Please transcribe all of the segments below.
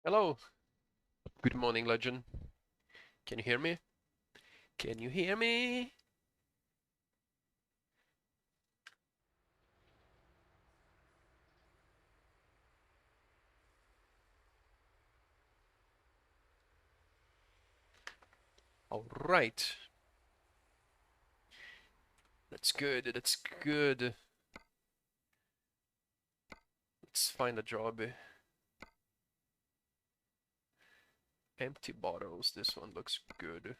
Hello. Good morning, legend. Can you hear me? Can you hear me? All right. That's good. That's good. Let's find a job. Empty bottles. This one looks good.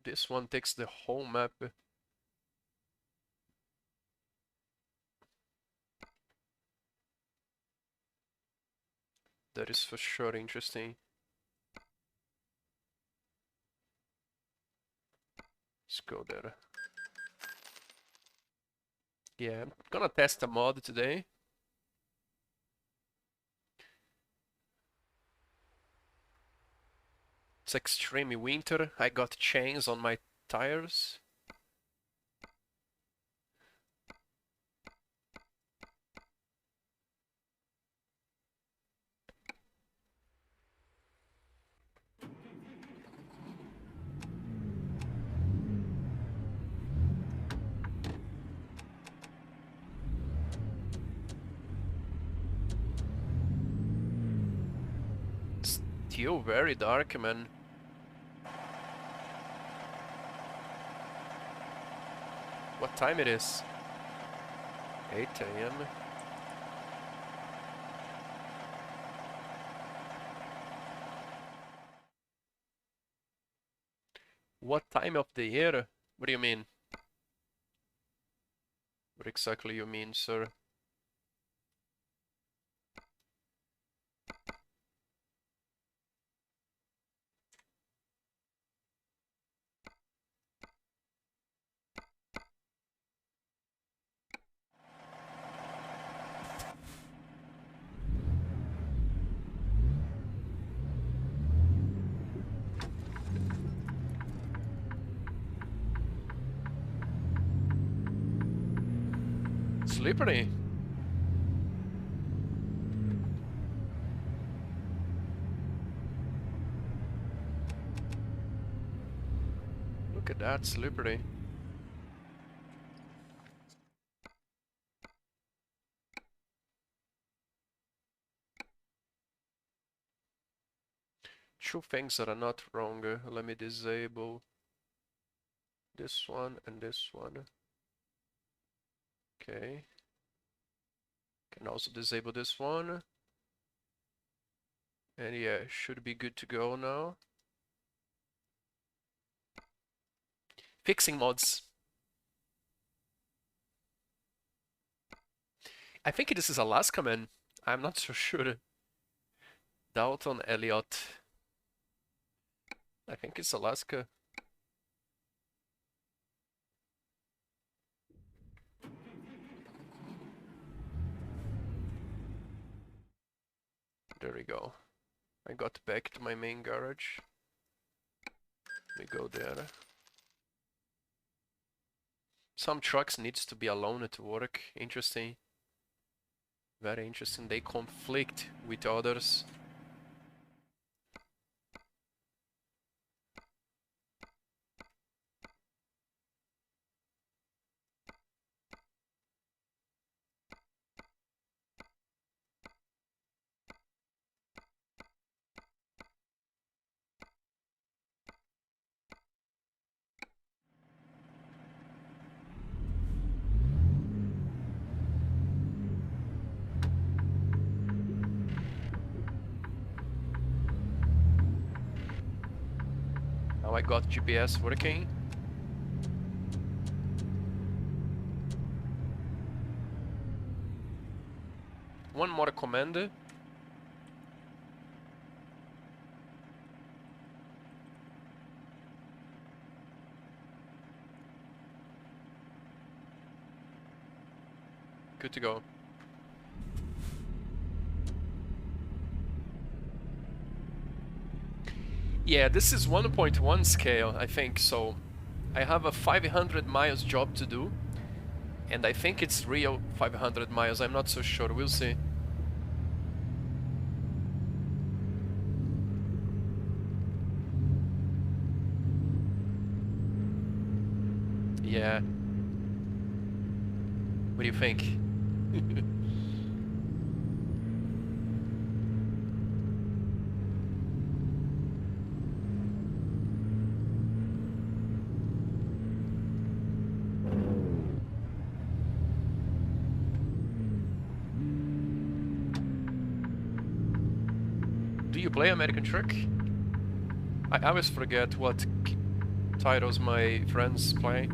This one takes the whole map. That is for sure interesting. Let's go there. Yeah, I'm gonna test a mod today. It's extreme winter. I got chains on my tires. It's still very dark, man. What time it is? 8 a.m. What time of the year? What do you mean? What exactly you mean, sir? Slippery. Look at that, slippery. Two things that are not wrong. Let me disable this one and this one. Okay. Can also disable this one. And yeah, should be good to go now. Fixing mods. I think this is Alaska, man. I'm not so sure. Dalton Elliot. I think it's Alaska. There we go. I got back to my main garage. Let me go there. Some trucks needs to be alone to work. Interesting. Very interesting. They conflict with others. Now I got GPS working. One more command. Good to go. Yeah, this is 1.1 scale, I think, so I have a 500 miles job to do, and I think it's real 500 miles, I'm not so sure, we'll see. Yeah. What do you think? Do you play American Truck? I always forget what titles my friends play.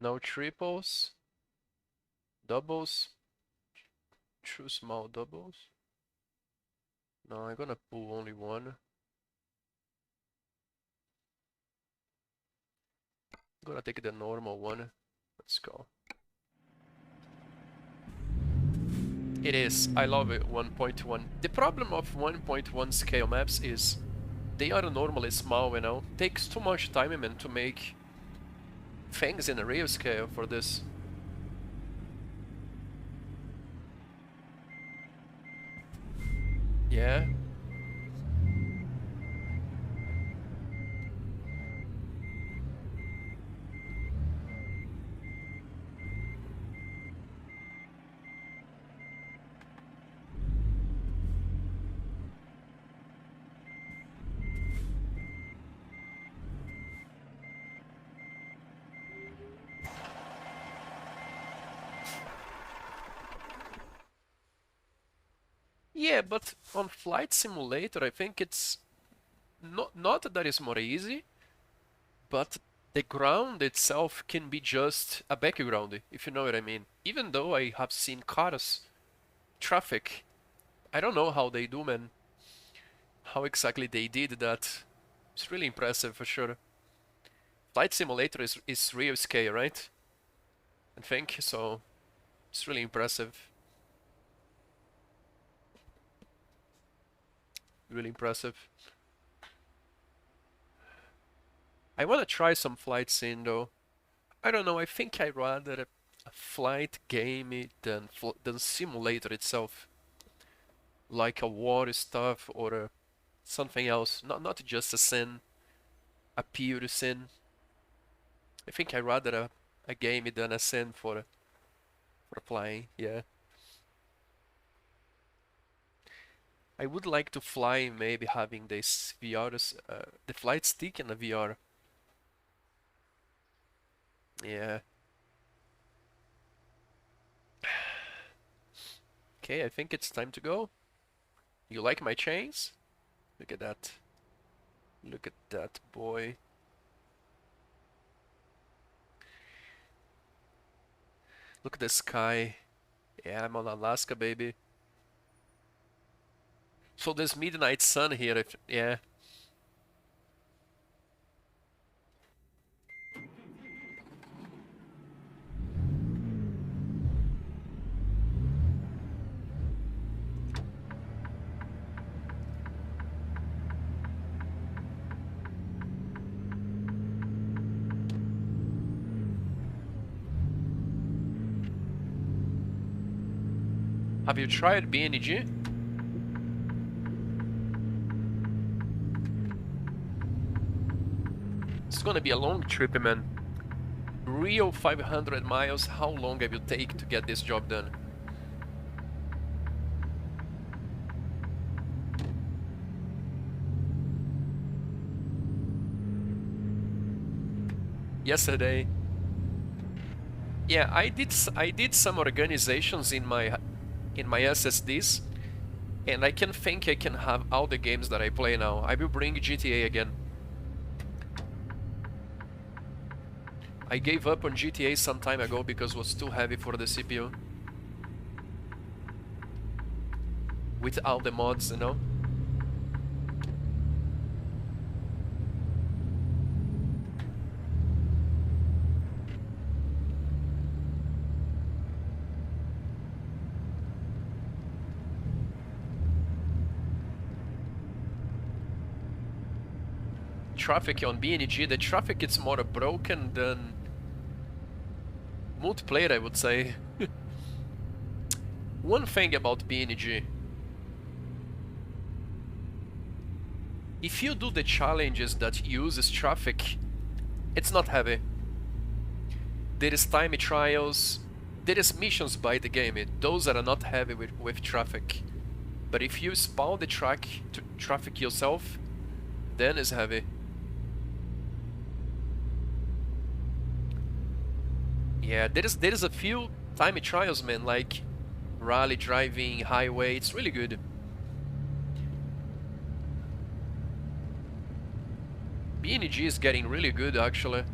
No triples, doubles, two small doubles. No, I'm gonna pull only one. I'm gonna take the normal one. Let's go. It is. I love it. 1.1. The problem of 1.1 scale maps is they are normally small, you know. Takes too much time, man, to make things in a real scale for this. Yeah. Yeah, but on Flight Simulator, I think it's not that it's more easy, but the ground itself can be just a background, if you know what I mean. Even though I have seen cars, traffic, I don't know how they do, man. How exactly they did that. It's really impressive for sure. Flight Simulator is real scale, right? I think so. It's really impressive. Really impressive. I want to try some flight sim though. I don't know. I think I'd rather a flight game than simulator itself, like a war stuff or something else. Not just a sim, a pure sim. I think I'd rather a game than a sim for flying. Yeah. I would like to fly, maybe having this VR, the flight stick and the VR. Yeah. Okay, I think it's time to go. You like my chains? Look at that. Look at that, boy. Look at the sky. Yeah, I'm on Alaska, baby. So there's midnight sun here. Yeah. Have you tried BNG? It's gonna be a long trip, man. Real 500 miles. How long have you take to get this job done? yesterday. Yeah, I did some organizations in my SSDs, and I can think I can have all the games that I play now. I will bring GTA again. I gave up on GTA some time ago because it was too heavy for the CPU. With all the mods, you know? Traffic on BNG, the traffic is more broken than multiplayer, I would say. One thing about BNG. If you do the challenges that uses traffic, it's not heavy. There is time trials, there is missions by the game, those are not heavy with traffic. But if you spawn the traffic yourself, then it's heavy. Yeah, there is a few time trials, man, like rally driving, highway, it's really good. BNG is getting really good, actually.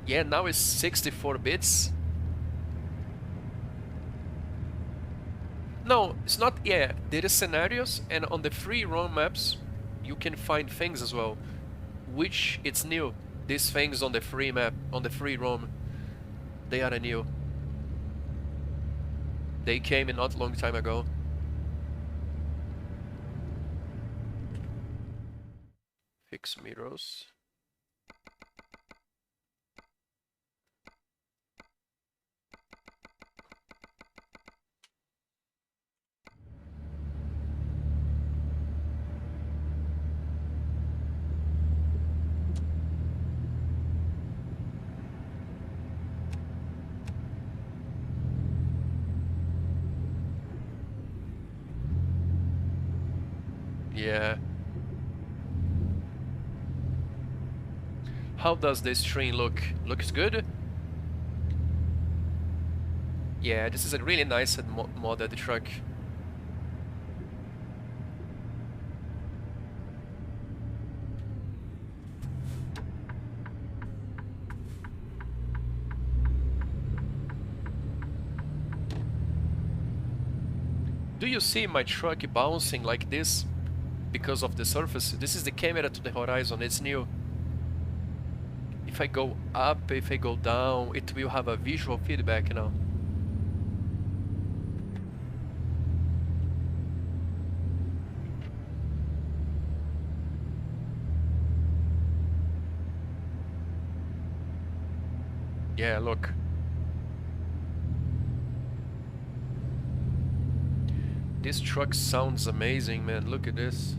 Yeah, now it's 64 bits. No, it's not. Yeah, there is scenarios, and on the free roam maps, you can find things as well, which it's new. These things on the free map, on the free roam, they are new. They came in not long time ago. Fix mirrors. Yeah. How does this train look? Looks good? Yeah, this is a really nice modded truck. Do you see my truck bouncing like this? Because of the surface? This is the camera to the horizon, it's new. If I go up, if I go down, it will have a visual feedback now. Yeah, look. This truck sounds amazing, man. Look at this.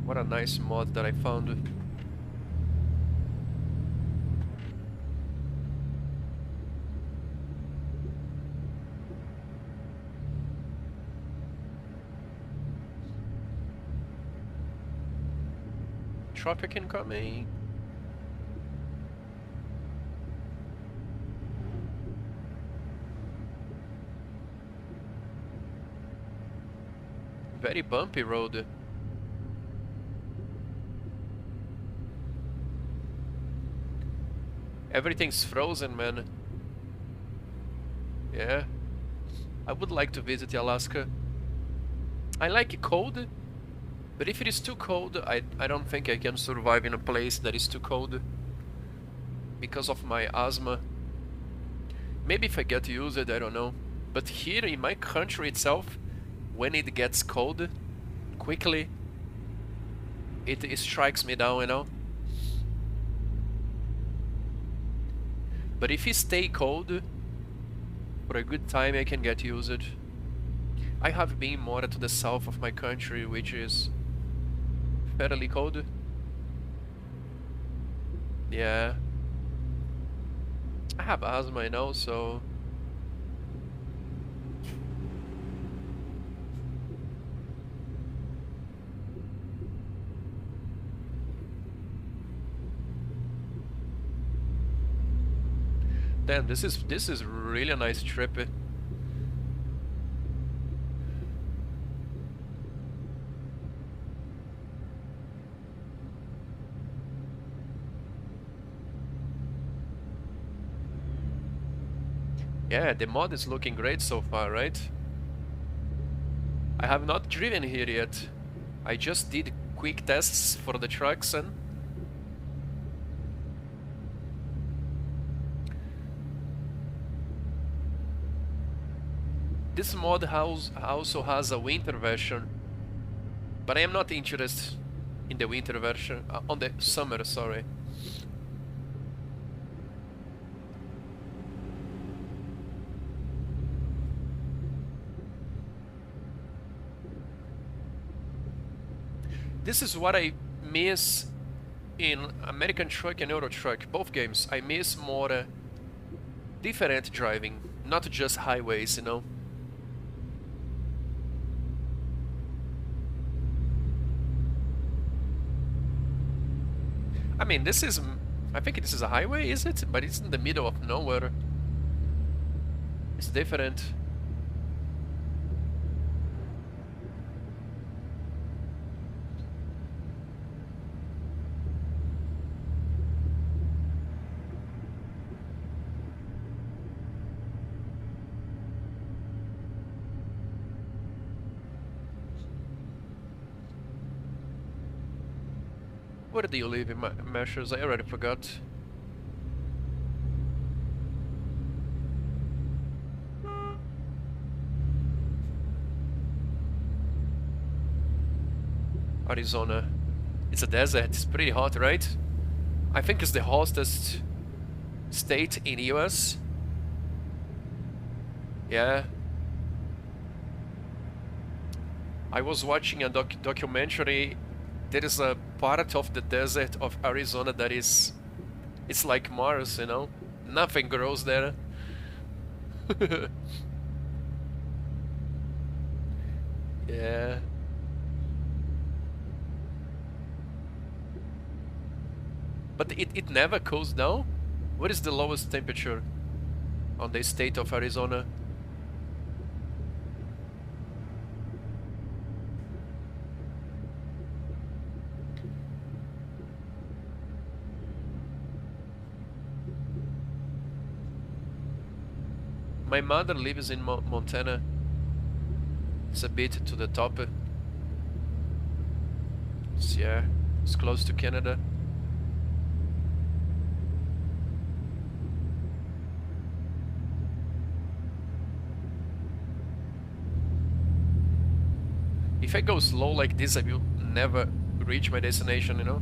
What a nice mod that I found. Traffic incoming. Very bumpy road. Everything's frozen, man. Yeah. I would like to visit Alaska. I like it cold, but if it is too cold, I don't think I can survive in a place that is too cold. Because of my asthma. Maybe if I get to use it, I don't know. But here in my country itself, when it gets cold, quickly, it strikes me down, you know? But if it stay cold, for a good time I can get used. I have been more to the south of my country, which is fairly cold. Yeah. I have asthma, you know, so... Damn, this is really a nice trip. Yeah, the mod is looking great so far, right? I have not driven here yet. I just did quick tests for the trucks and this mod also has a winter version, but I am not interested in the winter version, on the summer, sorry. This is what I miss in American Truck and Euro Truck, both games. I miss more different driving, not just highways, you know. I mean, I think this is a highway, is it? But it's in the middle of nowhere. It's different. Where do you live in measures? I already forgot. Arizona. It's a desert. It's pretty hot, right? I think it's the hottest state in US. Yeah. I was watching a documentary. There is a part of the desert of Arizona that it's like Mars, you know? Nothing grows there. Yeah. But it never cools down? What is the lowest temperature on the state of Arizona? My mother lives in Montana. It's a bit to the top. Yeah, it's close to Canada. If I go slow like this, I will never reach my destination, you know?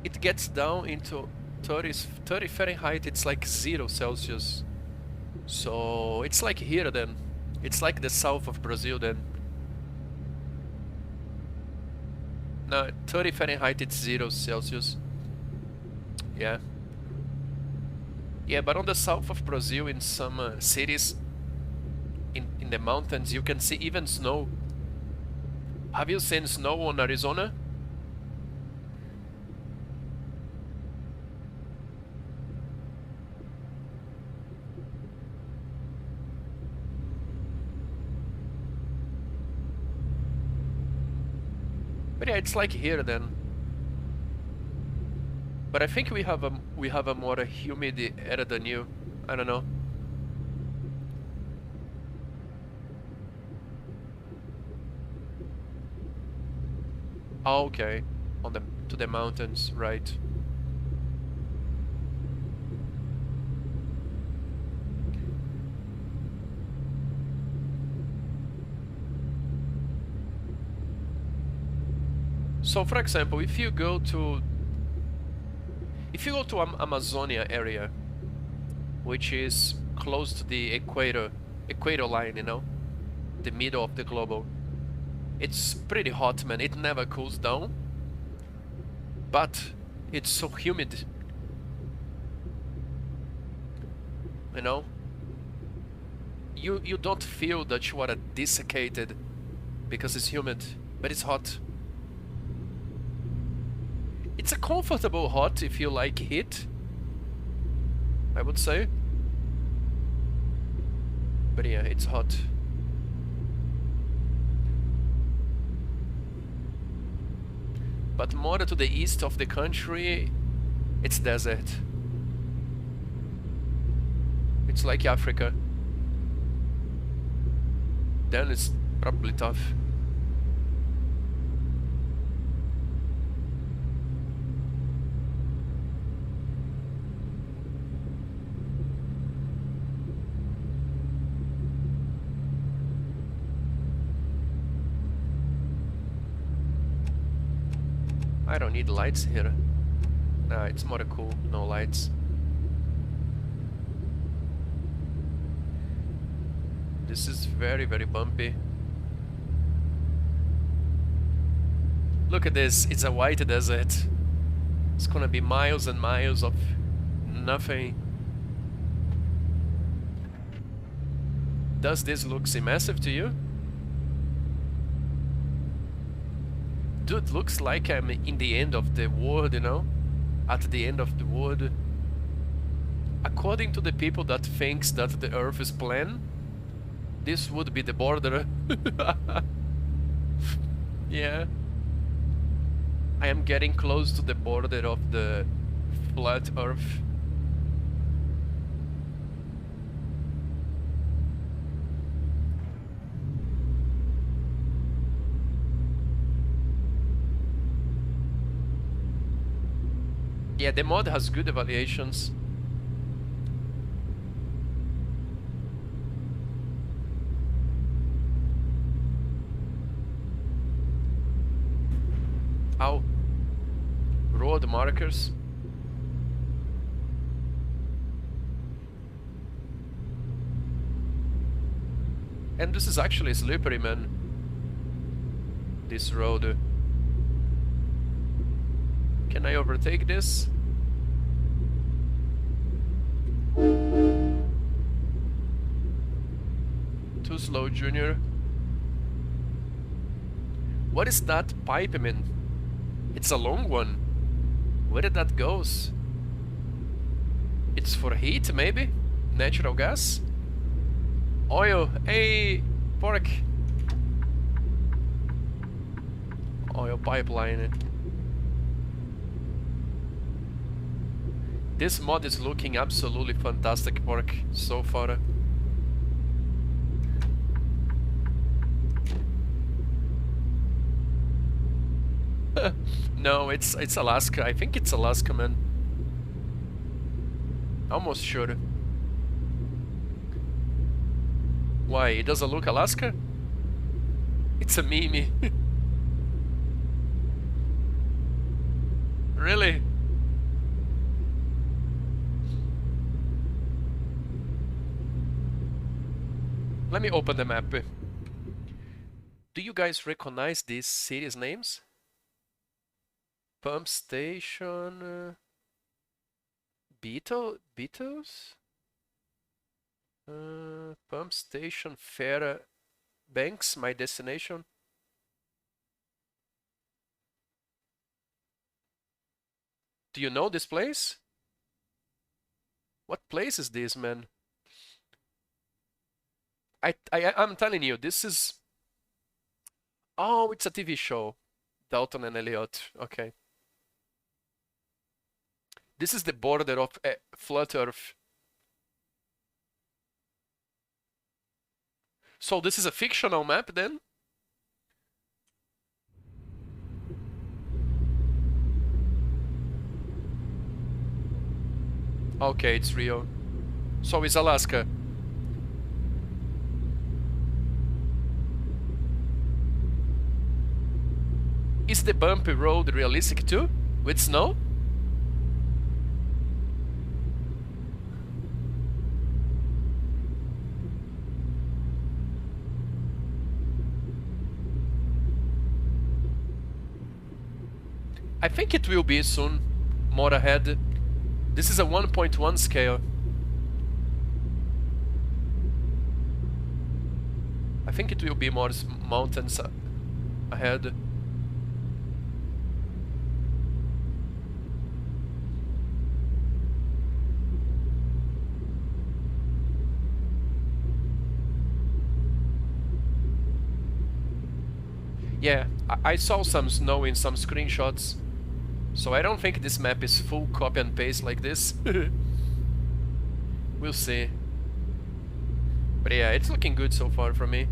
It gets down into 30 Fahrenheit, it's like 0 Celsius. So it's like here then. It's like the south of Brazil then. No, 30 Fahrenheit, it's 0 Celsius. Yeah. Yeah, but on the south of Brazil, in some cities, in the mountains, you can see even snow. Have you seen snow on Arizona? But yeah, it's like here then. But I think we have a more humid air than you. I don't know. Oh, okay, on the to the mountains, right? So, for example, if you go to Amazonia area, which is close to the equator line, you know, the middle of the global, it's pretty hot, man. It never cools down, but it's so humid, you know. You don't feel that you are desiccated because it's humid, but it's hot. It's a comfortable hot if you like heat, I would say. But yeah, it's hot. But more to the east of the country, it's desert. It's like Africa. Then it's probably tough. I don't need lights here. Nah, it's more cool, no lights. This is very, very bumpy. Look at this, it's a white desert. It's gonna be miles and miles of nothing. Does this look massive to you? Dude, looks like I'm in the end of the world, you know? At the end of the world. According to the people that thinks that the Earth is plan, this would be the border. Yeah. I am getting close to the border of the flat Earth. Yeah, the mod has good evaluations. Ow. Road markers. And this is actually slippery, man. This road. Can I overtake this? Too slow, Junior. What is that pipe, man? It's a long one. Where did that goes? It's for heat, maybe? Natural gas? Oil. Hey, pork. Oil pipeline. This mod is looking absolutely fantastic, pork, so far. No, it's Alaska. I think it's Alaska, man. Almost sure. Why? It doesn't look Alaska? It's a meme. Really? Let me open the map. Do you guys recognize these cities' names? Pump station... Beatles? Pump station, Fairbanks, my destination. Do you know this place? What place is this, man? I'm telling you, this is... Oh, it's a TV show. Dalton and Elliot. Okay. This is the border of flat Earth. So this is a fictional map then? Okay, it's real. So it's Alaska. Is the bumpy road realistic too, with snow? I think it will be soon, more ahead. This is a 1.1 scale. I think it will be more mountains ahead. Yeah, I saw some snow in some screenshots, so I don't think this map is full copy and paste like this. We'll see. But yeah, it's looking good so far for me.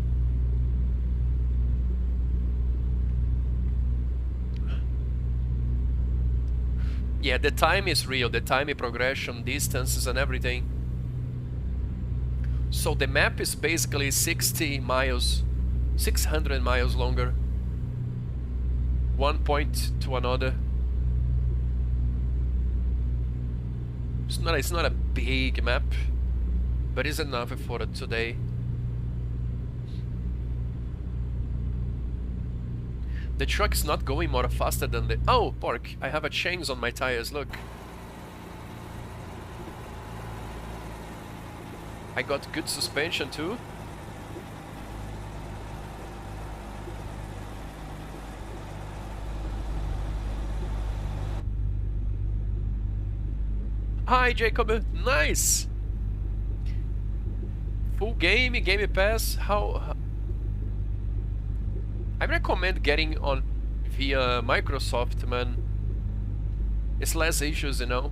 Yeah, the time is real, the time progression, distances and everything. So the map is basically 60 miles, 600 miles longer. One point to another. It's not a big map, but it's enough for today. The truck's not going more faster than the... Oh, pork! I have a chains on my tires, look. I got good suspension too. Hi, Jacob! Nice! Full game, Game Pass, how... I recommend getting on via Microsoft, man. It's less issues, you know.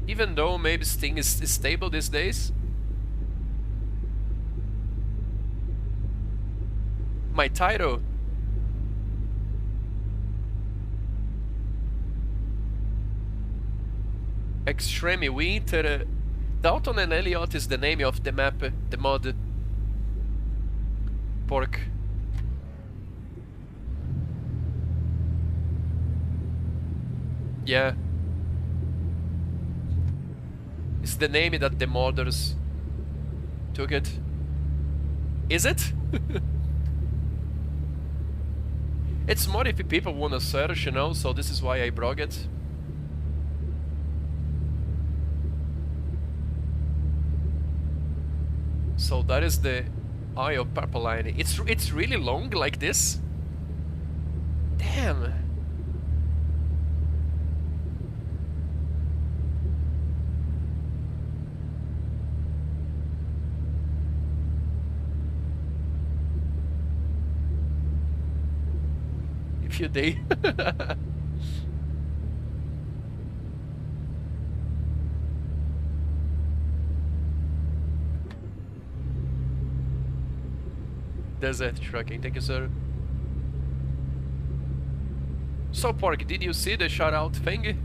Even though maybe Steam is stable these days. My title? Extreme Winter. Dalton and Elliot is the name of the map, the mod. Pork. Yeah. It's the name that the modders took it. Is it? It's more if people wanna search, you know, so this is why I brought it. So that is the Eye of Purple Line. It's really long like this. Damn. If you did. Desert trucking, thank you, sir. So, Pork, did you see the shout-out thing?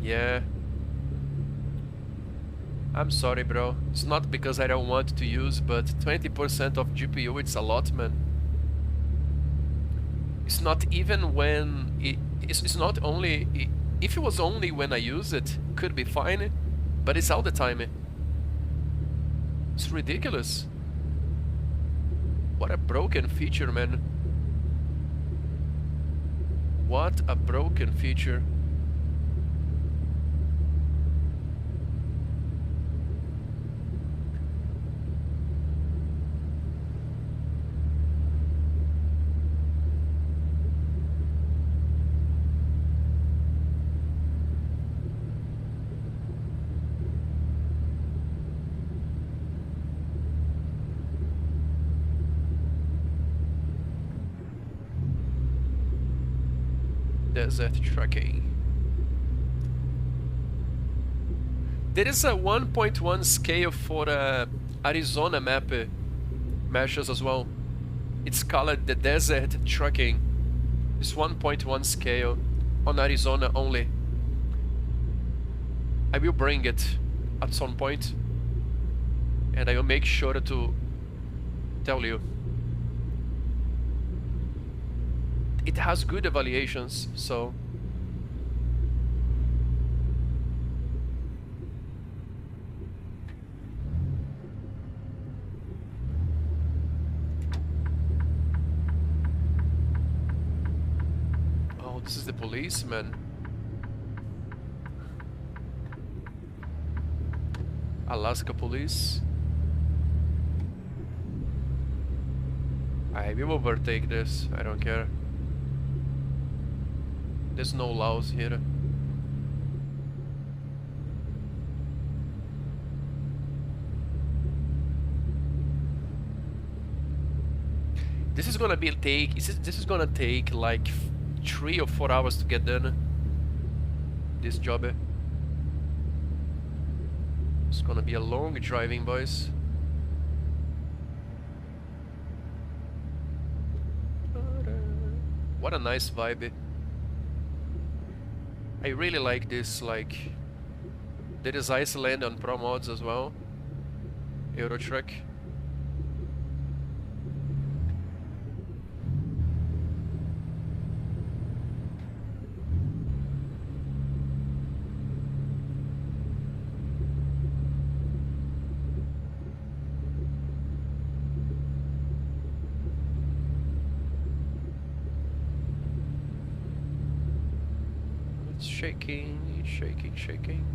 Yeah. I'm sorry, bro. It's not because I don't want to use, but 20% of GPU, it's a lot, man. It's not even when... It's not only... If it was only when I use it, could be fine, but it's all the time. It's ridiculous. What a broken feature, man. What a broken feature. Desert trucking. There is a 1.1 scale for Arizona map meshes as well. It's called the Desert Trucking. It's 1.1 scale on Arizona only. I will bring it at some point, and I will make sure to tell you. it has good evaluations, so oh, this is the policeman. Alaska police. I will overtake this, I don't care. There's no laws here. This is gonna this is gonna take like 3 or 4 hours to get done. This job. It's gonna be a long driving, boys. What a nice vibe. I really like this, like... There is Iceland on Pro Mods as well. Euro Truck. It's shaking, shaking, shaking.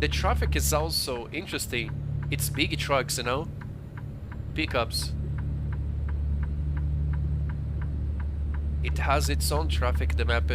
The traffic is also interesting. It's big trucks, you know? Pickups. It has its own traffic, the map.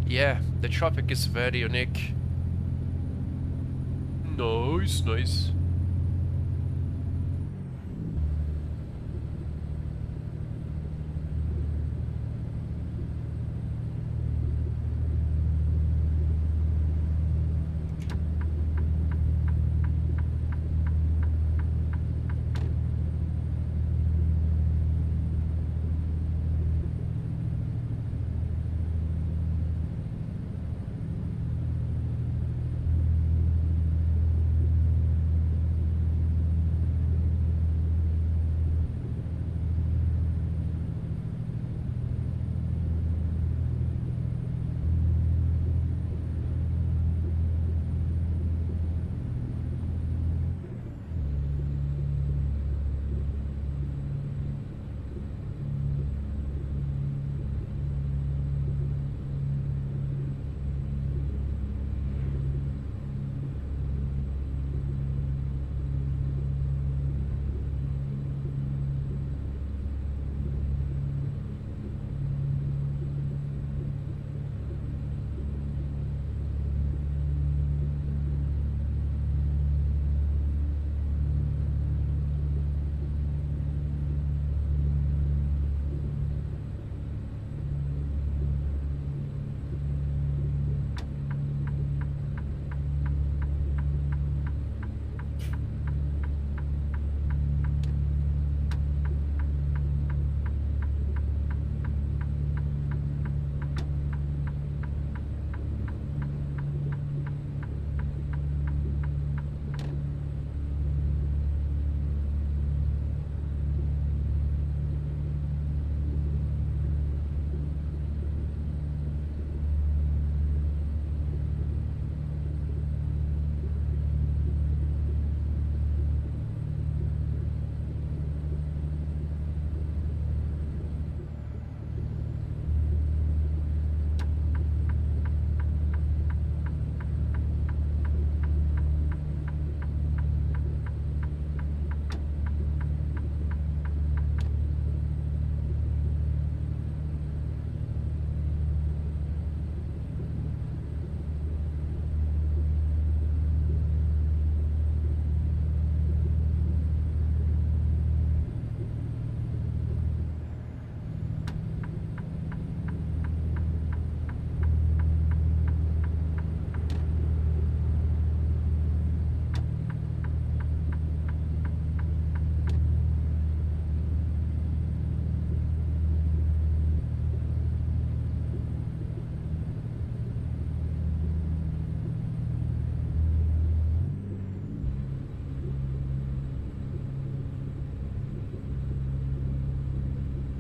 Yeah, the traffic is very unique. Nice, nice.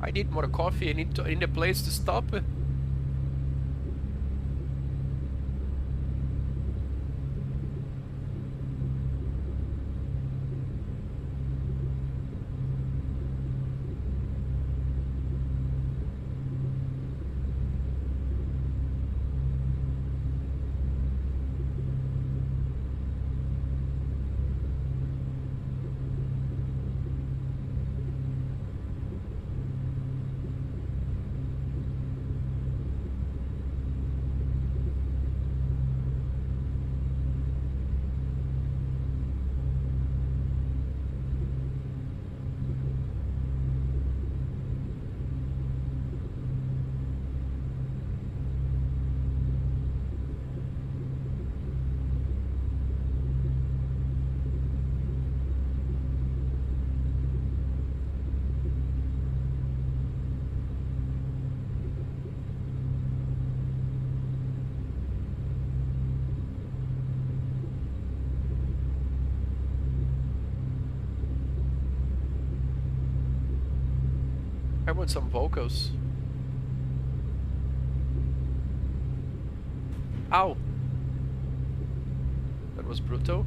I need more coffee. I need a place to stop. I want some vocals. Ow! That was brutal.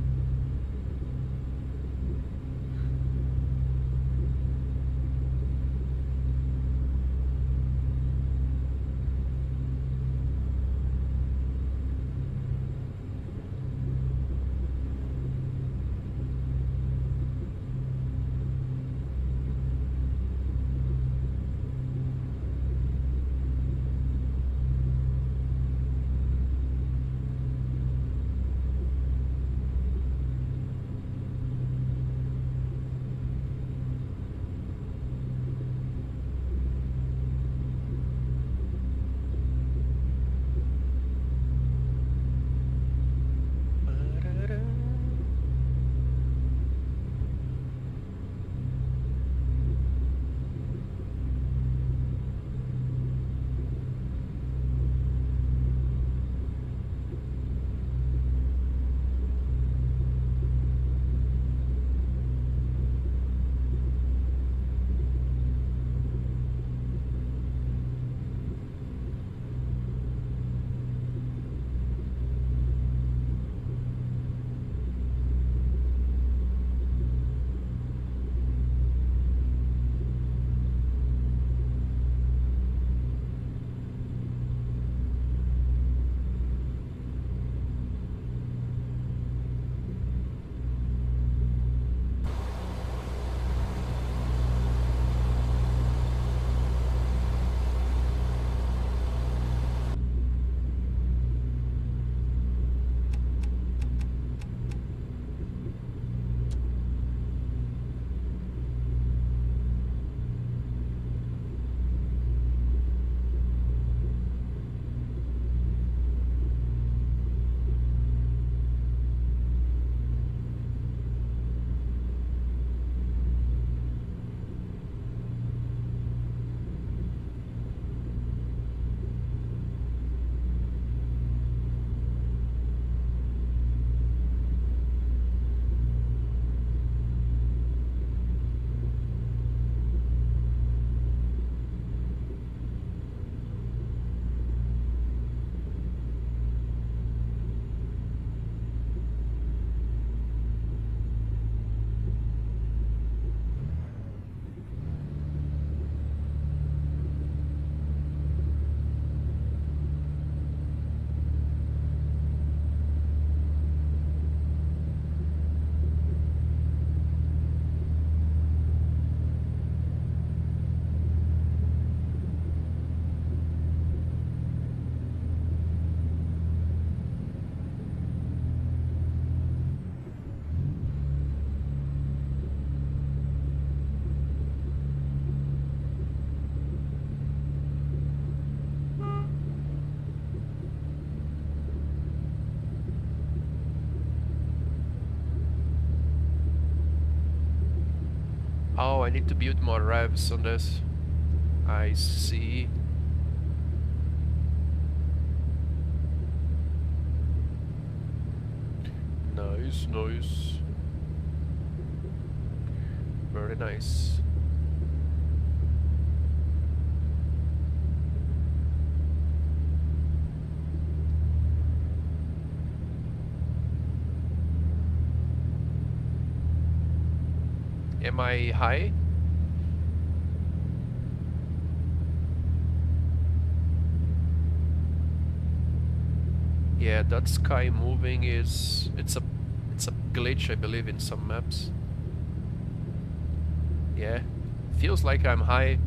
Oh, I need to build more revs on this. I see. Nice, nice. Very nice. Am I high? Yeah, that sky moving is... It's a glitch, I believe, in some maps. Yeah, feels like I'm high.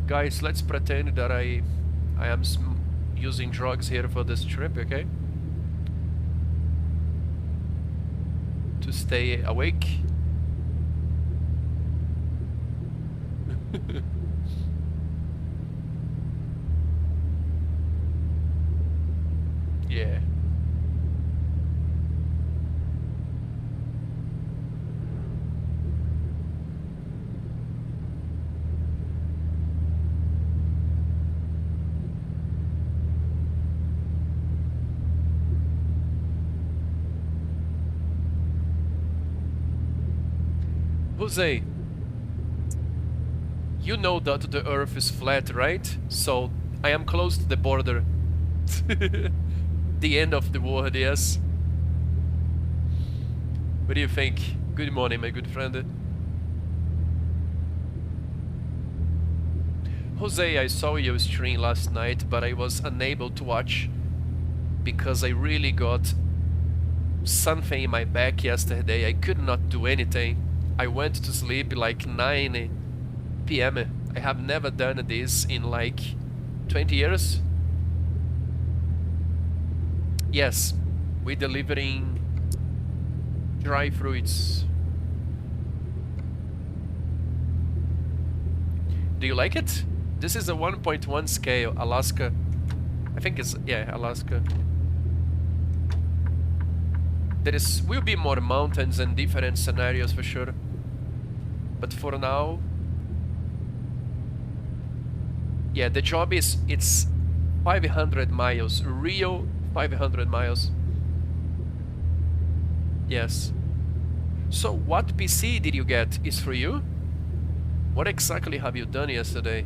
Guys, let's pretend that I am using drugs here for this trip, okay? To stay awake. Yeah. Jose, you know that the Earth is flat, right? So I am close to the border. The end of the world, yes. What do you think? Good morning, my good friend. Jose, I saw your stream last night, but I was unable to watch because I really got something in my back yesterday. I could not do anything. I went to sleep like 9 p.m. I have never done this in like 20 years. Yes, we're delivering dry fruits. Do you like it? This is a 1.1 scale, Alaska. I think it's, yeah, Alaska. Will be more mountains and different scenarios for sure. But for now, yeah, the job is, it's 500 miles, real 500 miles. Yes. So what PC did you get? Is for you? What exactly have you done yesterday?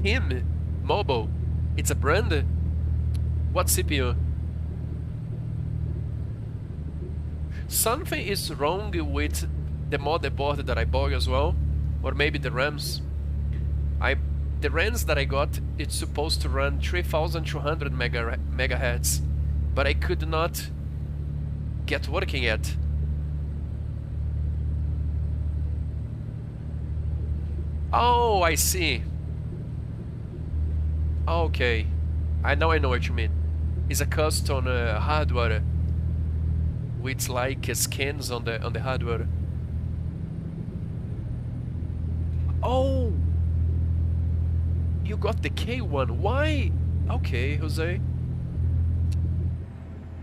Him, Mobile, it's a brand. What CPU? Something is wrong with the motherboard that I bought as well, or maybe the RAMs. The RAMs that I got, it's supposed to run 3200 megahertz, but I could not get working yet. Oh, I see. Okay, I know what you mean. It's a custom hardware with like skins on the hardware. Oh, you got the K1. Why? Okay, Jose.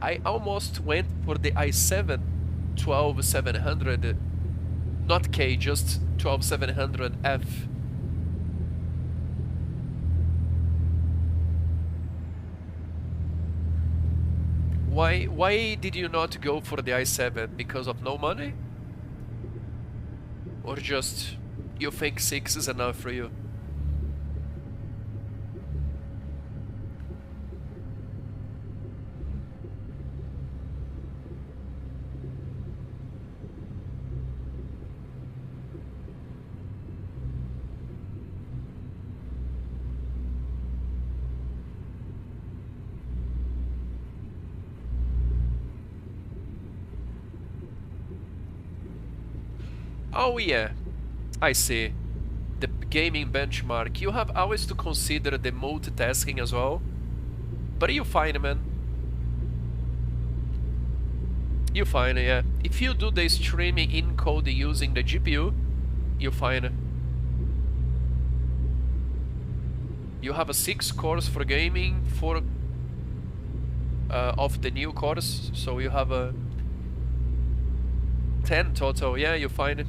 I almost went for the i7 12700, not K, just 12700F. Why did you not go for the i7? Because of no money? Or just you think 6 is enough for you? Oh yeah, I see. The gaming benchmark. You have always to consider the multitasking as well. But you fine, man. You fine, yeah. If you do the streaming in code using the GPU, you fine. You have a 6 cores for gaming, 4 of the new cores, so you have a 10 total. Yeah, you fine.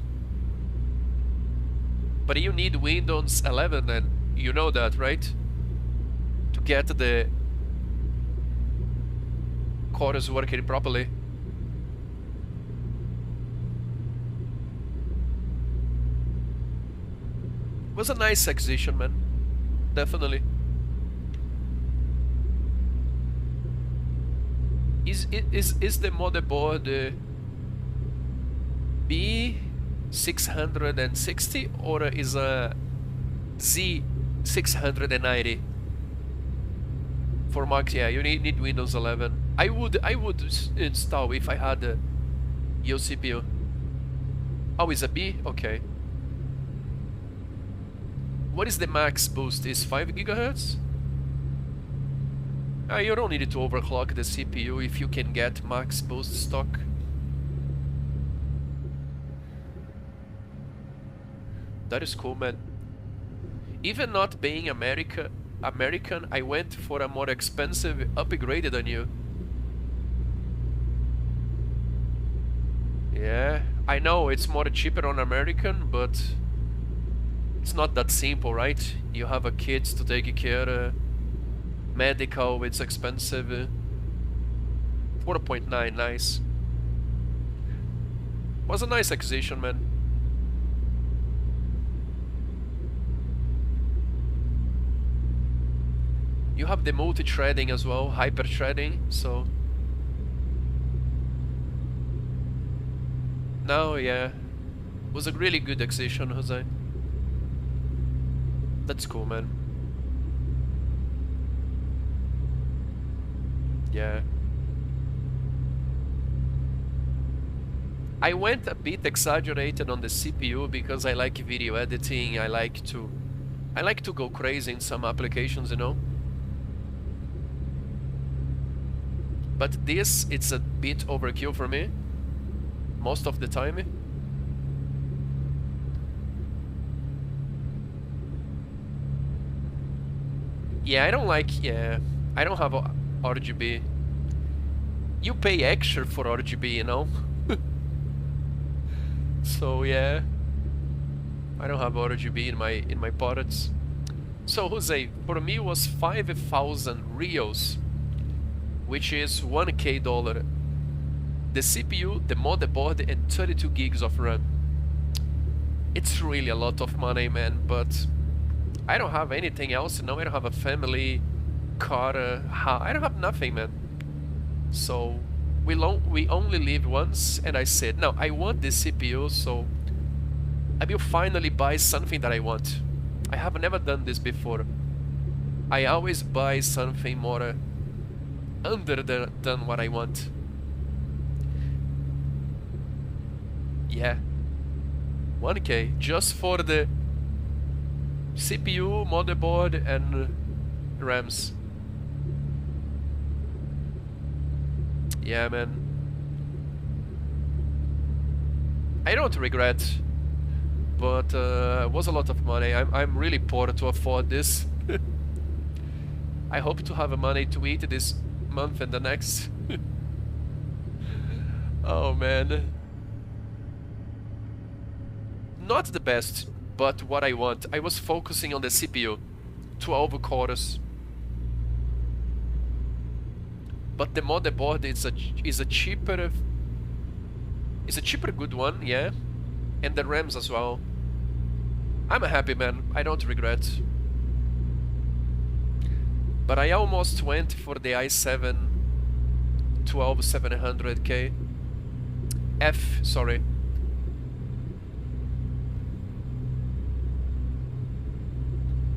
But you need Windows 11, and you know that, right? To get the cores working properly. It was a nice acquisition, man. Definitely. Is the motherboard B660 or is a Z690? For Max, yeah, you need Windows 11. I would install if I had a your CPU. Oh, it's a B? Okay. What is the max boost? Is 5 GHz? You don't need to overclock the CPU if you can get max boost stock. That is cool, man. Even not being American, I went for a more expensive upgrade than you. Yeah, I know it's more cheaper on American, but it's not that simple, right? You have a kids to take care. Medical, it's expensive. 4.9, nice. Was a nice acquisition, man. You have the multi-threading as well, hyper-threading, so... No, yeah. Was a really good acquisition, Jose. That's cool, man. Yeah. I went a bit exaggerated on the CPU because I like video editing. I like to go crazy in some applications, you know. But this, it's a bit overkill for me most of the time. Yeah, I don't like, yeah, I don't have RGB. You pay extra for RGB, you know? So yeah, I don't have RGB in my parts. So Jose, for me it was 5,000 reals, which is $1K. The CPU, the motherboard, and 32 gigs of RAM. It's really a lot of money, man, but I don't have anything else, you know. I don't have a family, car, I don't have nothing, man. So we only live once, and I said, no, I want this CPU, so I will finally buy something that I want. I have never done this before. I always buy something more under than what I want. Yeah, 1K just for the CPU, motherboard, and RAMs. Yeah, man. I don't regret, but it was a lot of money. I'm really poor to afford this. I hope to have money to eat this month and the next. Oh man. Not the best, but what I want. I was focusing on the CPU, 12 cores. But the motherboard is a cheaper good one, yeah, and the RAMs as well. I'm a happy man. I don't regret. But I almost went for the i7 12700K. Sorry.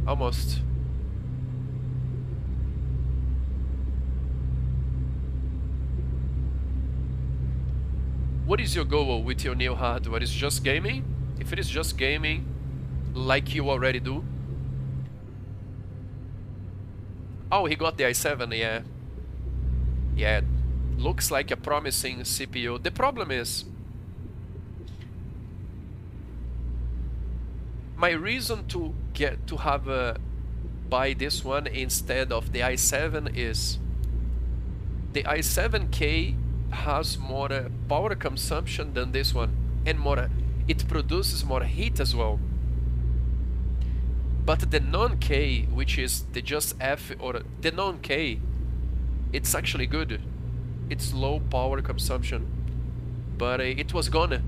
Almost. What is your goal with your new hardware? Is it just gaming? If it is just gaming, like you already do. Oh, he got the i7, yeah. Yeah, looks like a promising CPU. The problem is, my reason to buy this one instead of the i7 is the i7K has more power consumption than this one, and it produces more heat as well. But the non-K, which is the just F or the non-K, it's actually good. It's low power consumption, but it was gone.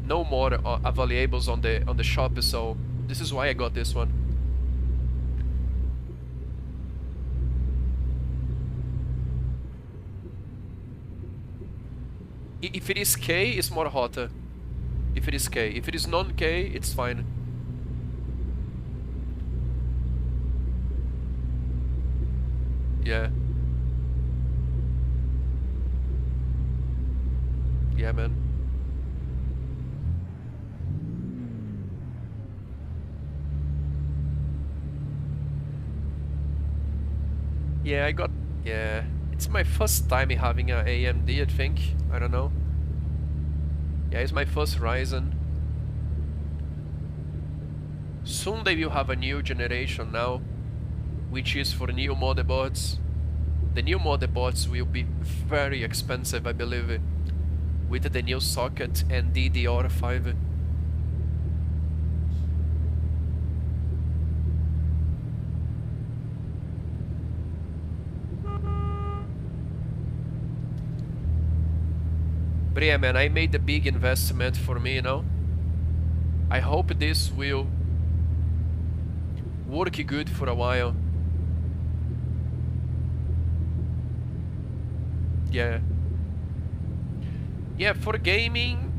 No more available on the shop, so this is why I got this one. If it is K, it's more hotter. If it is K. If it is non-K, it's fine. Yeah. Yeah, man. Yeah, I got... Yeah. It's my first time having a AMD, I think. I don't know. Yeah, it's my first Ryzen. Soon they will have a new generation now, which is for new motherboards. The new motherboards will be very expensive, I believe, with the new socket and DDR5. But yeah, man, I made a big investment for me, you know. I hope this will work good for a while. Yeah. Yeah, for gaming,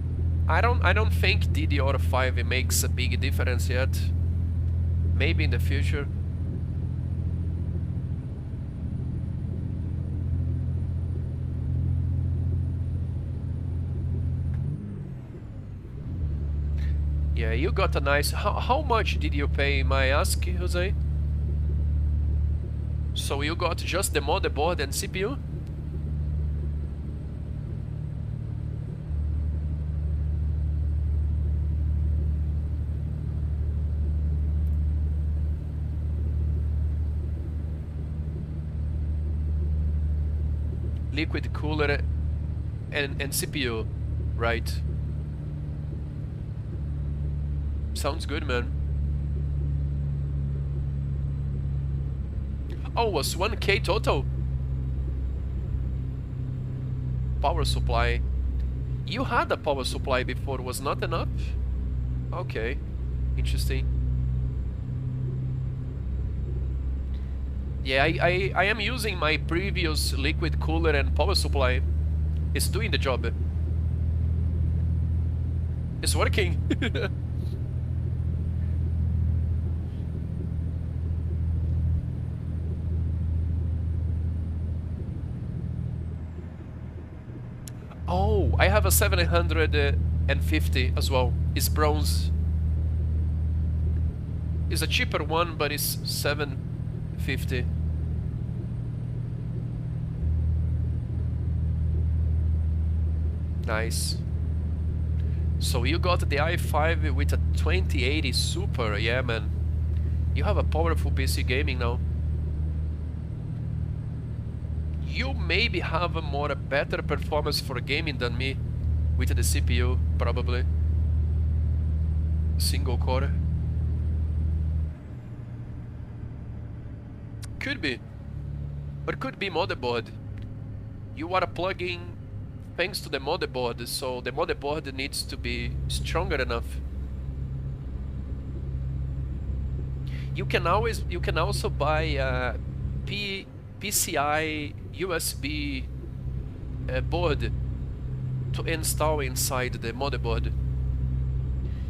I don't think DDR5 makes a big difference yet. Maybe in the future. Yeah, you got a nice... How much did you pay, may I ask, Jose? So you got just the motherboard and CPU? Liquid cooler and CPU, right? Sounds good, man. Oh, was 1K total? Power supply. You had a power supply before, was not enough? Okay, interesting. Yeah, I am using my previous liquid cooler and power supply. It's doing the job. It's working. Oh, I have a 750 as well. It's bronze. It's a cheaper one, but it's 750. Nice. So you got the i5 with a 2080 Super, yeah, man. You have a powerful PC gaming now. You maybe have a better performance for gaming than me with the CPU, probably. Single core. Could be. Or could be motherboard. You are plugging thanks to the motherboard, so the motherboard needs to be stronger enough. You can also buy a PCI USB board to install inside the motherboard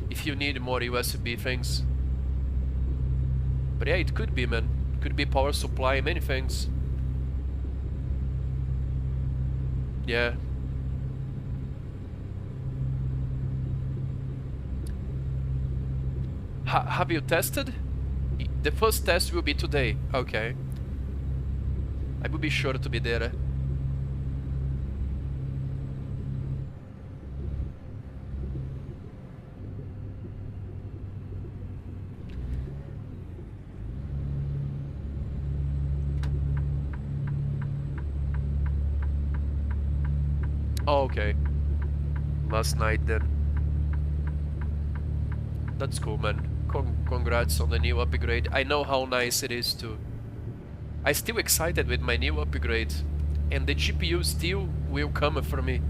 if you need more USB things. But yeah, it could be, man. Could be power supply, many things. Yeah. Have you tested? The first test will be today. Okay. I will be sure to be there. Oh, okay. Last night then. That's cool, man. congrats on the new upgrade. I know how nice it is to... I'm still excited with my new upgrade, and the GPU still will come for me.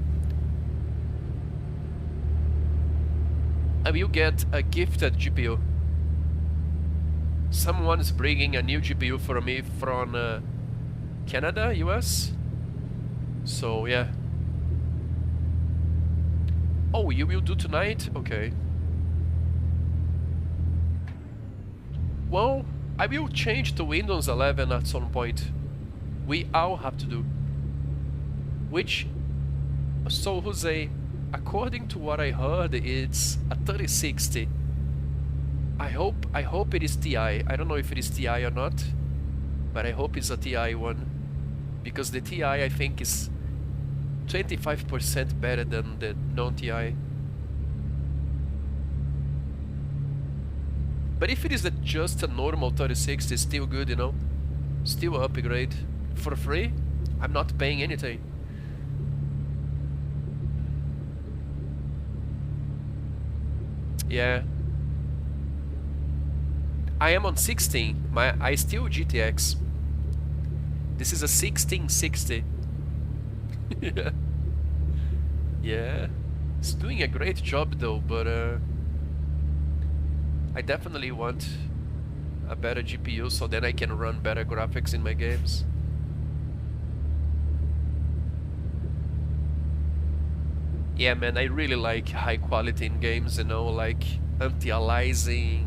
I will get a gifted GPU. Someone's bringing a new GPU for me from Canada, US. So yeah. Oh, you will do tonight? Okay. Well, I will change to Windows 11 at some point. We all have to do. Which, so Jose, according to what I heard, it's a 3060. I hope it is TI. I don't know if it is TI or not, but I hope it's a TI one, because the TI I think is 25% better than the non-TI. But if it is just a normal 3060, it's still good, you know? Still an upgrade. For free? I'm not paying anything. Yeah. I am on 16. I still GTX. This is a 1660. Yeah. Yeah. It's doing a great job though, but I definitely want a better GPU so then I can run better graphics in my games. Yeah, man, I really like high quality in games, you know, like anti-aliasing,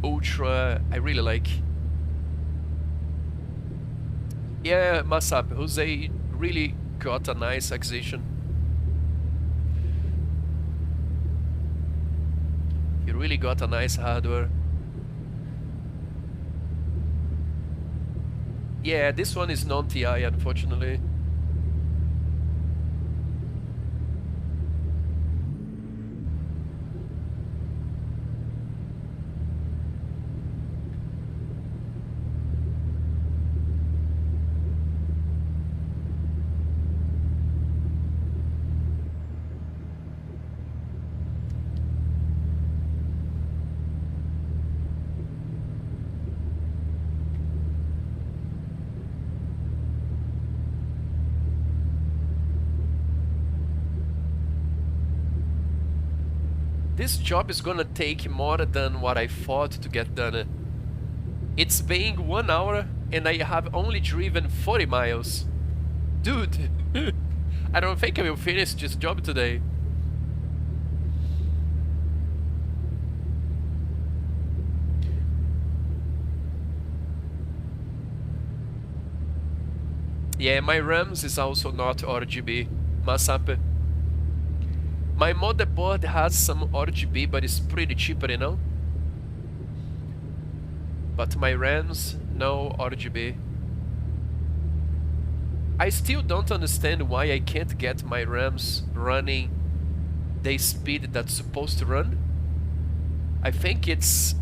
ultra, I really like. Yeah, Masap, Jose really got a nice acquisition. He really got a nice hardware. Yeah, this one is non-TI, unfortunately. This job is gonna take more than what I thought to get done. It's been 1 hour and I have only driven 40 miles. Dude, I don't think I will finish this job today. Yeah, my RAMs is also not RGB. Masape. My motherboard has some RGB, but it's pretty cheaper, you know? But my RAMs, no RGB. I still don't understand why I can't get my RAMs running the speed that's supposed to run. I think it's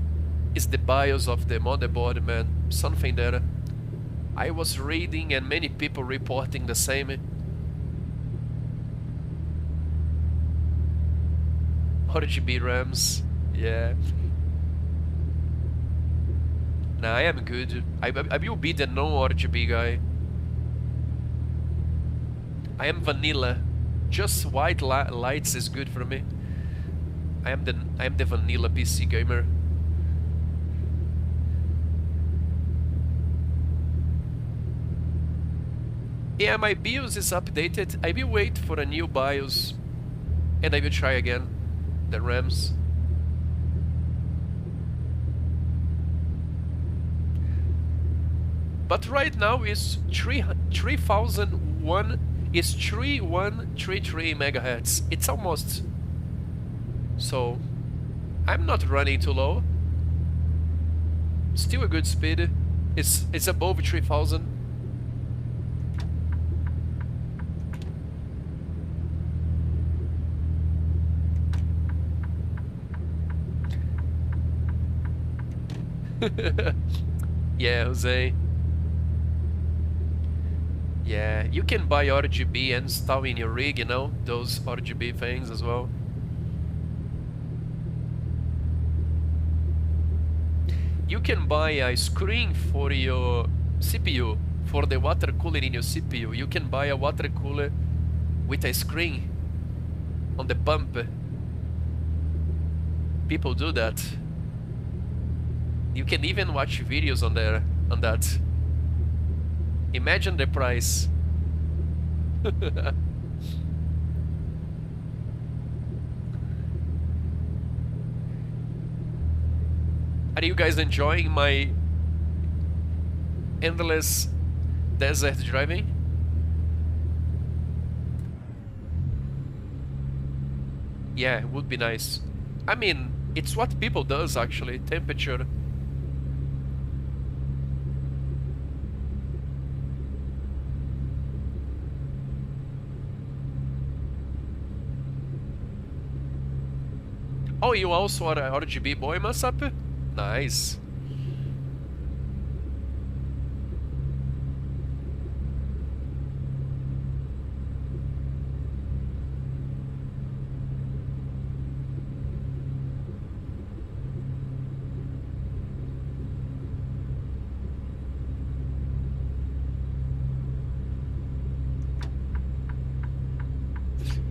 the BIOS of the motherboard, man. Something there. I was reading and many people reporting the same. RGB RAMs, yeah. Nah, I am good. I will be the no-RGB guy. I am vanilla. Just white lights is good for me. I am the vanilla PC gamer. Yeah, my BIOS is updated. I will wait for a new BIOS and I will try again the RAMs. But right now is 3001 is 3133 megahertz. It's almost, so I'm not running too low. Still a good speed. It's above 3000. Yeah, Jose. Yeah, you can buy RGB and install in your rig, you know, those RGB things as well. you can buy a screen for your CPU, for the water cooler in your CPU. You can buy a water cooler with a screen on the pump. People do that. You can even watch videos on there on that. Imagine the price. Are you guys enjoying my endless desert driving? Yeah, it would be nice. I mean, it's what people does actually, temperature. Oh, you also are a RGB boy, Masap? Nice.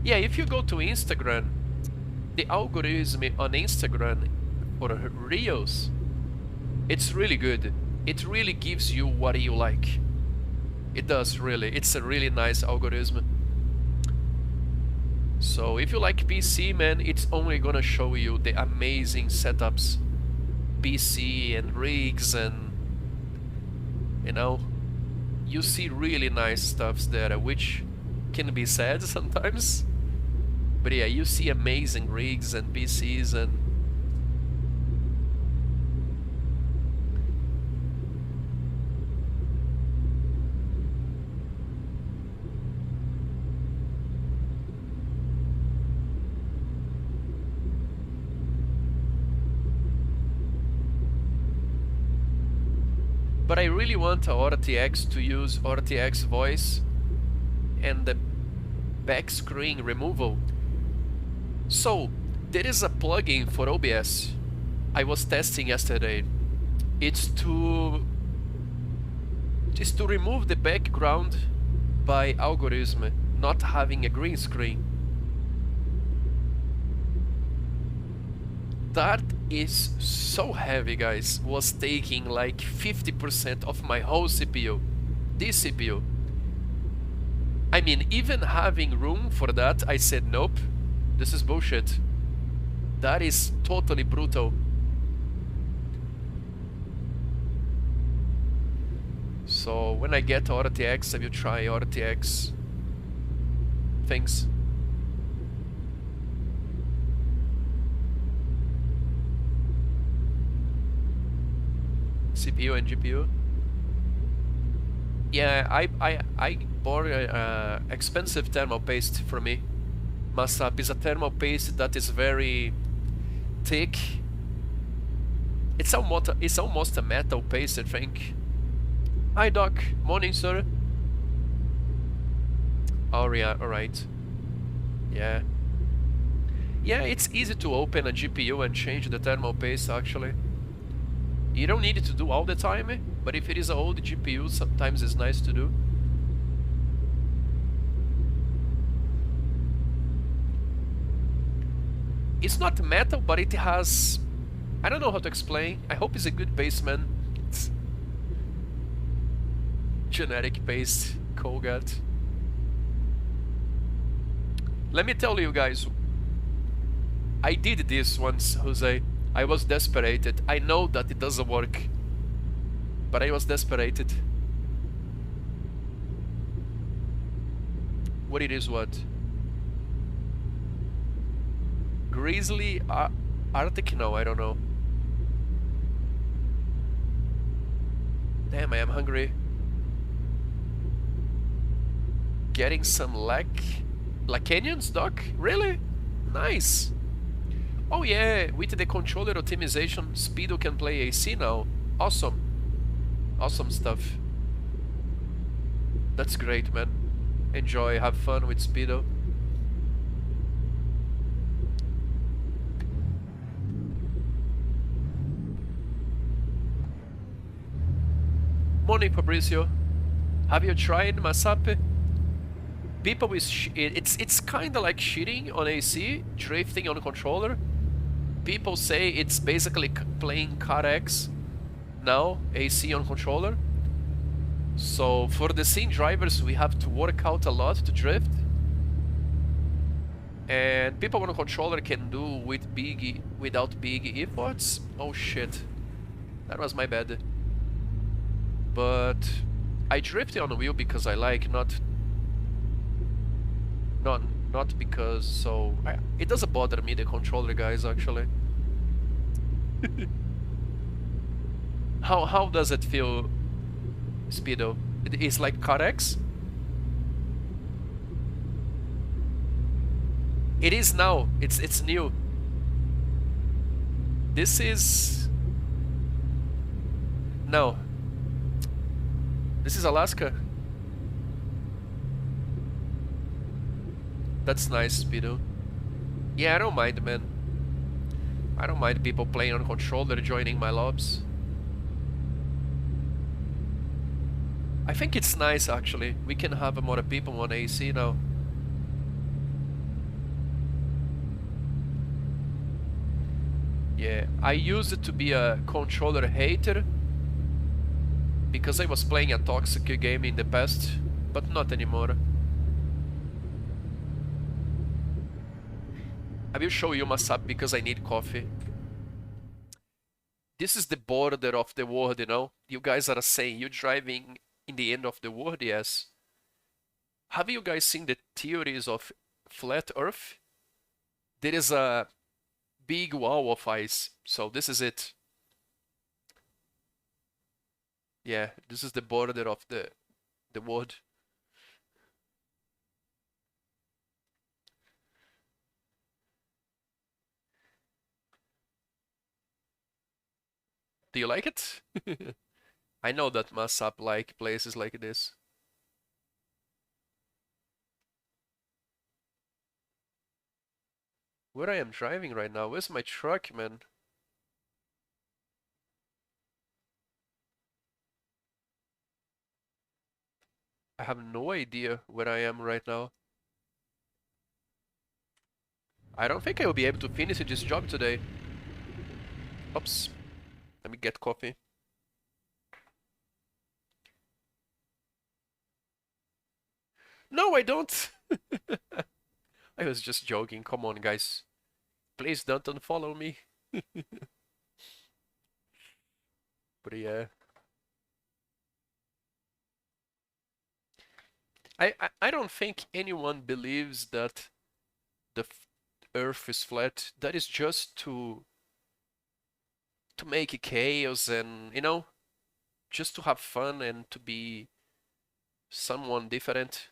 Yeah, if you go to Instagram, the algorithm on Instagram for Reels, it's really good. It really gives you what you like. It does, really. It's a really nice algorithm. So if you like PC, man, it's only gonna show you the amazing setups. PC and rigs and, you know, you see really nice stuffs there, which can be sad sometimes. But yeah, you see amazing rigs and PCs and... But I really want a RTX to use RTX voice and the back screen removal. So, there is a plugin for OBS I was testing yesterday. It's to remove the background by algorithm, not having a green screen. That is so heavy, guys. Was taking like 50% of my whole CPU. This CPU. I mean, even having room for that, I said nope. This is bullshit. That is totally brutal. So when I get RTX, I will try RTX things. CPU and GPU. Yeah, I bought expensive thermal paste for me. Masap is a thermal paste that is very thick. It's almost a metal paste, I think. Hi Doc, morning sir. Oh yeah, alright. Yeah. Yeah, it's easy to open a GPU and change the thermal paste actually. You don't need it to do all the time, but if it is an old GPU, sometimes it's nice to do. It's not metal, but it has... I don't know how to explain. I hope it's a good paste, man. It's generic paste, Colgate. Let me tell you guys, I did this once, Jose. I was desperate. I know that it doesn't work, but I was desperate. What it is, what? Grizzly Arctic? No, I don't know. Damn, I am hungry. Getting some Lacanians, Doc? Really? Nice. Oh yeah, with the controller optimization, Speedo can play AC now. Awesome. Awesome stuff. That's great, man. Enjoy, have fun with Speedo. morning, Fabrizio. Have you tried Masape? People with it's kind of like cheating on AC, drifting on controller. People say it's basically playing Car X now, AC on controller. So for the scene drivers, we have to work out a lot to drift. And people on a controller can do without big efforts. Oh shit, that was my bad. But I drifted on the wheel because I like, not because it doesn't bother me, the controller, guys, actually. How does it feel, Speedo? It is like Car X? It is now. It's new. This is... No. This is Alaska. That's nice, Speedo. Yeah, I don't mind, man. I don't mind people playing on controller joining my lobs. I think it's nice, actually. We can have more people on AC now. Yeah, I used to be a controller hater because I was playing a toxic game in the past, but not anymore. I will show you Masap because I need coffee. This is the border of the world, you know? You guys are saying you're driving in the end of the world, yes. Have you guys seen the theories of flat Earth? There is a big wall of ice, so this is it. Yeah, this is the border of the world. Do you like it? I know that Masap like places like this. Where I am driving right now? Where's my truck, man? I have no idea where I am right now. I don't think I will be able to finish this job today. Oops. Let me get coffee. No, I don't. I was just joking. Come on, guys. Please don't unfollow me. But yeah. I don't think anyone believes that the Earth is flat. That is just to make chaos and, you know, just to have fun and to be someone different.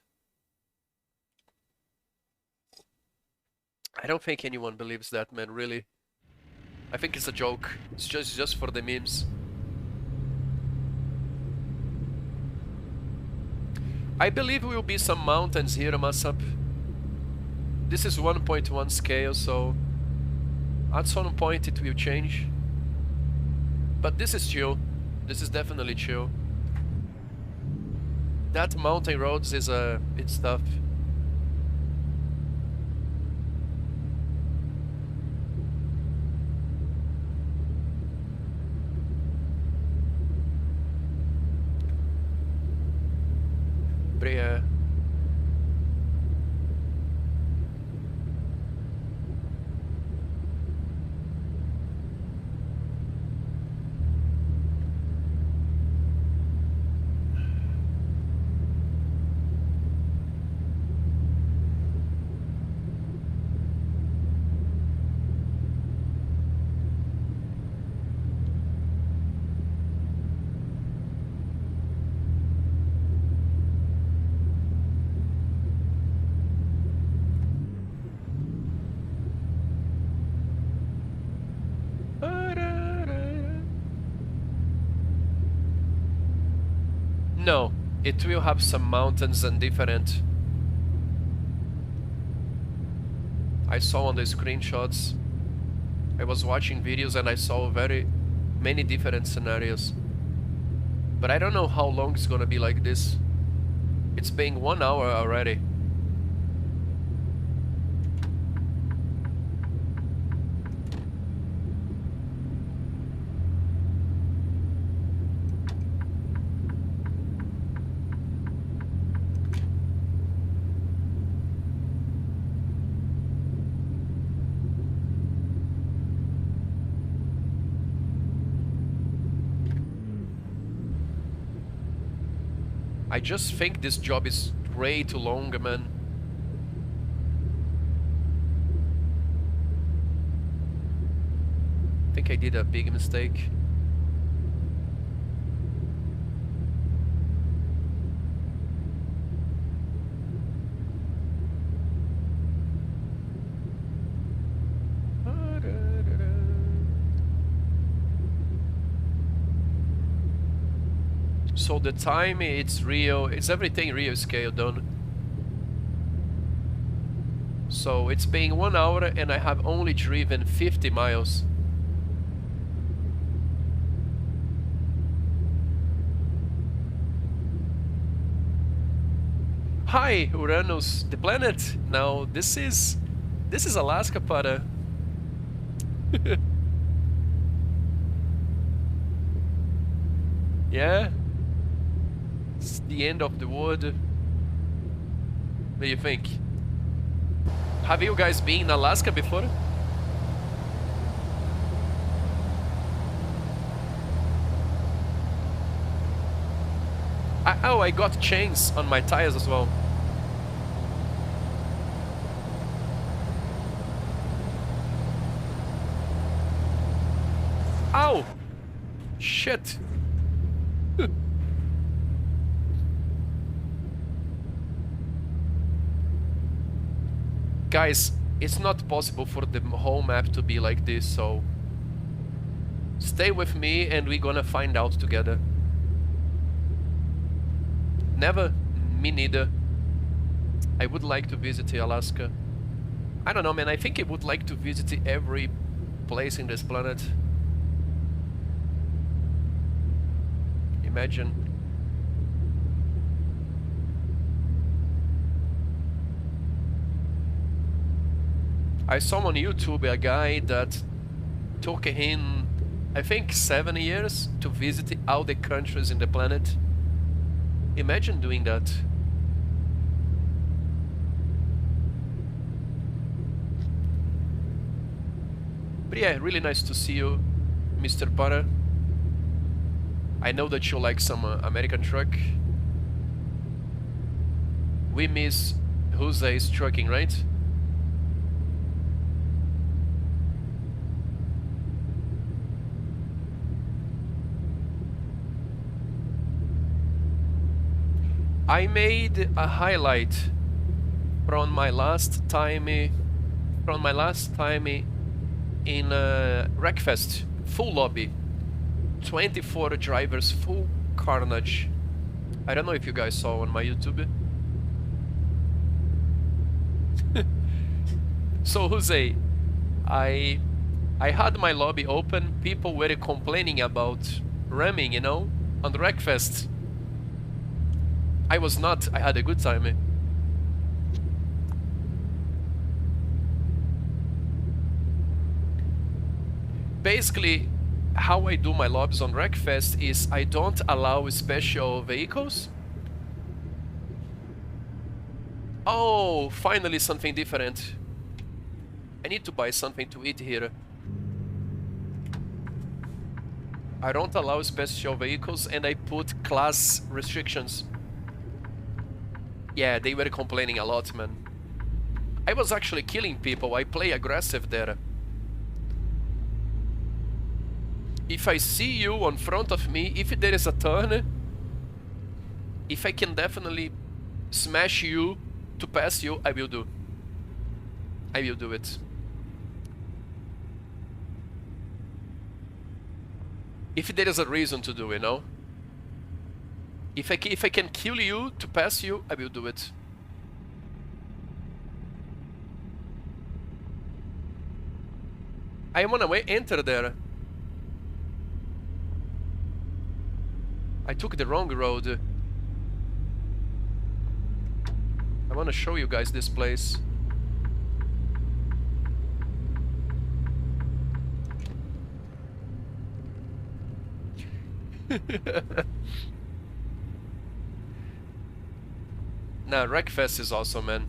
I don't think anyone believes that, man, really. I think it's a joke. It's just for the memes. I believe will be some mountains here, Masap. This is 1.1 scale, so at some point it will change. But this is chill. This is definitely chill. That mountain roads is it's tough. But yeah. No, it will have some mountains and different. I saw on the screenshots. I was watching videos and I saw very many different scenarios. But I don't know how long it's gonna be like this. It's been 1 hour already. I just think this job is way too long, man. I think I did a big mistake. So the time, it's real, it's everything real scale done. So it's been 1 hour and I have only driven 50 miles. Hi, Uranus, the planet. Now this is Alaska, para. Yeah. It's the end of the world. What do you think? Have you guys been in Alaska before? Oh, I got chains on my tires as well. Ow! Shit! Guys, it's not possible for the whole map to be like this, so stay with me and we're gonna find out together. Never? Me neither. I would like to visit Alaska. I don't know, man, I think I would like to visit every place in this planet. Imagine. I saw on YouTube a guy that took him, I think, 7 years to visit all the countries in the planet. Imagine doing that. But yeah, really nice to see you, Mr. Para. I know that you like some American truck. We miss Jose's trucking, right? I made a highlight from my last time in Wreckfest, full lobby, 24 drivers, full carnage. I don't know if you guys saw on my YouTube. So Jose, I had my lobby open. People were complaining about ramming, you know, on the Wreckfest. I was not. I had a good time. Basically, how I do my lobbies on Wreckfest is I don't allow special vehicles. Oh, finally something different. I need to buy something to eat here. I don't allow special vehicles and I put class restrictions. Yeah, they were complaining a lot, man. I was actually killing people. I play aggressive there. If I see you in front of me, if there is a turn, if I can definitely smash you to pass you, I will do. I will do it. If there is a reason to do, you know? If I can kill you to pass you, I will do it. I wanna enter there. I took the wrong road. I wanna show you guys this place. Nah, Wreckfest is awesome, man.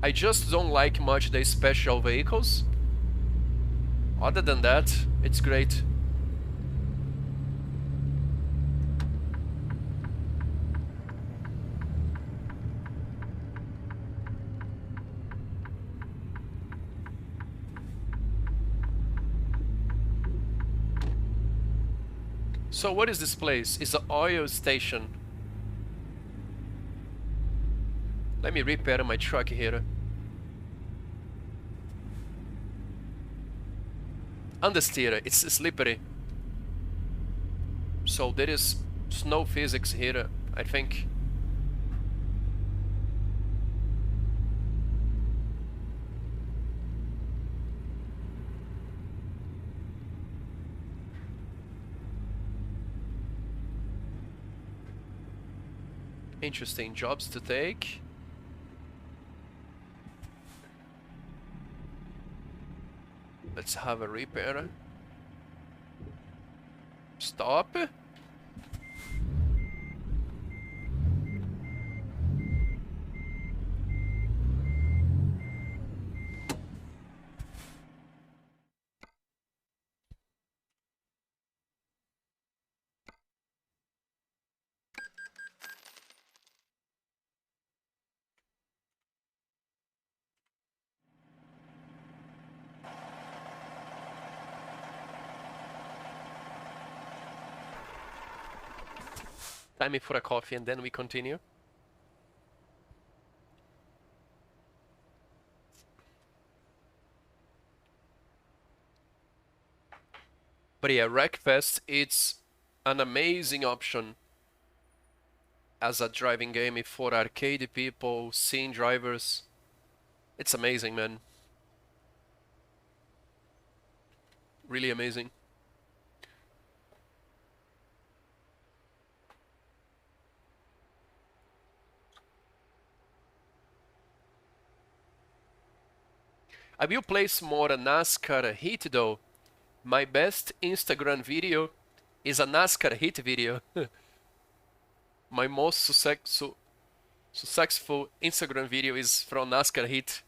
I just don't like much the special vehicles. Other than that, it's great. So what is this place? It's an oil station. Let me repair my truck here. Understeer, it's slippery. So there is snow physics here, I think. Interesting jobs to take. Let's have a repair. Stop. Time for a coffee and then we continue. But yeah, Wreckfest, it's an amazing option as a driving game for arcade people, scene drivers. It's amazing, man. Really amazing. I will place more a NASCAR hit though. My best Instagram video is a NASCAR hit video. My most successful Instagram video is from NASCAR hit.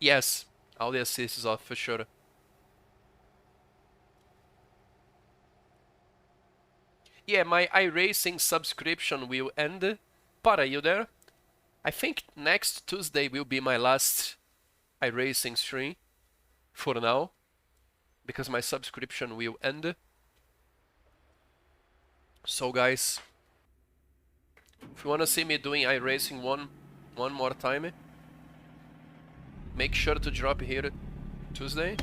Yes, all the assist is off for sure. Yeah, my iRacing subscription will end. Para, you there? I think next Tuesday will be my last iRacing stream for now, because my subscription will end. So guys, if you wanna see me doing iRacing one more time, make sure to drop here Tuesday.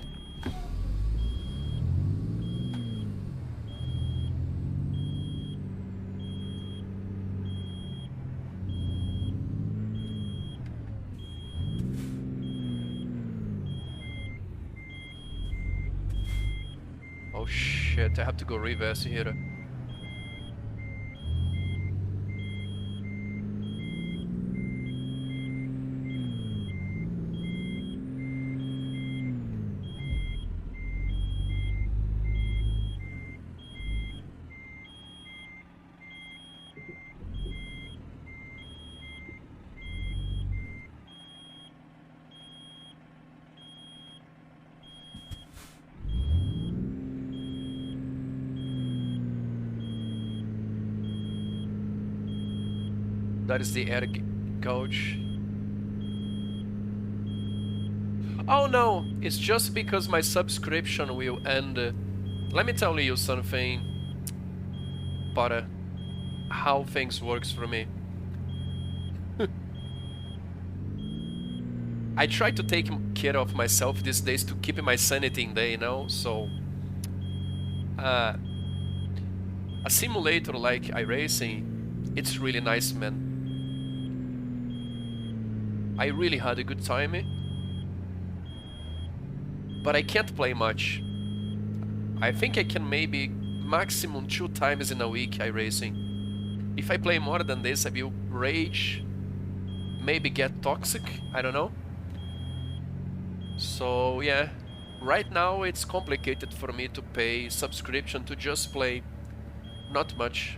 Oh shit, I have to go reverse here. That is the air gauge. Oh no, it's just because my subscription will end. Let me tell you something, para, how things works for me. I try to take care of myself these days to keep my sanity in there, you know, so a simulator like iRacing, it's really nice, man. I really had a good time, but I can't play much. I think I can maybe maximum 2 times in a week iRacing. If I play more than this, I will rage, maybe get toxic, I don't know. So yeah, right now it's complicated for me to pay subscription to just play. Not much.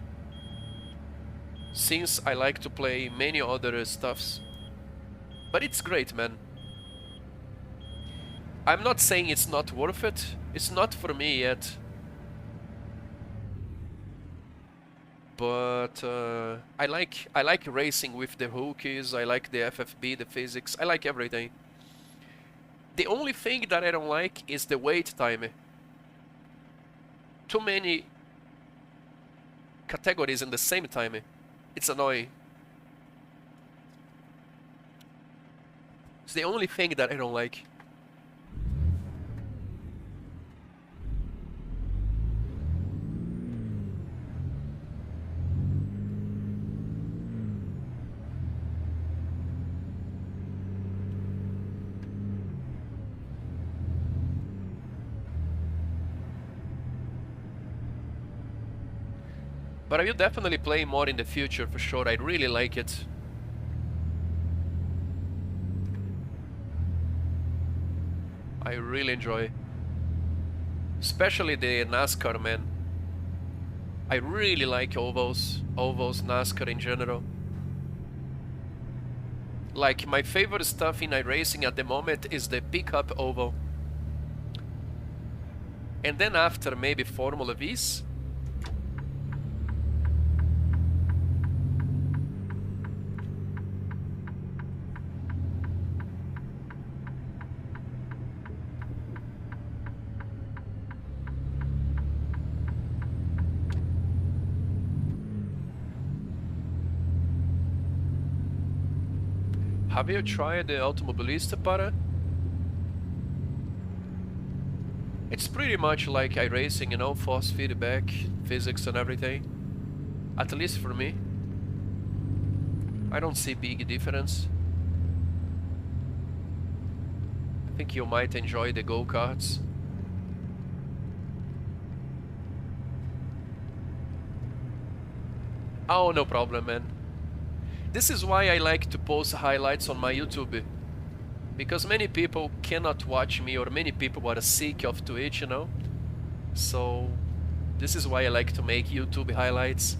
Since I like to play many other stuffs. But it's great, man. I'm not saying it's not worth it. It's not for me yet. But I like racing with the hookies. I like the FFB, the physics. I like everything. The only thing that I don't like is the wait time. Too many categories in the same time. It's annoying. It's the only thing that I don't like. But I will definitely play more in the future for sure. I really like it. I really enjoy. Especially the NASCAR, man. I really like ovals, NASCAR in general. Like, my favorite stuff in iRacing at the moment is the pickup oval. And then after, maybe Formula Vs. Have you tried the Automobilista para? It's pretty much like iRacing, you know, force feedback, physics and everything. At least for me. I don't see big difference. I think you might enjoy the go-karts. Oh, no problem, man. This is why I like to post highlights on my YouTube. Because many people cannot watch me, or many people are sick of Twitch, you know? So, this is why I like to make YouTube highlights.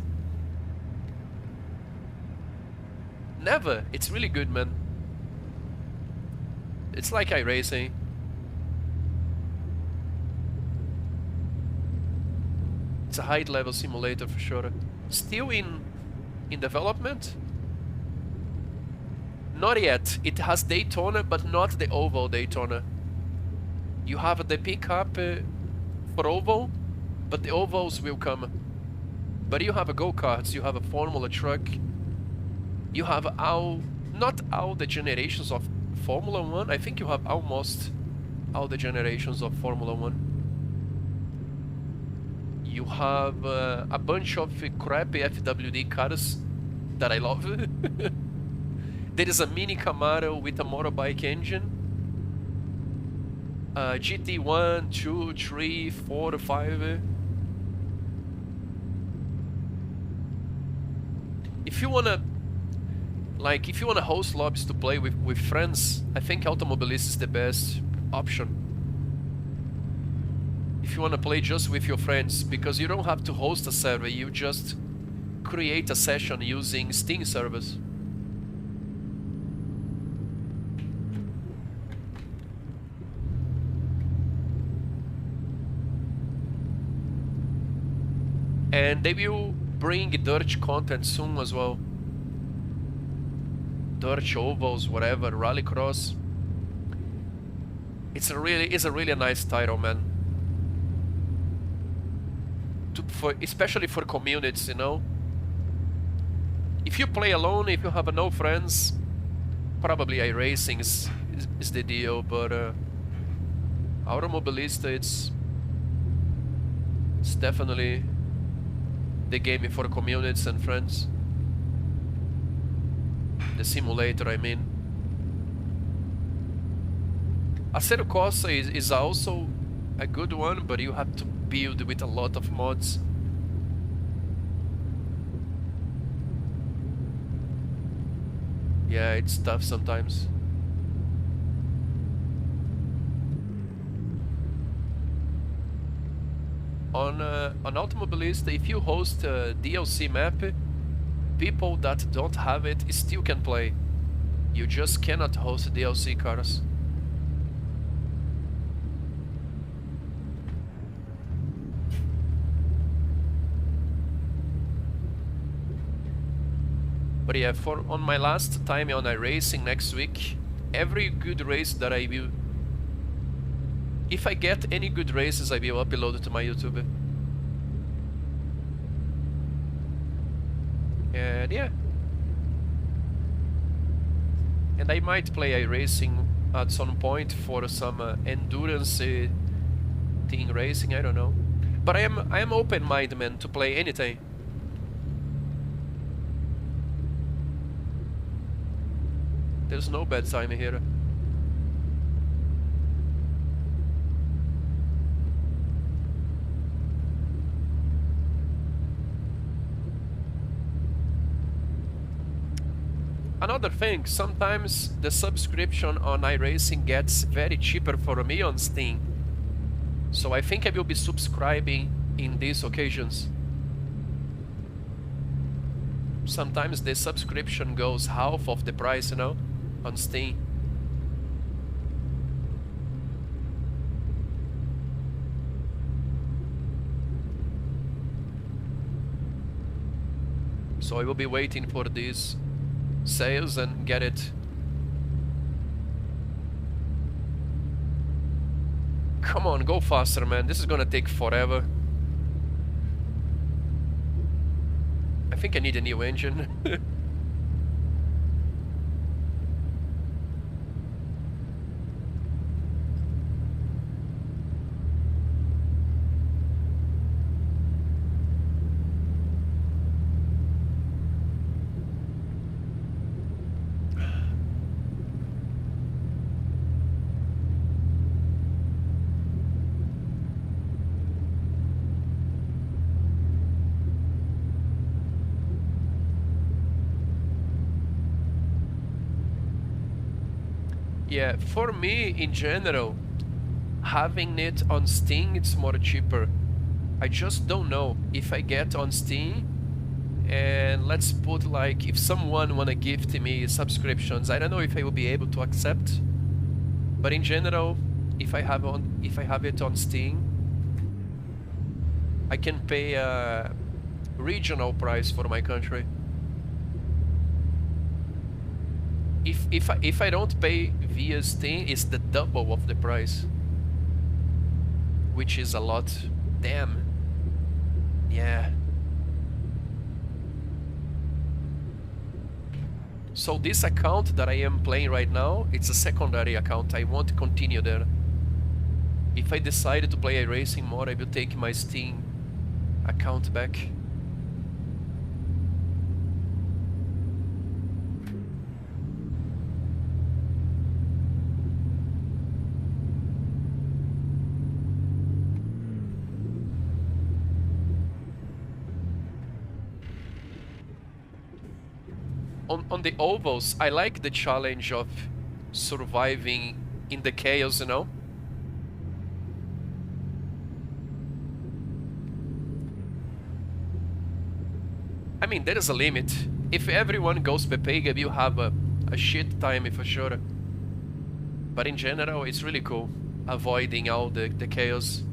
Never! It's really good, man. It's like iRacing. It's a high-level simulator for sure. Still in development? Not yet. It has Daytona, but not the oval Daytona. You have the pickup for oval, but the ovals will come. But you have a go-karts, you have a Formula truck, you have not all the generations of Formula 1, I think you have almost all the generations of Formula 1. You have a bunch of crappy FWD cars that I love. There is a mini Camaro with a motorbike engine. GT1, 2, 3, 4, 5. If you wanna host lobbies to play with friends, I think Automobilist is the best option. If you wanna play just with your friends, because you don't have to host a server, you just create a session using Steam servers. And they will bring dirt content soon as well. Dirt, ovals, whatever, rallycross. It's a really nice title, man. Especially for communities, you know. If you play alone, if you have no friends, probably iRacing is the deal. But Automobilista, it's definitely the game for communities and friends. The simulator, I mean. Aceto Corsa is also a good one, but you have to build with a lot of mods. Yeah, it's tough sometimes. On Automobilista, if you host a DLC map, people that don't have it still can play. You just cannot host DLC cars. But yeah, on my last time on iRacing next week, every good race that I will... If I get any good races, I will upload it to my YouTube. And yeah. And I might play iRacing at some point for some endurance thing racing, I don't know. But I am open-minded, man, to play anything. There's no bad time here. Another thing, sometimes the subscription on iRacing gets very cheaper for me on Steam. So I think I will be subscribing in these occasions. Sometimes the subscription goes half of the price, you know, on Steam. So I will be waiting for these sales and get it. Come on, go faster, man. This is gonna take forever. I think I need a new engine. Yeah, for me, in general, having it on Steam, it's more cheaper. I just don't know if I get on Steam, and let's put like, if someone wanna gift me subscriptions, I don't know if I will be able to accept. But in general, if I have it on Steam, I can pay a regional price for my country. If I don't pay via Steam, it's the double of the price, which is a lot. Damn. Yeah. So this account that I am playing right now, it's a secondary account. I won't continue there. If I decide to play iRacing more, I will take my Steam account back. On the ovals, I like the challenge of surviving in the chaos, you know? I mean, there is a limit. If everyone goes Pepega, you have a shit time for sure. But in general, it's really cool. Avoiding all the chaos.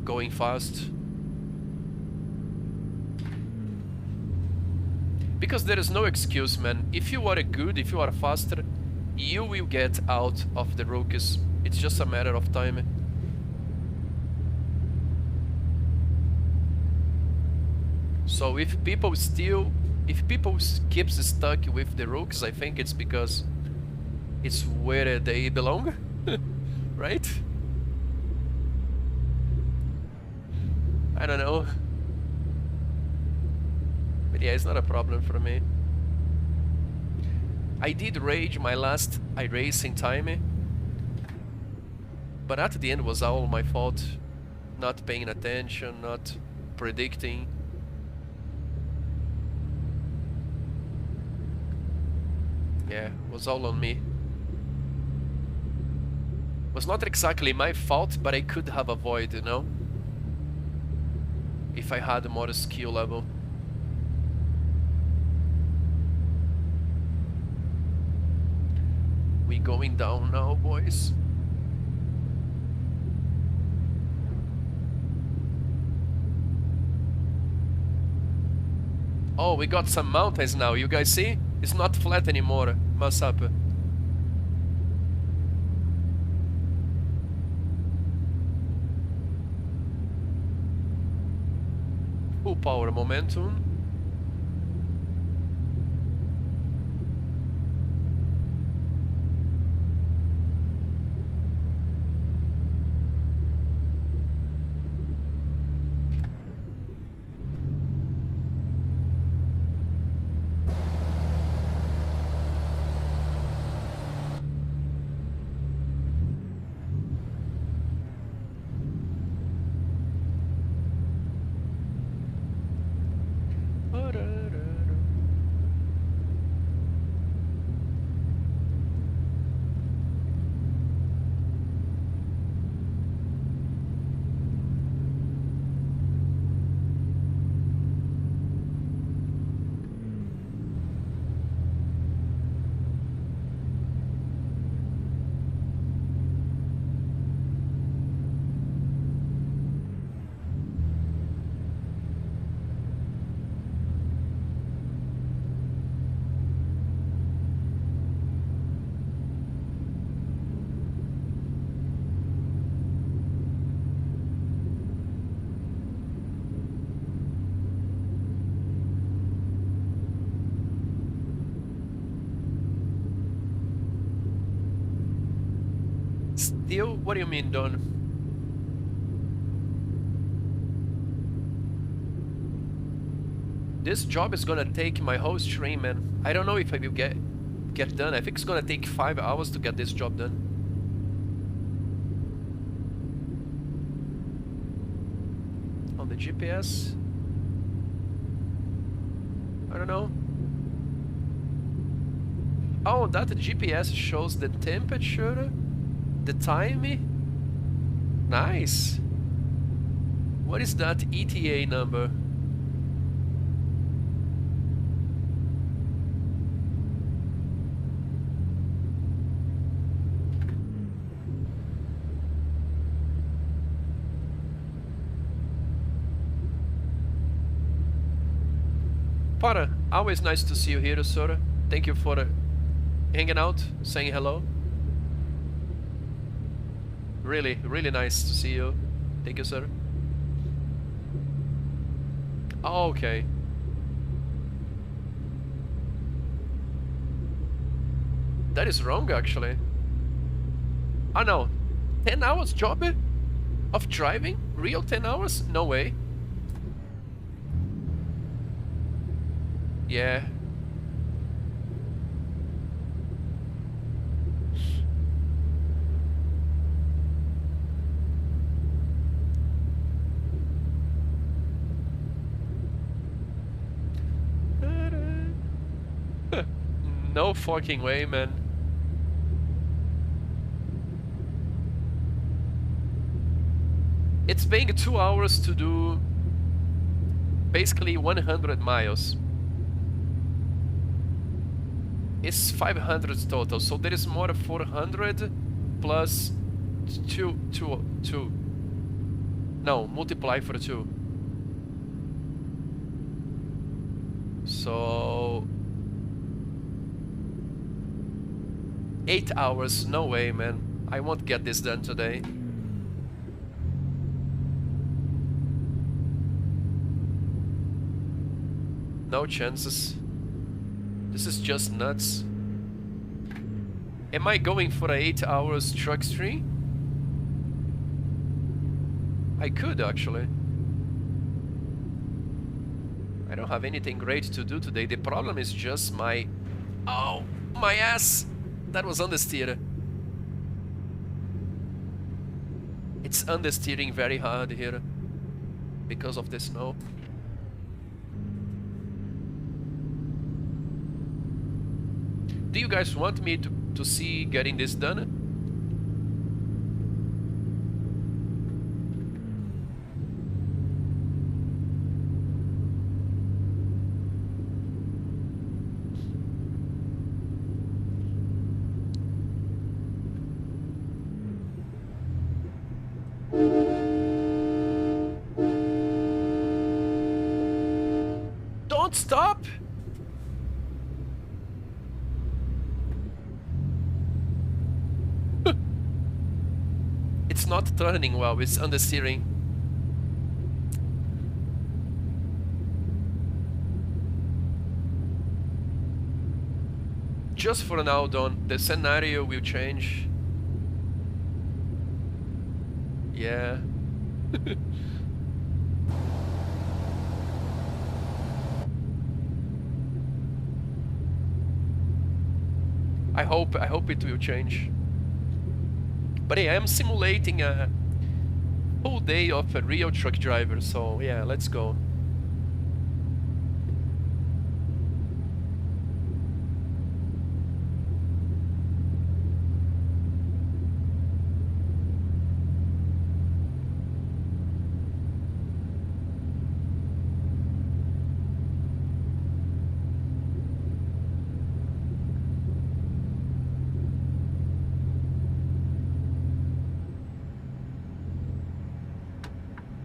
Going fast. Because there is no excuse, man. If you are good, if you are faster, you will get out of the rookies. It's just a matter of time. So if people keeps stuck with the rookies, I think it's because it's where they belong, right? I don't know. But yeah, it's not a problem for me. I did rage my last iRacing time, but at the end was all my fault. not paying attention, not predicting. Yeah, was all on me. Was not exactly my fault, but I could have avoided, you know? If I had more skill level. We going down now, boys. Oh, we got some mountains now, you guys see? It's not flat anymore, Masapa. Full power momentum. Still? What do you mean, Don? This job is gonna take my whole stream, man. I don't know if I will get done. I think it's gonna take 5 hours to get this job done. On the GPS? I don't know. Oh, that GPS shows the temperature, the time. Nice. What is that ETA number? Para, always nice to see you here, Sora. Thank you for hanging out, saying hello. Really, really nice to see you. Thank you, sir. Oh, okay. That is wrong, actually. Oh no, 10 hours job of driving? Real 10 hours? No way. Yeah. No fucking way, man. It's paying 2 hours to do basically 100 miles. It's 500 total, so there is more 400 plus 2. No, multiply for 2. So 8 hours, no way, man. I won't get this done today. No chances. This is just nuts. Am I going for a 8 hours truck stream? I could actually. I don't have anything great to do today. The problem is just my... Oh, my ass! That was understeer. It's understeering very hard here because of the snow. Do you guys want me to see getting this done? Don't stop! It's not turning well, it's understeering. Just for now, Don, the scenario will change. Yeah. I hope it will change. But yeah, I'm simulating a whole day of a real truck driver, so yeah, let's go.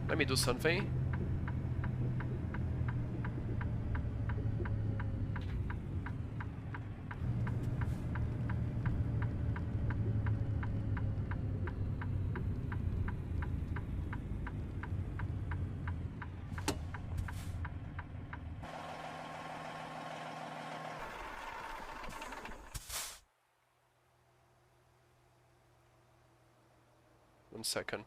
Let me do something. One second.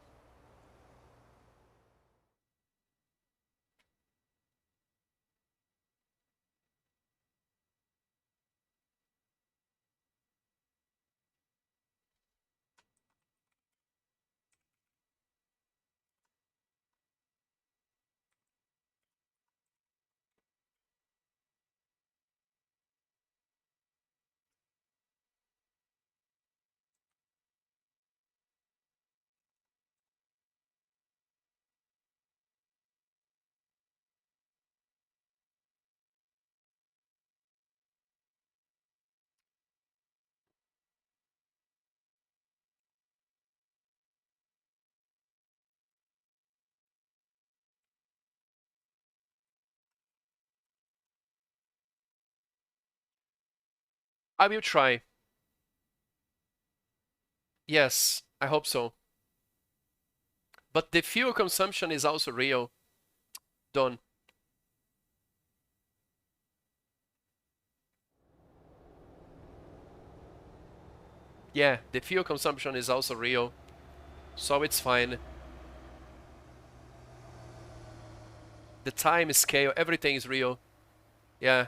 I will try. Yes, I hope so. But the fuel consumption is also real, Don. Yeah, the fuel consumption is also real, so it's fine. The time scale, everything is real. Yeah.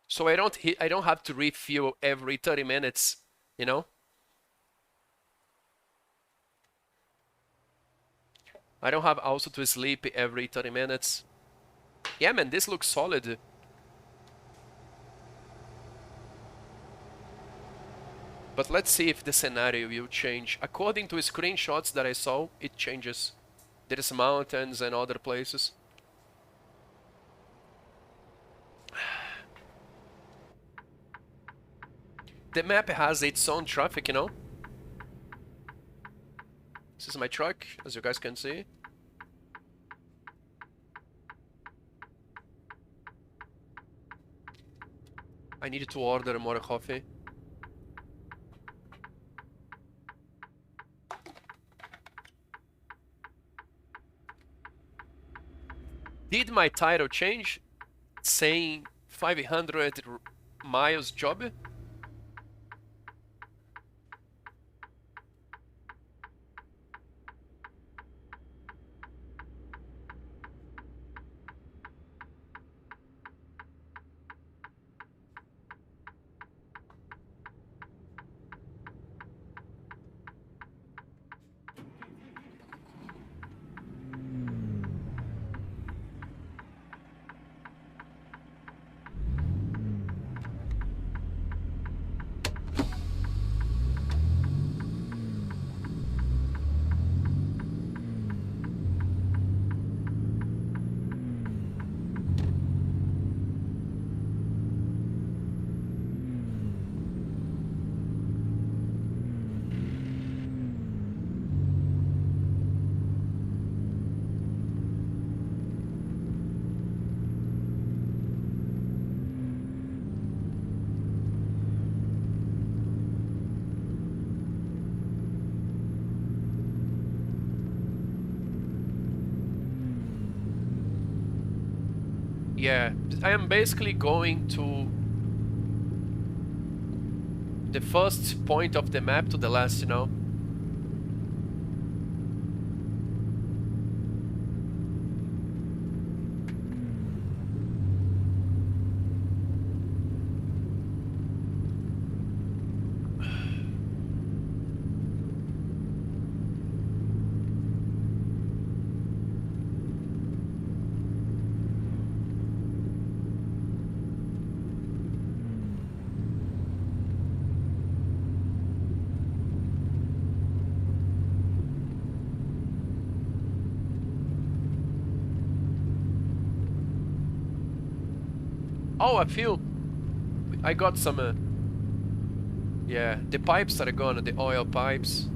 So I don't have to refuel every 30 minutes, you know? I don't have also to sleep every 30 minutes. Yeah, man, this looks solid. But let's see if the scenario will change. According to screenshots that I saw, it changes. There's mountains and other places. The map has its own traffic, you know? This is my truck, as you guys can see. I needed to order more coffee. Did my title change? Saying 500 miles job? Yeah, I am basically going to the first point of the map to the last, you know. Oh, I got some, yeah, the pipes that are gone, the oil pipes.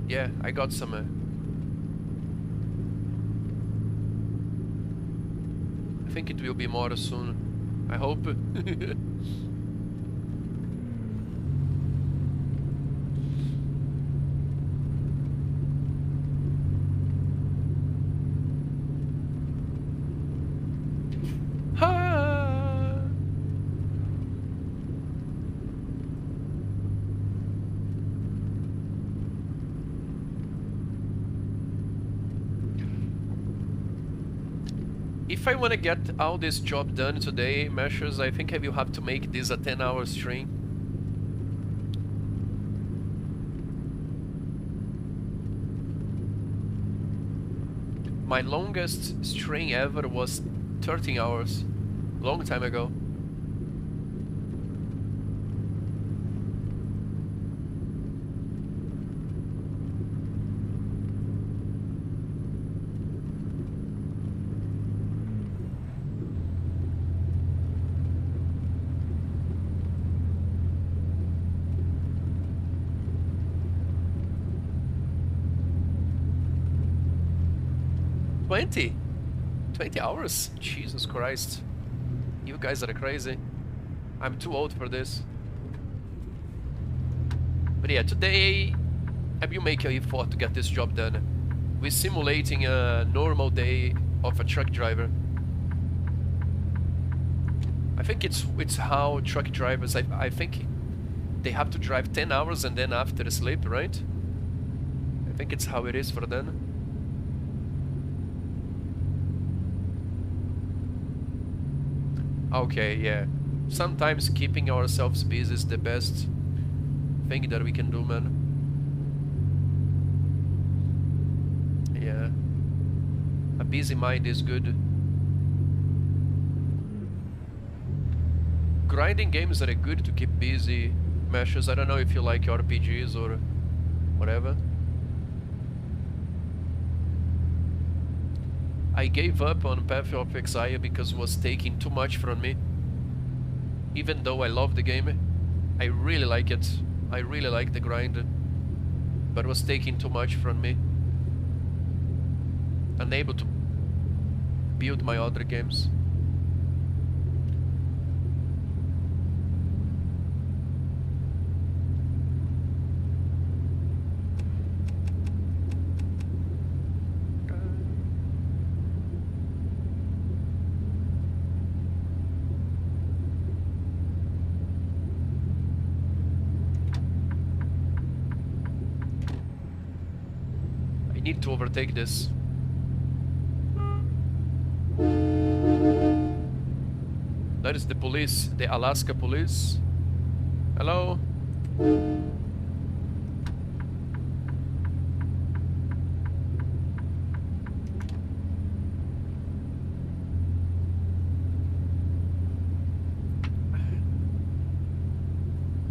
Yeah, I got some, I think it will be more soon. I hope. Ha! If I want to get all this job done today, Meshers, I think I will have to make this a 10-hour stream. My longest stream ever was 13 hours. Long time ago. Twenty 20 hours? Jesus Christ. You guys are crazy. I'm too old for this. But yeah, today I will make an effort to get this job done. We're simulating a normal day of a truck driver. I think it's how truck drivers, I think they have to drive 10 hours and then after sleep, right? I think it's how it is for them. Okay, yeah. Sometimes keeping ourselves busy is the best thing that we can do, man. Yeah. A busy mind is good. Grinding games are good to keep busy. Meshes, I don't know if you like RPGs or whatever. I gave up on Path of Exile because it was taking too much from me. Even though I love the game, I really like it. I really like the grind, but it was taking too much from me. Unable to build my other games. Need to overtake this. That is the police, the Alaska police. Hello?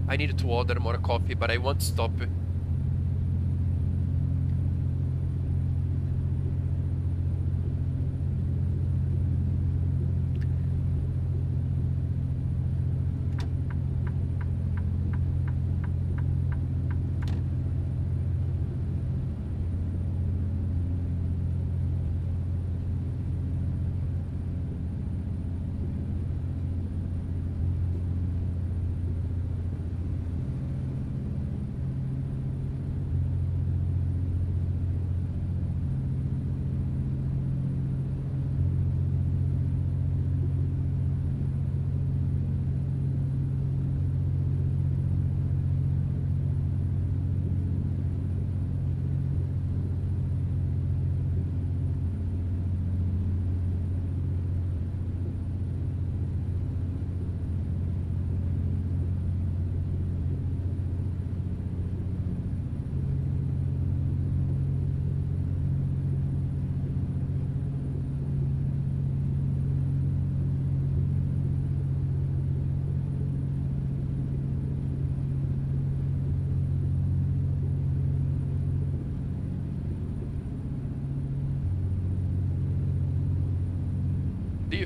I needed to order more coffee, but I won't stop.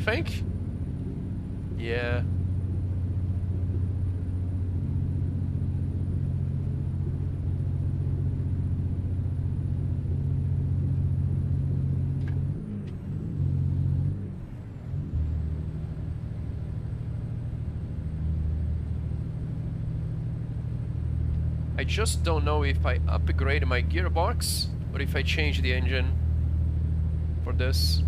think? Yeah. I just don't know if I upgrade my gearbox or if I change the engine for this.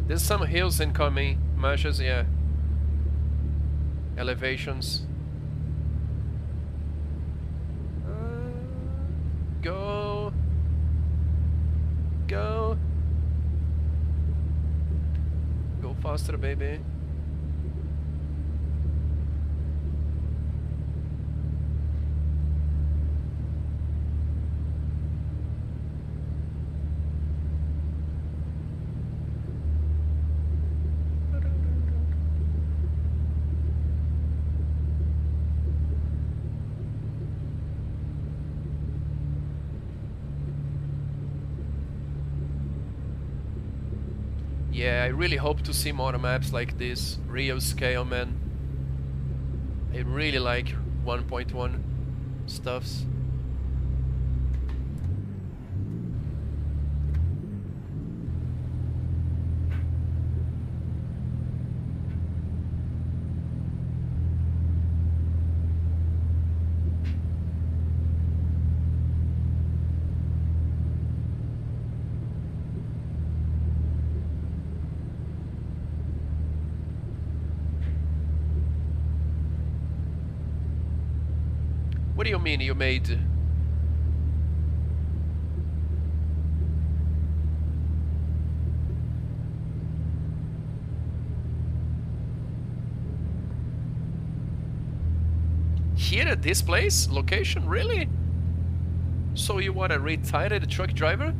There's some hills incoming, meshes, yeah. Elevations. Go. Go. Go faster, baby. Yeah, I really hope to see more maps like this. Real scale, man. I really like 1.1 stuffs. What do you mean you made? Here at this place? Location? Really? So you are a retired truck driver?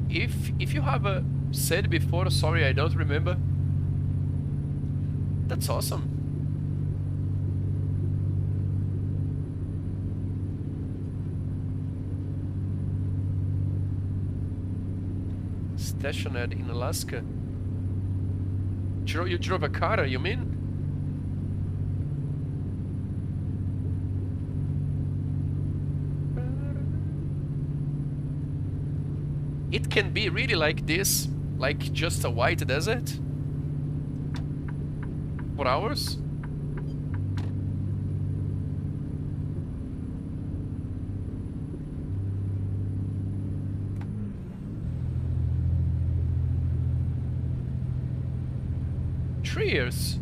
If you have said before, sorry, I don't remember. That's awesome. Stationed in Alaska. You drove a car, you mean? It can be really like this, like just a white desert? For hours? Years.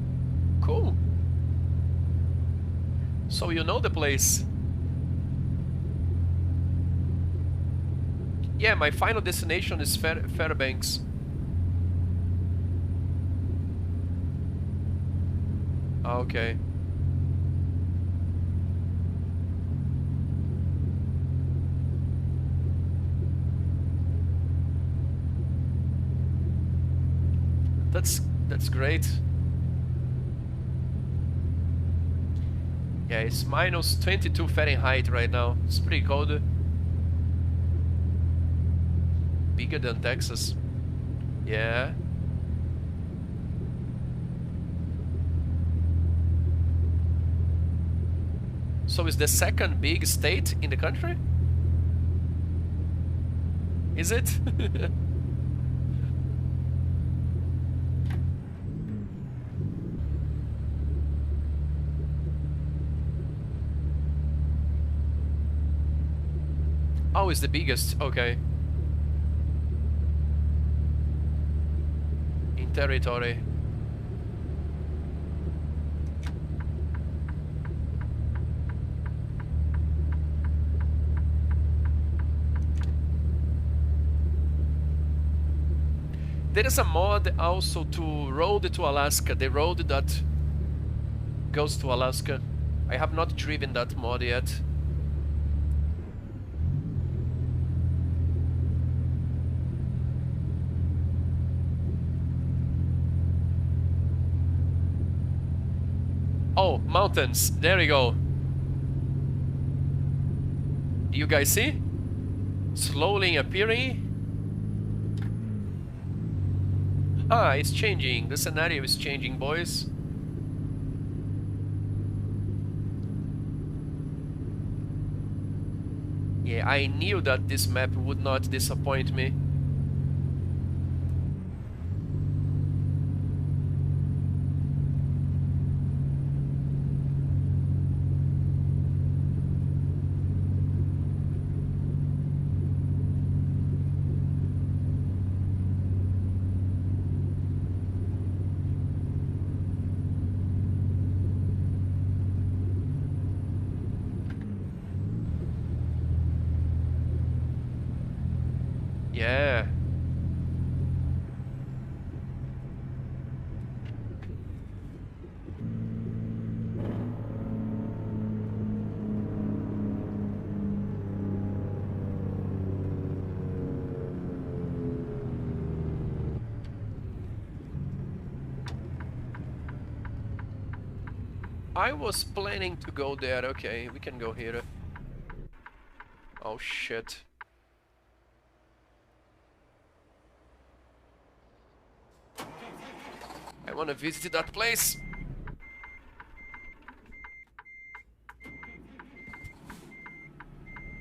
Cool. So you know the place. Yeah, my final destination is Fairbanks. Okay. That's great. Yeah, it's minus 22 Fahrenheit right now. It's pretty cold. Bigger than Texas. Yeah. So it's the second big state in the country? Is it? Oh, it's the biggest. Okay. In territory. There is a mod also to Road to Alaska, the road that goes to Alaska. I have not driven that mod yet. Oh, mountains. There we go. Do you guys see? Slowly appearing. Ah, it's changing. The scenario is changing, boys. Yeah, I knew that this map would not disappoint me. Yeah. I was planning to go there. Okay, we can go here. Oh shit. I wanna visit that place.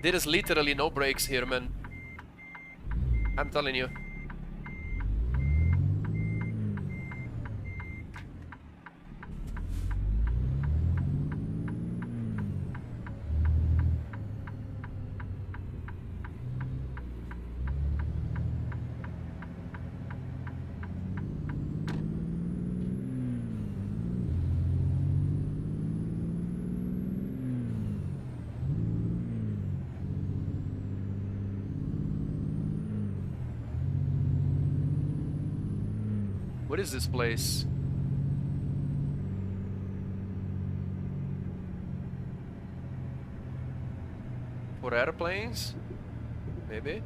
There is literally no brakes here, man. I'm telling you. What is this place? For airplanes? Maybe?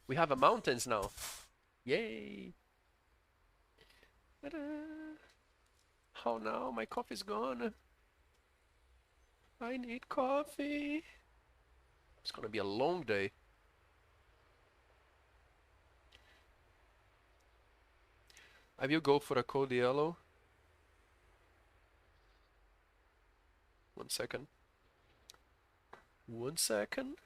We have a mountains now. Yay! Ta-da. Oh no, my coffee's gone. I need coffee. It's gonna be a long day. I will go for a cold yellow. 1 second. 1 second.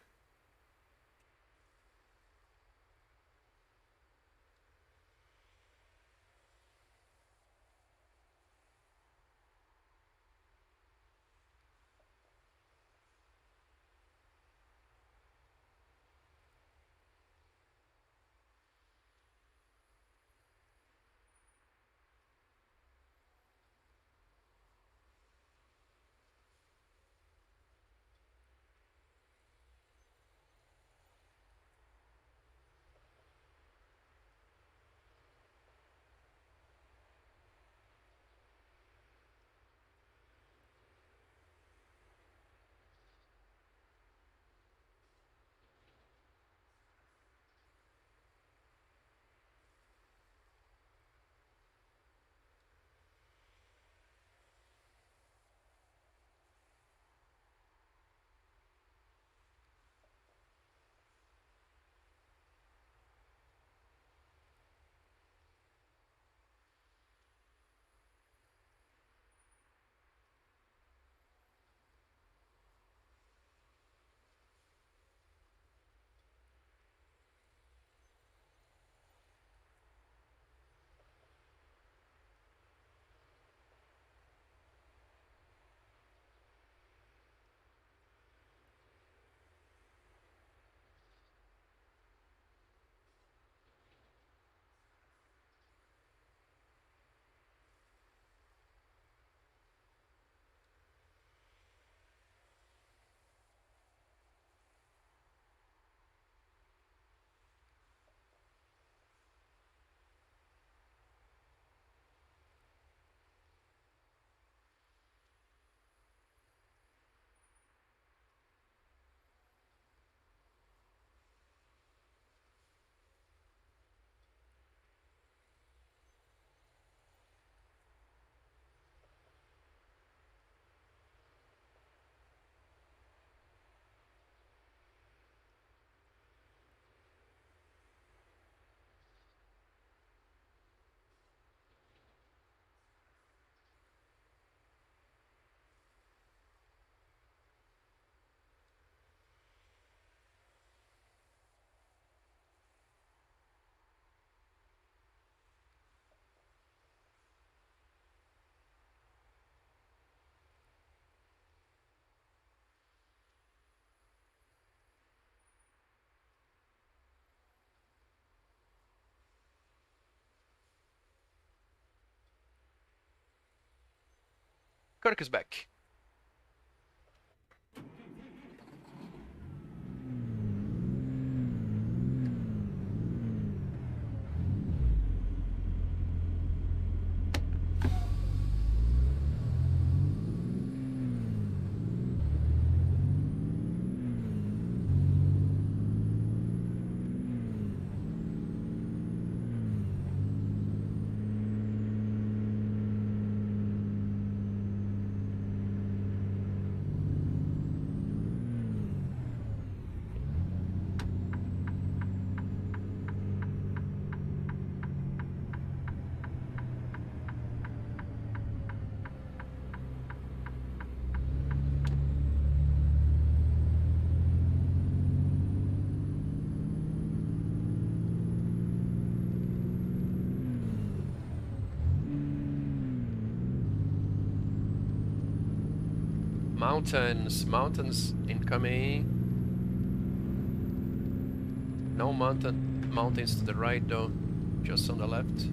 Kirk is back. Mountains incoming. No mountains to the right though, just on the left.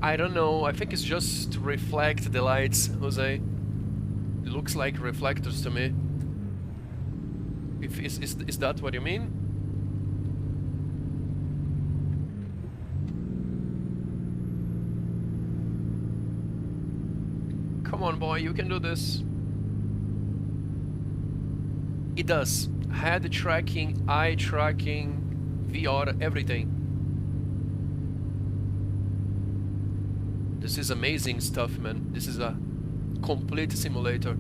I don't know, I think it's just to reflect the lights, Jose. It looks like reflectors to me. Is that what you mean? Come on, boy, you can do this. It does. Head tracking, eye tracking, VR, everything. This is amazing stuff, man. This is a complete simulator.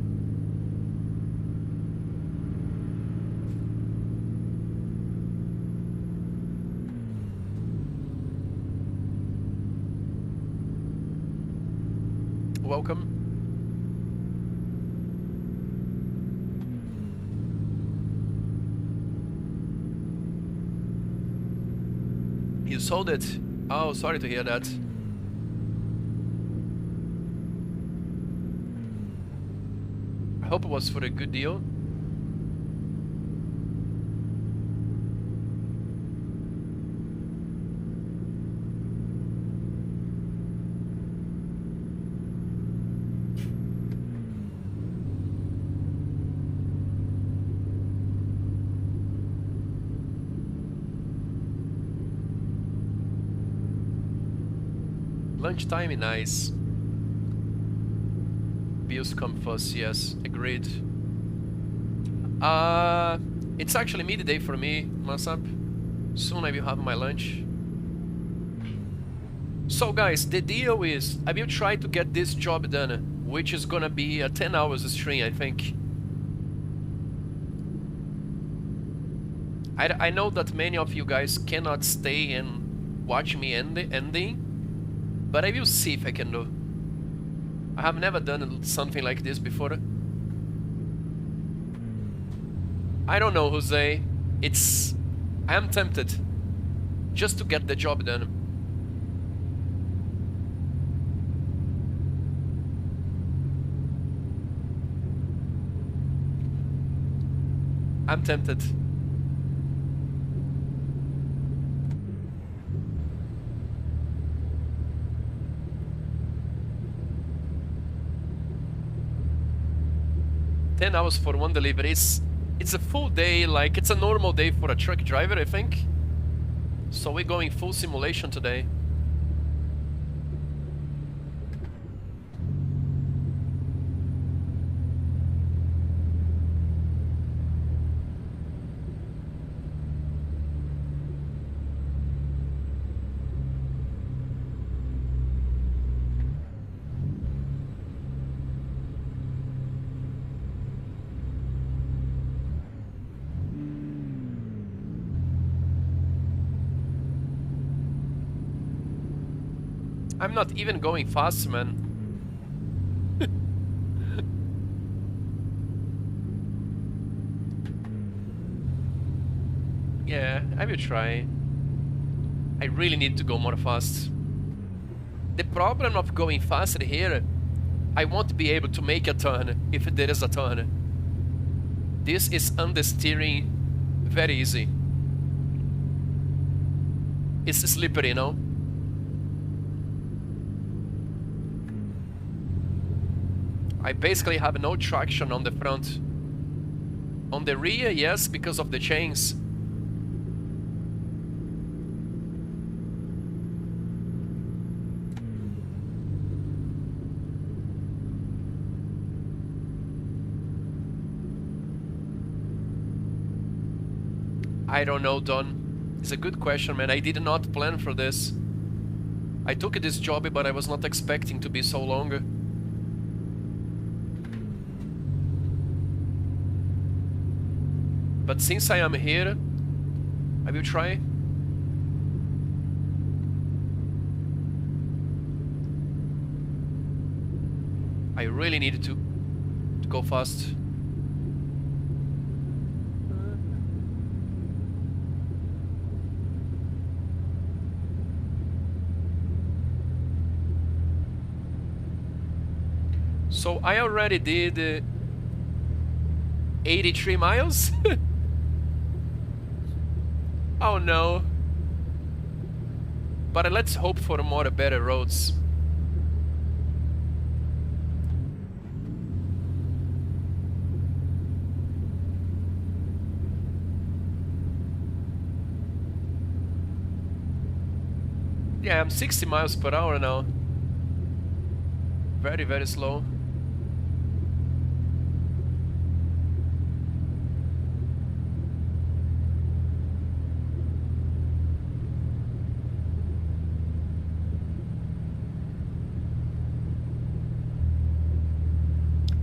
Welcome. You sold it? Oh, sorry to hear that. I hope it was for a good deal. Lunchtime is nice. Bills come first, yes, agreed. It's actually midday for me, Masap. Soon I will have my lunch. So guys, the deal is, I will try to get this job done, which is gonna be a 10 hours stream, I think. I know that many of you guys cannot stay and watch me ending, but I will see if I can do. I have never done something like this before. I don't know, Jose. I am tempted just to get the job done. I'm tempted. $10 hours for one delivery. It's a full day, like it's a normal day for a truck driver, I think. So we're going full simulation today. I'm not even going fast, man. Yeah, I will try. I really need to go more fast. The problem of going faster here, I won't be able to make a turn if there is a turn. This is understeering very easy. It's slippery, you know? I basically have no traction on the front. On the rear, yes, because of the chains. I don't know, Don. It's a good question, man. I did not plan for this. I took this job, but I was not expecting to be so long. But since I am here, I will try. I really need to go fast. So I already did 83 miles. Oh no. But let's hope for more better roads. Yeah, I'm 60 miles per hour now. Very, very slow.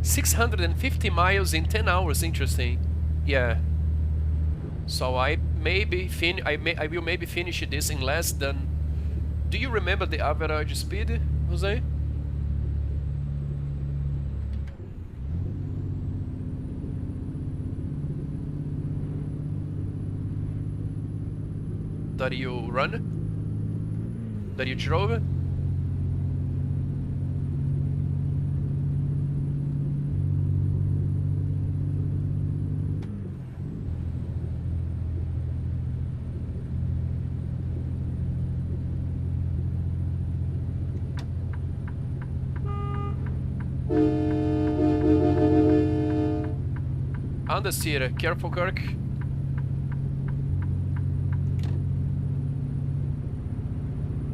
$650 miles in 10 hours, interesting. Yeah. So I will maybe finish this in less than... Do you remember the average speed, Jose? That you run? That you drove? Understeer, careful, Kirk.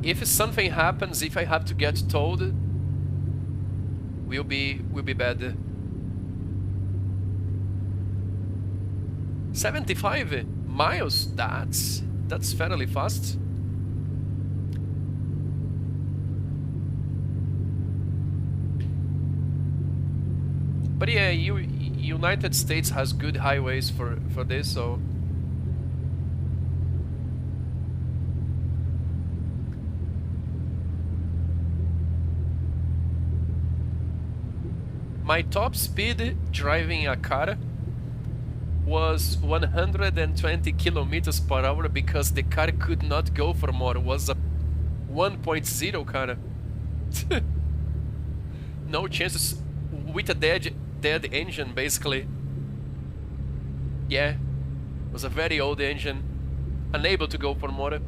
If something happens, if I have to get towed, will be bad. 75 miles? That's fairly fast. But yeah, United States has good highways for this, so... My top speed driving a car was 120 kilometers per hour because the car could not go for more. It was a 1.0 car. No chances with a dead engine, basically. Yeah, it was a very old engine, unable to go for more.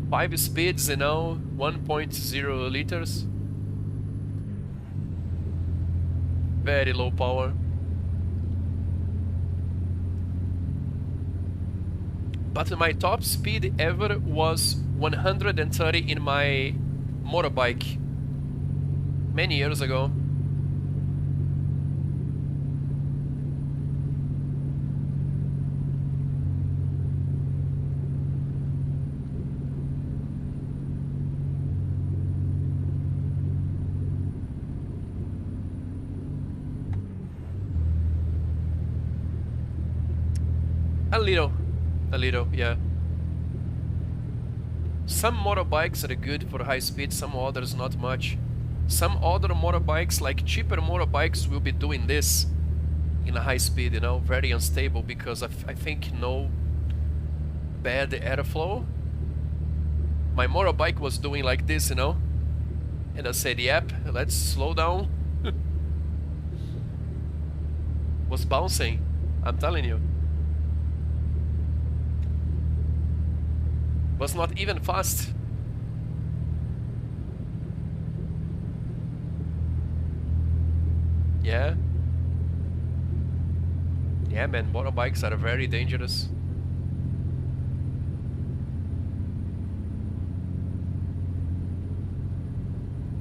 Five speeds, you know, 1.0 liters. Very low power. But my top speed ever was 130 in my motorbike many years ago. A little, yeah. Some motorbikes are good for high speed, some others not much. Some other motorbikes, like cheaper motorbikes, will be doing this in a high speed, you know, very unstable because I think no bad airflow. My motorbike was doing like this, you know, and I said, yep, let's slow down. Was bouncing. I'm telling you. Was not even fast. Yeah. Yeah, man, motorbikes are very dangerous.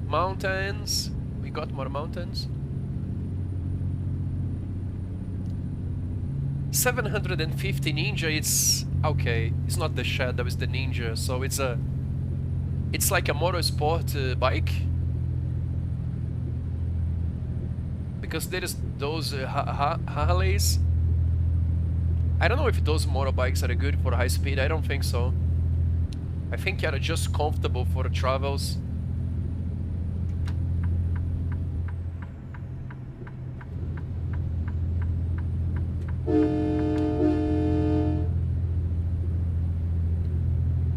Mountains. We got more mountains. 750 Ninja, it's okay. It's not the Shadow, it's the Ninja, so it's like a motorsport bike. Because there is those Harleys. I don't know if those motorbikes are good for high speed. I don't think so. I think they are just comfortable for travels.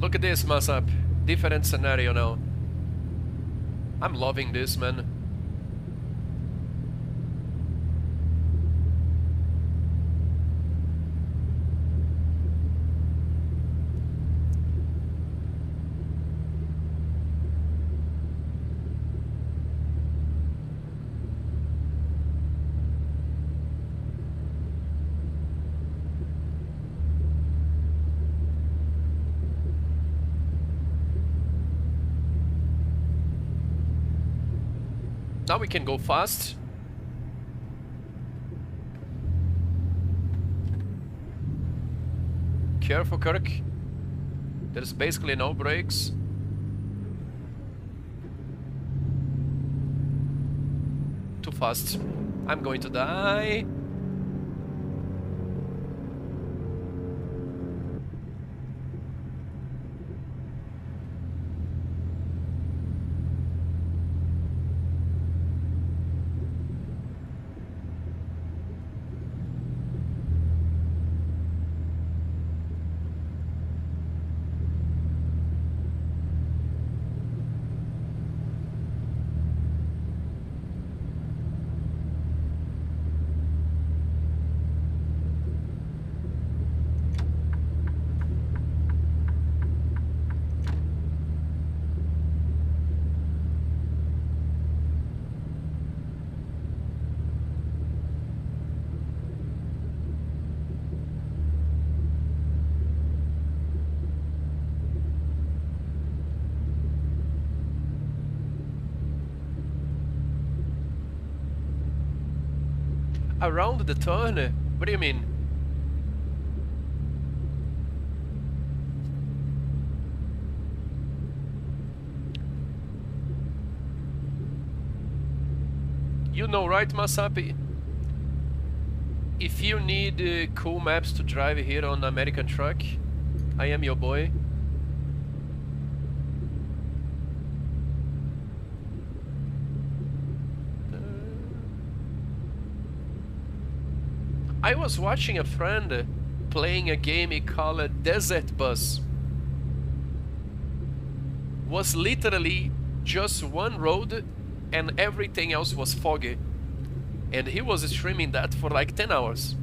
Look at this, Masap. Different scenario now. I'm loving this, man. Now we can go fast. Careful, Kirk. There's basically no brakes. Too fast. I'm going to die. Around the turn? What do you mean? You know, right, Masapi? If you need cool maps to drive here on American Truck, I am your boy. I was watching a friend playing a game he called Desert Bus. Was literally just one road and everything else was foggy. And he was streaming that for like 10 hours.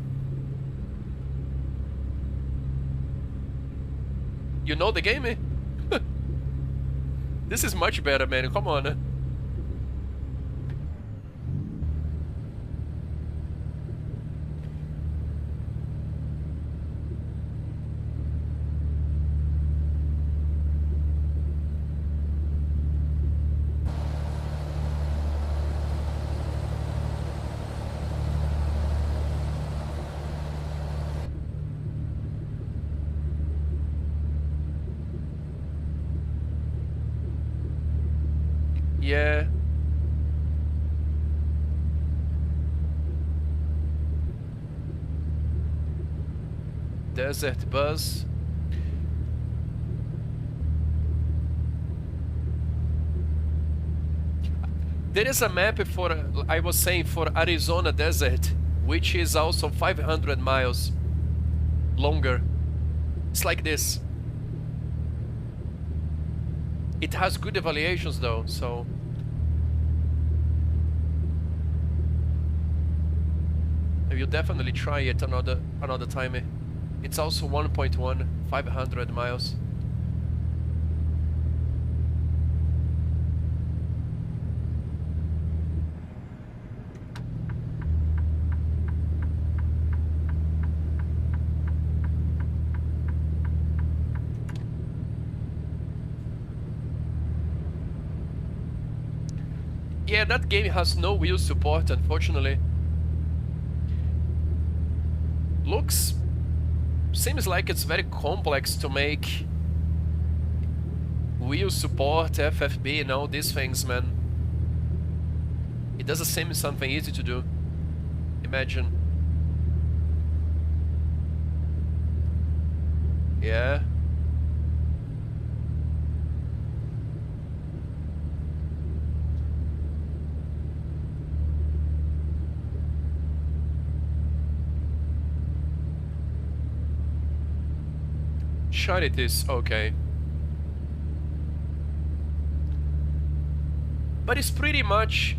You know the game, eh? This is much better, man. Come on. Yeah. Desert Bus. There is a map for, I was saying, for Arizona Desert, which is also 500 miles longer. It's like this. It has good evaluations though, so... I will definitely try it another time. It's also 1.1, 500 miles. Yeah, that game has no wheel support, unfortunately. Seems like it's very complex to make wheel support, FFB, and all these things, man. It doesn't seem something easy to do. Imagine. Yeah. Sure it is, okay. But it's pretty much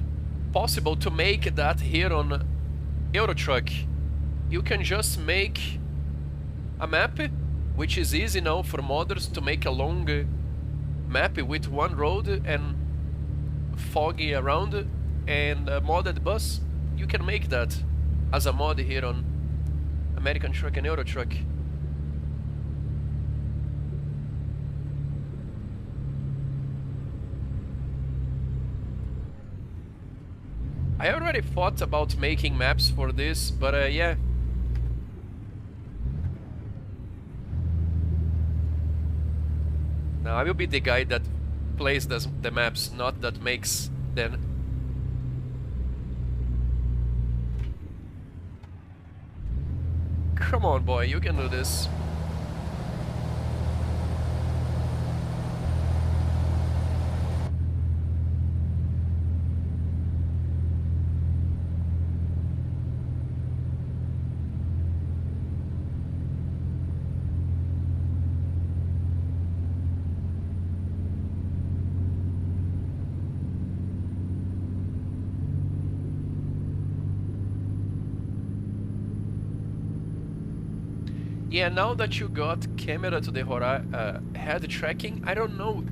possible to make that here on Eurotruck. You can just make a map, which is easy now for modders to make a long map with one road and foggy around and a modded bus. You can make that as a mod here on American Truck and Eurotruck. I already thought about making maps for this, but yeah. Now I will be the guy that plays the maps, not that makes them. Come on, boy, you can do this. Yeah, now that you got camera to the head tracking, I don't know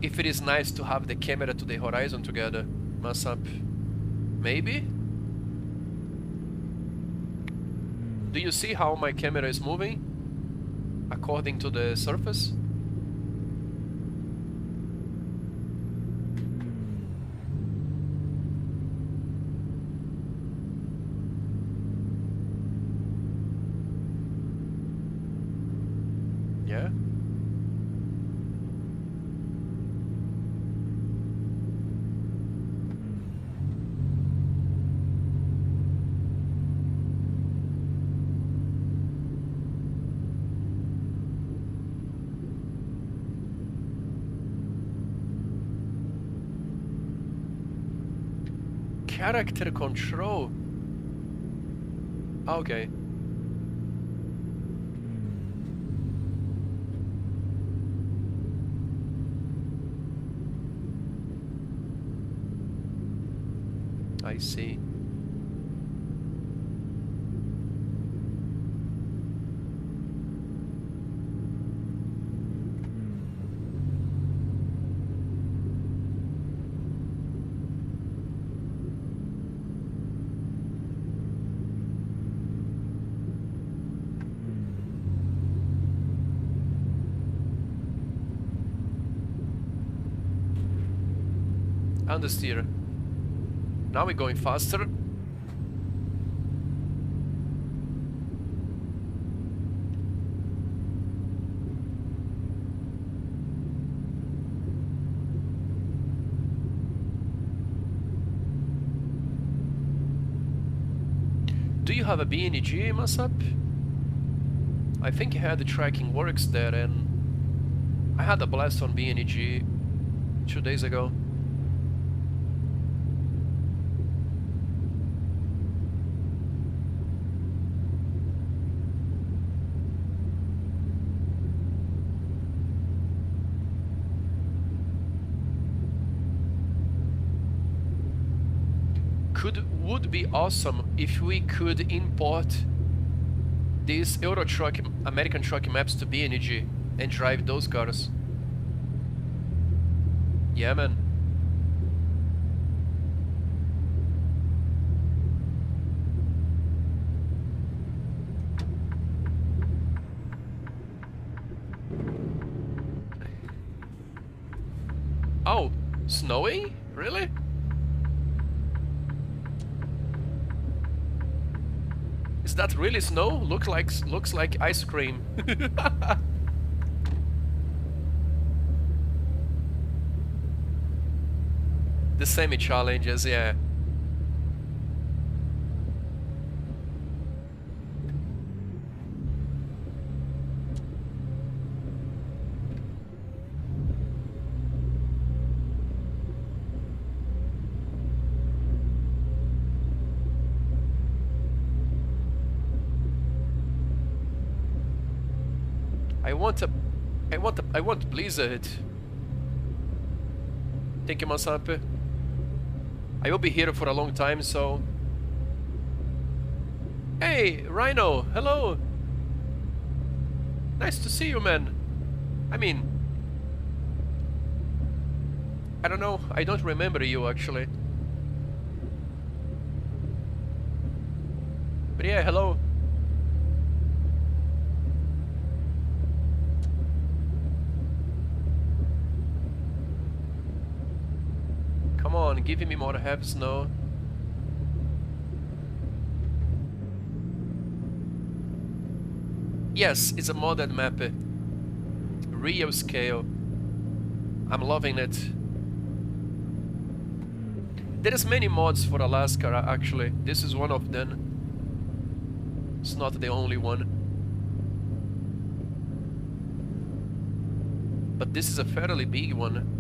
if it is nice to have the camera to the horizon together. Mess up. Maybe? Do you see how my camera is moving according to the surface? Yeah? Character control. Okay. I see. Understeer. Now we're going faster. Do you have a BNG, Masap? I think you had the tracking works there, and I had a blast on BNG 2 days ago. would be awesome if we could import these Euro Truck, American Truck maps to BNG and drive those cars. Yeah, man. Oh, snowing? Really? Is that really snow? Looks like ice cream. The semi-challenges, yeah. I want Blizzard. Thank you, Masape. I will be here for a long time, so... Hey, Rhino, hello! Nice to see you, man. I mean... I don't know, I don't remember you, actually. But yeah, hello. Come on, give me more heavy snow. Yes, it's a modded map. Real scale. I'm loving it. There's many mods for Alaska, actually. This is one of them. It's not the only one. But this is a fairly big one.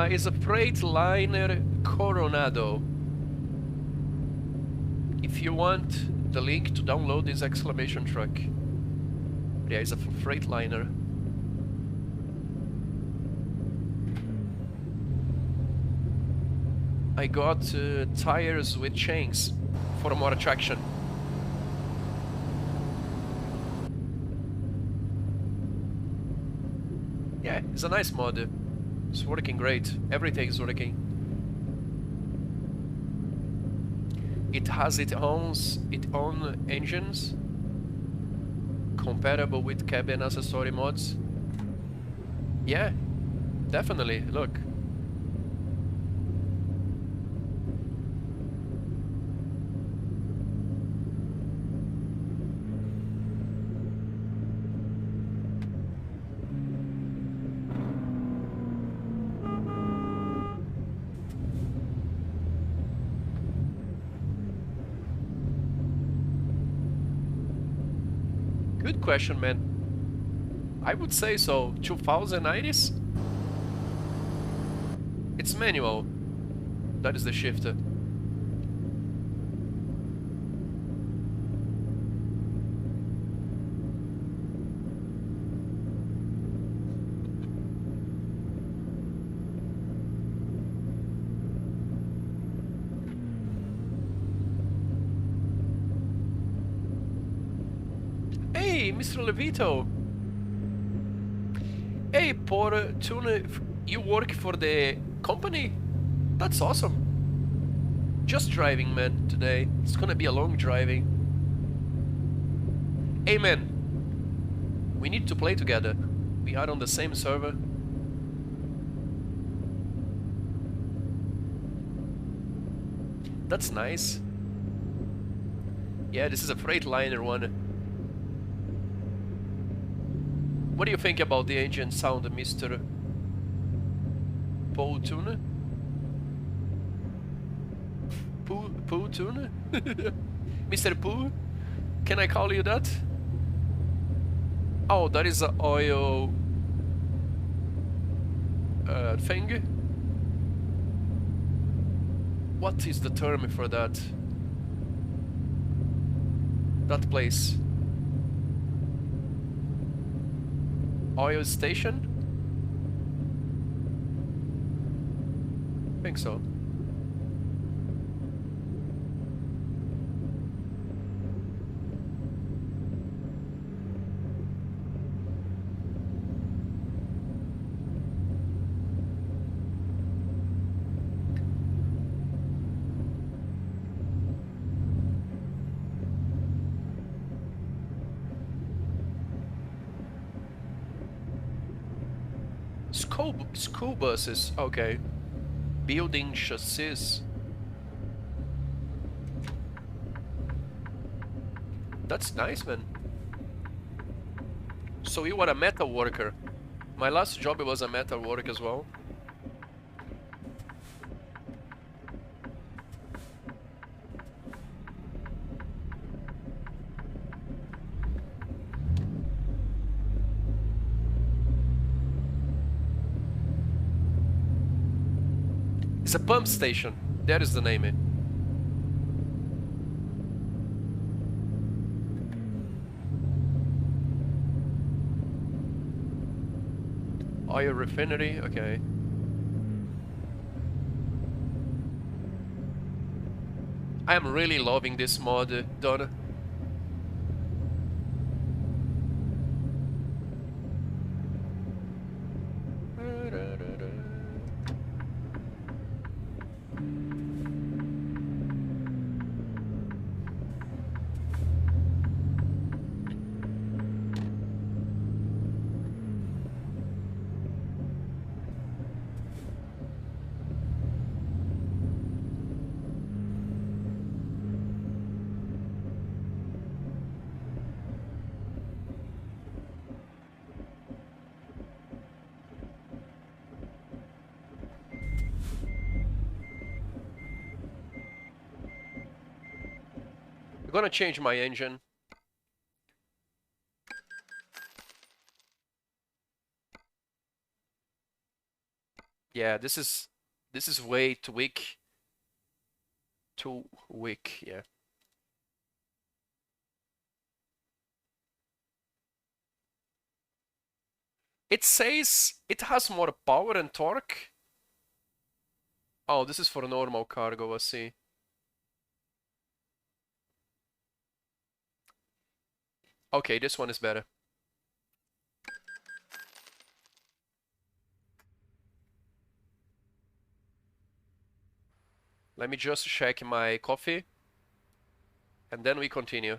It's a Freightliner Coronado. If you want the link to download this exclamation truck. Yeah, it's a Freightliner. I got tires with chains for more traction. Yeah, it's a nice mod. It's working great. Everything is working. It has its own engines compatible with cabin accessory mods. Yeah, definitely. Look. Good question, man. I would say so. 2090s? It's manual. That is the shifter. Hey, Mr. Levito. Hey, por Tune, you work for the company? That's awesome. Just driving, man, today. It's gonna be a long driving. Hey, man. We need to play together. We are on the same server. That's nice. Yeah, this is a Freightliner one. What do you think about the engine sound, Mr. Paul Tune? Poo Tune? Mr. Poo? Can I call you that? Oh, that is a oil thing. What is the term for that? That place? Oil station? I think so. School buses, okay. Building chassis. That's nice, man. So you are a metal worker. My last job was a metal work as well. It's a pump station. That is the name. Oil refinery, okay. I am really loving this mod, Donna. I'm gonna change my engine. Yeah, this is way too weak. Too weak, yeah. It says it has more power and torque. Oh, this is for normal cargo, I see. Okay, this one is better. Let me just check my coffee, and then we continue.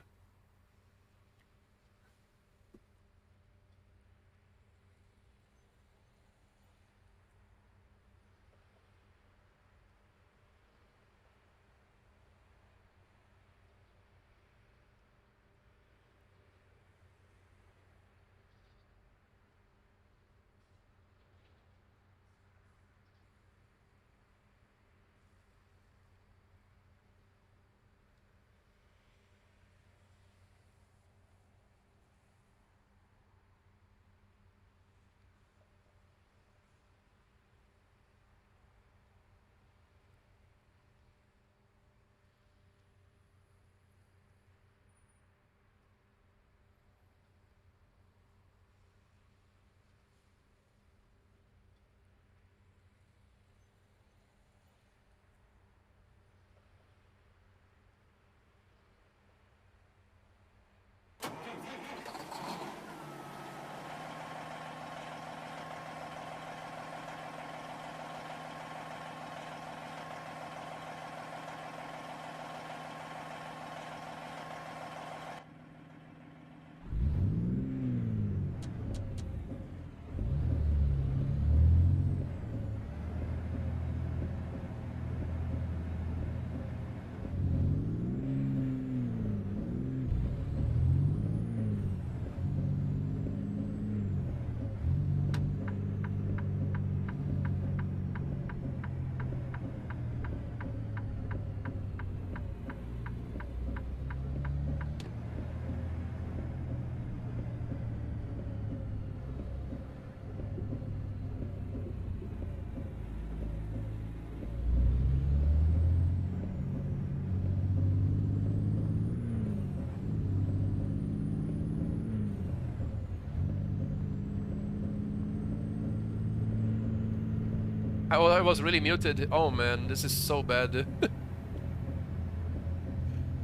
I was really muted. Oh man, this is so bad.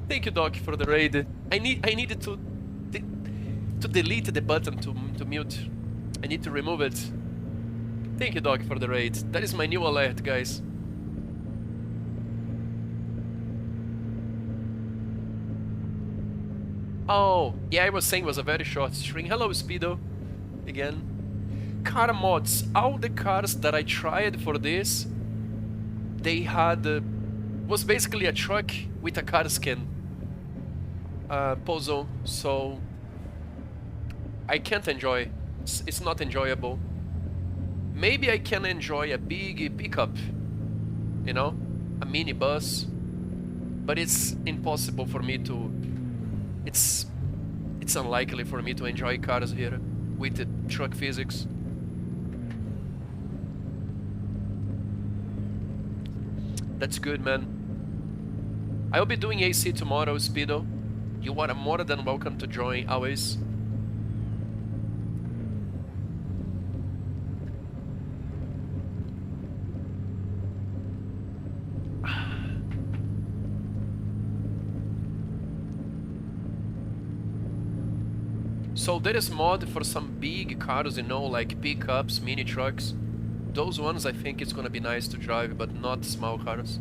Thank you, Doc, for the raid. I needed to delete the button to mute. I need to remove it. Thank you, Doc, for the raid. That is my new alert, guys. Oh, yeah, I was saying it was a very short string. Hello, Speedo. Again. Car mods. All the cars that I tried for this, they had... was basically a truck with a car skin. Puzzle, so... I can't enjoy. It's not enjoyable. Maybe I can enjoy a big pickup, you know, a minibus, but it's impossible for me to. It's unlikely for me to enjoy cars here with the truck physics. That's good, man. I'll be doing AC tomorrow, Speedo. You are more than welcome to join always. So there is mod for some big cars, you know, like pickups, mini trucks. Those ones I think it's gonna be nice to drive, but not small cars.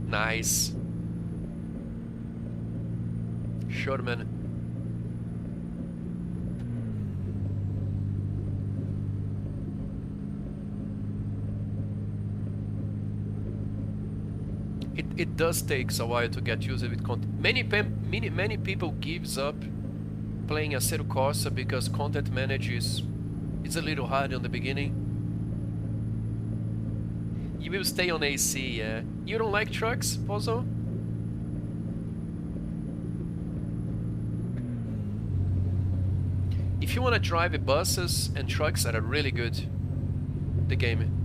Nice. Sure, man. It does takes a while to get used with content. Many people gives up playing a Zero Corsa because content manage is a little hard in the beginning. You will stay on AC, yeah. You don't like trucks, Pozo? If you want to drive buses and trucks that are really good, the game.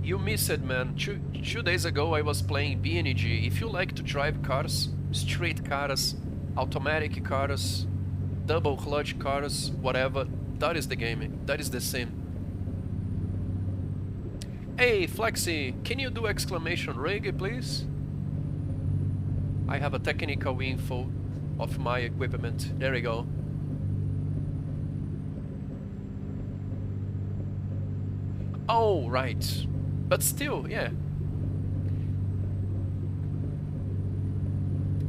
You missed it, man. Two days ago I was playing BNG. If you like to drive cars, street cars, automatic cars, double clutch cars, whatever, that is the game. That is the sim. Hey, Flexi, can you do exclamation rig, please? I have a technical info of my equipment. There we go. Oh, right. But still, yeah.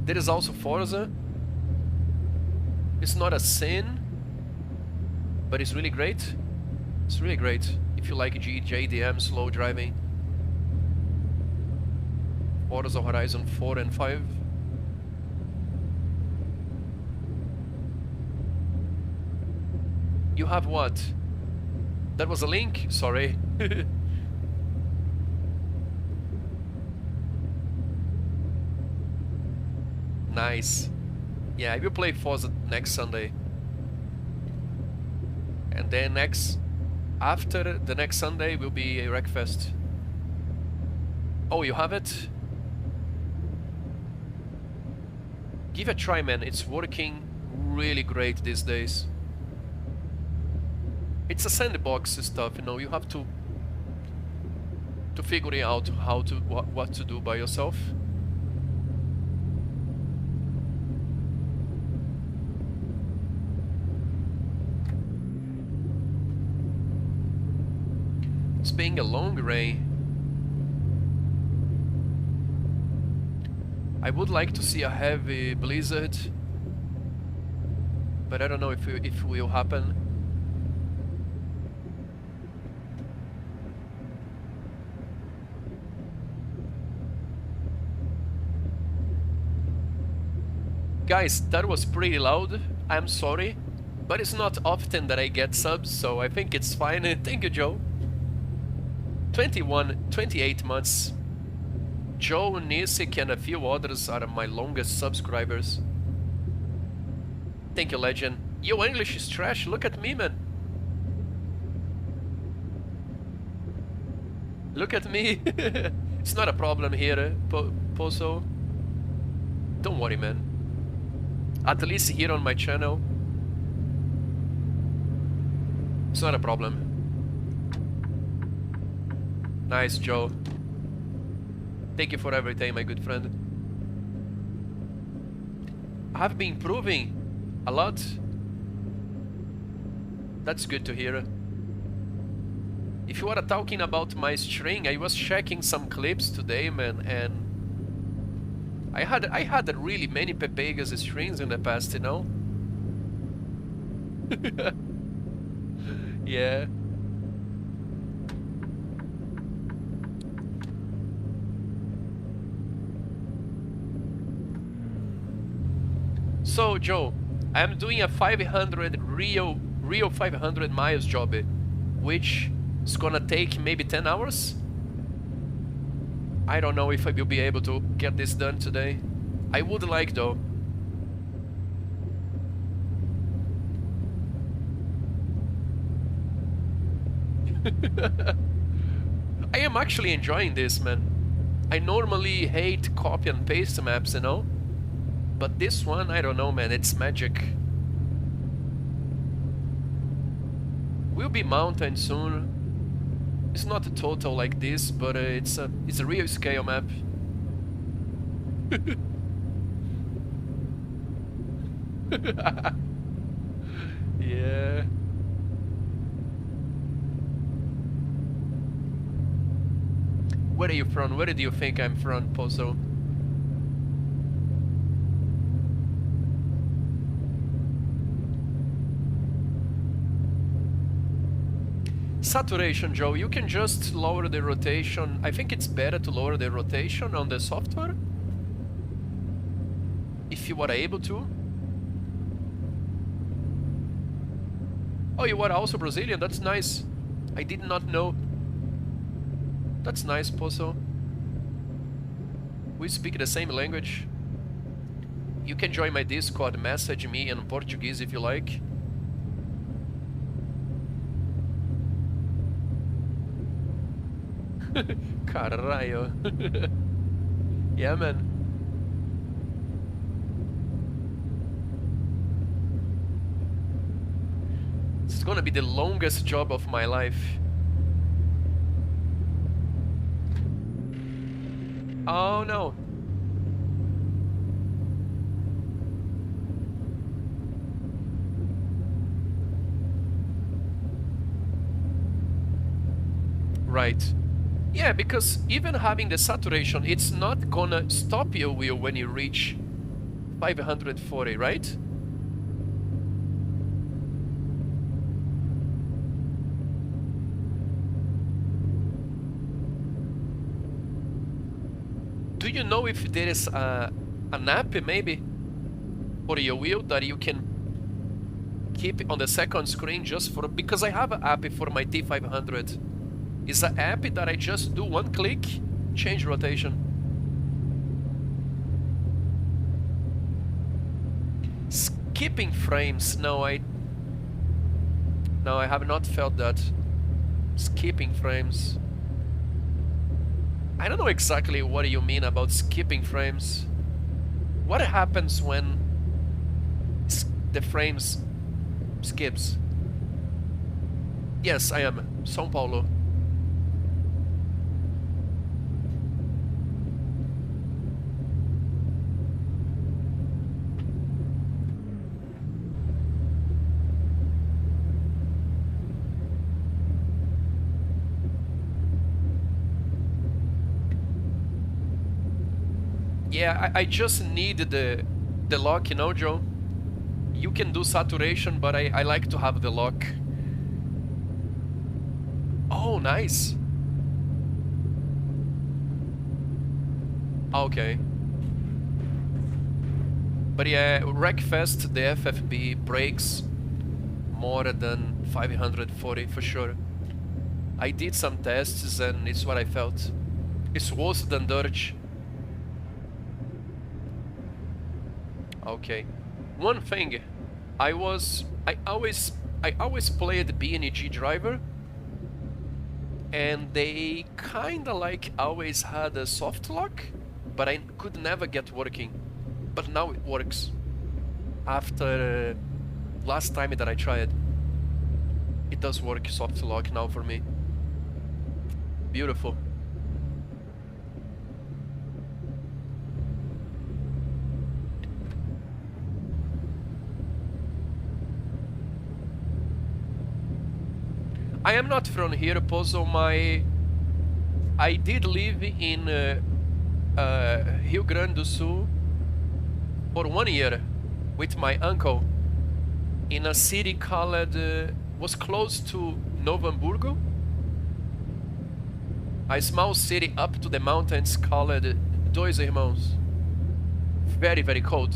There is also Forza. It's not a sin, but it's really great. It's really great if you like JDM, slow driving. Forza Horizon 4 and 5. You have what? That was a link? Sorry. Nice. Yeah, I will play Forza next Sunday. And then after the next Sunday will be a Wreckfest. Oh, you have it? Give it a try, man. It's working really great these days. It's a sandbox stuff, you know. You have to figure out how to what to do by yourself. It's being a long rain. I would like to see a heavy blizzard, but I don't know if it will happen. Guys, that was pretty loud. I'm sorry, but it's not often that I get subs, so I think it's fine. Thank you, Joe. 28 months. Joe, Nisik, and a few others are my longest subscribers. Thank you, legend. Your English is trash. Look at me, man. Look at me. It's not a problem here, Pozo. Don't worry, man. At least here on my channel, it's not a problem. Nice, Joe. Thank you for everything, my good friend. I have been improving a lot. That's good to hear. If you are talking about my string, I was checking some clips today, man, and I had really many Pepegas strings in the past, you know? Yeah. So, Joe, I'm doing a 500 real 500 miles job, which is gonna take maybe 10 hours. I don't know if I will be able to get this done today. I would like, though. I am actually enjoying this, man. I normally hate copy and paste maps, you know? But this one, I don't know, man, it's magic. Will be mountain soon. It's not a total like this, but it's a real scale map. Yeah. Where are you from? Where do you think I'm from, Pozo? Saturation, Joe. You can just lower the rotation. I think it's better to lower the rotation on the software, if you are able to. Oh, you are also Brazilian? That's nice. I did not know. That's nice, Pozo. We speak the same language. You can join my Discord, message me in Portuguese if you like. Caralho. Yeah, man. This is gonna be the longest job of my life. Oh no. Right. Yeah, because even having the saturation, it's not gonna stop your wheel when you reach 540, right? Do you know if there is an app maybe for your wheel that you can keep on the second screen just for, because I have an app for my T500. It's an app that I just do one click, change rotation. Skipping frames, no, I have not felt that. Skipping frames. I don't know exactly what you mean about skipping frames. What happens when the frames skips? Yes, I am. São Paulo. Yeah, I just need the lock, you know, Joe? You can do saturation, but I like to have the lock. Oh, nice. Okay. But yeah, Wreckfest, the FFB breaks more than 540 for sure. I did some tests and it's what I felt. It's worse than Dirge. Okay. One thing I always played BNG driver, and they kinda like always had a soft lock, but I could never get working. But now it works. After last time that I tried, it does work soft lock now for me. Beautiful. I am not from here, Pozo. I did live in Rio Grande do Sul for 1 year with my uncle in a city called, was close to Novo Hamburgo, a small city up to the mountains called Dois Irmãos. Very, very cold.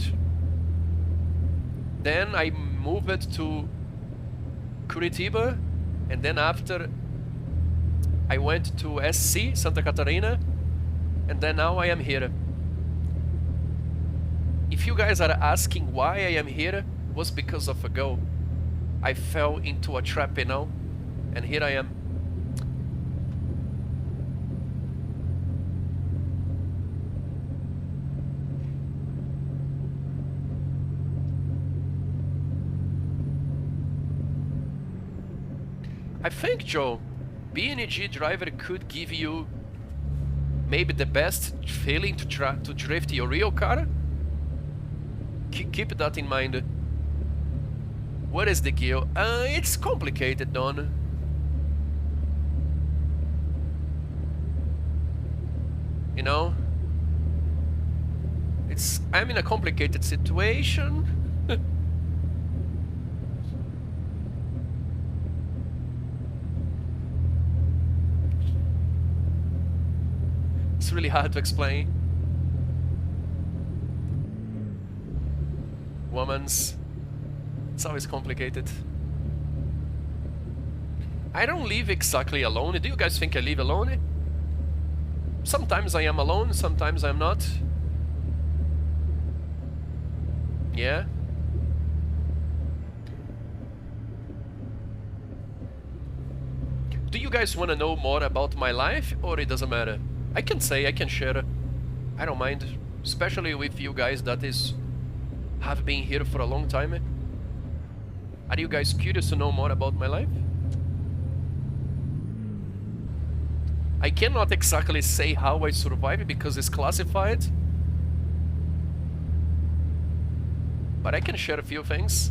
Then I moved to Curitiba, and then after I went to SC, Santa Catarina, and then now I am here. If you guys are asking why I am here, was because of a girl. I fell into a trap, you know, and here I am. I think, Joe, BNG driver could give you maybe the best feeling to drift your real car. Keep that in mind. What is the gear? It's complicated, Don. You know? I'm in a complicated situation. It's really hard to explain. Woman's... It's always complicated. I don't live exactly alone. Do you guys think I live alone? Sometimes I am alone, sometimes I'm not. Yeah. Do you guys want to know more about my life, or it doesn't matter? I can say, I can share. I don't mind. Especially with you guys that have been here for a long time. Are you guys curious to know more about my life? I cannot exactly say how I survived because it's classified. But I can share a few things.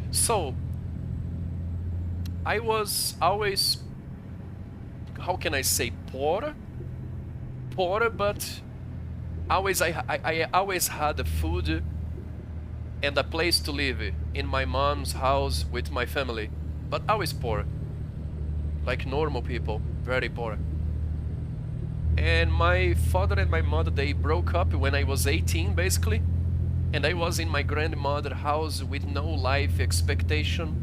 So, I was always, how can I say, poor, but always I always had the food and a place to live in my mom's house with my family, but always poor, like normal people, very poor. And my father and my mother, they broke up when I was 18 basically, and I was in my grandmother's house with no life expectation,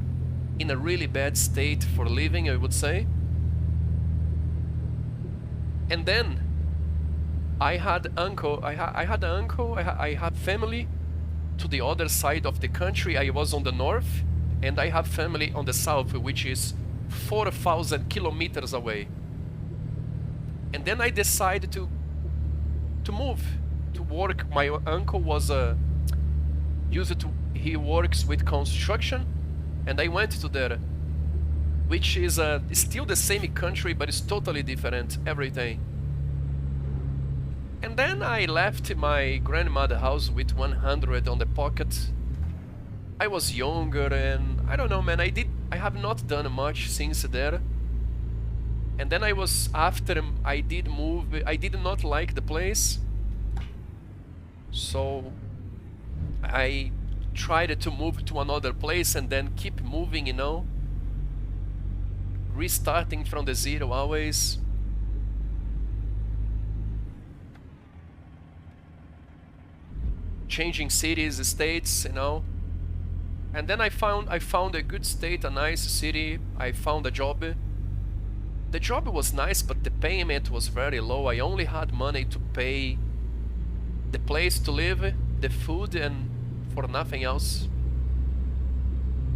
in a really bad state for living, I would say. And then I had an uncle, I had family to the other side of the country. I was on the north, and I have family on the south, which is 4,000 kilometers away. And then I decided to move, to work. My uncle was he works with construction, and I went to there, which is still the same country, but it's totally different, everything. And then I left my grandmother's house with 100 on the pocket. I was younger, and I don't know, man, I have not done much since there. And then I did move, I did not like the place, so I tried to move to another place and then keep moving, you know, restarting from the zero always. Changing cities, states, you know. And then I found a good state, a nice city. I found a job. the job was nice, but the payment was very low. I only had money to pay the place to live, the food, and for nothing else.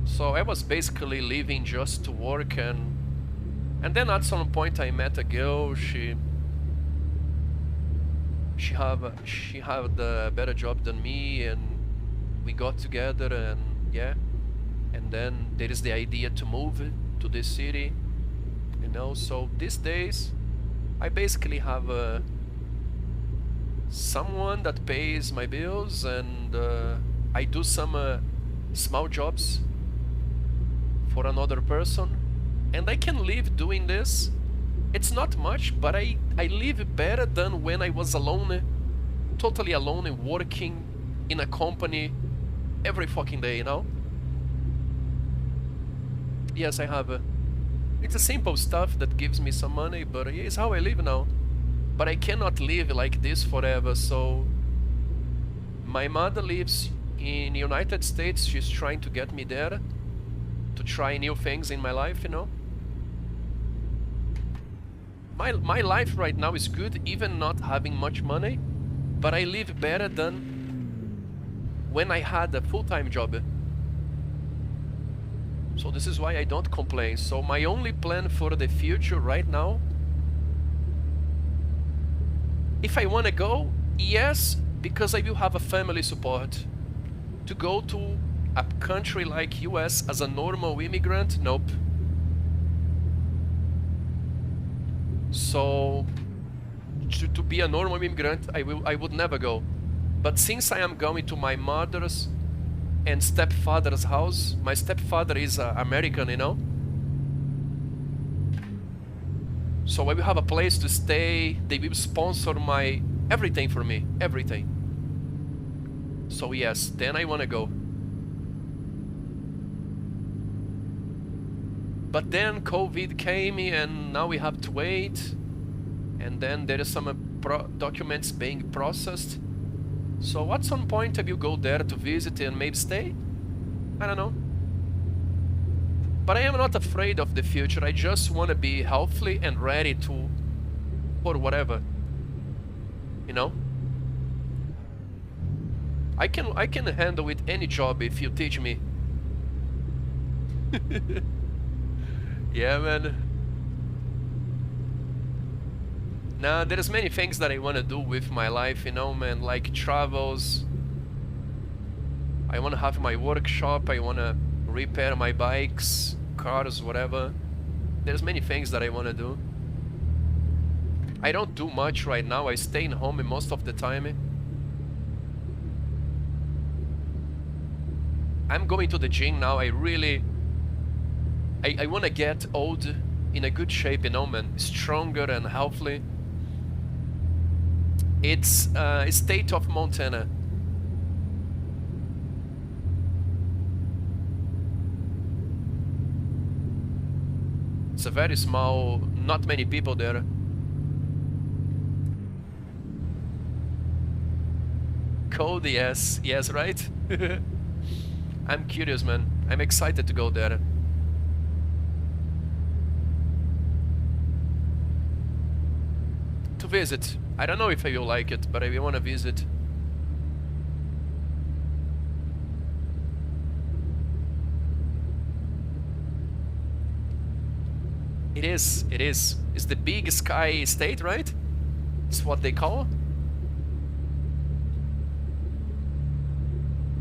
So I was basically living just to work, and then at some point I met a girl. She had a better job than me, and we got together, and yeah. And then there is the idea to move to this city, you know. So these days I basically have someone that pays my bills, and I do some small jobs for another person, and I can live doing this. It's not much, but I live better than when I was alone, totally alone, working in a company every fucking day, you know? Yes, I have. It's a simple stuff that gives me some money, but it's how I live now. But I cannot live like this forever, so... My mother lives in the United States. She's trying to get me there to try new things in my life, you know? My life right now is good, even not having much money, but I live better than when I had a full-time job. So this is why I don't complain. So my only plan for the future right now, if I want to go, yes, because I will have a family support. To go to a country like US as a normal immigrant, nope. So to be a normal immigrant, I would never go. But since I am going to my mother's and stepfather's house, my stepfather is American, you know. So I will have a place to stay. They will sponsor my everything for me, everything. So yes, then I want to go. But then COVID came, and now we have to wait. And then there is some documents being processed. So at some point I will go there to visit and maybe stay. I don't know. But I am not afraid of the future. I just want to be healthy and ready for whatever. You know? I can handle with any job if you teach me. Yeah, man. Now, there's many things that I want to do with my life, you know, man, like travels. I want to have my workshop, I want to repair my bikes, cars, whatever. There's many things that I want to do. I don't do much right now, I stay in home most of the time. I'm going to the gym now. I want to get old in a good shape, you know, man, stronger and healthy. It's state of Montana. It's a very small, not many people there. Cold, yes, yes, right? I'm curious, man. I'm excited to go there. To visit. I don't know if I will like it, but I want to visit. It is, it is. It's the big sky state, right? It's what they call.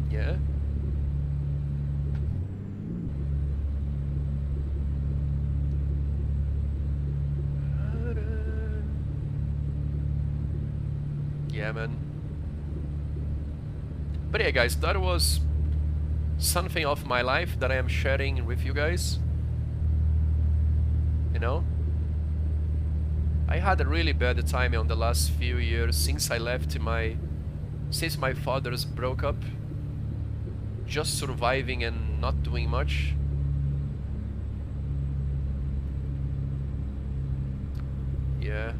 Yeah. Yeah, man. But yeah, guys, that was something of my life that I am sharing with you guys. You know? I had a really bad time on the last few years since I left since my fathers broke up. Just surviving and not doing much. Yeah.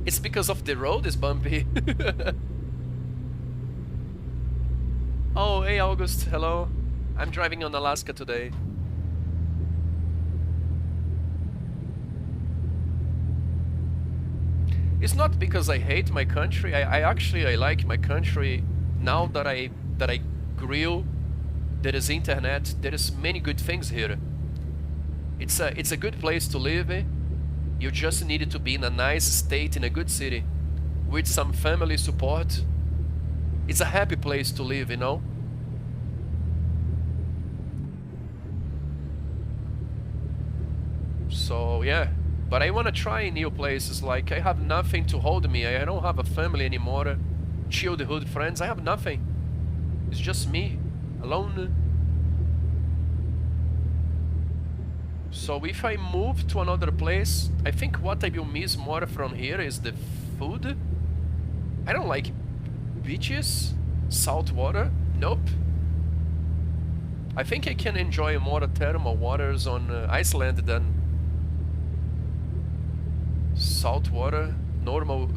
It's because of the road is bumpy. Oh, hey August, hello. I'm driving on Alaska today. It's not because I hate my country. I actually I like my country now that I grill. There is internet. There is many good things here. It's a good place to live. You just need to be in a nice state in a good city with some family support. It's a happy place to live, you know? So yeah, but I want to try new places. Like I have nothing to hold me. I don't have a family anymore. Childhood friends. I have nothing. It's just me, alone. So if I move to another place, I think what I will miss more from here is the food. I don't like beaches, salt water. Nope. I think I can enjoy more thermal waters on Iceland than salt water, normal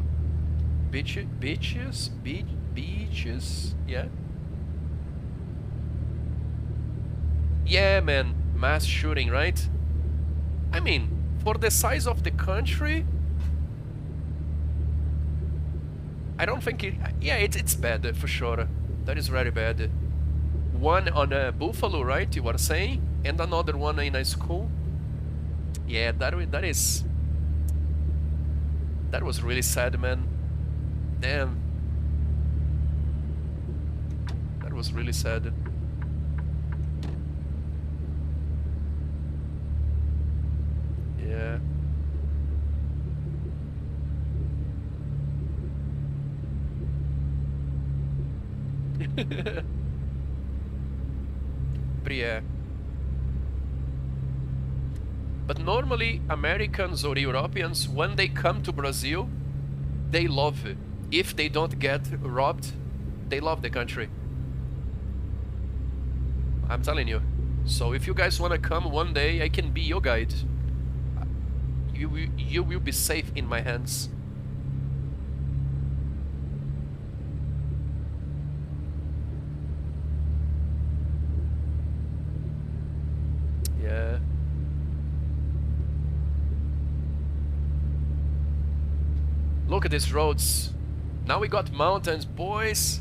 beaches, yeah. Yeah, man, mass shooting, right? I mean, for the size of the country, I don't think it... Yeah, it's bad, for sure. That is very bad. One on Buffalo, right, you were saying? And another one in a school? Yeah, that was really sad, man. Damn. That was really sad. Yeah. But yeah. But normally Americans or Europeans, when they come to Brazil, they love it. If they don't get robbed, they love the country. I'm telling you. So if you guys want to come one day, I can be your guide. You will be safe in my hands. Yeah. Look at these roads. Now we got mountains, boys.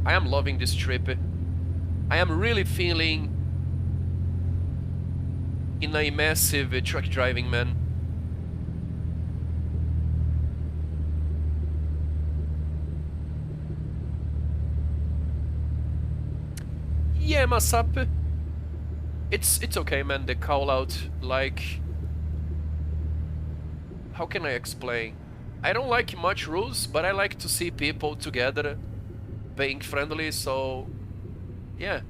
I am loving this trip. I am really feeling in a massive truck driving, man. Yeah, Masap. It's okay, man. The call out, like, how can I explain? I don't like much rules, but I like to see people together being friendly, so yeah.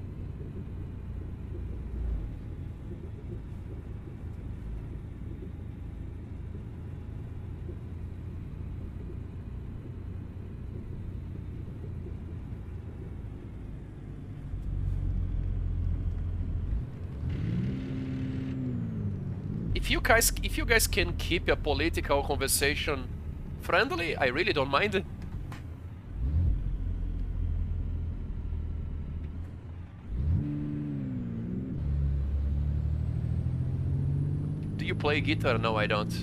If you guys can keep a political conversation friendly, I really don't mind. Do you play guitar? No, I don't.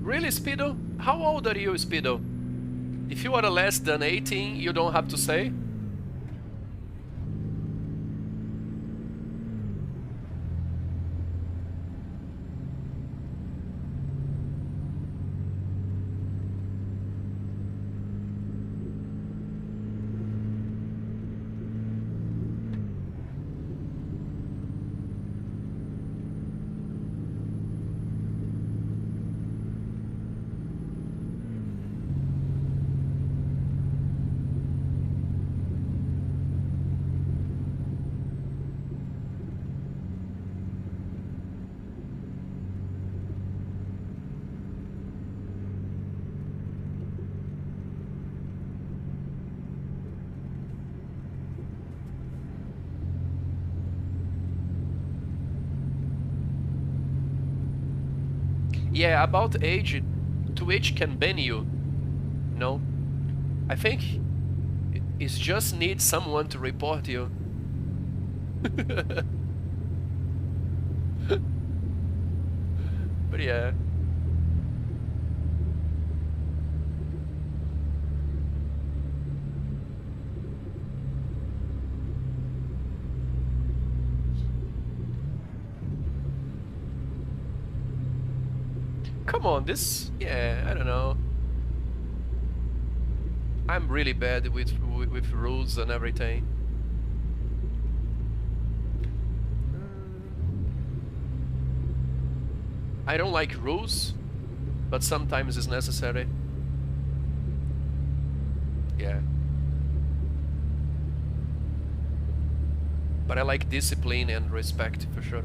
Really, Speedo? How old are you, Speedo? If you are less than 18, you don't have to say. Yeah, about age, Twitch can ban you. No, I think it just needs someone to report you. But yeah. Come on, this... Yeah, I don't know. I'm really bad with rules and everything. I don't like rules, but sometimes it's necessary. Yeah. But I like discipline and respect for sure.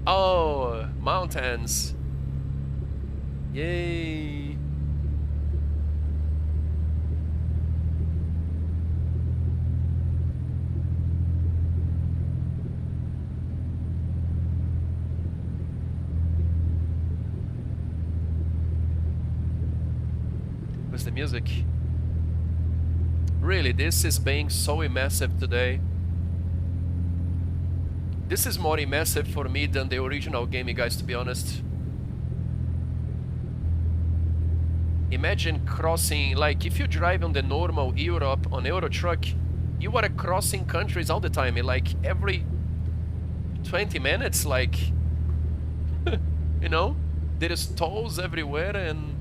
Oh, mountains. Yay. What's the music? Really, this is being so immersive today. This is more immersive for me than the original game, guys, to be honest. Imagine crossing, like, if you drive on the normal Europe on Euro Truck, you are crossing countries all the time, like every 20 minutes, like, you know, there is tolls everywhere and...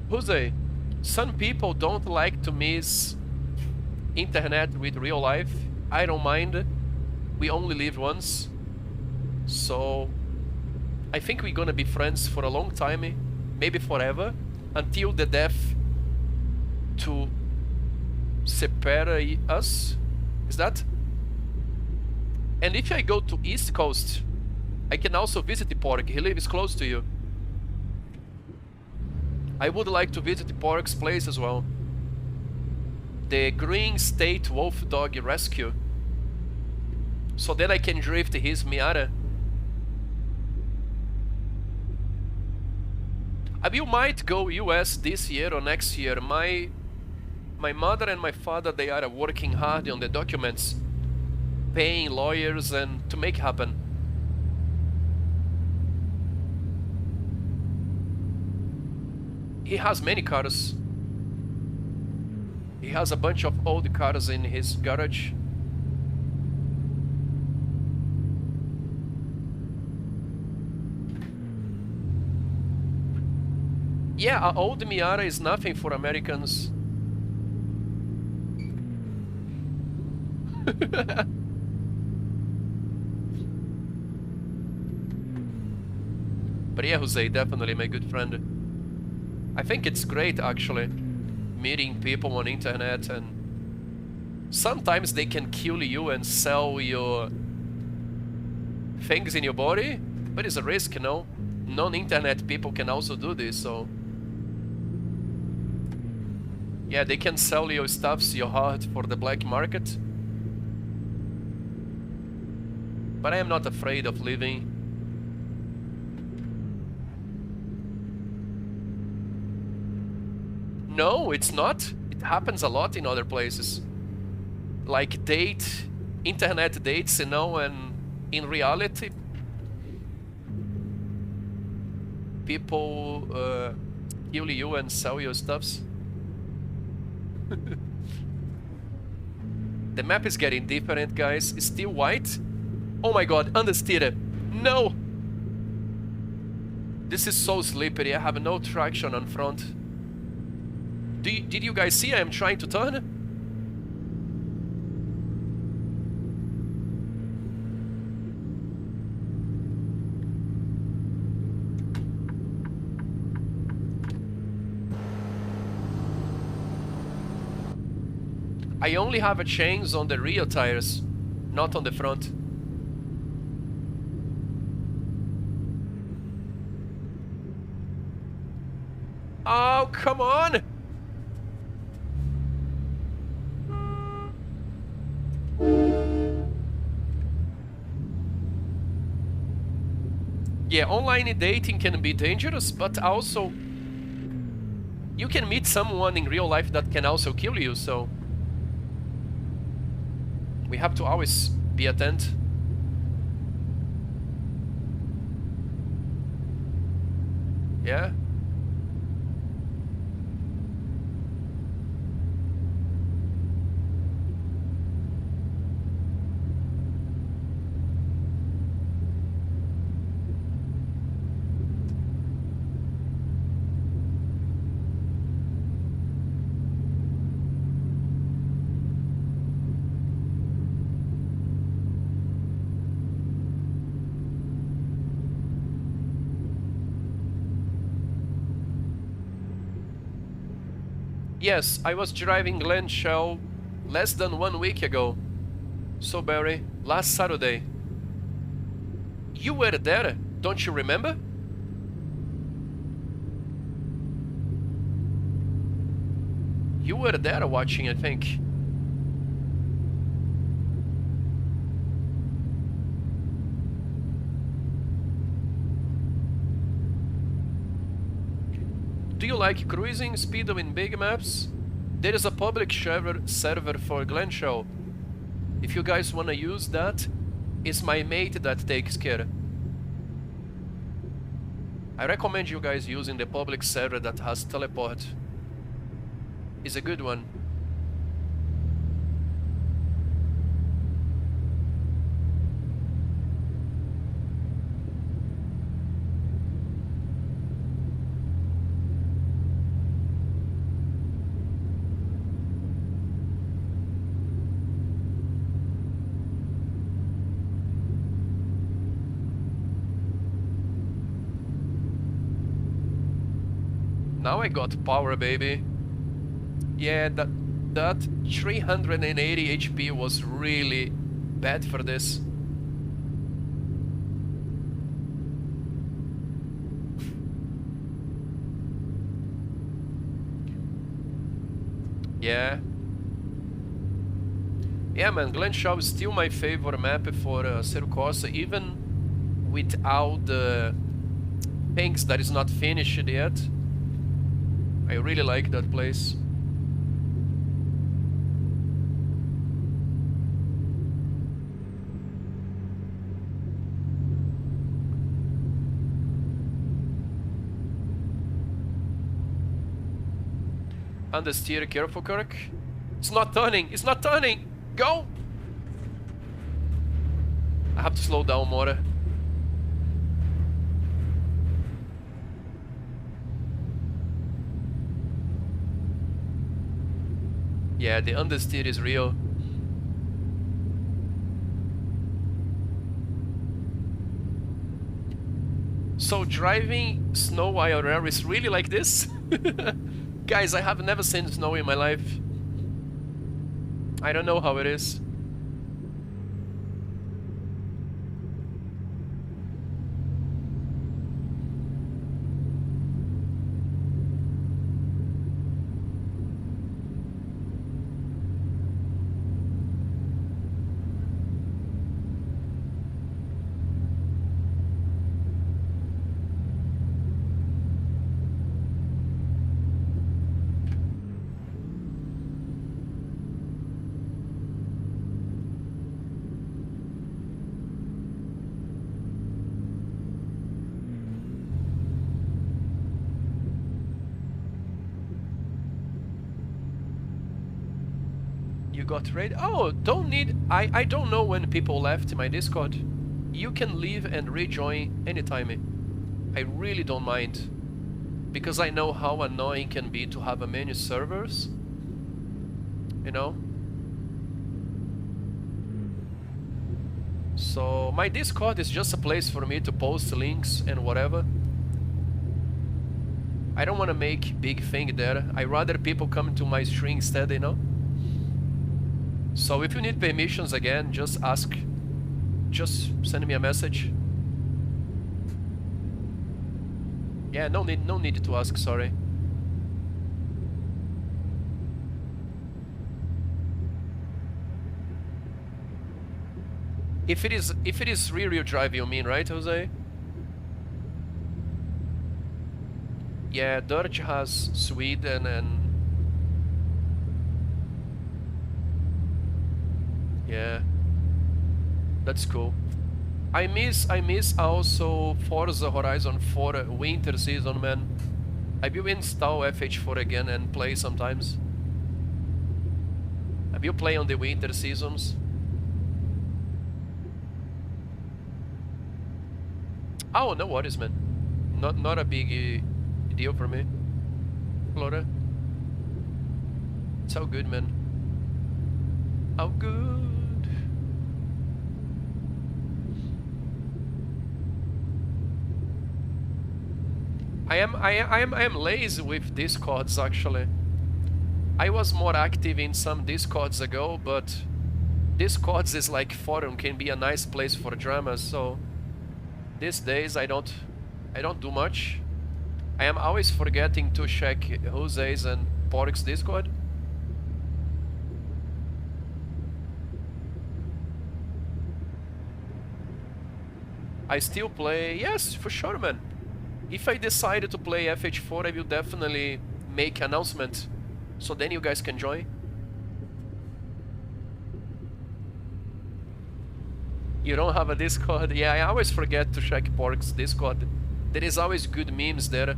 Jose, some people don't like to miss internet with real life. I don't mind. We only live once. So I think we're gonna be friends for a long time, maybe forever, until the death to separate us. Is that? And if I go to East Coast, I can also visit the Pork. He lives close to you. I would like to visit the Pork's place as well. The Green State Wolf Dog Rescue. So then I can drift his Miata. We might go US this year or next year. My mother and my father, they are working hard on the documents, paying lawyers and to make it happen. He has many cars. He has a bunch of old cars in his garage. Yeah, an old Miata is nothing for Americans. But yeah, Jose, definitely my good friend. I think it's great, actually, meeting people on internet, and sometimes they can kill you and sell your things in your body, but it's a risk, you know? Non-internet people can also do this, so... Yeah, they can sell your stuffs, your heart, for the black market. But I am not afraid of living. No, it's not. It happens a lot in other places. Like internet dates, you know, and in reality, people kill you and sell your stuffs. The map is getting different, guys. It's still white. Oh my god, understeer. No! This is so slippery. I have no traction on front. Did you guys see I am trying to turn? I only have a chains on the rear tires. Not on the front. Oh, come on! Yeah, online dating can be dangerous, but also you can meet someone in real life that can also kill you, so we have to always be attentive. Yeah. Yes, I was driving Glen Shell less than 1 week ago. So Barry, last Saturday. You were there, don't you remember? You were there watching, I think. Do you like cruising speed in big maps? There is a public server for Glen Shell. If you guys wanna use that, it's my mate that takes care. I recommend you guys using the public server that has teleport. It's a good one. Now I got power, baby. Yeah, that 380 HP was really bad for this. Yeah. Yeah, man, Glen Shell is still my favorite map for Cercosa, even without the things that is not finished yet. I really like that place. Understeer, careful, Kirk. It's not turning! It's not turning! Go! I have to slow down more. Yeah, the understeer is real. So driving snow IRL is really like this? Guys, I have never seen snow in my life. I don't know how it is. You got ready? Oh, don't need... I don't know when people left my Discord. You can leave and rejoin anytime. I really don't mind. Because I know how annoying it can be to have a many servers. You know? So my Discord is just a place for me to post links and whatever. I don't want to make big thing there. I rather people come to my stream instead, you know? So if you need permissions again, just ask. Just send me a message. Yeah, no need to ask, sorry. If it is rear-wheel drive, you mean, right, Jose? Yeah, Dutch has Sweden and yeah, that's cool. I miss also Forza Horizon 4 winter season, man. I will install FH4 again and play sometimes. I will play on the winter seasons. Oh, no worries, man. Not a big deal for me. Flora. It's all good, man. All good. I am lazy with Discords actually. I was more active in some Discords ago, but Discords is like forum, can be a nice place for drama, so these days I don't do much. I am always forgetting to check Jose's and Pork's Discord. I still play, yes, for sure, man. If I decided to play FH4, I will definitely make announcement, so then you guys can join. You don't have a Discord? Yeah, I always forget to check Pork's Discord. There is always good memes there.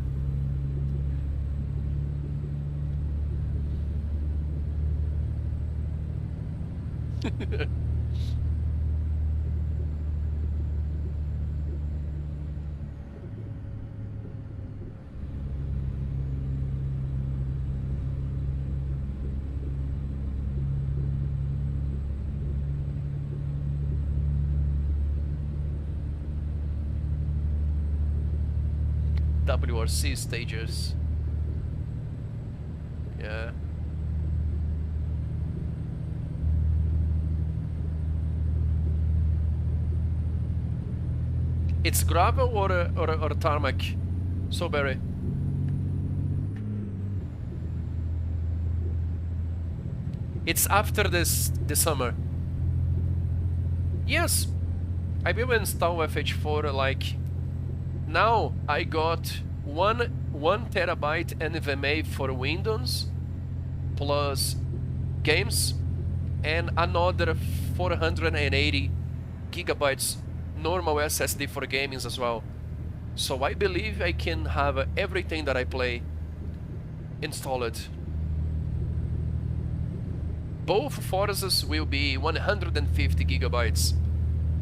WRC stages. Yeah. It's gravel or tarmac, Soberry? It's after the summer. Yes, I will install FH4 like now. I got one terabyte NVMe for Windows plus games and another 480 gigabytes normal SSD for gaming as well. So I believe I can have everything that I play installed. Both Forzas will be 150 gigabytes.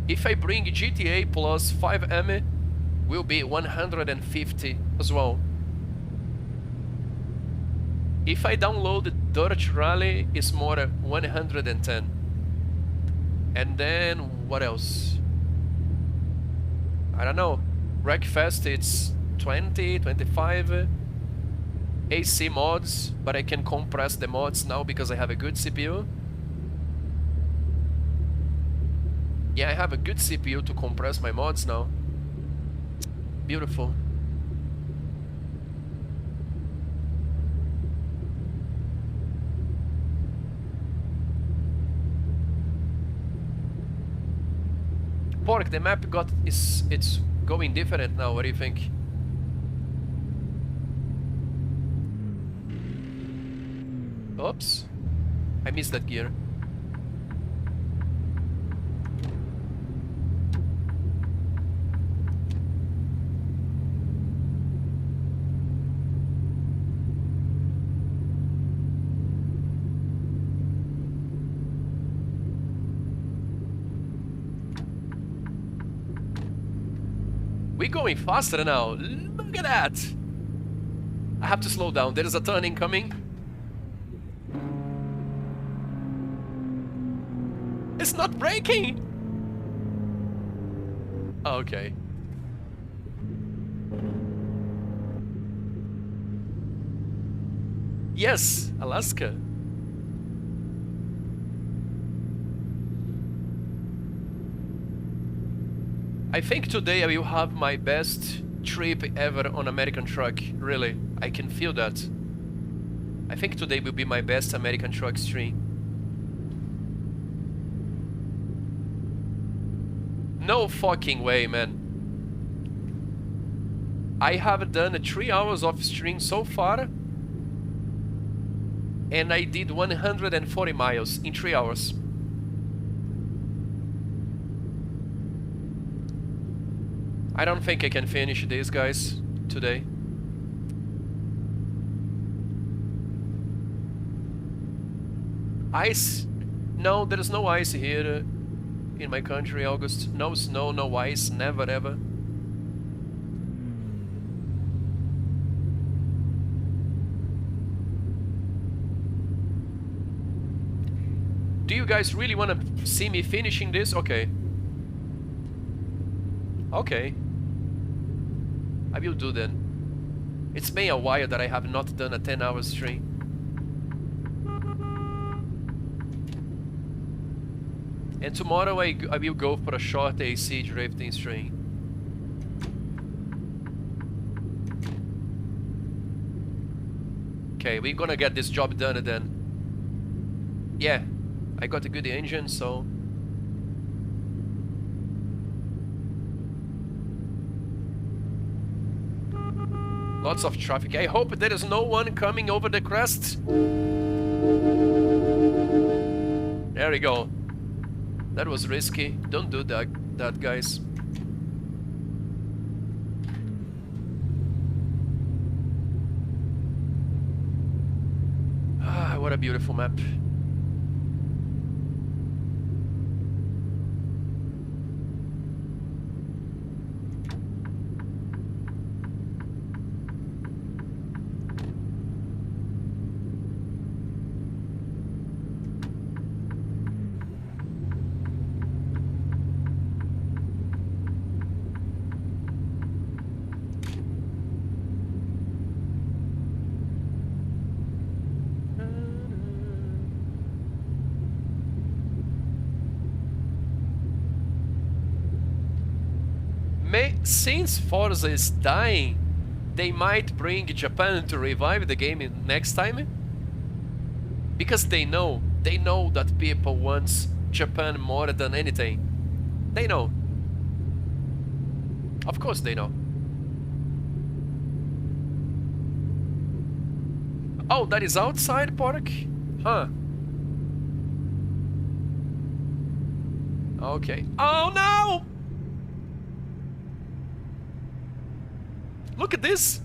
If I bring GTA plus 5M, will be 150 as well. If I download Dirt Rally, it's more 110. And then what else? I don't know. Wreckfest it's 20, 25. AC mods, but I can compress the mods now because I have a good CPU. Yeah, I have a good CPU to compress my mods now. Beautiful. Pork, the map it's going different now. What do you think? Oops, I missed that gear. We're going faster now. Look at that. I have to slow down. There is a turn incoming. It's not braking. Okay. Yes, Alaska. I think today I will have my best trip ever on American truck, really. I can feel that. I think today will be my best American truck stream. No fucking way, man. I have done 3 hours of stream so far, and I did 140 miles in 3 hours. I don't think I can finish this, guys, today. Ice? No, there's no ice here in my country, August. No snow, no ice, never ever. Do you guys really want to see me finishing this? Okay. Okay. I will do then. It's been a while that I have not done a 10-hour stream. And tomorrow I will go for a short AC drifting stream. Okay, we're gonna get this job done then. Yeah, I got a good engine, so... Lots of traffic. I hope there is no one coming over the crest. There we go. That was risky. Don't do that, guys. Ah, what a beautiful map. Since Forza is dying, they might bring Japan to revive the game next time. Because they know that people want Japan more than anything. They know. Of course they know. Oh, that is outside park? Huh. Okay. Oh no! Look at this!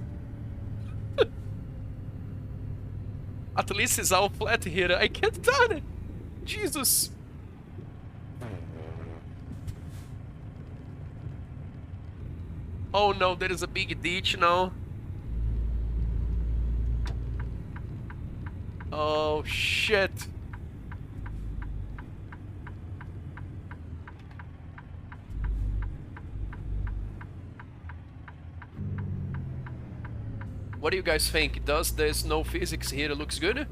At least it's all flat here. I can't turn it! Jesus! Oh no, there is a big ditch now. Oh shit! What do you guys think? Does the snow physics here looks good?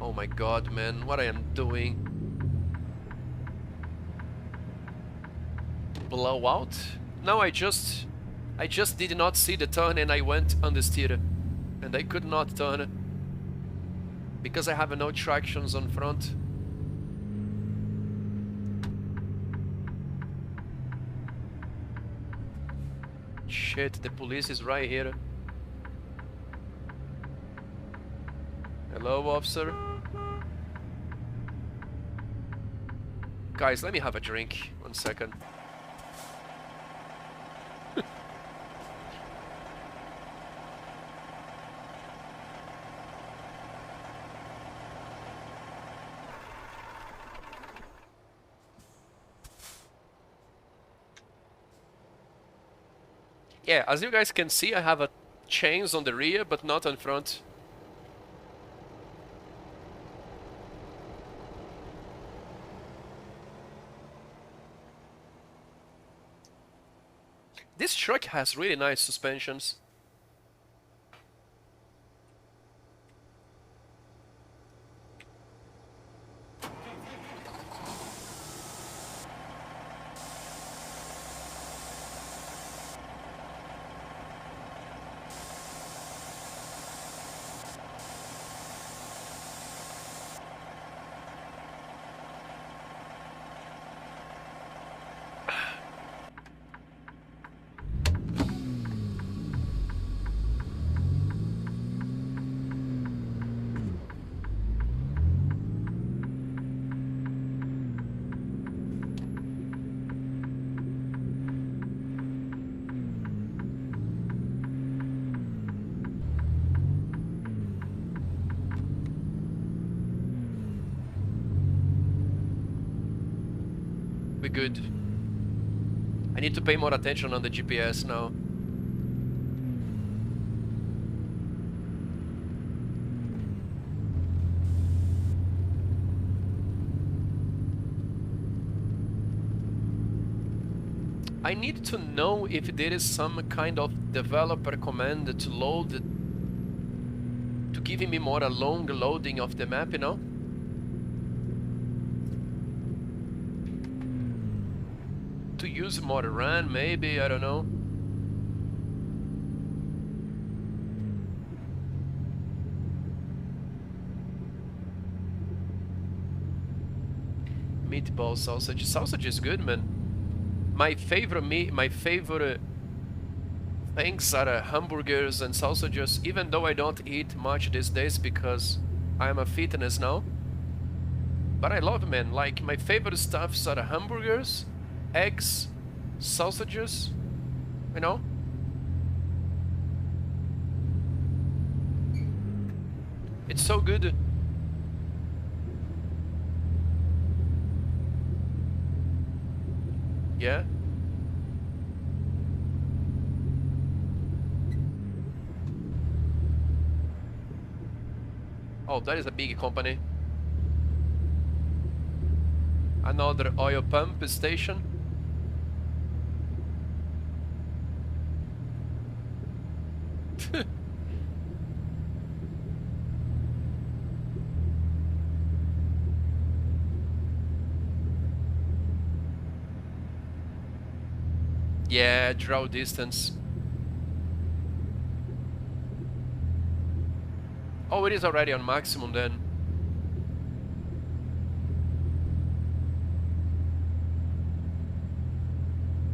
Oh my god, man, what I am doing? Blowout? No, I just did not see the turn and I went understeer. And I could not turn. Because I have no tractions on front. Shit, the police is right here. Hello, officer. Guys, let me have a drink. 1 second. Yeah, as you guys can see, I have a chains on the rear, but not on front. This truck has really nice suspensions. We're good. I need to pay more attention on the GPS now. I need to know if there is some kind of developer command to load, to give me more a long loading of the map, you know? To use more run, maybe, I don't know. Meatball sausage. Sausage is good, man. My favorite meat, my favorite things are hamburgers and sausages, even though I don't eat much these days because I'm a fitness now. But I love, man, like my favorite stuffs are hamburgers, eggs, sausages, you know? It's so good. Yeah? Oh, that is a big company. Another oil pump station. Yeah, draw distance. Oh, it is already on maximum then.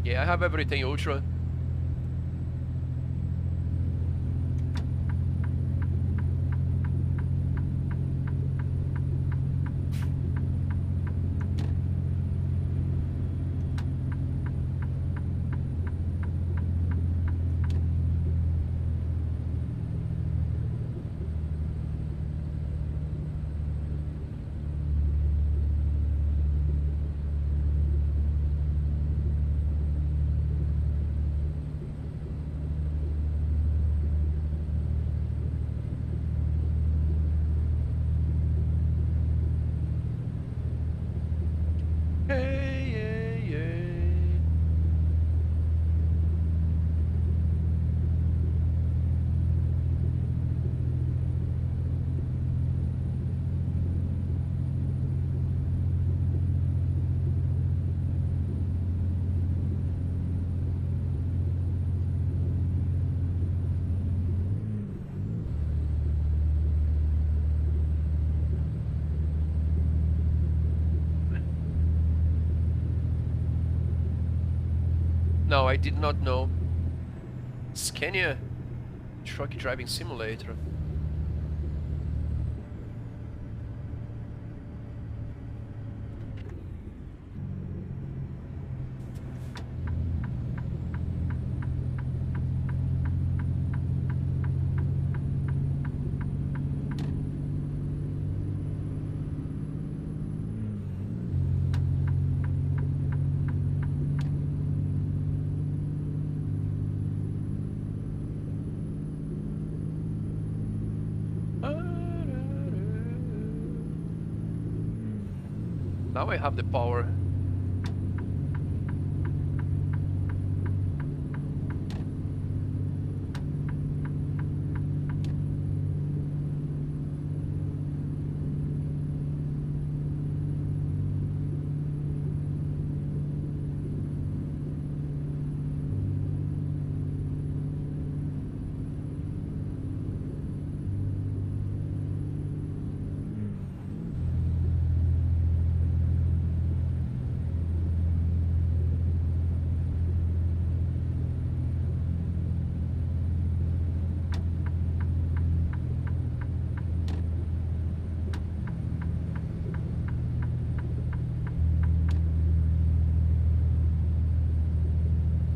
Yeah, I have everything ultra. Hey, yeah, yeah. No, I did not know. Scania truck driving simulator. Now I have the power.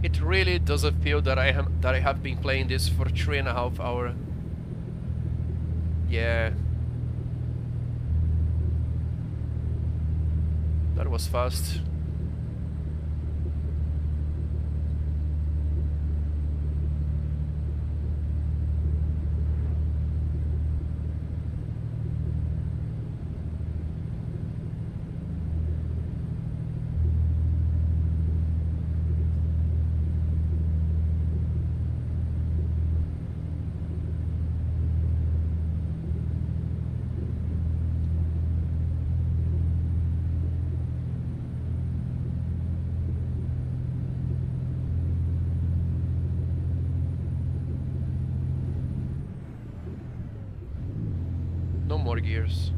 It really doesn't feel that I have been playing this for 3.5 hours. Yeah. That was fast. more gears.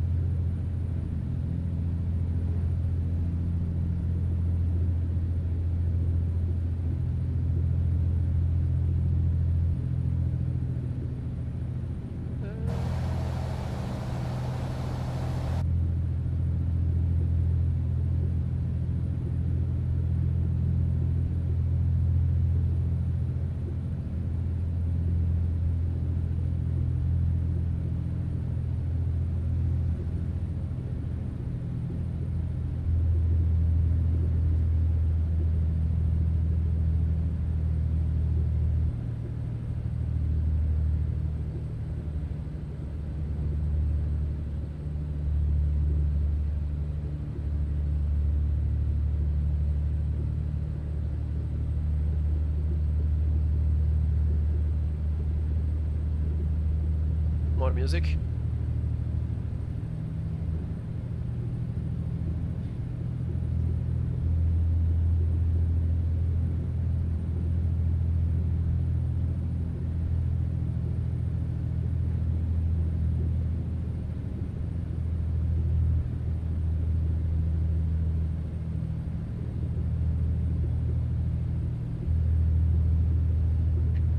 More music.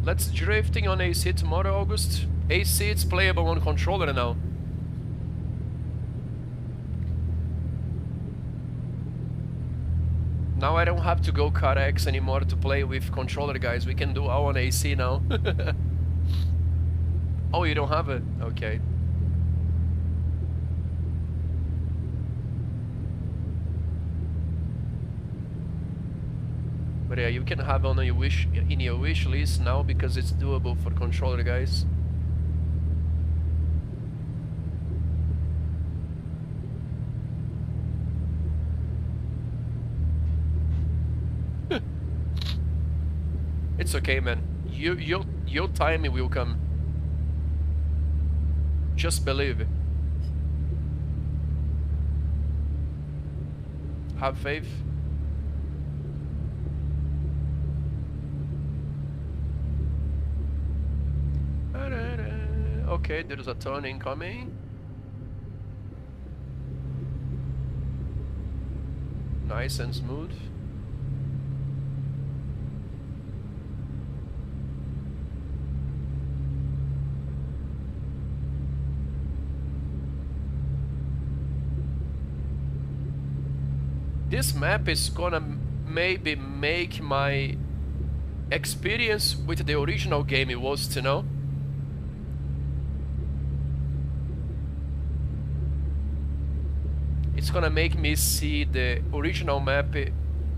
Let's drifting on AC tomorrow, August. AC, it's playable on controller now. Now I don't have to go Car X anymore to play with controller, guys. We can do all on AC now. Oh, you don't have it? Okay. But yeah, you can have on your in your wish list now because it's doable for controller, guys. It's okay, man. Your time will come. Just believe. Have faith. Okay, there's a turn incoming. Nice and smooth. This map is gonna maybe make my experience with the original game worse, you know? It's gonna make me see the original map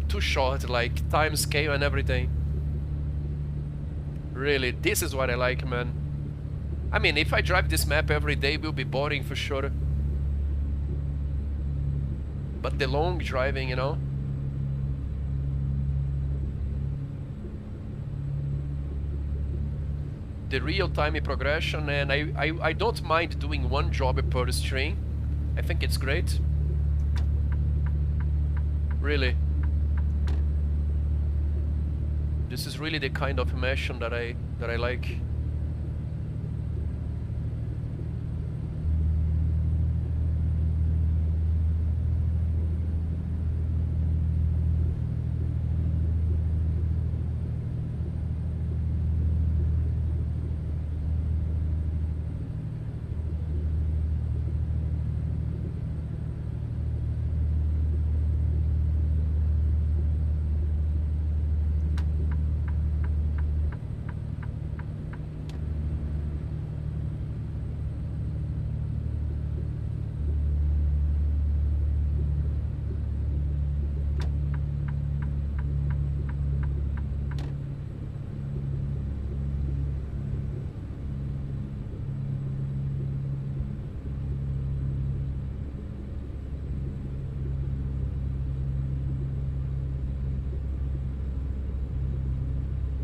too short, like time scale and everything. Really, this is what I like, man. I mean, if I drive this map every day, it will be boring for sure. But the long driving, you know? The real-time progression, and I don't mind doing one job per string. I think it's great. Really. This is really the kind of immersion that I like.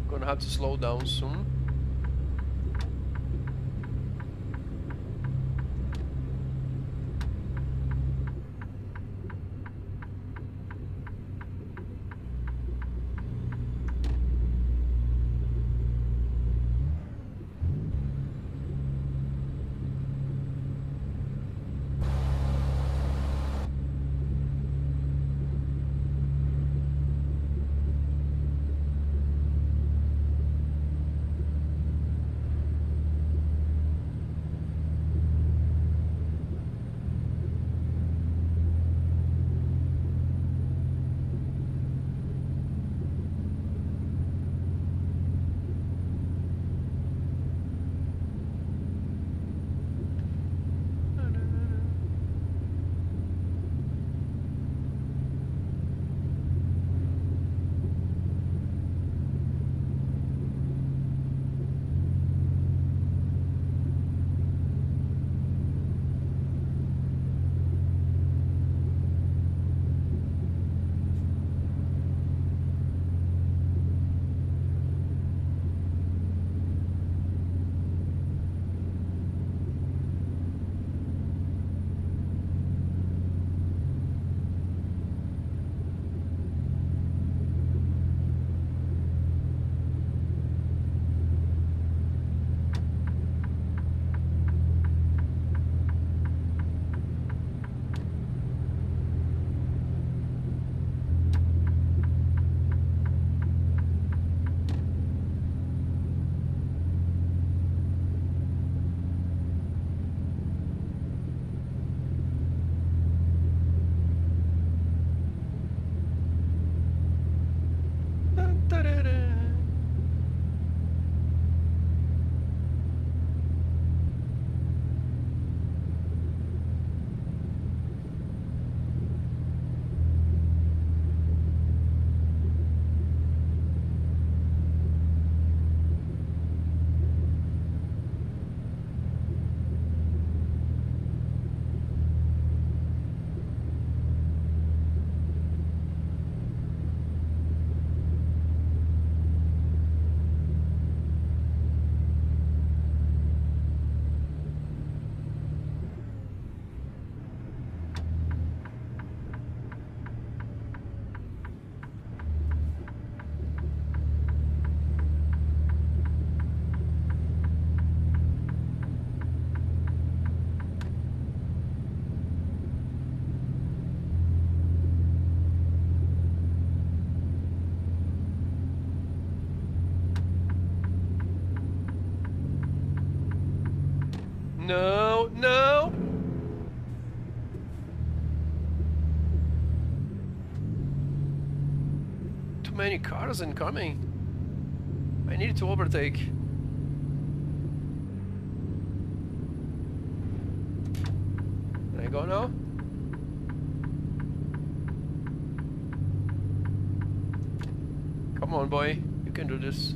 Gonna have to slow down soon. No, no! Too many cars incoming. I need to overtake. Can I go now? Come on, boy. You can do this.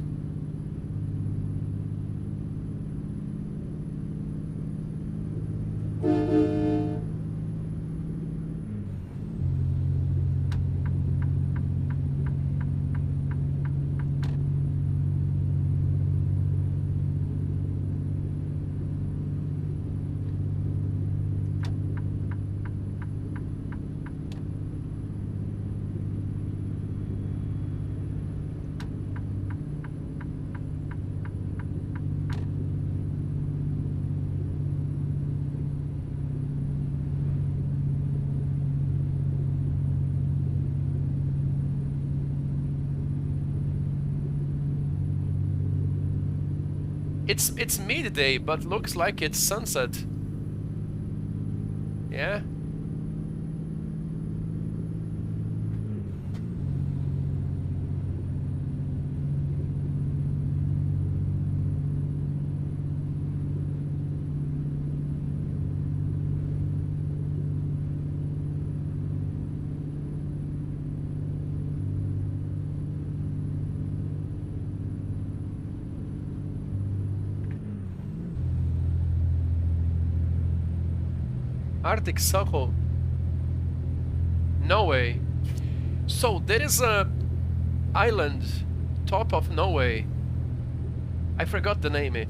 It's midday, but looks like it's sunset. Yeah. Arctic Circle. Norway. So there is a island top of Norway. I forgot the name.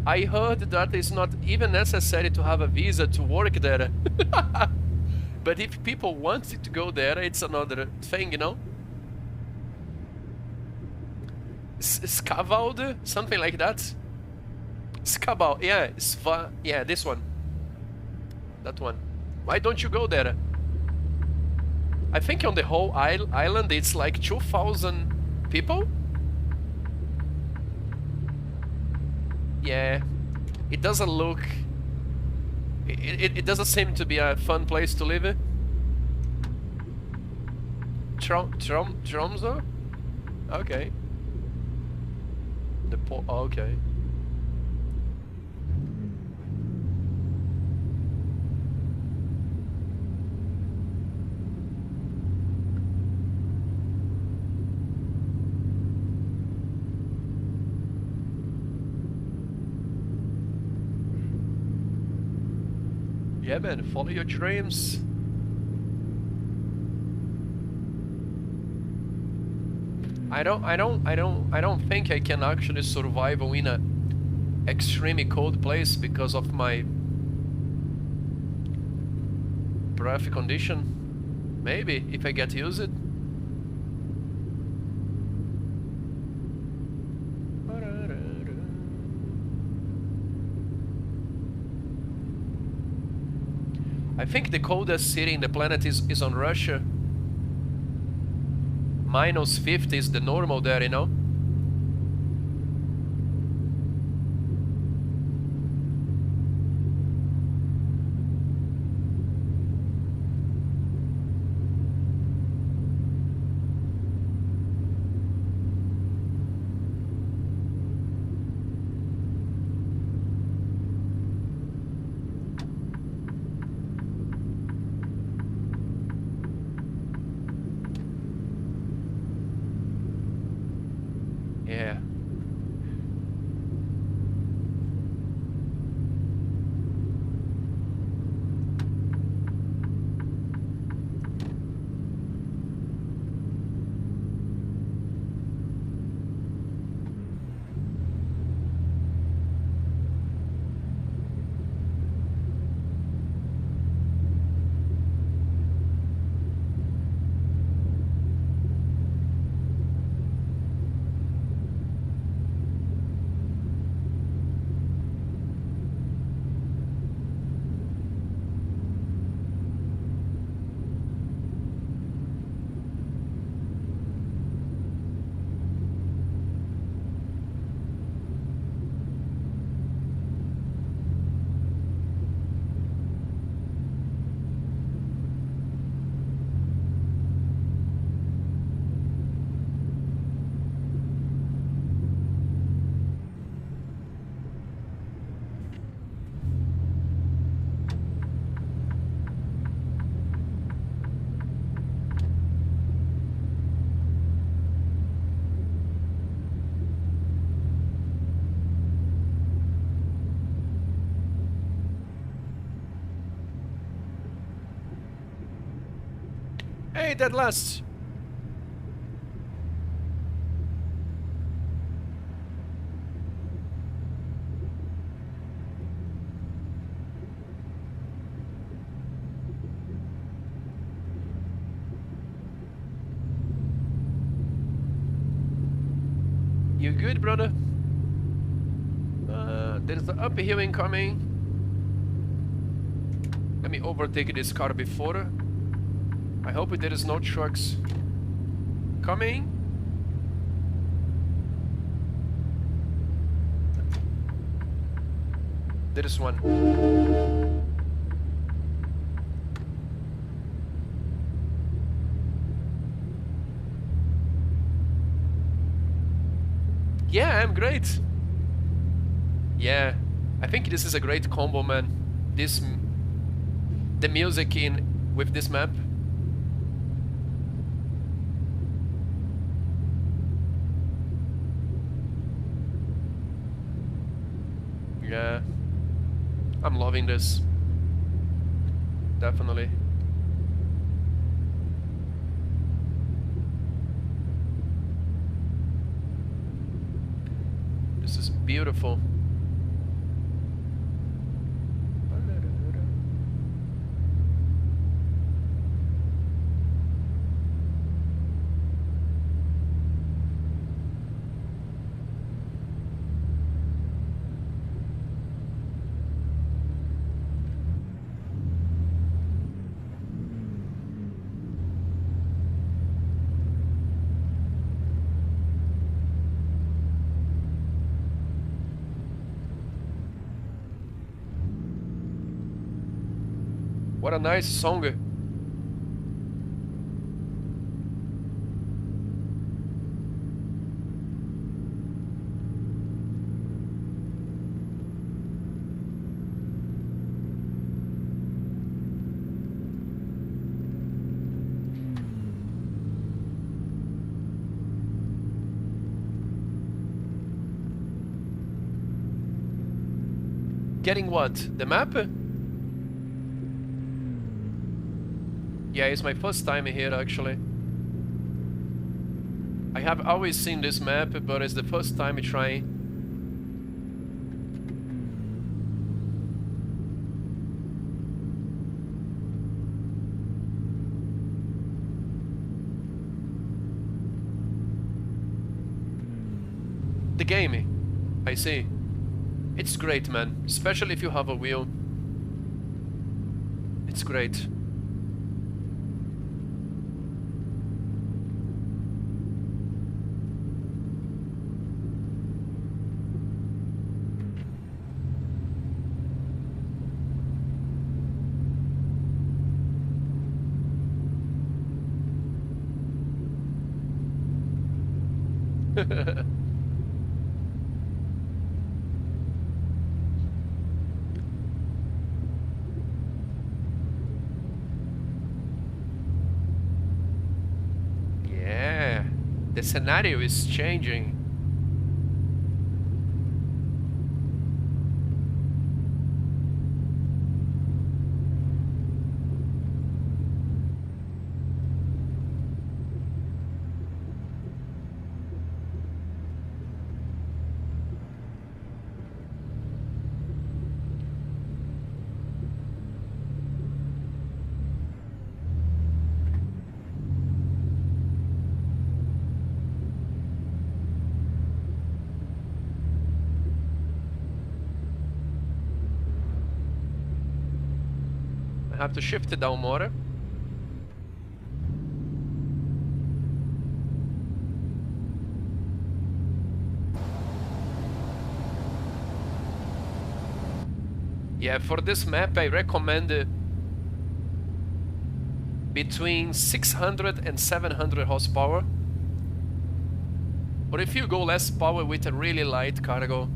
I heard that it's not even necessary to have a visa to work there. But if people want to go there, it's another thing, you know? Skavald? Something like that? Skabal, yeah, yeah, this one. That one. Why don't you go there? I think on the whole island it's like 2,000 people? Yeah, it doesn't look... It doesn't seem to be a fun place to live. Tromsø? Okay. Okay. Yeah, man, follow your dreams. I don't think I can actually survive in a extremely cold place because of my breath condition. Maybe if I get used it. I think the coldest city in the planet is on Russia. -50 is the normal there, you know? Hey, that lasts. You good, brother? There's the uphill incoming. Let me overtake this car before. I hope there is no trucks coming. There is one. Yeah, I'm great. Yeah, I think this is a great combo, man. The music in with this map. Yeah, I'm loving this. Definitely. This is beautiful. What a nice song. Getting what? The map? Yeah, it's my first time here actually. I have always seen this map, but it's the first time trying. The game, I see. It's great, man, especially if you have a wheel. It's great. Yeah, the scenario is changing. I have to shift it down more. Yeah, for this map I recommend between 600 and 700 horsepower. But if you go less power with a really light cargo,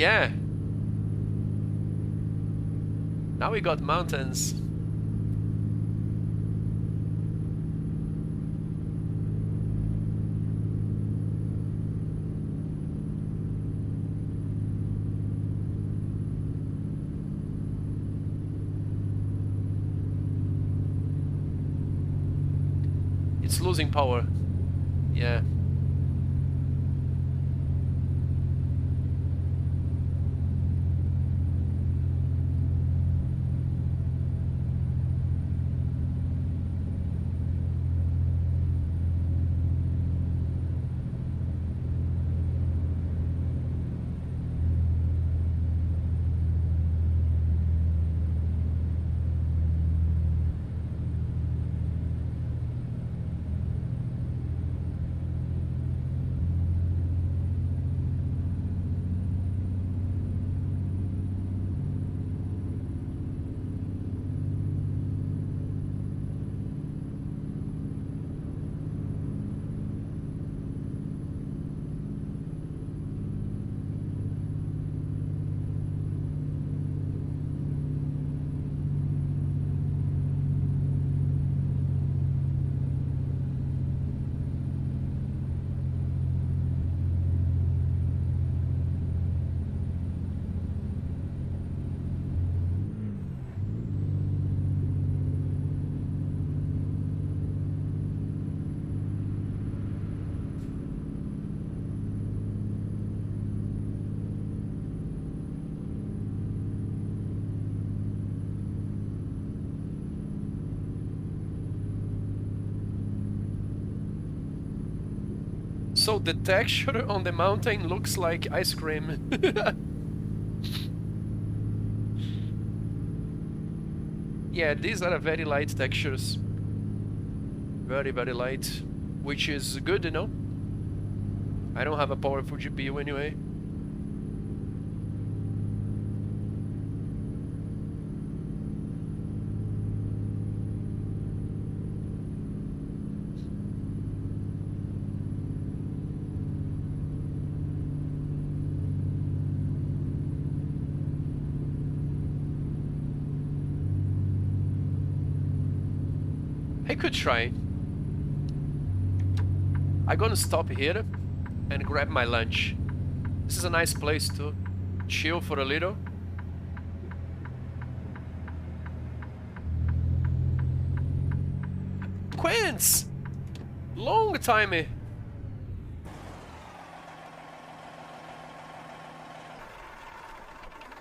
Yeah. Now we got mountains. It's losing power. Yeah. So the texture on the mountain looks like ice cream. Yeah, these are very light textures. Very, very light. Which is good, you know? I don't have a powerful GPU anyway. I could try. I'm gonna stop here and grab my lunch. This is a nice place to chill for a little. Quince! Long time.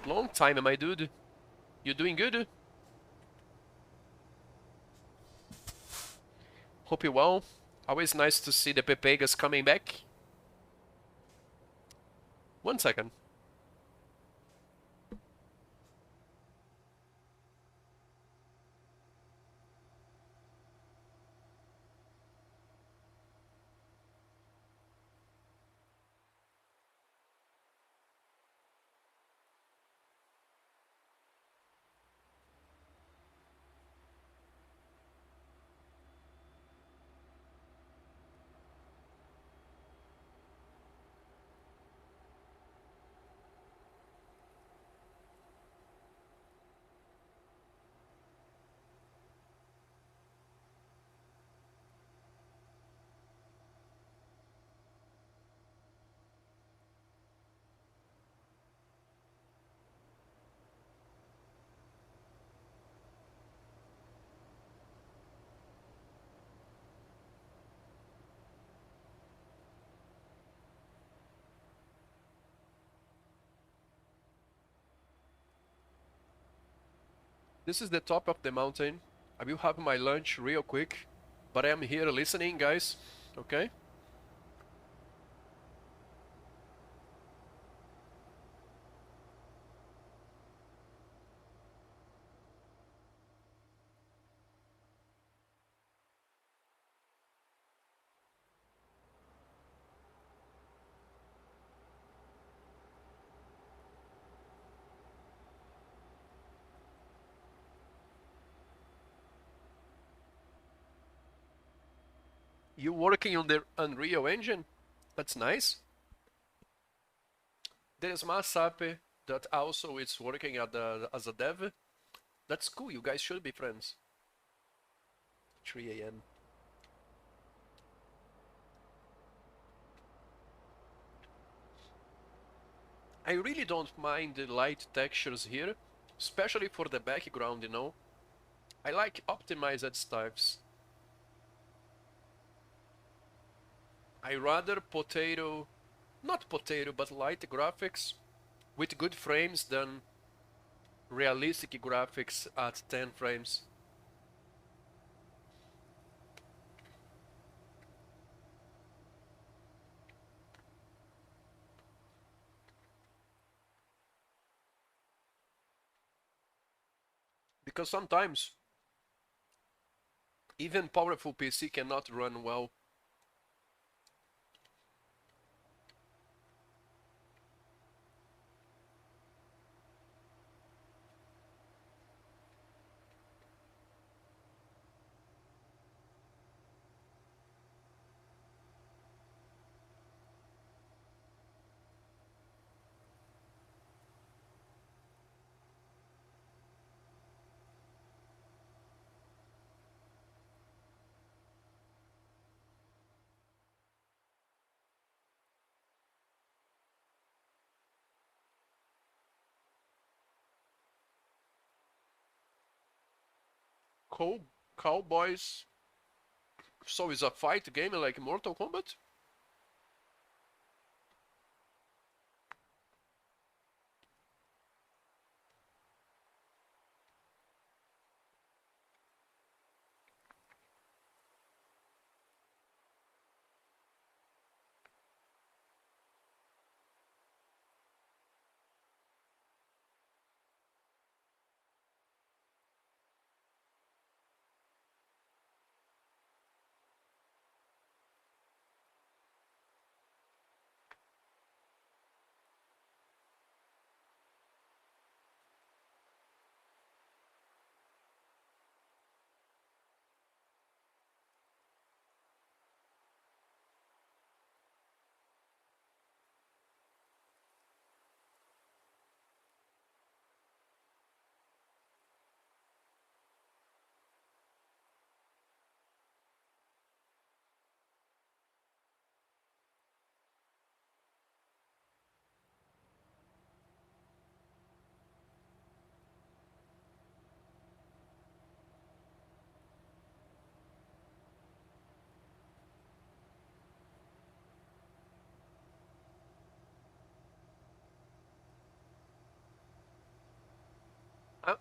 Long time, my dude. You doing good? Hope you well. Always nice to see the Pepegas coming back. 1 second. This is the top of the mountain. I will have my lunch real quick, but I am here listening, guys. Okay? You working on the Unreal Engine? That's nice. There is Masape that also is working as a dev. That's cool. You guys should be friends. 3 a.m. I really don't mind the light textures here, especially for the background, you know. I like optimized styles. I rather not potato, but light graphics with good frames than realistic graphics at 10 frames. Because sometimes even powerful PC cannot run well. Cow Cowboys. So is a fight game like Mortal Kombat?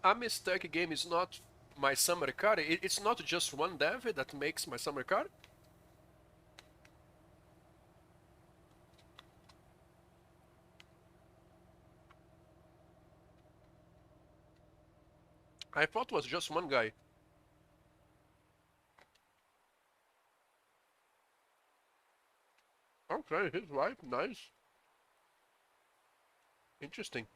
A Mistake game is not my summer car. It's not just one dev that makes my summer car. I thought it was just one guy. Okay, his wife, nice. Interesting.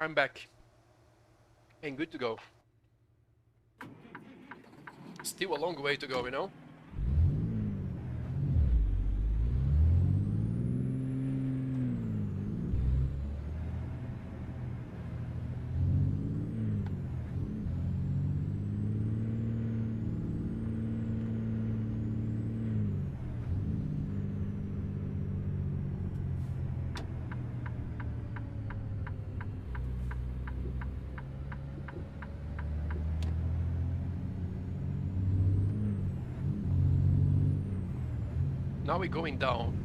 I'm back. And good to go. Still a long way to go, you know? Now we're going down.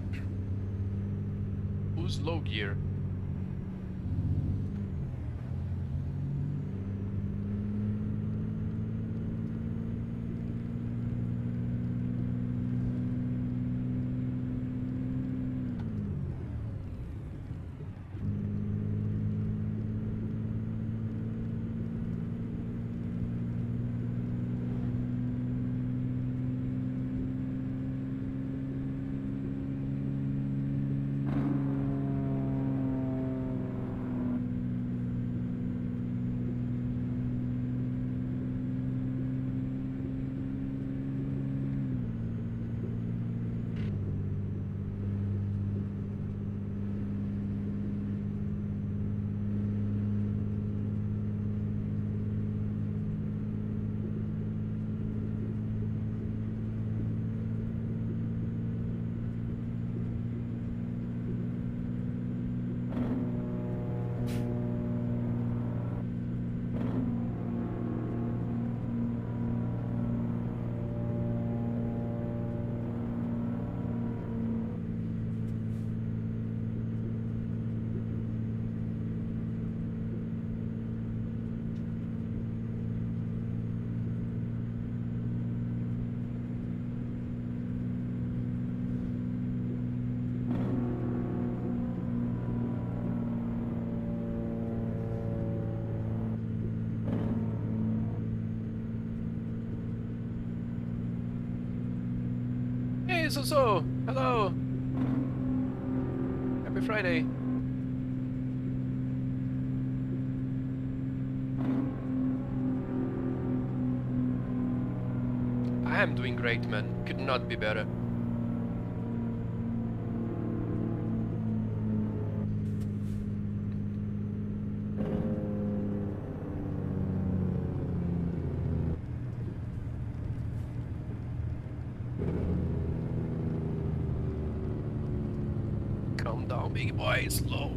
Who's low gear? Hey, so, hello! Happy Friday! I am doing great, man. Could not be better. Calm down, big boy, slow.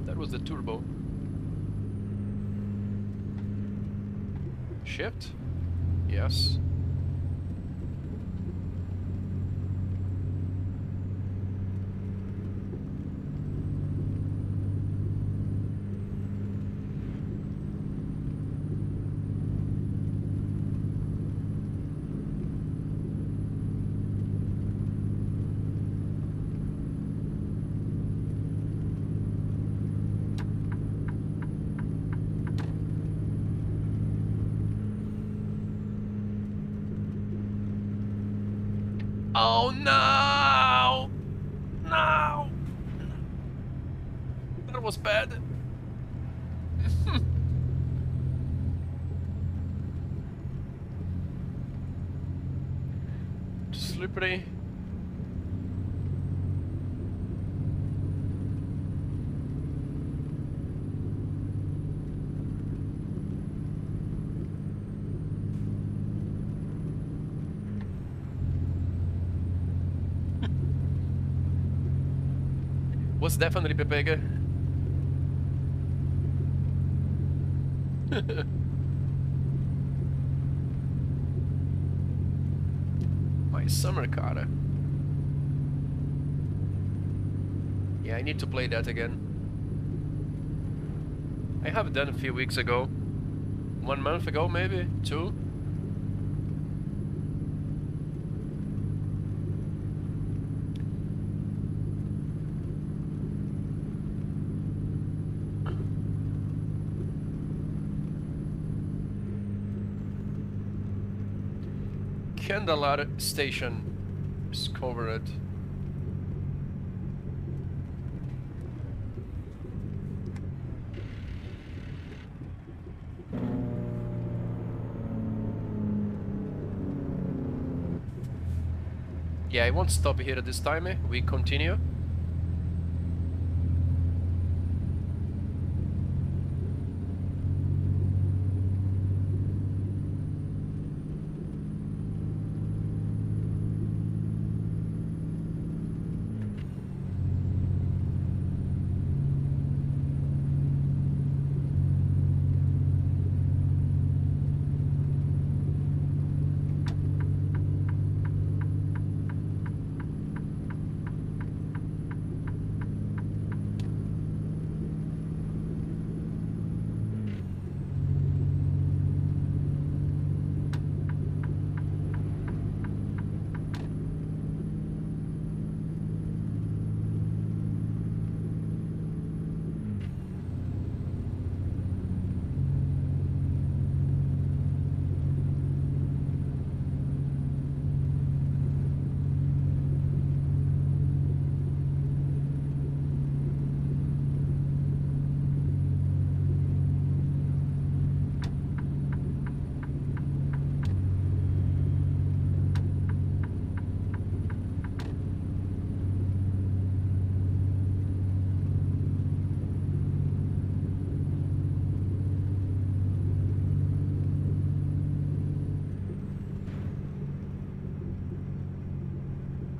That was the turbo. Shift? Yes. Oh no! No! That was bad. Slippery. Was definitely Pepega. My summer car. Yeah, I need to play that again. I have done a few weeks ago. 1 month ago, maybe? 2? Candelar Station is covered. Yeah, I won't stop here this time. We continue.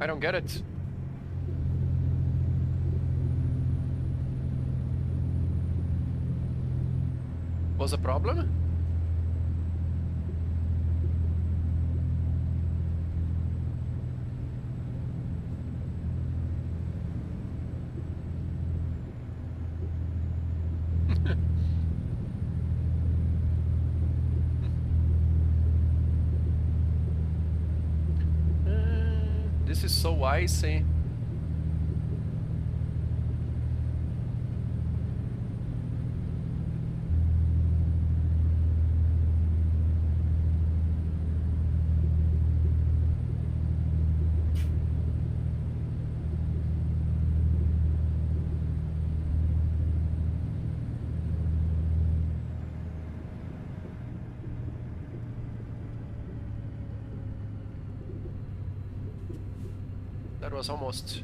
I don't get it. Was a problem? This is so icy. That was almost...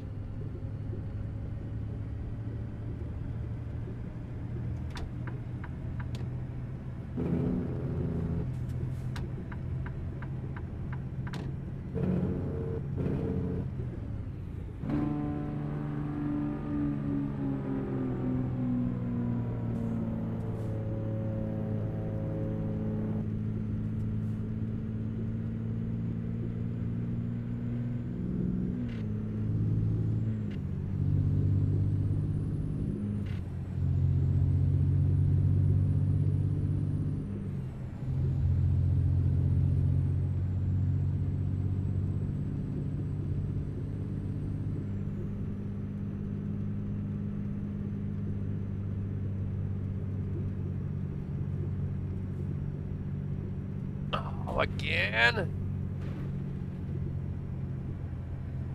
Oh, again?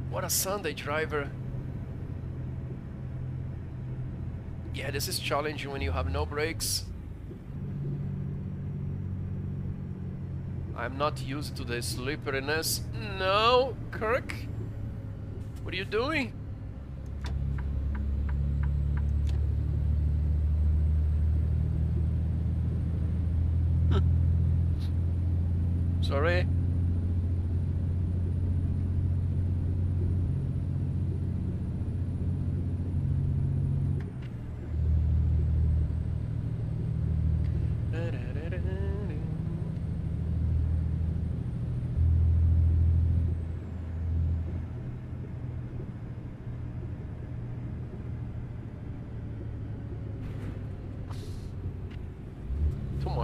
What a Sunday driver. Yeah, this is challenging when you have no brakes. I'm not used to the slipperiness. No, Kirk. What are you doing? Sorry.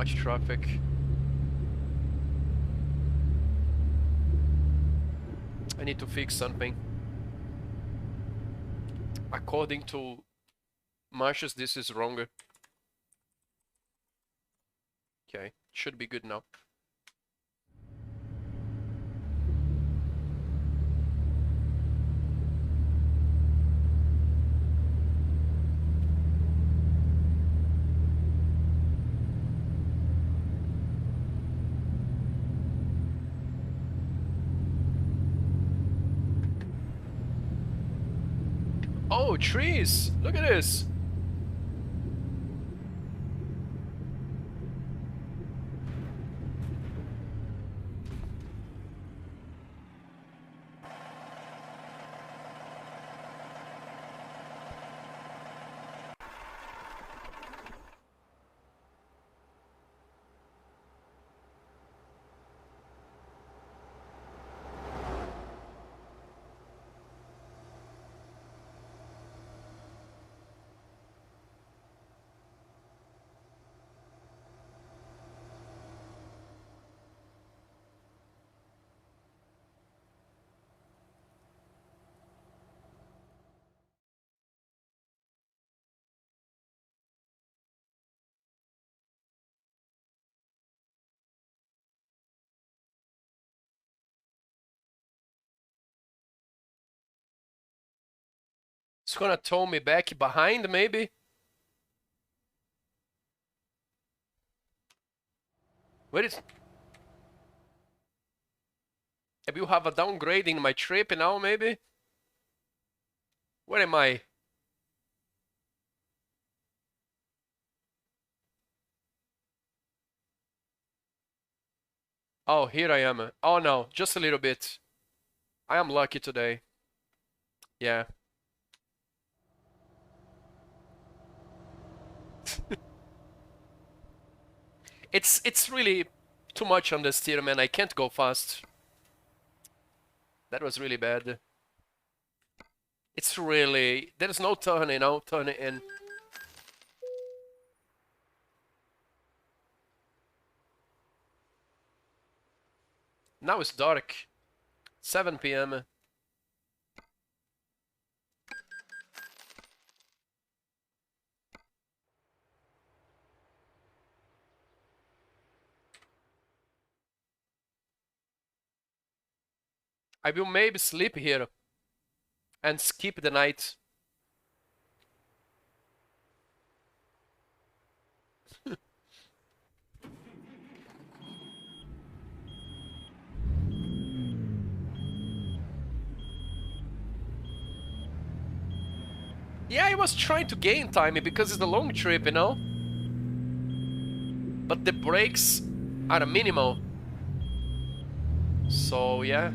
much traffic. I need to fix something. According to Marcius, this is wrong. Okay, should be good now. Oh, trees! Look at this! It's gonna tow me back behind, maybe? Where is... I will have a downgrade in my trip now, maybe? Where am I? Oh, here I am. Oh no, just a little bit. I am lucky today. Yeah. It's really too much on the steer, man. I can't go fast. That was really bad. It's really... There's no turning out, turning in. Now it's dark. 7 p.m. I will maybe sleep here and skip the night. Yeah, I was trying to gain time because it's a long trip, you know? But the brakes are minimal. So, yeah.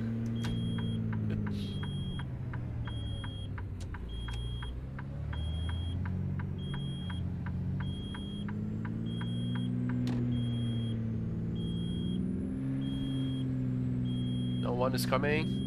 No one is coming.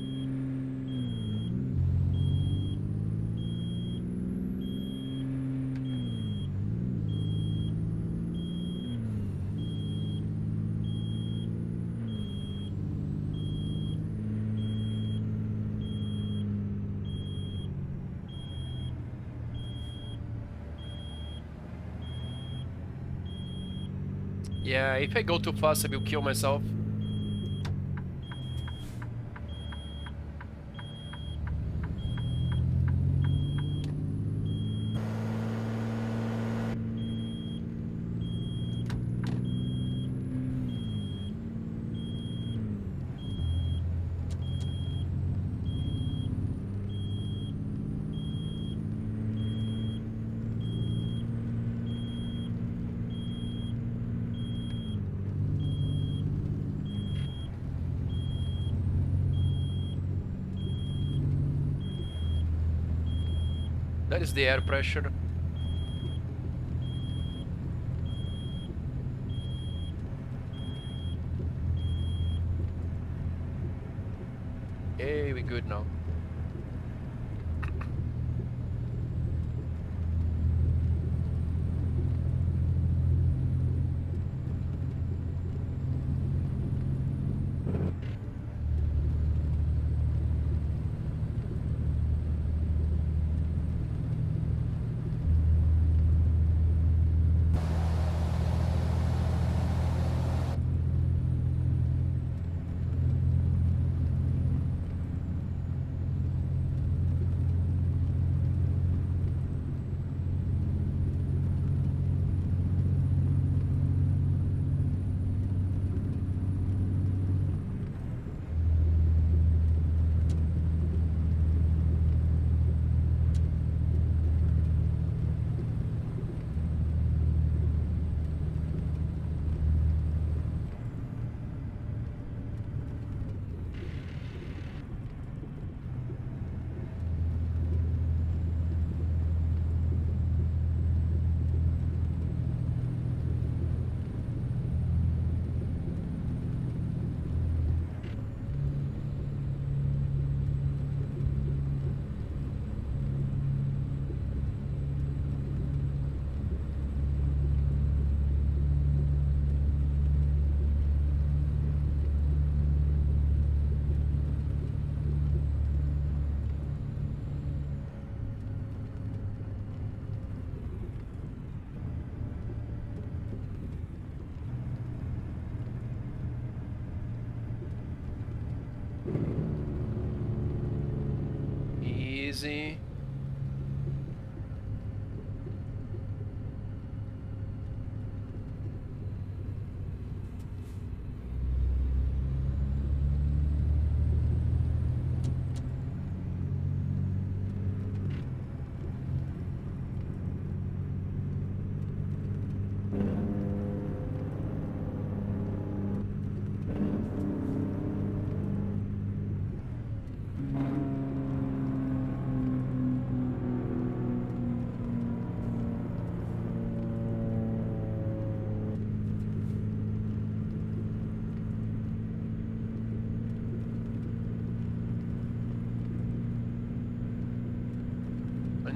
Yeah, if I go too fast, I will kill myself. That is the air pressure. Hey, we good now.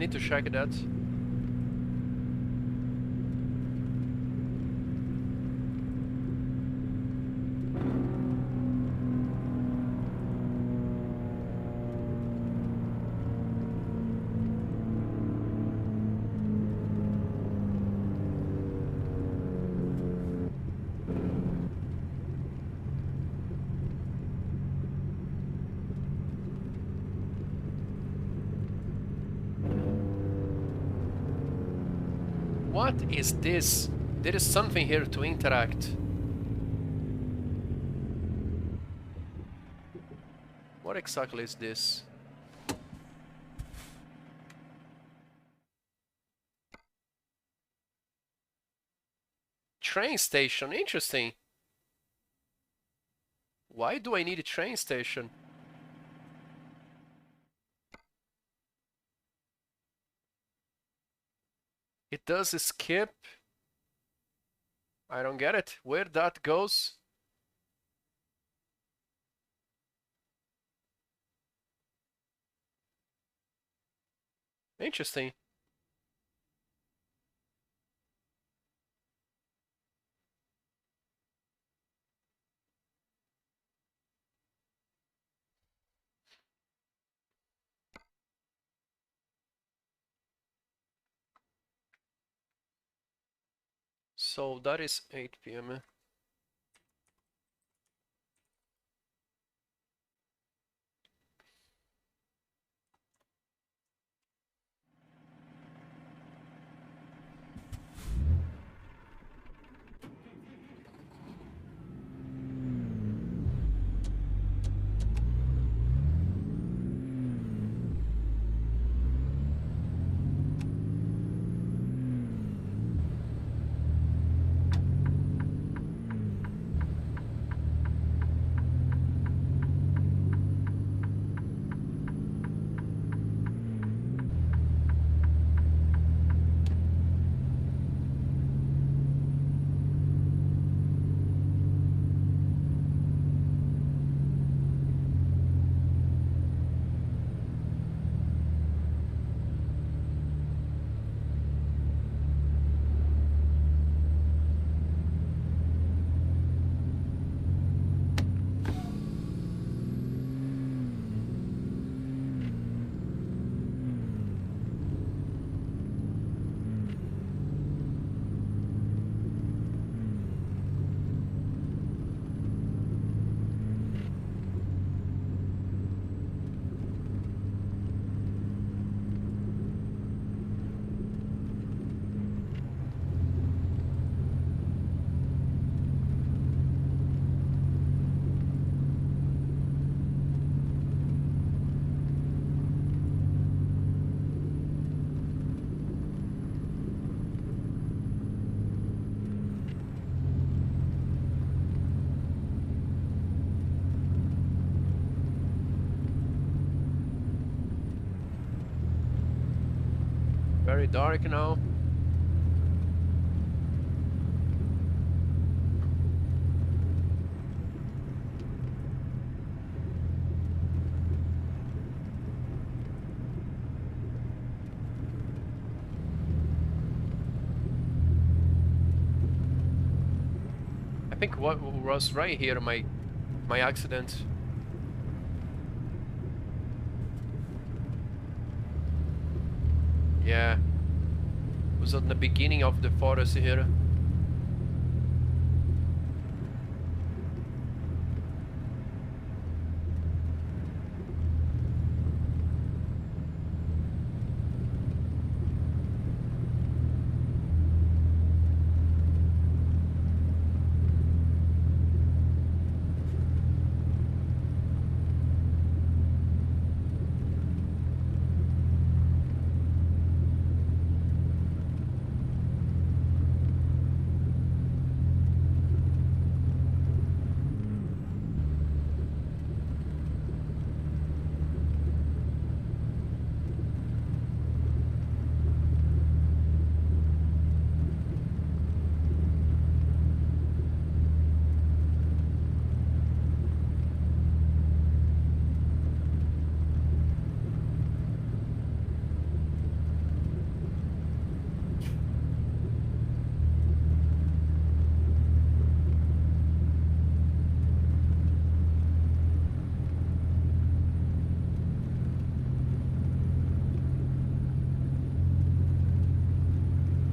need to check that. What is this? There is something here to interact. What exactly is this? Train station, interesting. Why do I need a train station? It does skip. I don't get it. Where that goes? Interesting. So that is 8 p.m. Very dark now. I think what was right here, my accident. Yeah, was at the beginning of the forest here.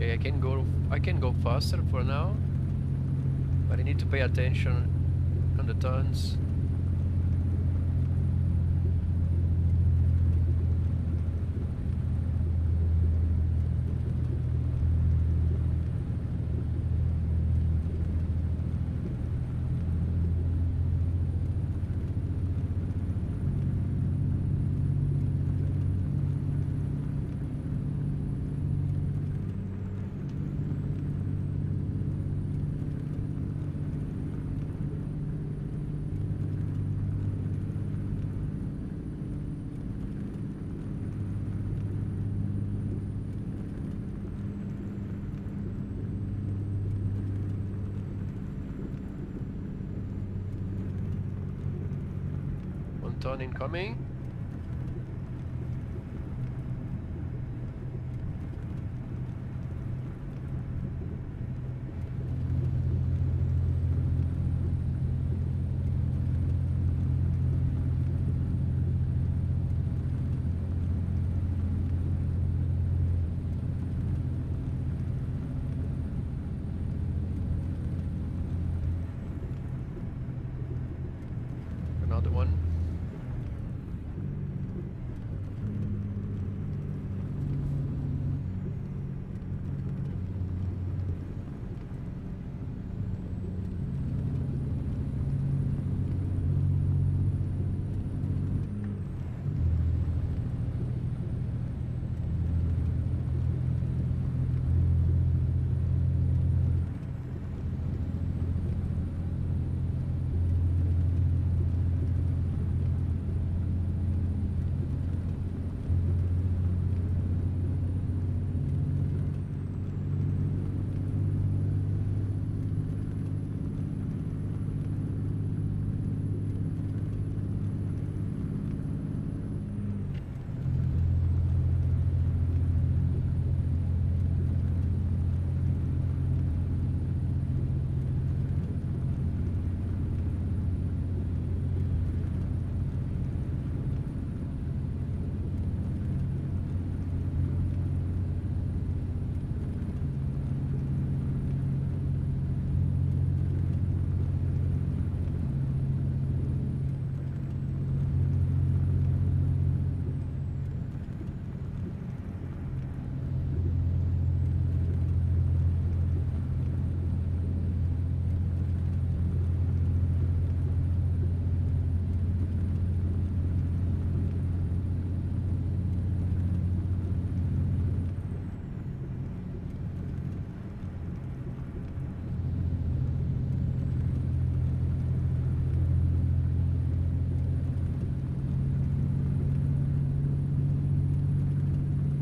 Okay, I can go faster for now, but I need to pay attention on the turns. One turn incoming. Another one.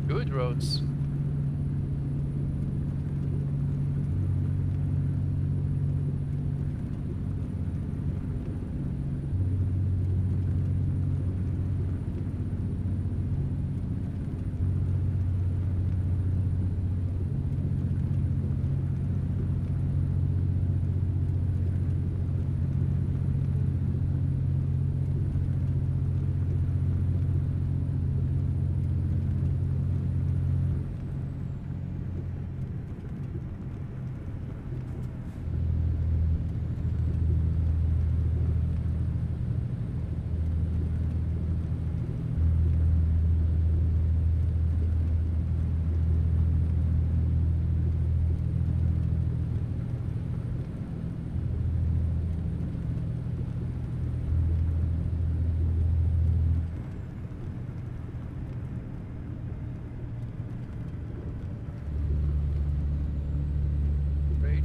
Good roads. Rage.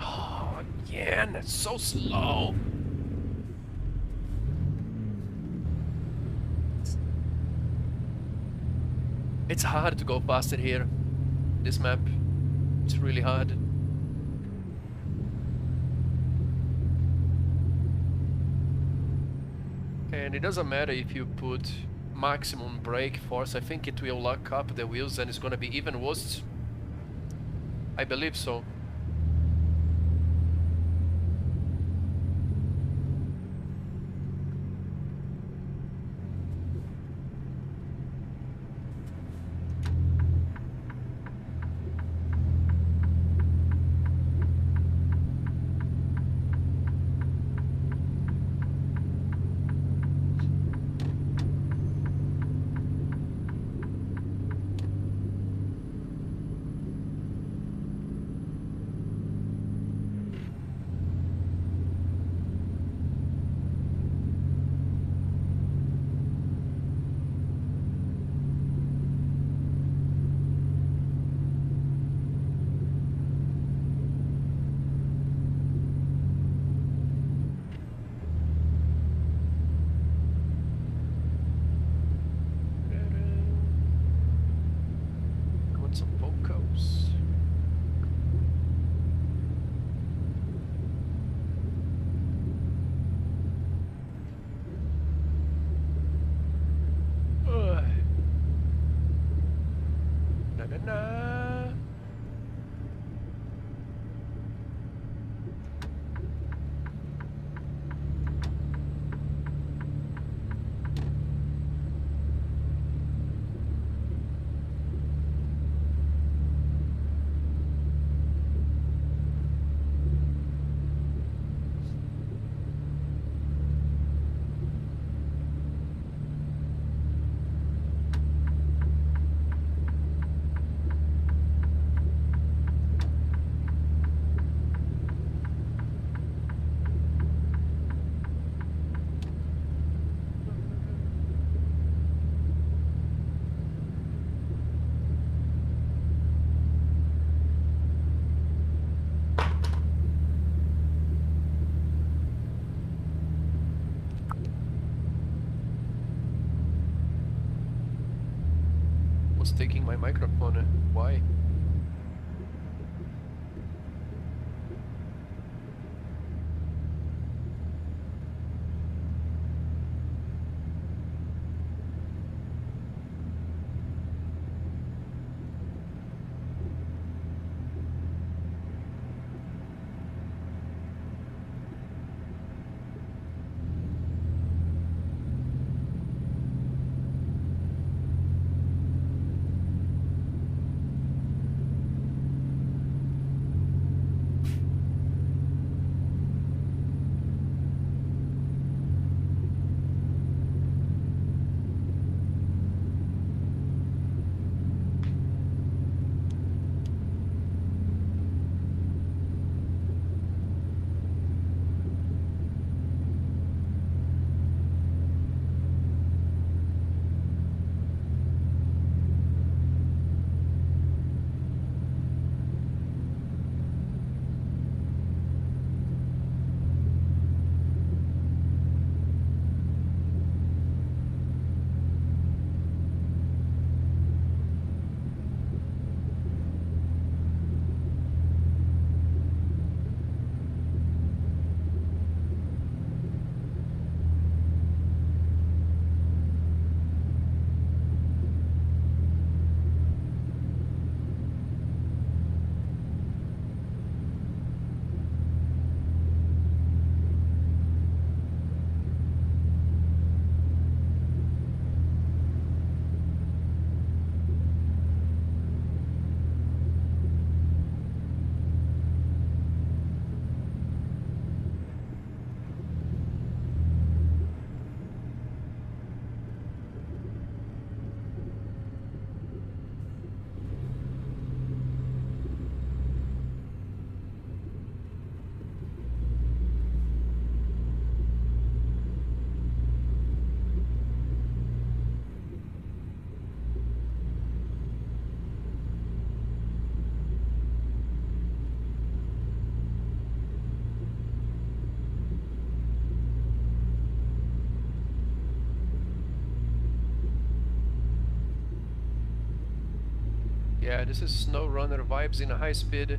Oh, again, that's so slow. It's hard to go faster here. This map. It's really hard. And it doesn't matter if you put maximum brake force, I think it will lock up the wheels and it's gonna be even worse. I believe so. Got some vocals. Na na na. Was taking my microphone. Why? Yeah, this is Snow Runner vibes in a high speed.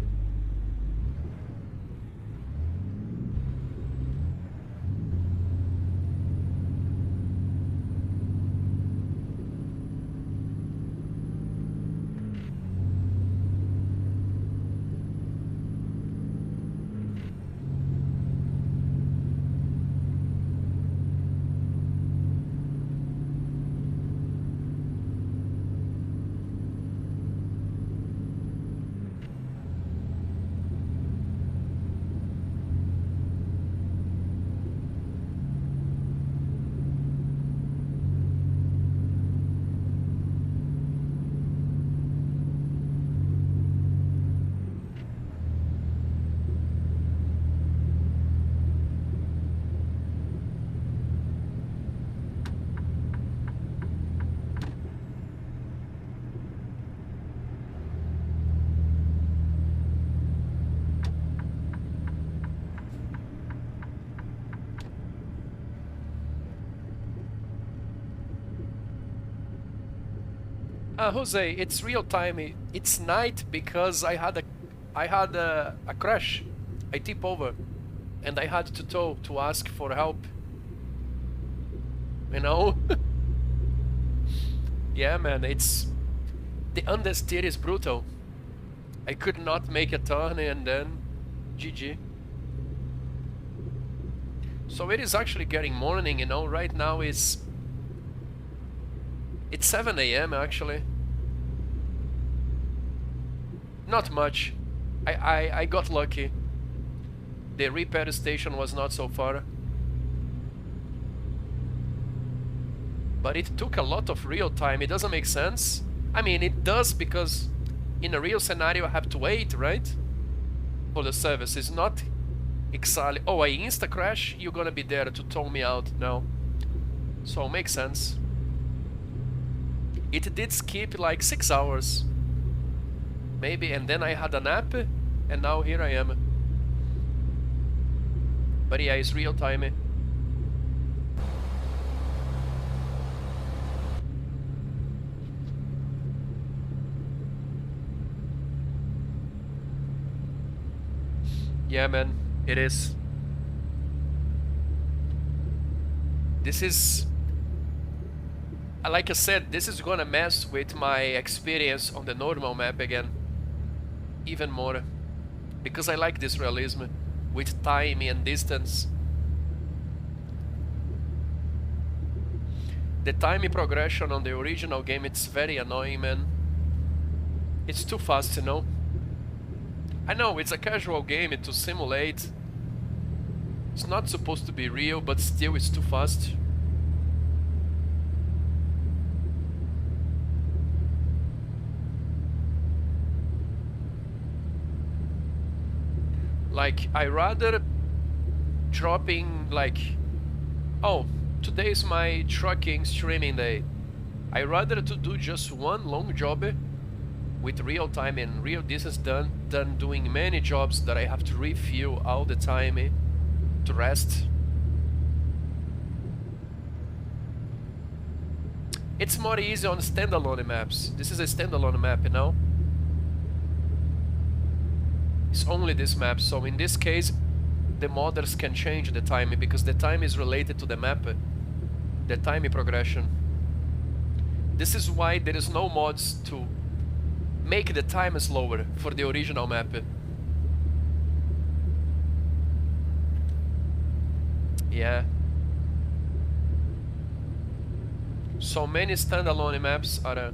Jose, it's real time. It's night because I had a crash. I tip over, and I had to tow to ask for help. You know? Yeah, man. It's the understeer is brutal. I could not make a turn, and then GG. So it is actually getting morning. You know, right now it's 7 a.m. actually. Not much. I got lucky. The repair station was not so far. But it took a lot of real time. It doesn't make sense. I mean, it does because in a real scenario I have to wait, right? For the service. It's not exactly, oh, I insta crash, you're gonna be there to tow me out. No. So makes sense. It did skip like 6 hours. Maybe, and then I had a nap, and now here I am. But yeah, it's real time. Yeah, man, it is. This is, like I said, this is gonna mess with my experience on the normal map again. Even more. Because I like this realism with time and distance. The time progression on the original game, it's very annoying, man. It's too fast, you know? I know, it's a casual game to simulate. It's not supposed to be real, but still it's too fast. Like, I rather dropping like, oh, today is my trucking streaming day. I rather to do just one long job with real time and real distance done than doing many jobs that I have to refuel all the time to rest. It's more easy on standalone maps. This is a standalone map, you know? It's only this map, so in this case the modders can change the time because the time is related to the map, the time progression. This is why there is no mods to make the time slower for the original map. Yeah. So many standalone maps are a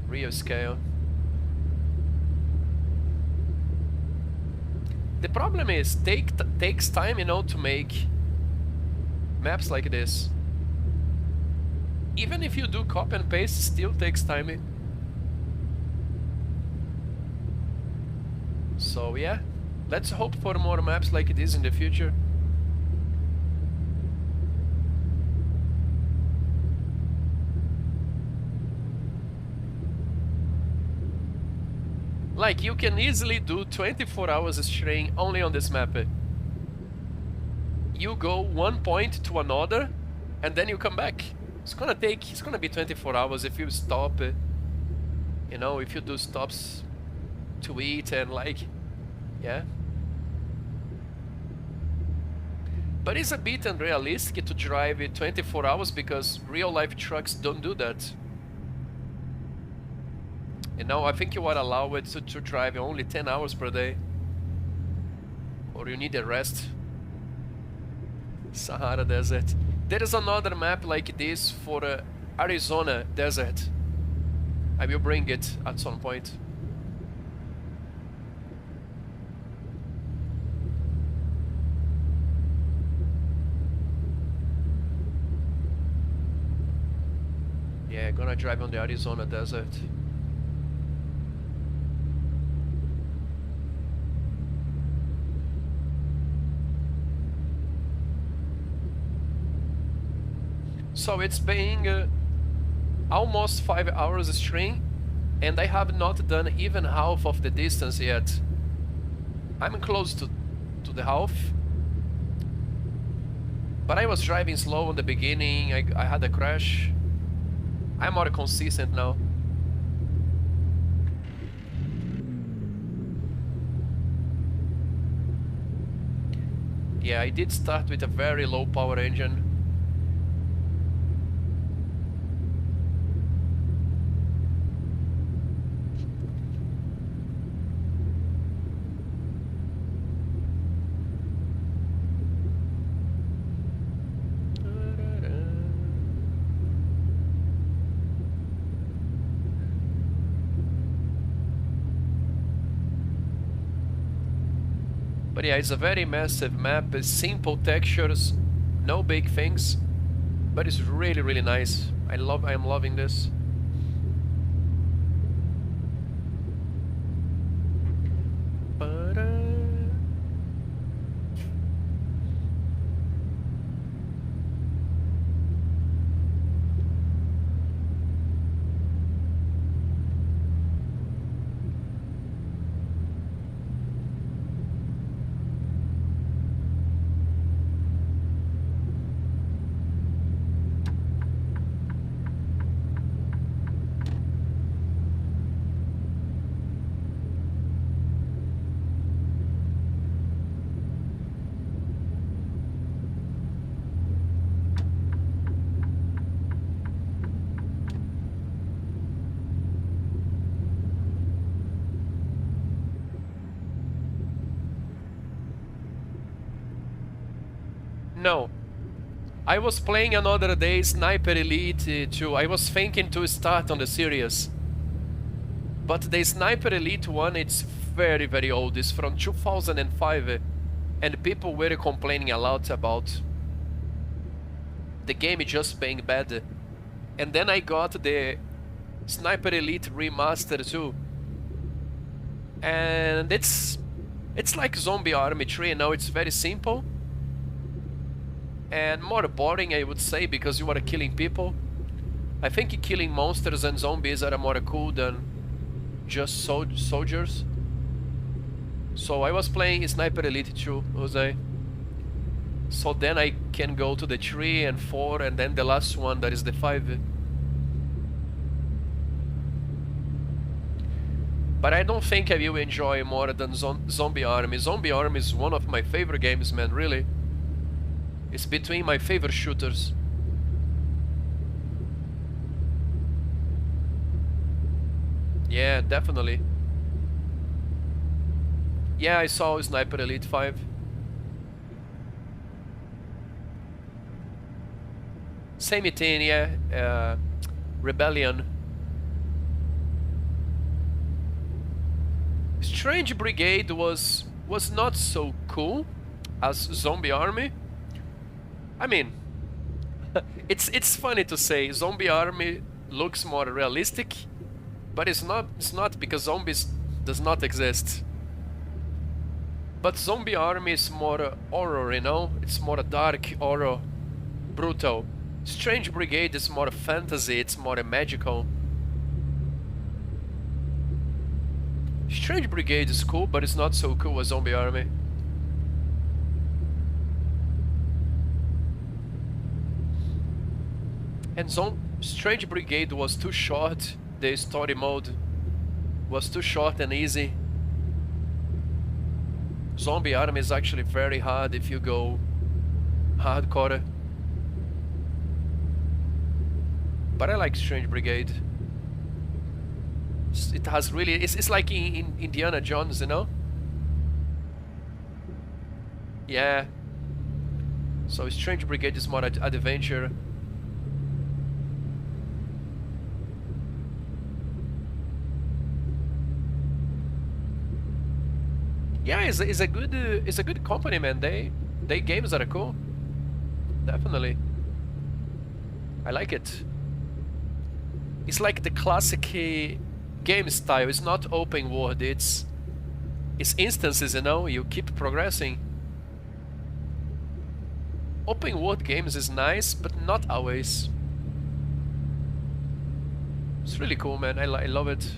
real scale. The problem is, takes time, you know, to make maps like this. Even if you do copy and paste, still takes time. So yeah, let's hope for more maps like this in the future. Like, you can easily do 24 hours stream only on this map. You go one point to another, and then you come back. It's gonna be 24 hours if you stop. You know, if you do stops to eat and like, yeah. But it's a bit unrealistic to drive it 24 hours because real life trucks don't do that. You know, I think you are allowed to drive only 10 hours per day. Or you need a rest. Sahara Desert. There is another map like this for Arizona Desert. I will bring it at some point. Yeah, gonna drive on the Arizona Desert. So it's been almost 5 hours stream, and I have not done even half of the distance yet. I'm close to the half. But I was driving slow in the beginning, I had a crash. I'm more consistent now. Yeah, I did start with a very low power engine. But yeah, it's a very massive map, it's simple textures, no big things, but it's really, really nice. I am loving this. No. I was playing another day Sniper Elite 2. I was thinking to start on the series. But the Sniper Elite 1, it's very, very old. It's from 2005. And people were complaining a lot about the game just being bad. And then I got the Sniper Elite Remaster 2. And it's like Zombie Army 3, you know, it's very simple. And more boring, I would say, because you are killing people. I think killing monsters and zombies are more cool than just soldiers. So I was playing Sniper Elite 2, Jose. So then I can go to the 3 and 4 and then the last one, that is the 5. But I don't think I will enjoy more than Zombie Army. Zombie Army is one of my favorite games, man, really. It's between my favorite shooters. Yeah, definitely. Yeah, I saw Sniper Elite 5. Same thing, yeah. Rebellion. Strange Brigade was not so cool as Zombie Army. I mean, it's funny to say Zombie Army looks more realistic, but it's not because zombies does not exist. But Zombie Army is more horror, you know? It's more dark horror, brutal. Strange Brigade is more fantasy, it's more magical. Strange Brigade is cool, but it's not so cool as Zombie Army. And Strange Brigade was too short, the story mode was too short and easy. Zombie Army is actually very hard if you go hardcore. But I like Strange Brigade. It has really... It's like in Indiana Jones, you know? Yeah. So Strange Brigade is more adventure. Yeah, it's a good company, man. They games are cool. Definitely. I like it. It's like the classic game style. It's not open world. It's instances, you know. You keep progressing. Open world games is nice, but not always. It's really cool, man. I love it.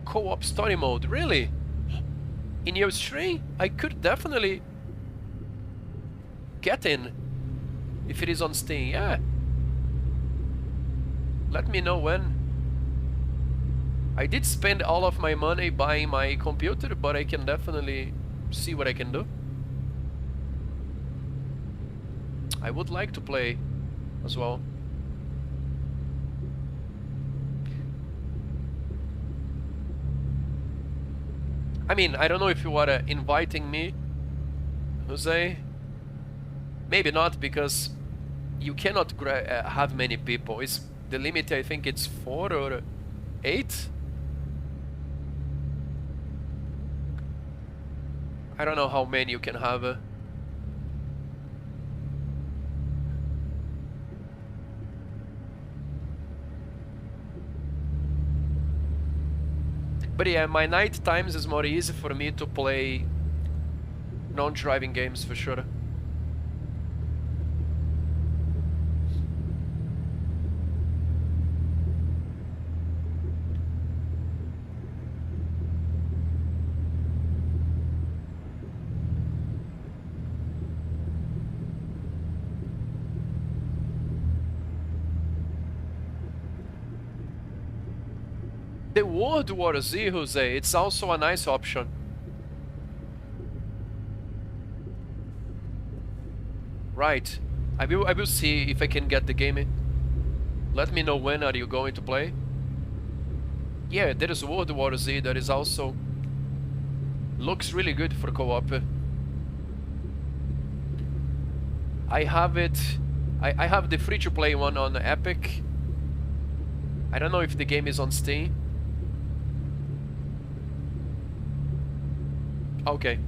Co-op story mode, really? In your stream, I could definitely get in if it is on Steam, yeah. Let me know when. I did spend all of my money buying my computer, but I can definitely see what I can do. I would like to play as well. I mean, I don't know if you are inviting me, Jose. Maybe not, because you cannot have many people. It's the limit, I think it's 4 or 8. I don't know how many you can have. But yeah, my night times is more easy for me to play non-driving games for sure. The World War Z, Jose, it's also a nice option. Right. I will see if I can get the game in. Let me know when are you going to play. Yeah, there is World War Z that is also looks really good for co-op. I have it. I have the free-to-play one on Epic. I don't know if the game is on Steam. Okay.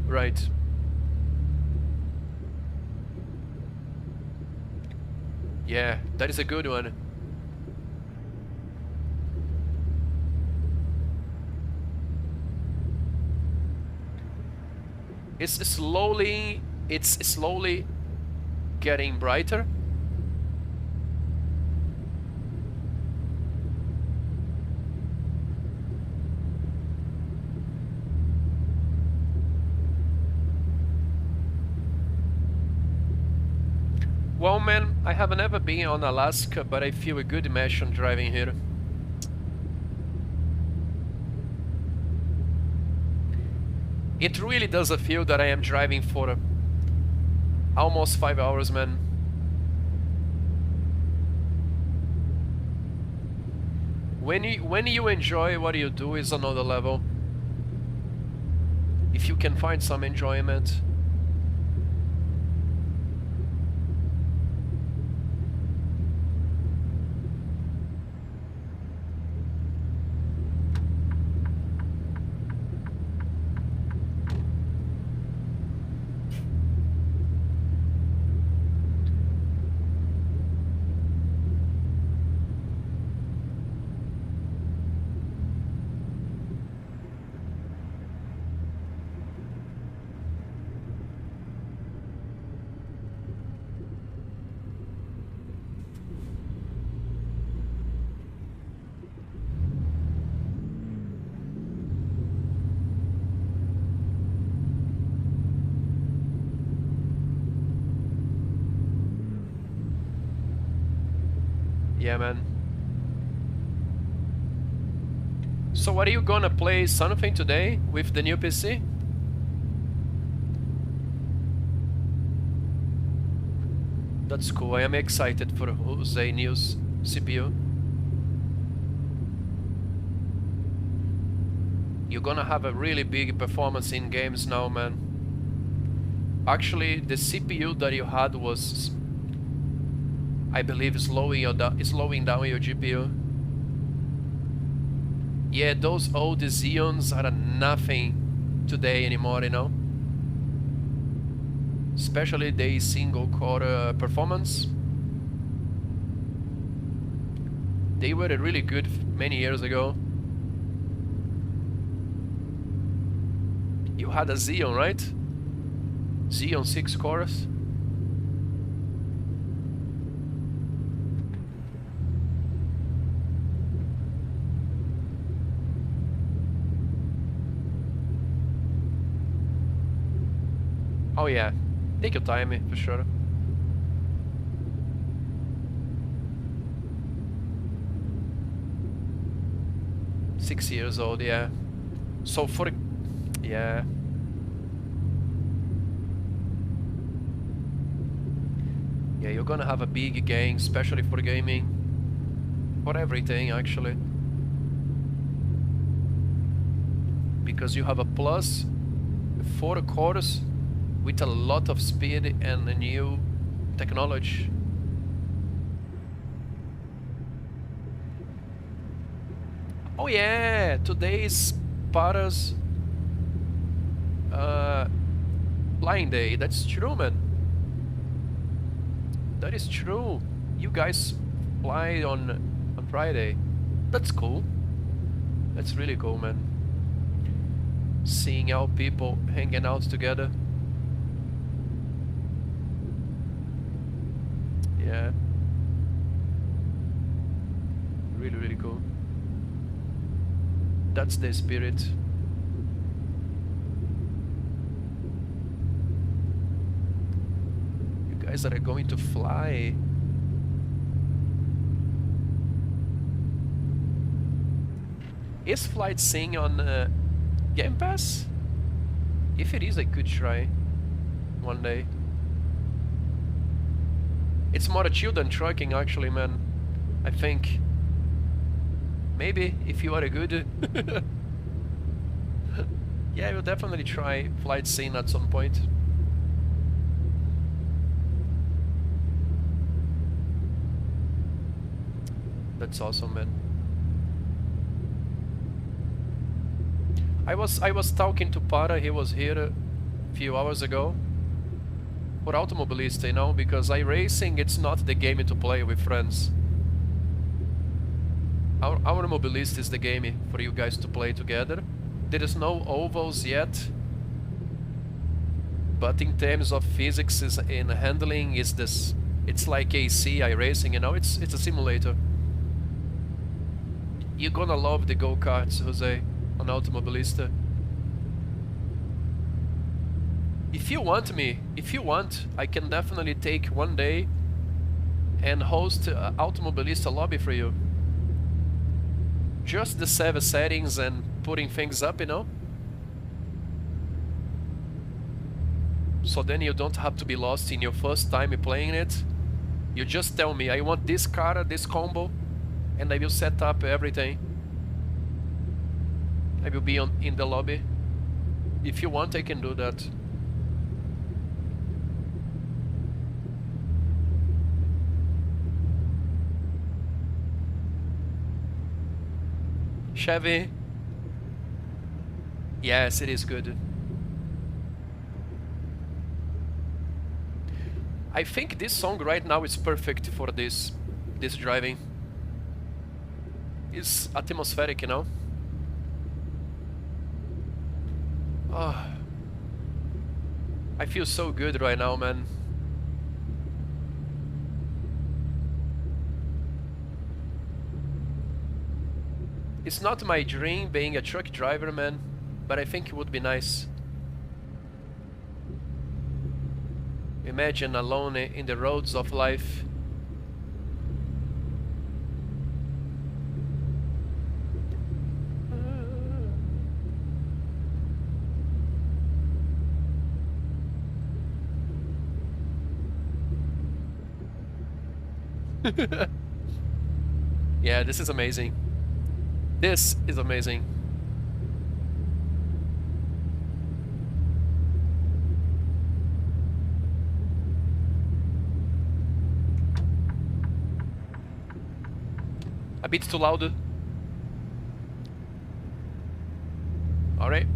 Right. Yeah, that is a good one. It's slowly getting brighter. Well, man, I have never been on Alaska, but I feel a good immersion driving here. It really does feel that I am driving for almost 5 hours, man. When you enjoy what you do is another level. If you can find some enjoyment. Yeah, man. So are you gonna play something today with the new PC? That's cool. I am excited for Jose News CPU. You're gonna have a really big performance in games now, man. Actually, the CPU that you had was, I believe, slowing down your GPU. Yeah, those old Xeons are nothing today anymore, you know? Especially the single core performance. They were really good many years ago. You had a Xeon, right? Xeon 6 cores. Oh yeah, take your time for sure. 6 years old, yeah. So for... Yeah. Yeah, you're gonna have a big gang, especially for gaming. For everything, actually. Because you have a plus 4 cores with a lot of speed and a new technology. Oh yeah, today's Para's flying day. That's true, man. That is true. You guys fly on Friday. That's cool. That's really cool, man. Seeing how people hanging out together. Yeah. Really, really cool. That's the spirit. You guys are going to fly. Is Flight Sim on Game Pass? If it is, I could try one day. It's more chill than trucking, actually, man. I think. Maybe, if you are a good... Yeah, I will definitely try Flight Sim at some point. That's awesome, man. I was talking to Para, he was here a few hours ago. For Automobilista, you know, because iRacing, it's not the game to play with friends. Our Mobilist is the game for you guys to play together. There is no ovals yet, but in terms of physics in handling, is this? It's like AC iRacing, you know. It's a simulator. You're gonna love the go-karts, Jose, on Automobilista. If you want, I can definitely take one day and host Automobilista lobby for you. Just the server settings and putting things up, you know? So then you don't have to be lost in your first time playing it. You just tell me, I want this car, this combo, and I will set up everything. I will be in the lobby. If you want, I can do that. Chevy. Yes, it is good. I think this song right now is perfect for this driving. It's atmospheric, you know? Oh, I feel so good right now, man. It's not my dream being a truck driver, man, but I think it would be nice. Imagine alone in the roads of life. Yeah, this is amazing. This is amazing. A bit too loud. All right.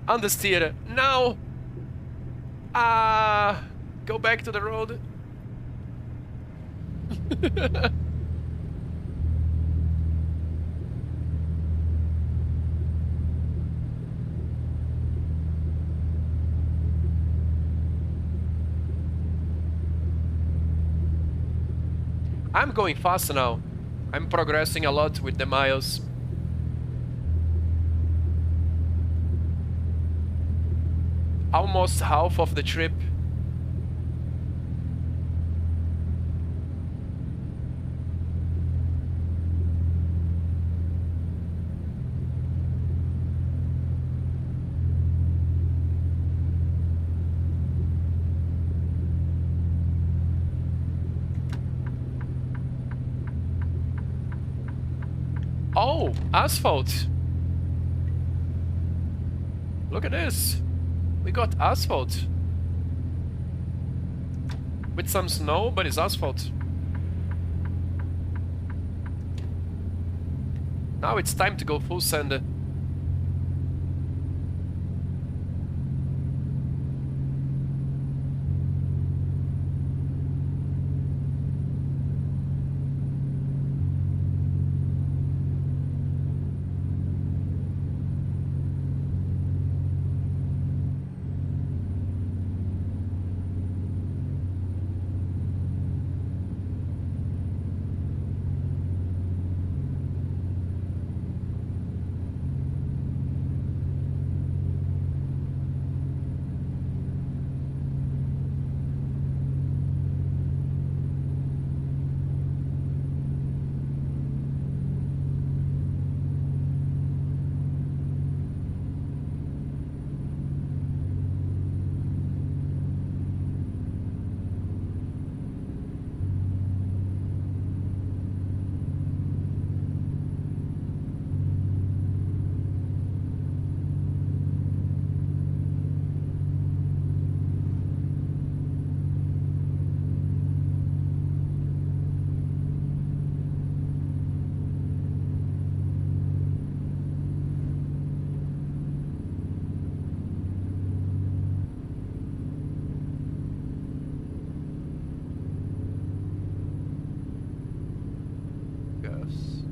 Understeer. No! Go back to the road. I'm going fast now. I'm progressing a lot with the miles. Almost half of the trip. Oh, asphalt. Look at this. We got asphalt. With some snow, but it's asphalt. Now it's time to go full send. Yes.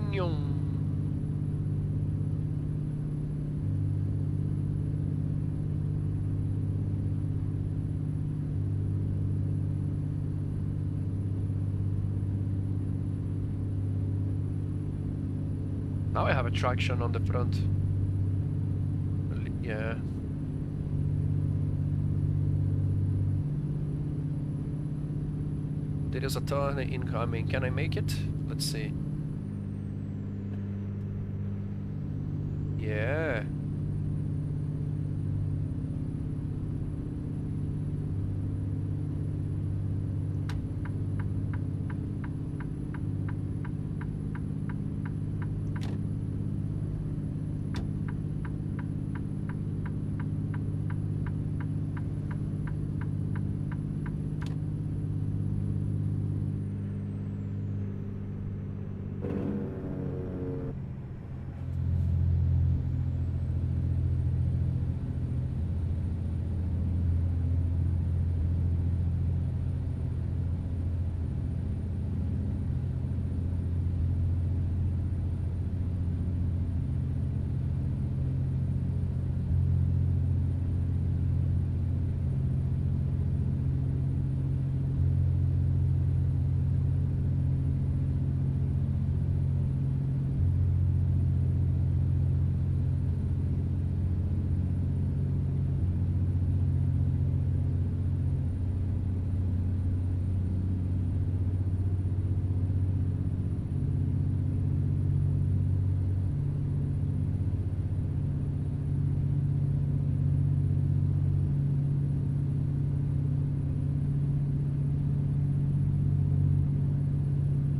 Nyong. Now I have a traction on the front. Yeah. There is a turn incoming. Can I make it? Let's see. Yeah.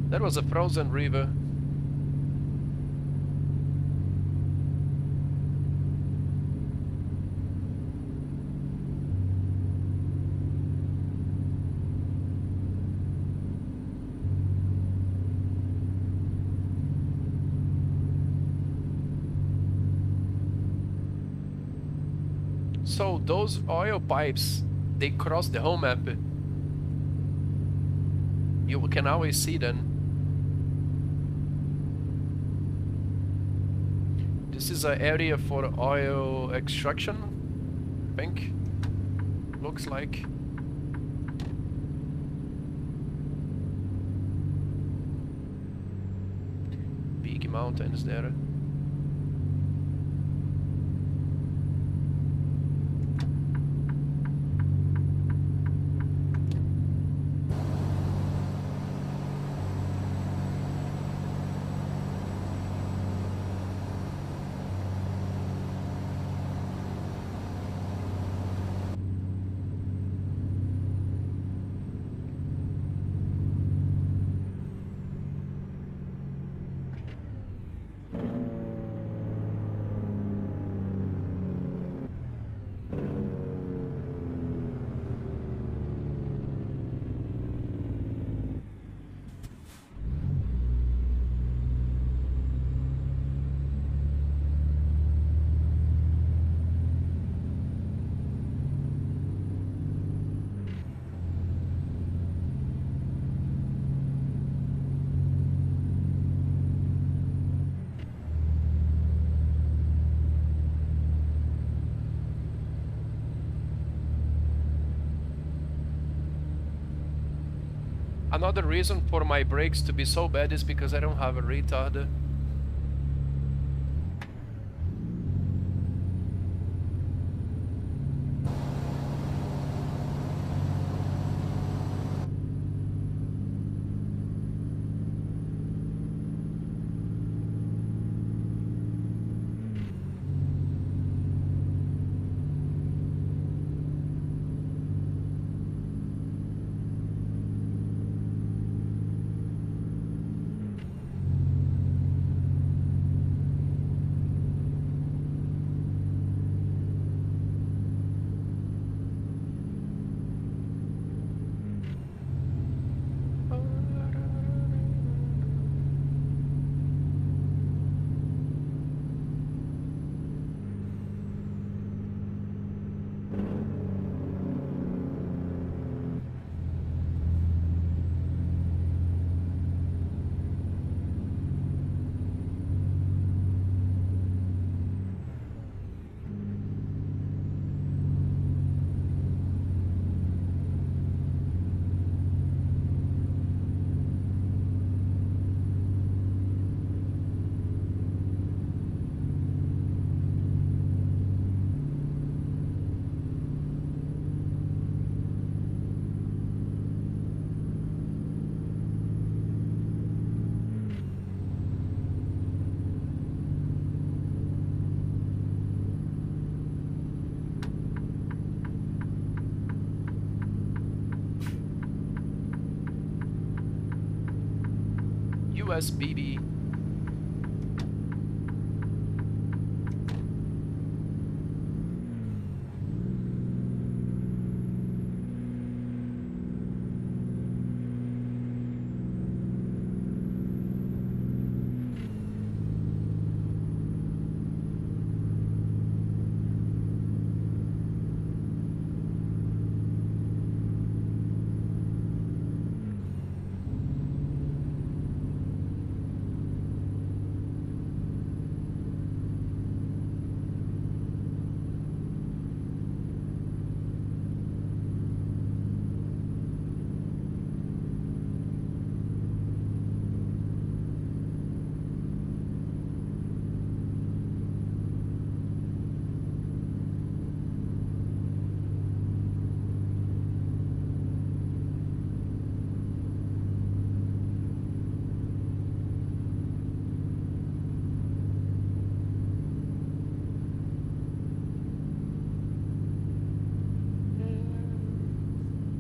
That was a frozen river. So those oil pipes, they cross the whole map. You can always see them. This is an area for oil extraction. think. Looks like. Big mountains there. Another reason for my brakes to be so bad is because I don't have a retard. USBB.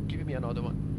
Give me another one.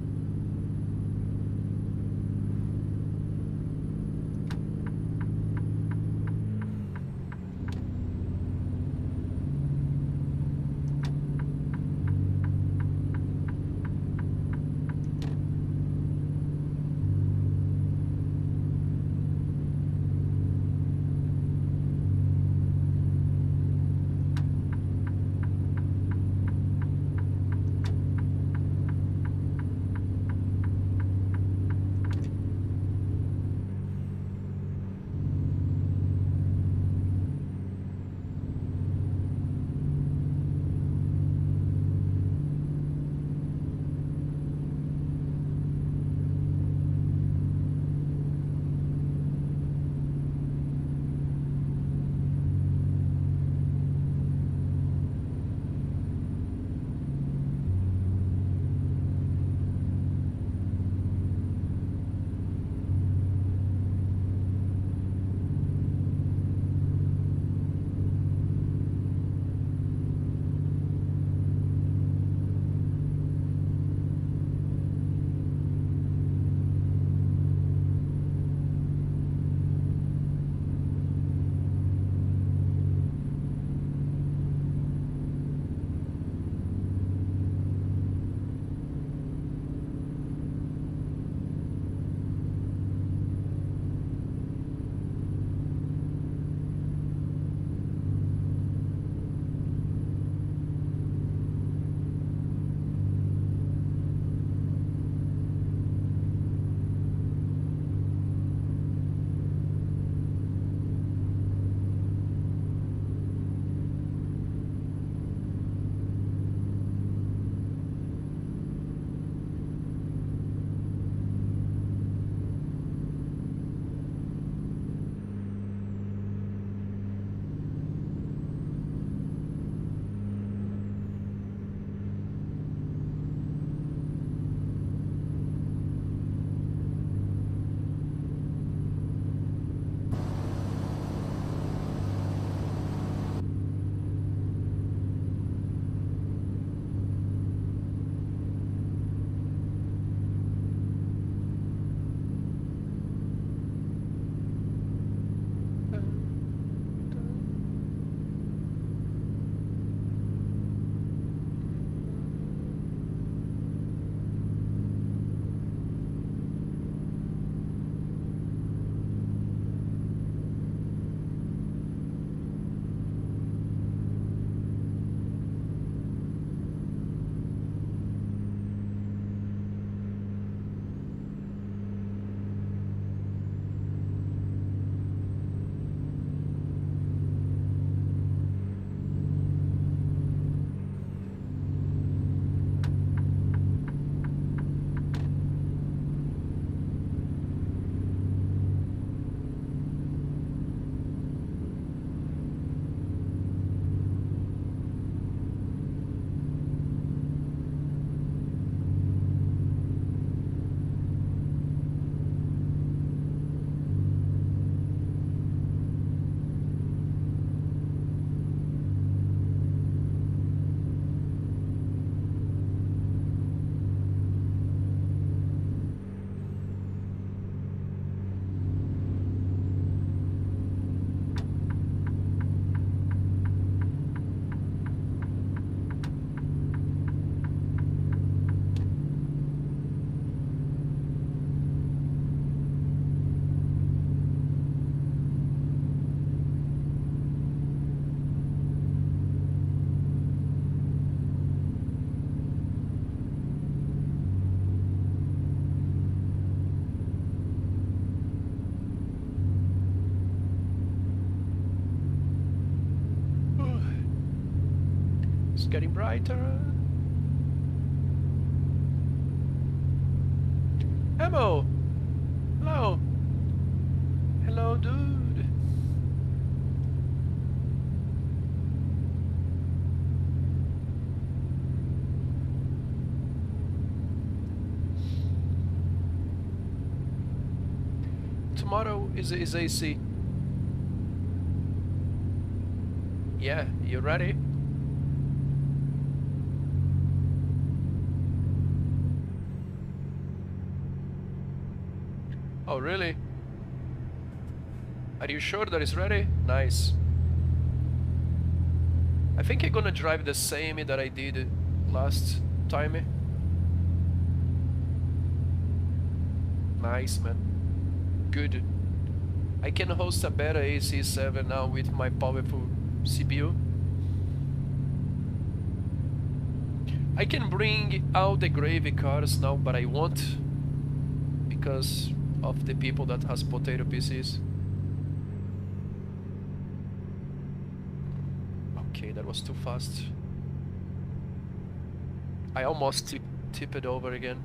getting brighter. Ammo! Hello! Hello, dude! Tomorrow is AC. Yeah, you ready? Oh, really? Are you sure that it's ready? Nice. I think I'm gonna drive the same that I did last time. Nice, man. Good. I can host a better AC7 now with my powerful CPU. I can bring out the gravy cars now, but I won't because of the people that has potato PCs. Okay, that was too fast. I almost tip it over again.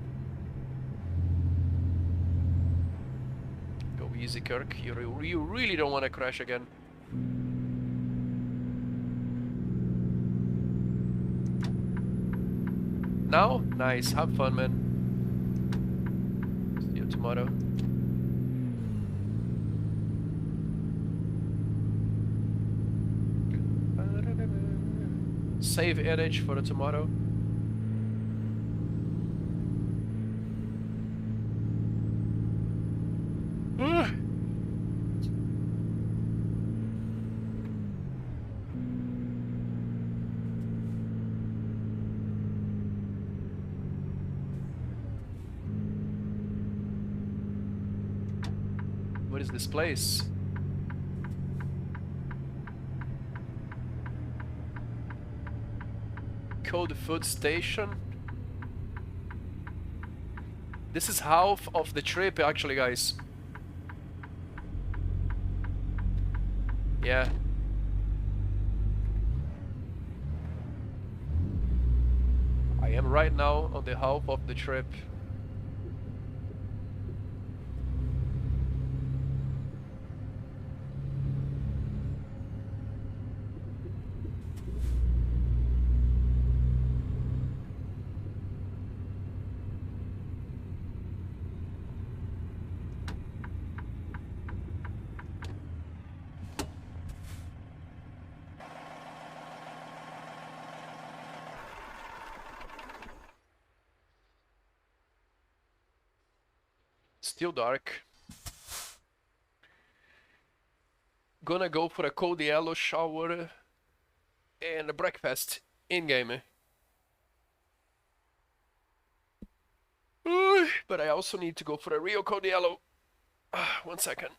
Go easy, Kirk. You really don't want to crash again. Now? Nice. Have fun, man. See you tomorrow. Save edge for tomorrow. What is this place? Cold food station. This is half of the trip actually, guys. Yeah. I am right now on the half of the trip. Still dark. Gonna go for a cold yellow shower and a breakfast in-game. But I also need to go for a real cold yellow. 1 second.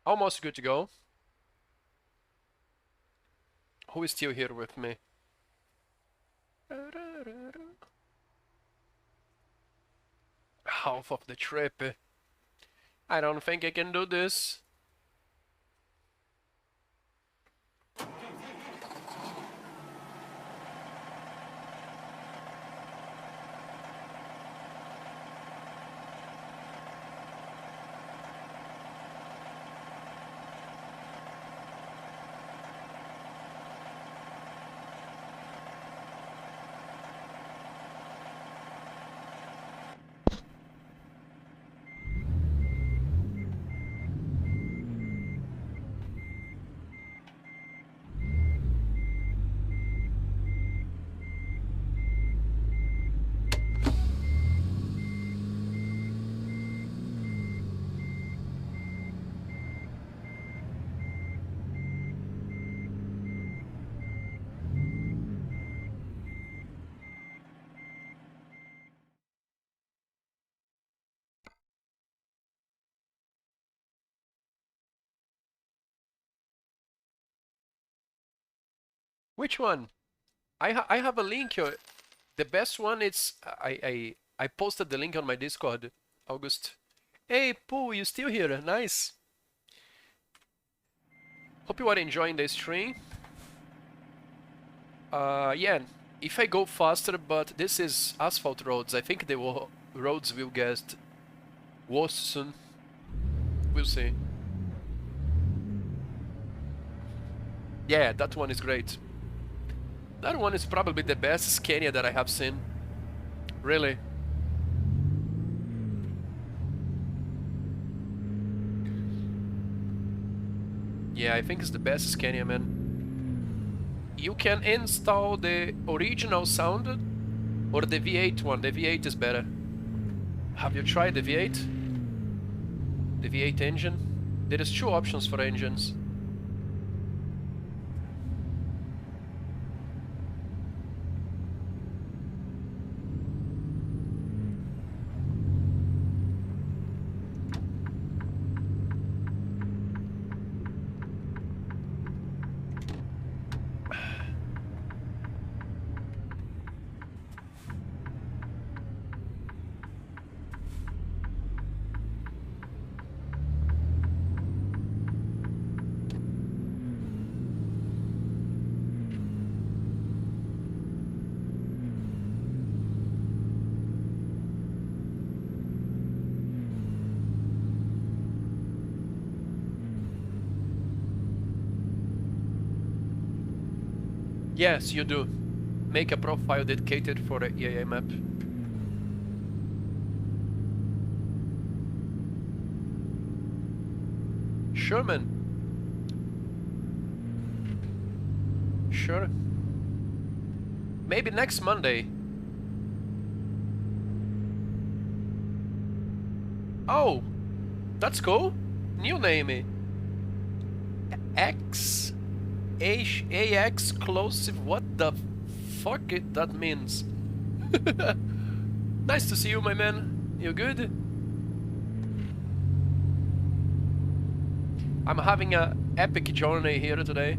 Almost good to go. Who is still here with me? Half of the trip. I don't think I can do this. Which one? I have a link here. The best one is I posted the link on my Discord. August. Hey Pooh, you still here? Nice. Hope you are enjoying the stream. Yeah, if I go faster, but this is asphalt roads. I think the roads will get worse soon. We'll see. Yeah, that one is great. That one is probably the best Scania that I have seen. Really. Yeah, I think it's the best Scania, man. You can install the original sound or the V8 one. The V8 is better. Have you tried the V8? The V8 engine? There is two options for engines. Yes, you do. Make a profile dedicated for the EAA map. Sure, man. Sure. Maybe next Monday. Oh, that's cool. New name. X A exclusive. What the fuck that means? Nice to see you, my man. You good? I'm having a epic journey here today.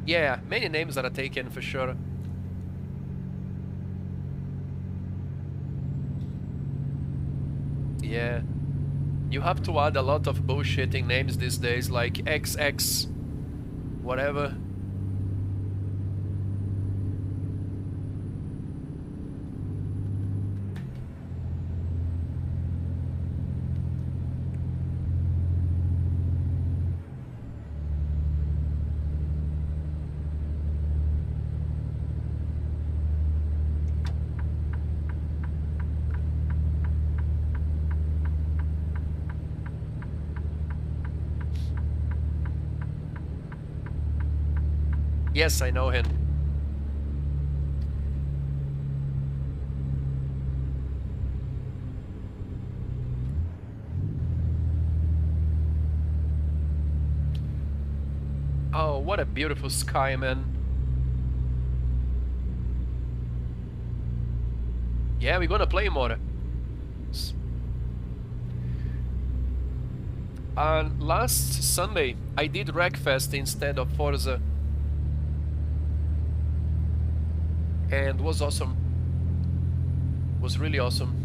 Yeah, many names that are taken for sure. Yeah. You have to add a lot of bullshitting names these days, like XX, whatever. Yes, I know him. Oh, what a beautiful sky, man. Yeah, we're gonna play more. Last Sunday, I did Wreckfest instead of Forza. And was awesome. Was really awesome.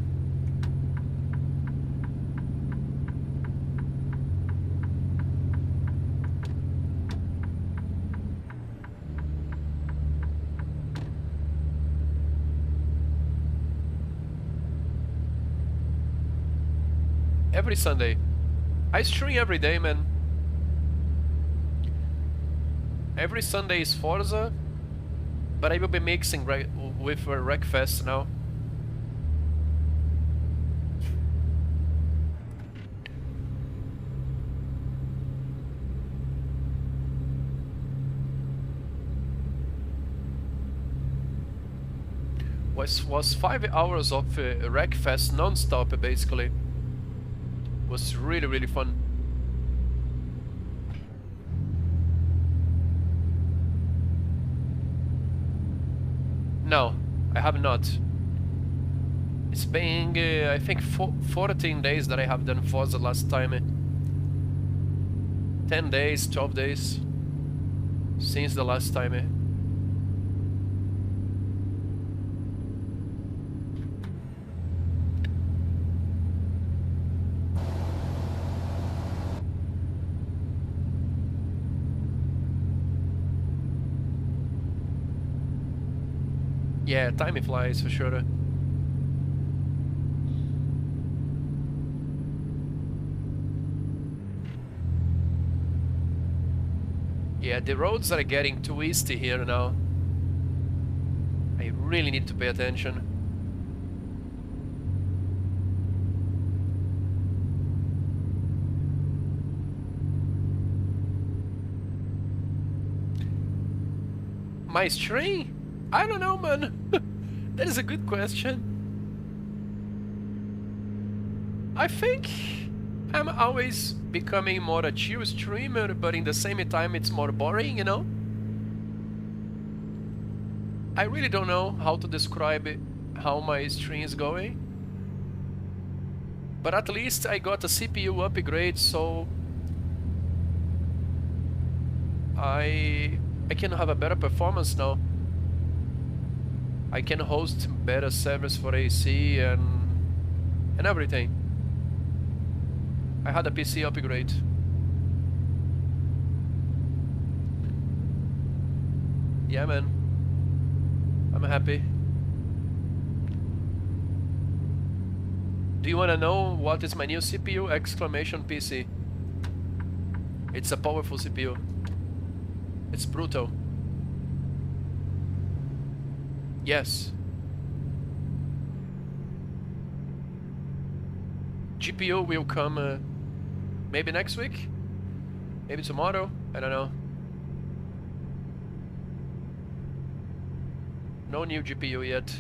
Every Sunday. I stream every day, man. Every Sunday is Forza, but I will be mixing with Wreckfest now. Was 5 hours of Wreckfest non-stop basically. Was really fun. No, I have not. It's been I think 14 days that I have done Forza last time. 10 days, 12 days since the last time. Yeah, time flies for sure. Yeah, the roads are getting too twisty here now. I really need to pay attention. My stream? I don't know, man. That is a good question. I think I'm always becoming more a chill streamer, but in the same time it's more boring, you know? I really don't know how to describe how my stream is going. But at least I got a CPU upgrade, so I can have a better performance now. I can host better servers for AC and everything. I had a PC upgrade. Yeah, man. I'm happy. Do you wanna know what is my new CPU? Exclamation PC. It's a powerful CPU. It's brutal. Yes. GPU will come maybe next week? Maybe tomorrow? I don't know. No new GPU yet.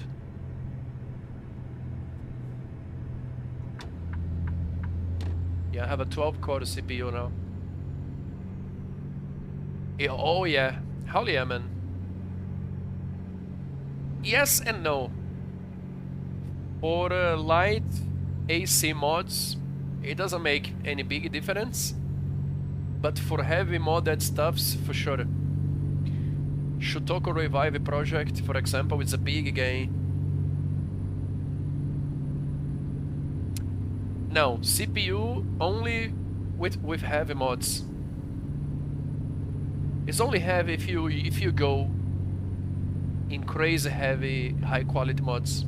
Yeah, I have a 12-core CPU now. Yeah, oh yeah. Hell yeah, man. Yes and no. For light AC mods, it doesn't make any big difference. But for heavy modded stuffs, for sure. Shutoko Revive project, for example, it's a big game. No, CPU only with heavy mods. It's only heavy if you go in crazy heavy high quality mods.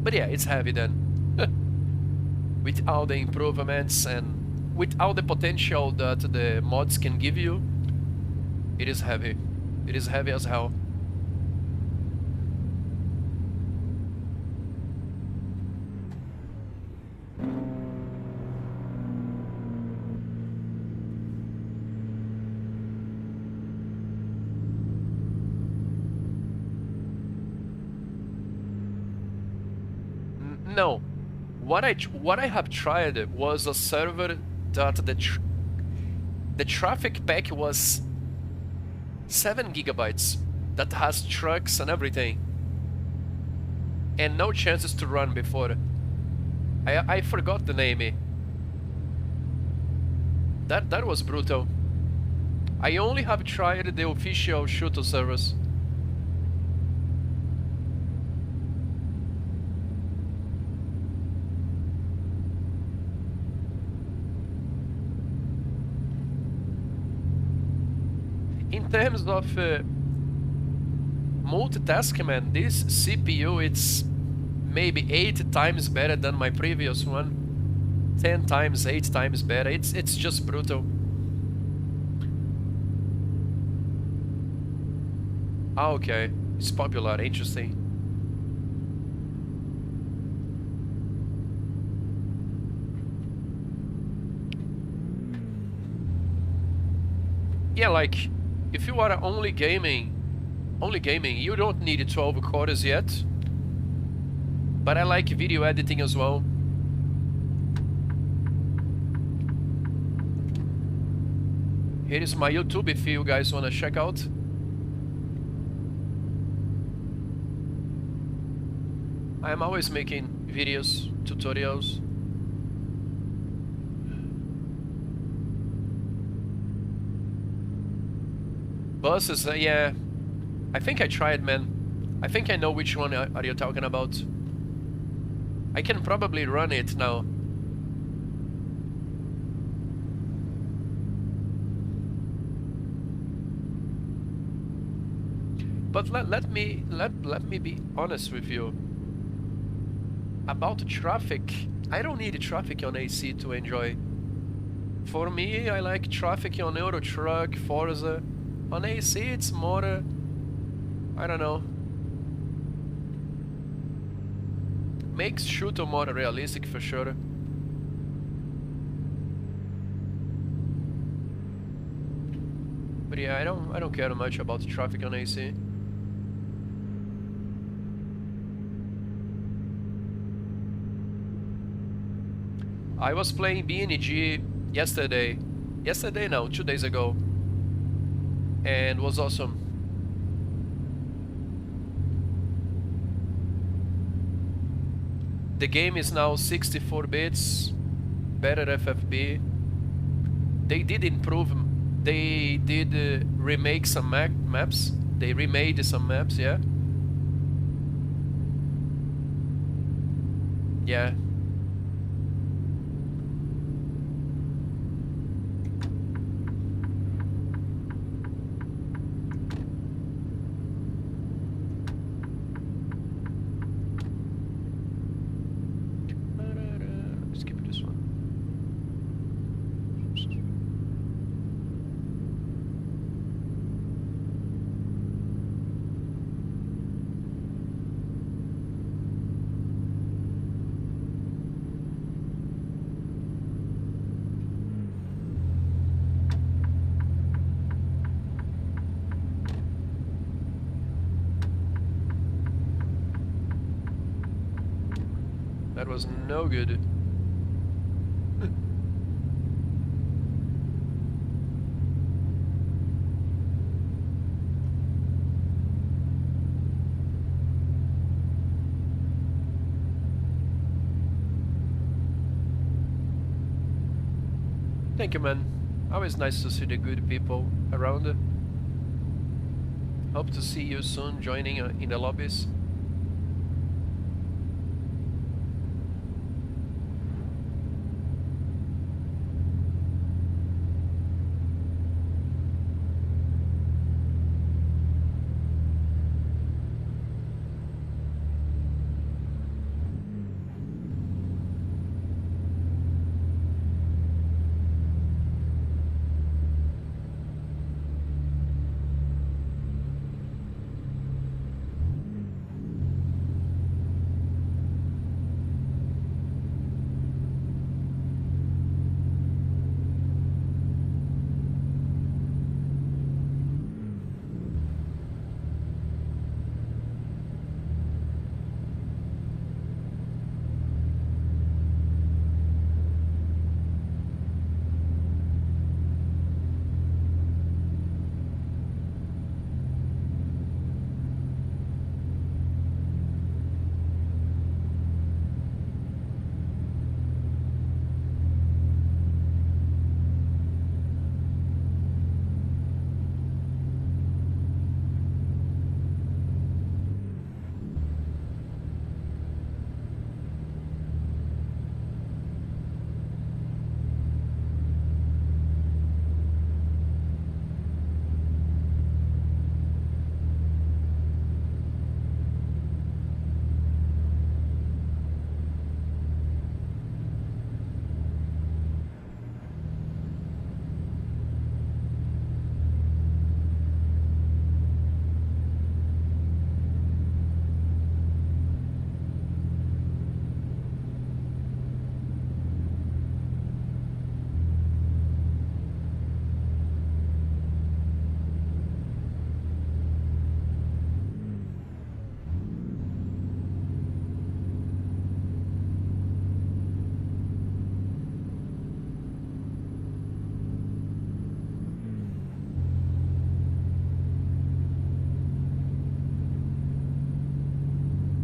But yeah, it's heavy then. With all the improvements and with all the potential that the mods can give you, it is heavy. It is heavy as hell. No. what I have tried was a server that the traffic pack was 7 gigabytes that has trucks and everything, and no chances to run before. I forgot the name. That was brutal. I only have tried the official shooter servers. In terms of multitasking, man, this CPU, it's maybe 8 times better than my previous one. 10 times, 8 times better. It's just brutal. Ah, okay. It's popular. Interesting. Yeah, like, if you are only gaming, you don't need 12 cores yet. But I like video editing as well. Here is my YouTube if you guys wanna check out. I'm always making videos, tutorials. Buses, yeah. I think I tried, man. I think I know which one are you talking about. I can probably run it now. But let me be honest with you. About traffic, I don't need traffic on AC to enjoy. For me, I like traffic on Euro Truck, Forza. On AC, it's more, I don't know. Makes shooter more realistic for sure. But yeah, I don't care much about traffic on AC. I was playing BNG yesterday. Yesterday, no, 2 days ago. And was awesome. The game is now 64 bits, better FFB. They did improve, they did remake some maps. They remade some maps, yeah. Yeah. Skip this one. That was no good. Thank you, man. Always nice to see the good people around. Hope to see you soon joining in the lobbies.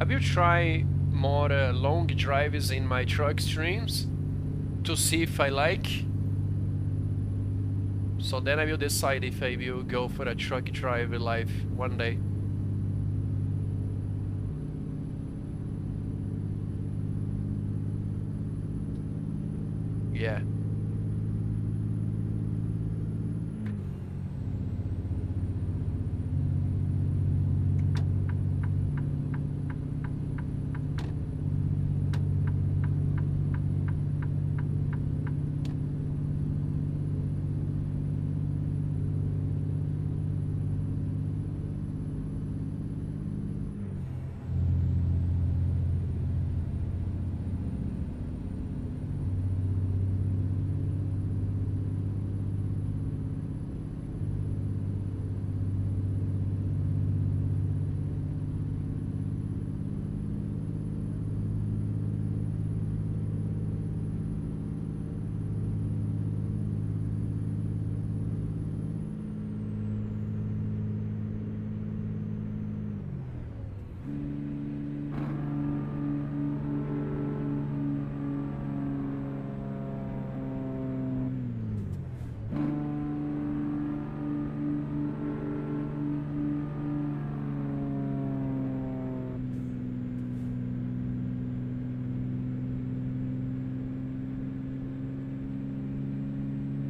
I will try more long drives in my truck streams to see if I like. So then I will decide if I will go for a truck drive live one day. Yeah.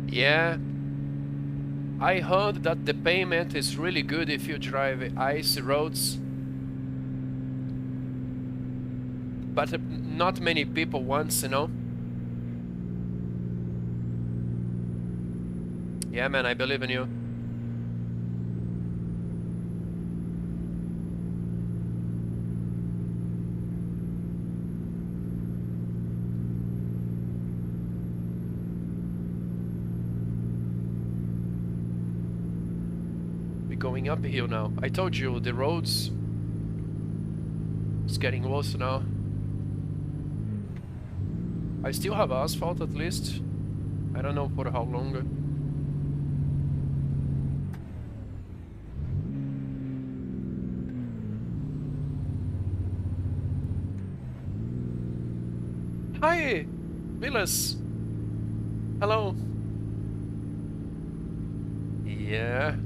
Yeah. I heard that the payment is really good if you drive icy roads. But not many people wants, you know? Yeah, man, I believe in you. We're going uphill now. I told you, the roads is getting worse now. I still have asphalt at least. I don't know for how long. Hi, Willis. Hello. Yeah.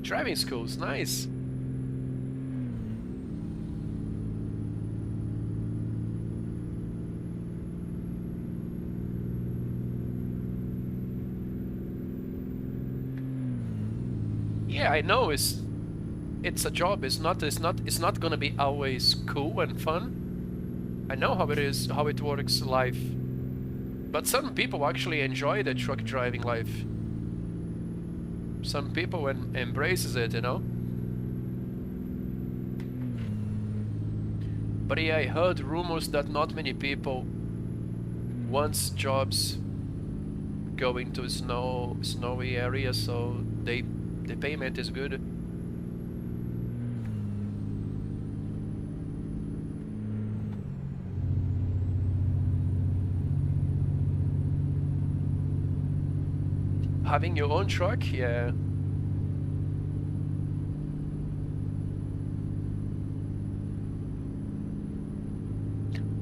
Driving schools, nice. Yeah, I know it's a job. It's not gonna be always cool and fun. I know how it is, how it works life. But some people actually enjoy the truck driving life. Some people embraces it, you know. But yeah, I heard rumors that not many people wants jobs going to snowy areas, so the payment is good. Having your own truck, yeah.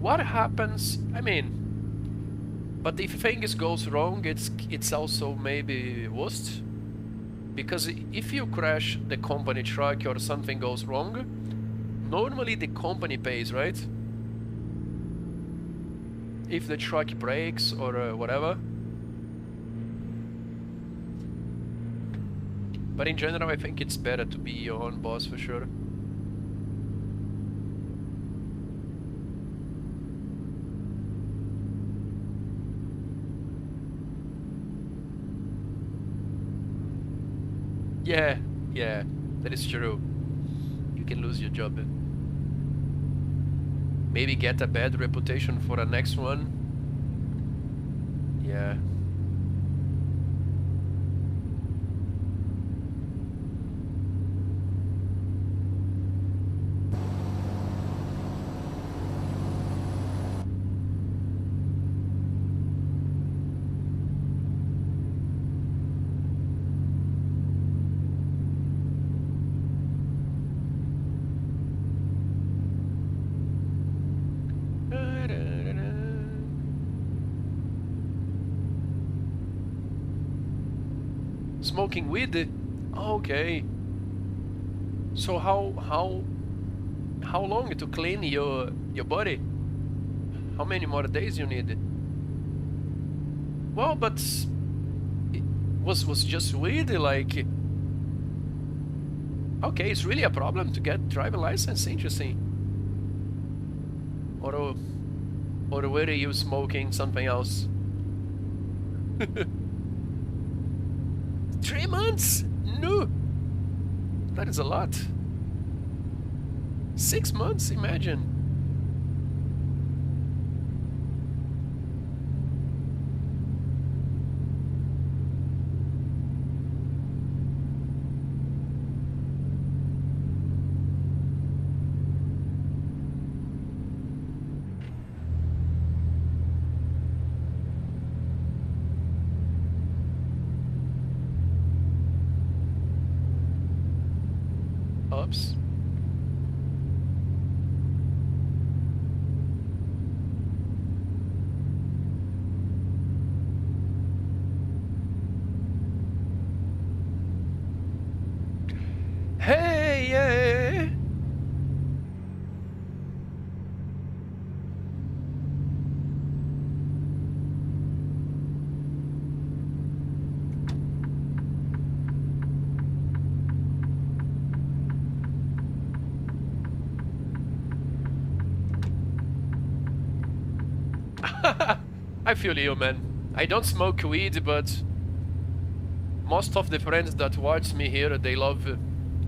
What happens? I mean, but if things goes wrong, it's also maybe worst. Because if you crash the company truck or something goes wrong, normally the company pays, right? If the truck breaks or whatever. But in general, I think it's better to be your own boss for sure. Yeah, yeah, that is true. You can lose your job. Maybe get a bad reputation for the next one. Yeah. Smoking weed? Okay. So how long to clean your body? How many more days you need? Well, but it was just weed, like. Okay, it's really a problem to get driver license. Interesting. Or were you smoking something else? 3 months? No, that is a lot. 6 months, imagine. Oops. Hey, yeah. I feel you, man. I don't smoke weed, but most of the friends that watch me here, they love...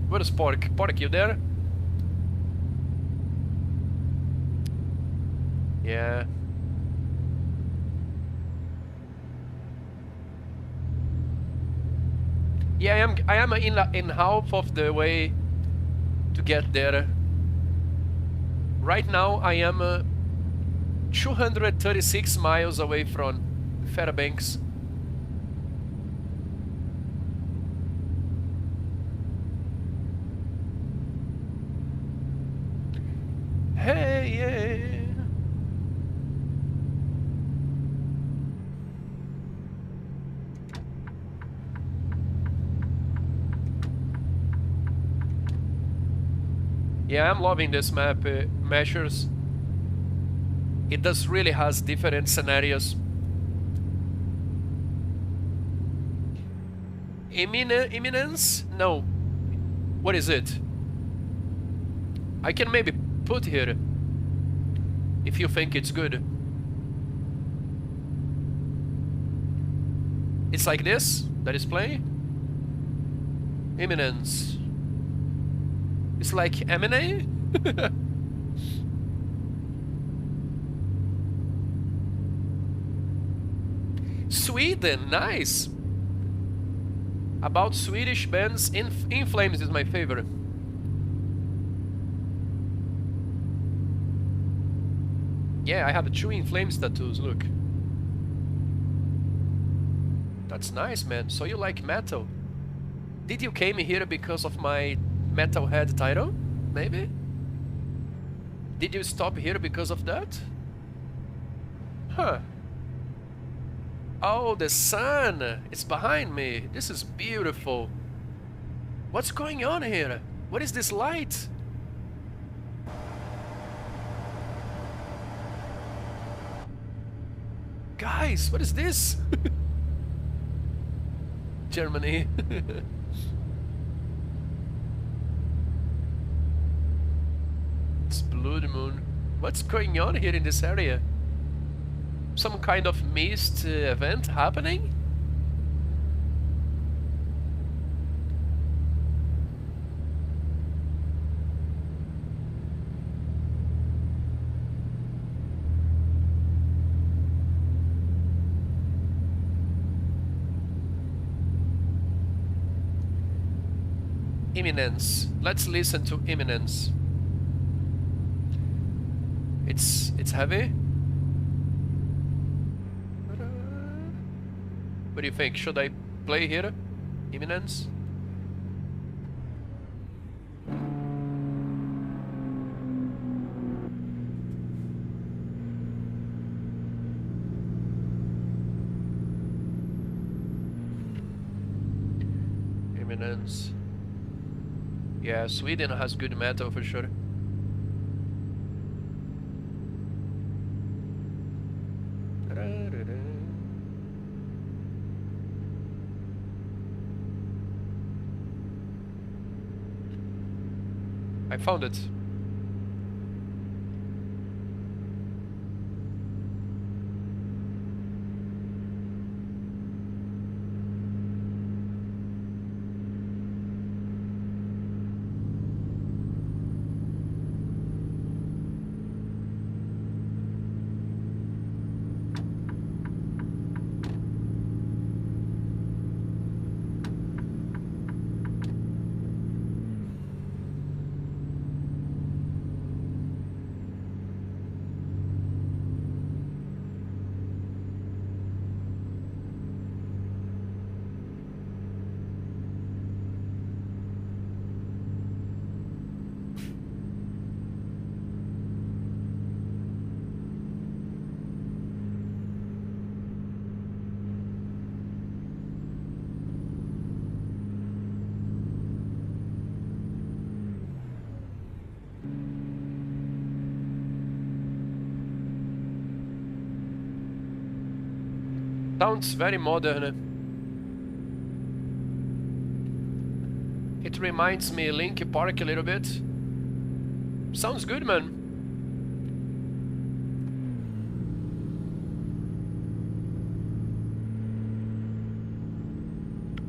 Where's Pork? Pork, you there? Yeah. Yeah, I am in half of the way to get there. Right now, I am 236 miles away from Fairbanks. Hey, yeah. Yeah, I'm loving this map, measures. It does really has different scenarios. Imminence? No. What is it? I can maybe put here if you think it's good. It's like this that is playing. Imminence. It's like M&A. Sweden, nice. About Swedish bands, In Flames is my favorite. Yeah, I have 2 In Flames tattoos, look. That's nice, man. So you like metal? Did you came here because of my MetalHead title? Maybe? Did you stop here because of that? Huh. Oh, the sun! It's behind me. This is beautiful. What's going on here? What is this light? Guys, what is this? Germany. It's Blood Moon. What's going on here in this area? Some kind of mist event happening? Imminence. Let's listen to Imminence. It's heavy. What do you think? Should I play here? Imminence? Netherlands. Yeah, Sweden has good metal for sure. I found it. Sounds very modern. It reminds me Linkin Park a little bit. Sounds good, man.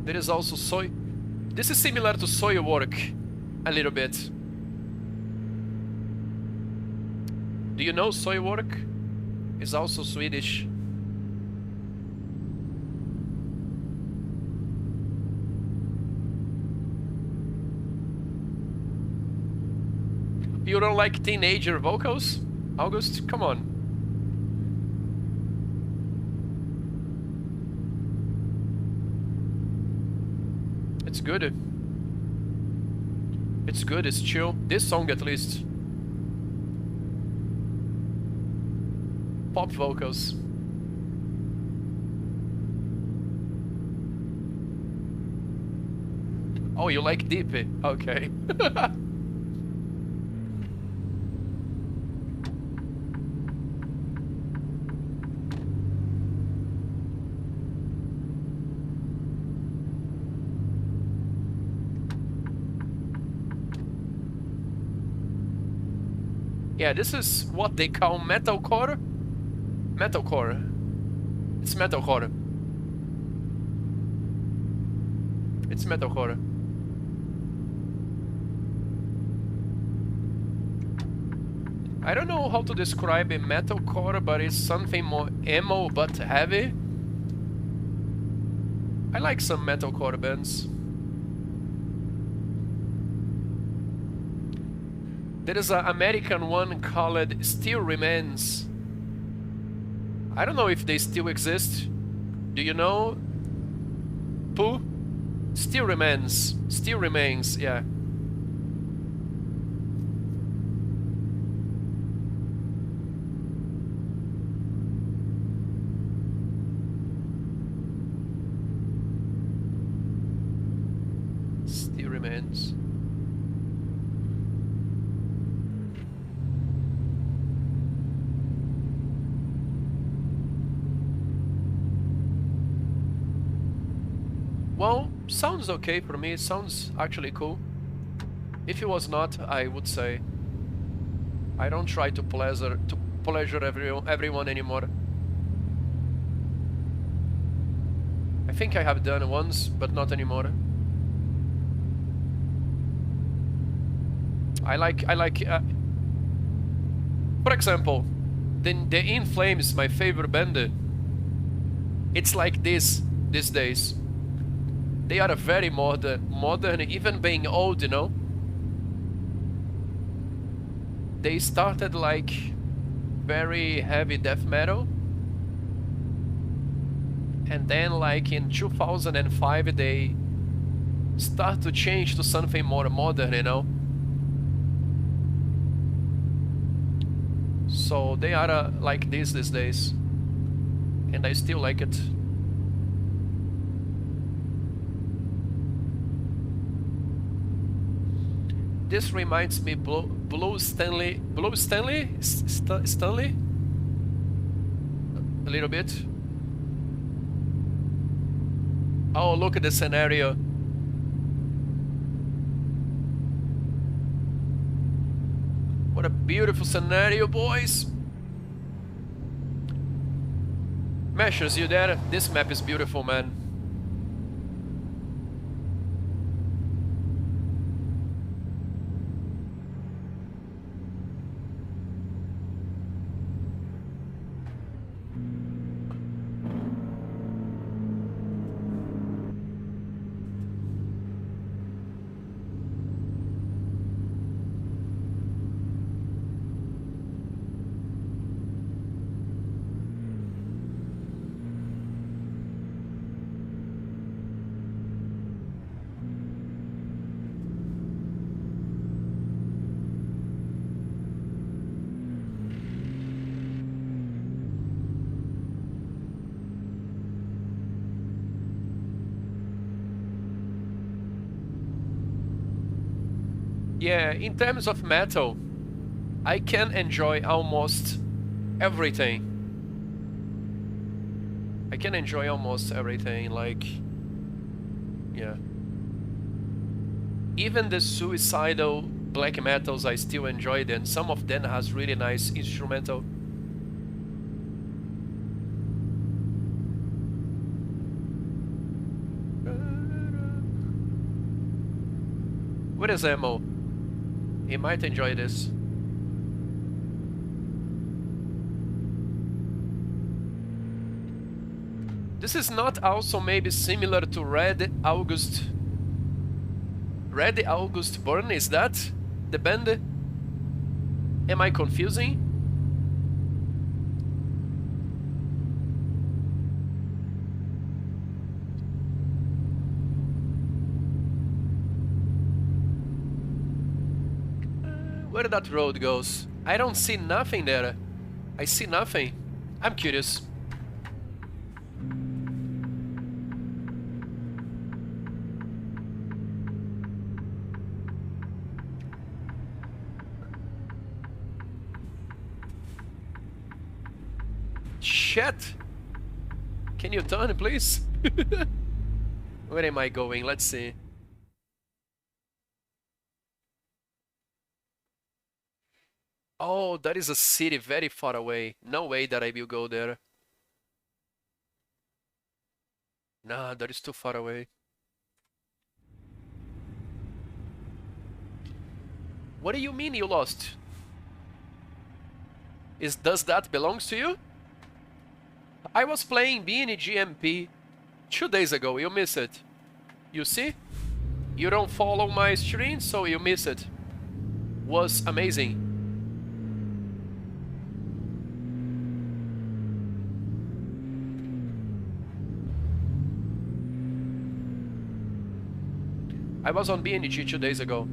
There is also soy. This is similar to Soilwork a little bit. Do you know Soilwork? It's also Swedish. You don't like teenager vocals? August, come on. It's good. It's good, it's chill. This song at least. Pop vocals. Oh, you like deep? Okay. Yeah, this is what they call metalcore. Metalcore. It's metalcore. It's metalcore. I don't know how to describe a metalcore, but it's something more emo but heavy. I like some metalcore bands. There is an American one called Still Remains. I don't know if they still exist. Do you know? Pooh? Still Remains. Still Remains, yeah. Still Remains. Well, sounds okay for me. It sounds actually cool. If it was not, I would say I don't try to pleasure everyone anymore. I think I have done it once, but not anymore. I like. For example, the In Flames, my favorite band. It's like this these days. They are very modern, even being old, you know. They started like very heavy death metal, and then like in 2005 they start to change to something more modern, you know. So they are like this these days, and I still like it. This reminds me Blue Stanley. Blue Stanley? Stanley? A little bit. Oh, look at the scenario. What a beautiful scenario, boys. Mashers, you there? This map is beautiful, man. Yeah, in terms of metal, I can enjoy almost everything. I can enjoy almost everything, like... yeah. Even the suicidal black metals I still enjoy them. Some of them has really nice instrumental. Where is Ammo? He might enjoy this. This is not also maybe similar to Red August. Red August Burn, is that the band? Am I confusing? Where that road goes? I don't see nothing there. I see nothing. I'm curious. Shit! Can you turn, please? Where am I going? Let's see. Oh, that is a city very far away. No way that I will go there. Nah, that is too far away. What do you mean you lost? Does that belongs to you? I was playing Beanie GMP 2 days ago. You miss it. You see? You don't follow my stream, so you miss it. Was amazing. I was on BNG 2 days ago.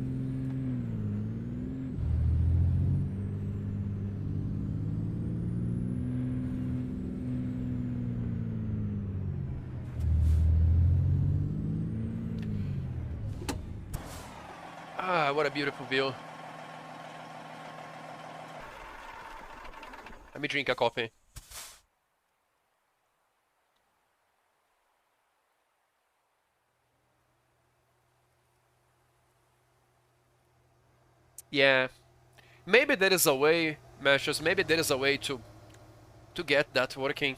Ah, what a beautiful view. Let me drink a coffee. Yeah. Maybe there is a way, Mashers, maybe there is a way to get that working.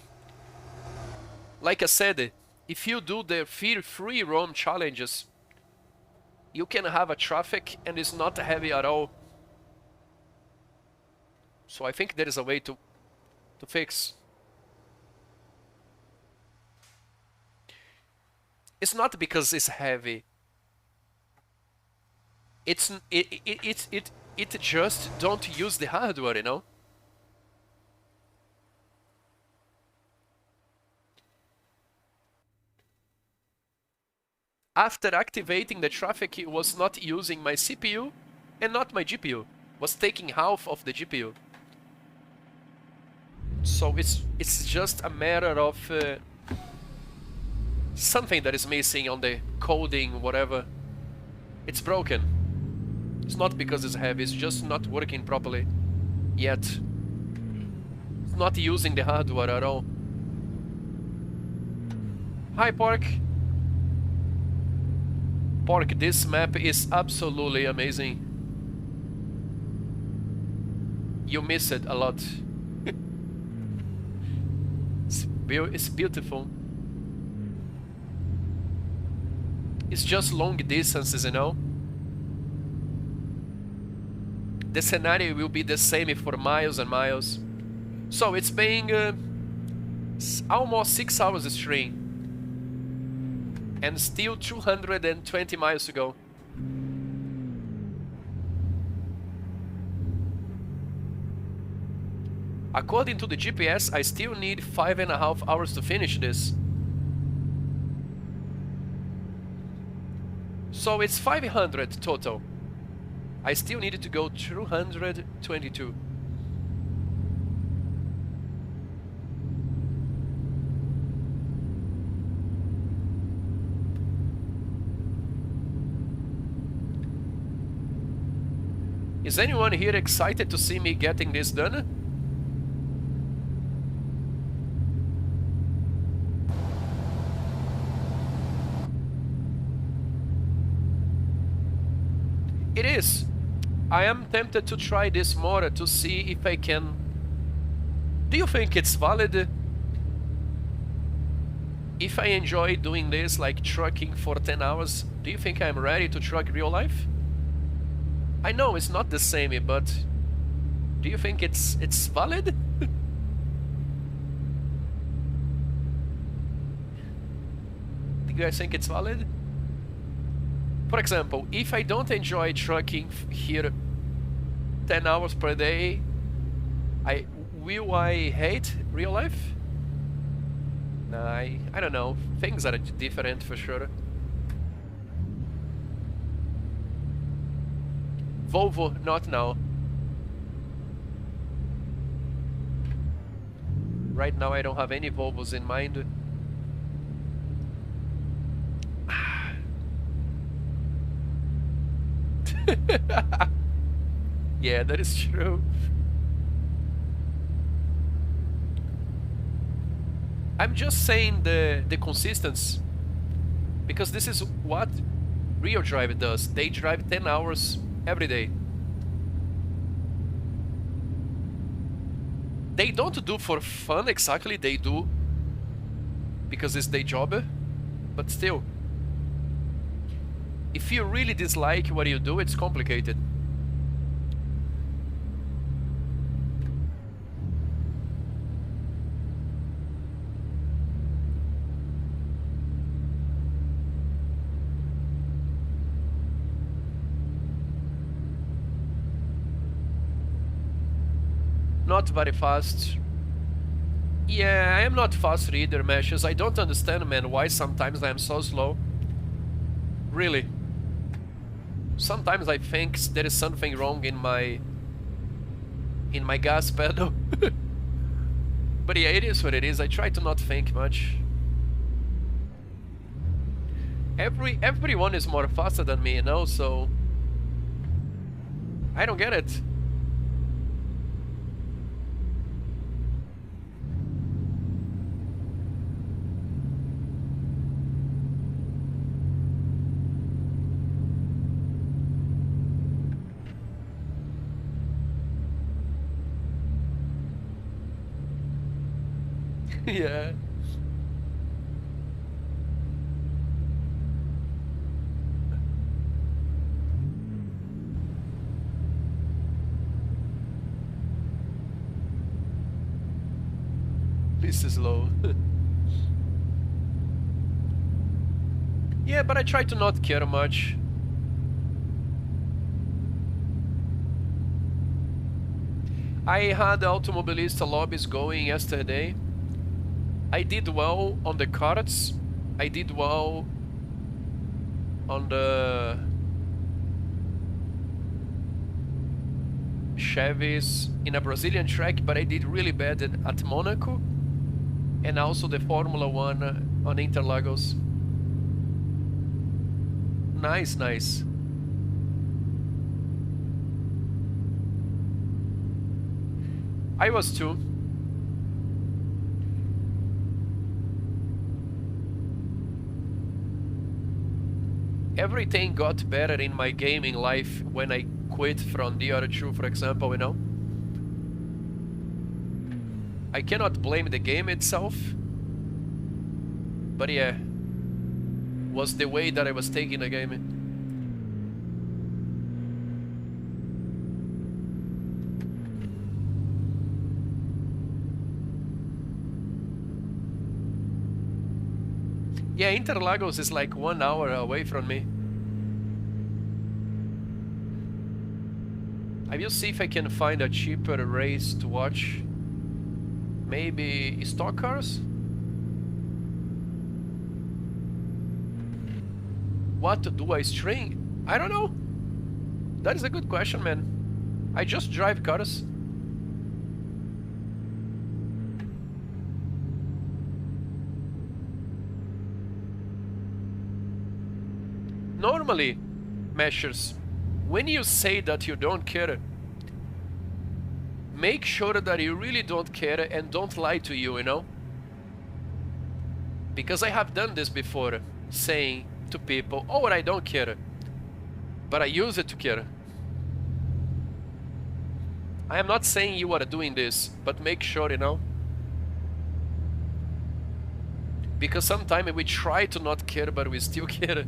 Like I said, if you do the free roam challenges, you can have a traffic and it's not heavy at all. So I think there is a way to fix. It's not because it's heavy. It just don't use the hardware, you know? After activating the traffic, it was not using my CPU and not my GPU. It was taking half of the GPU. So it's just a matter of something that is missing on the coding, whatever. It's broken. It's not because it's heavy, it's just not working properly yet. It's not using the hardware at all. Hi, Pork. Pork, this map is absolutely amazing. You miss it a lot. It's beautiful. It's just long distances, you know? The scenario will be the same for miles and miles. So it's been almost 6 hours stream. And still 220 miles to go. According to the GPS, I still need 5.5 hours to finish this. So it's 500 total. I still needed to go 222. Is anyone here excited to see me getting this done? It is. I am tempted to try this more to see if I can... Do you think it's valid? If I enjoy doing this, like trucking for 10 hours, do you think I'm ready to truck real life? I know it's not the same, but do you think it's valid? Do you guys think it's valid? For example, if I don't enjoy trucking here 10 hours per day, will I hate real life? Nah, I don't know. Things are different for sure. Volvo, not now. Right now I don't have any Volvos in mind. Yeah, that is true. I'm just saying the consistency, because this is what real drive does. They drive 10 hours every day. They don't do for fun exactly, they do because it's their job, but still. If you really dislike what you do, it's complicated. Not very fast. Yeah, I am not fast reader, Meshes. I don't understand, man, why sometimes I am so slow. Really. Sometimes I think there is something wrong in my gas pedal. But yeah, it is what it is. I try to not think much. Everyone is more faster than me, you know, so I don't get it. Yeah. This is low. Yeah, but I try to not care much. I had automobilista lobbies going yesterday. I did well on the carts. I did well on the Chevys in a Brazilian track, but I did really bad at Monaco and also the Formula 1 on Interlagos. Nice, nice. I was too. Everything got better in my gaming life when I quit from DR2, for example, you know? I cannot blame the game itself, but yeah, was the way that I was taking the game. Yeah, Interlagos is like 1 hour away from me. I will see if I can find a cheaper race to watch. Maybe stock cars? What do I string? I don't know. That is a good question, man. I just drive cars. Normally, Meshers, when you say that you don't care, make sure that you really don't care and don't lie to you know? Because I have done this before, saying to people, oh, I don't care, but I use it to care. I am not saying you are doing this, but make sure, you know? Because sometimes we try to not care, but we still care.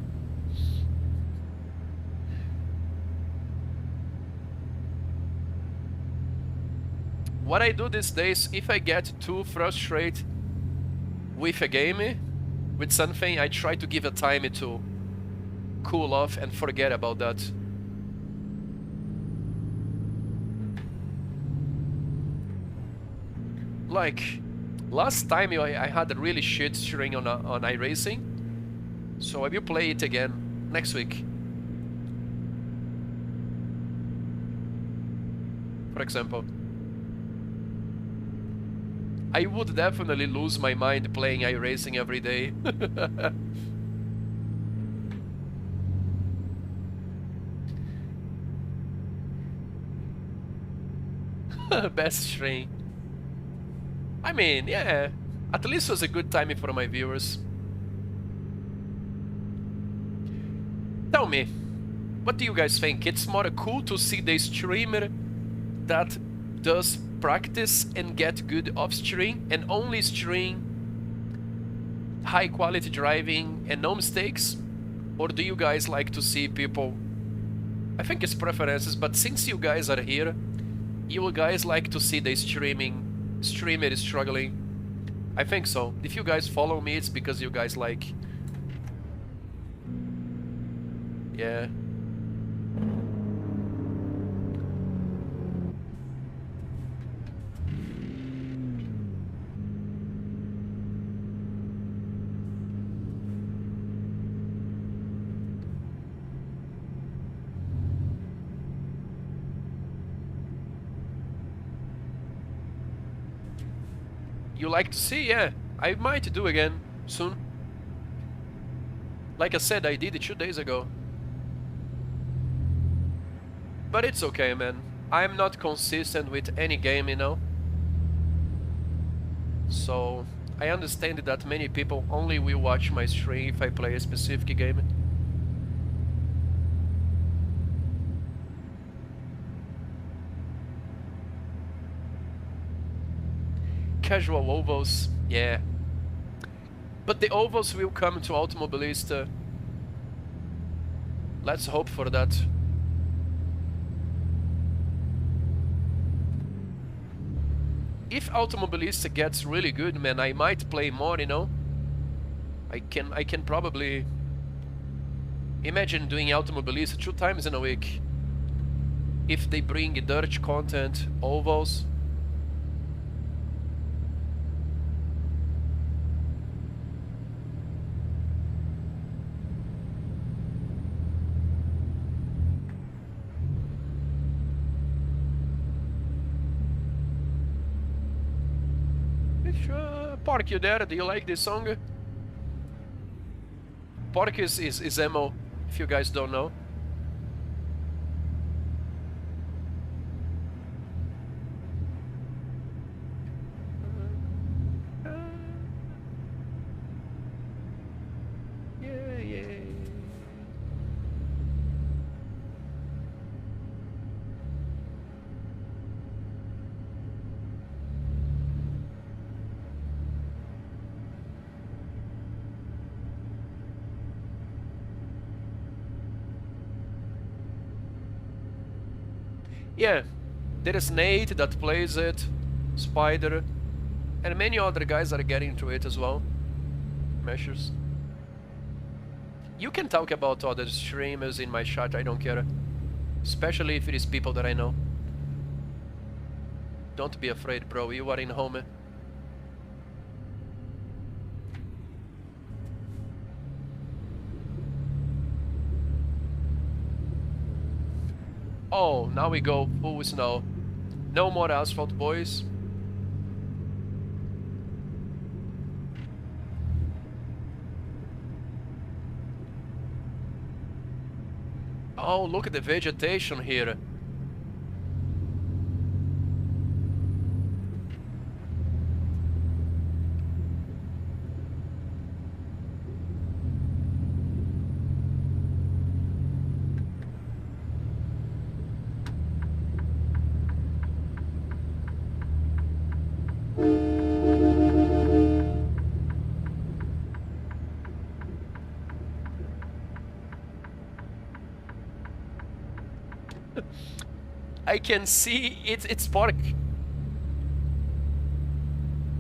What I do these days, if I get too frustrated with a game, with something, I try to give a time to cool off and forget about that. Like, last time I had a really shit string on iRacing, so I will play it again next week. For example. I would definitely lose my mind playing iRacing every day. Best string. I mean, yeah, at least it was a good time for my viewers. Tell me, what do you guys think? It's more cool to see the streamer that does practice and get good off stream and only stream high quality driving and no mistakes? Or do you guys like to see people? I think it's preferences, but since you guys are here, you guys like to see the streamer is struggling. I think so. If you guys follow me, it's because you guys like. Yeah. You like to see? Yeah, I might do again soon. Like I said, I did it 2 days ago. But it's okay, man. I'm not consistent with any game, you know? So, I understand that many people only will watch my stream if I play a specific game. Casual ovals, yeah. But the ovals will come to Automobilista. Let's hope for that. If Automobilista gets really good, man, I might play more, you know? I can probably imagine doing Automobilista 2 times in a week. If they bring dirt content, ovals. Pork, you there? Do you like this song? Pork is emo, if you guys don't know. Yeah, there is Nate that plays it, Spider, and many other guys are getting into it as well. Measures. You can talk about other streamers in my chat, I don't care. Especially if it is people that I know. Don't be afraid, bro, you are in home. Oh, now we go full snow. No more asphalt, boys. Oh, look at the vegetation here. I can see it's Pork.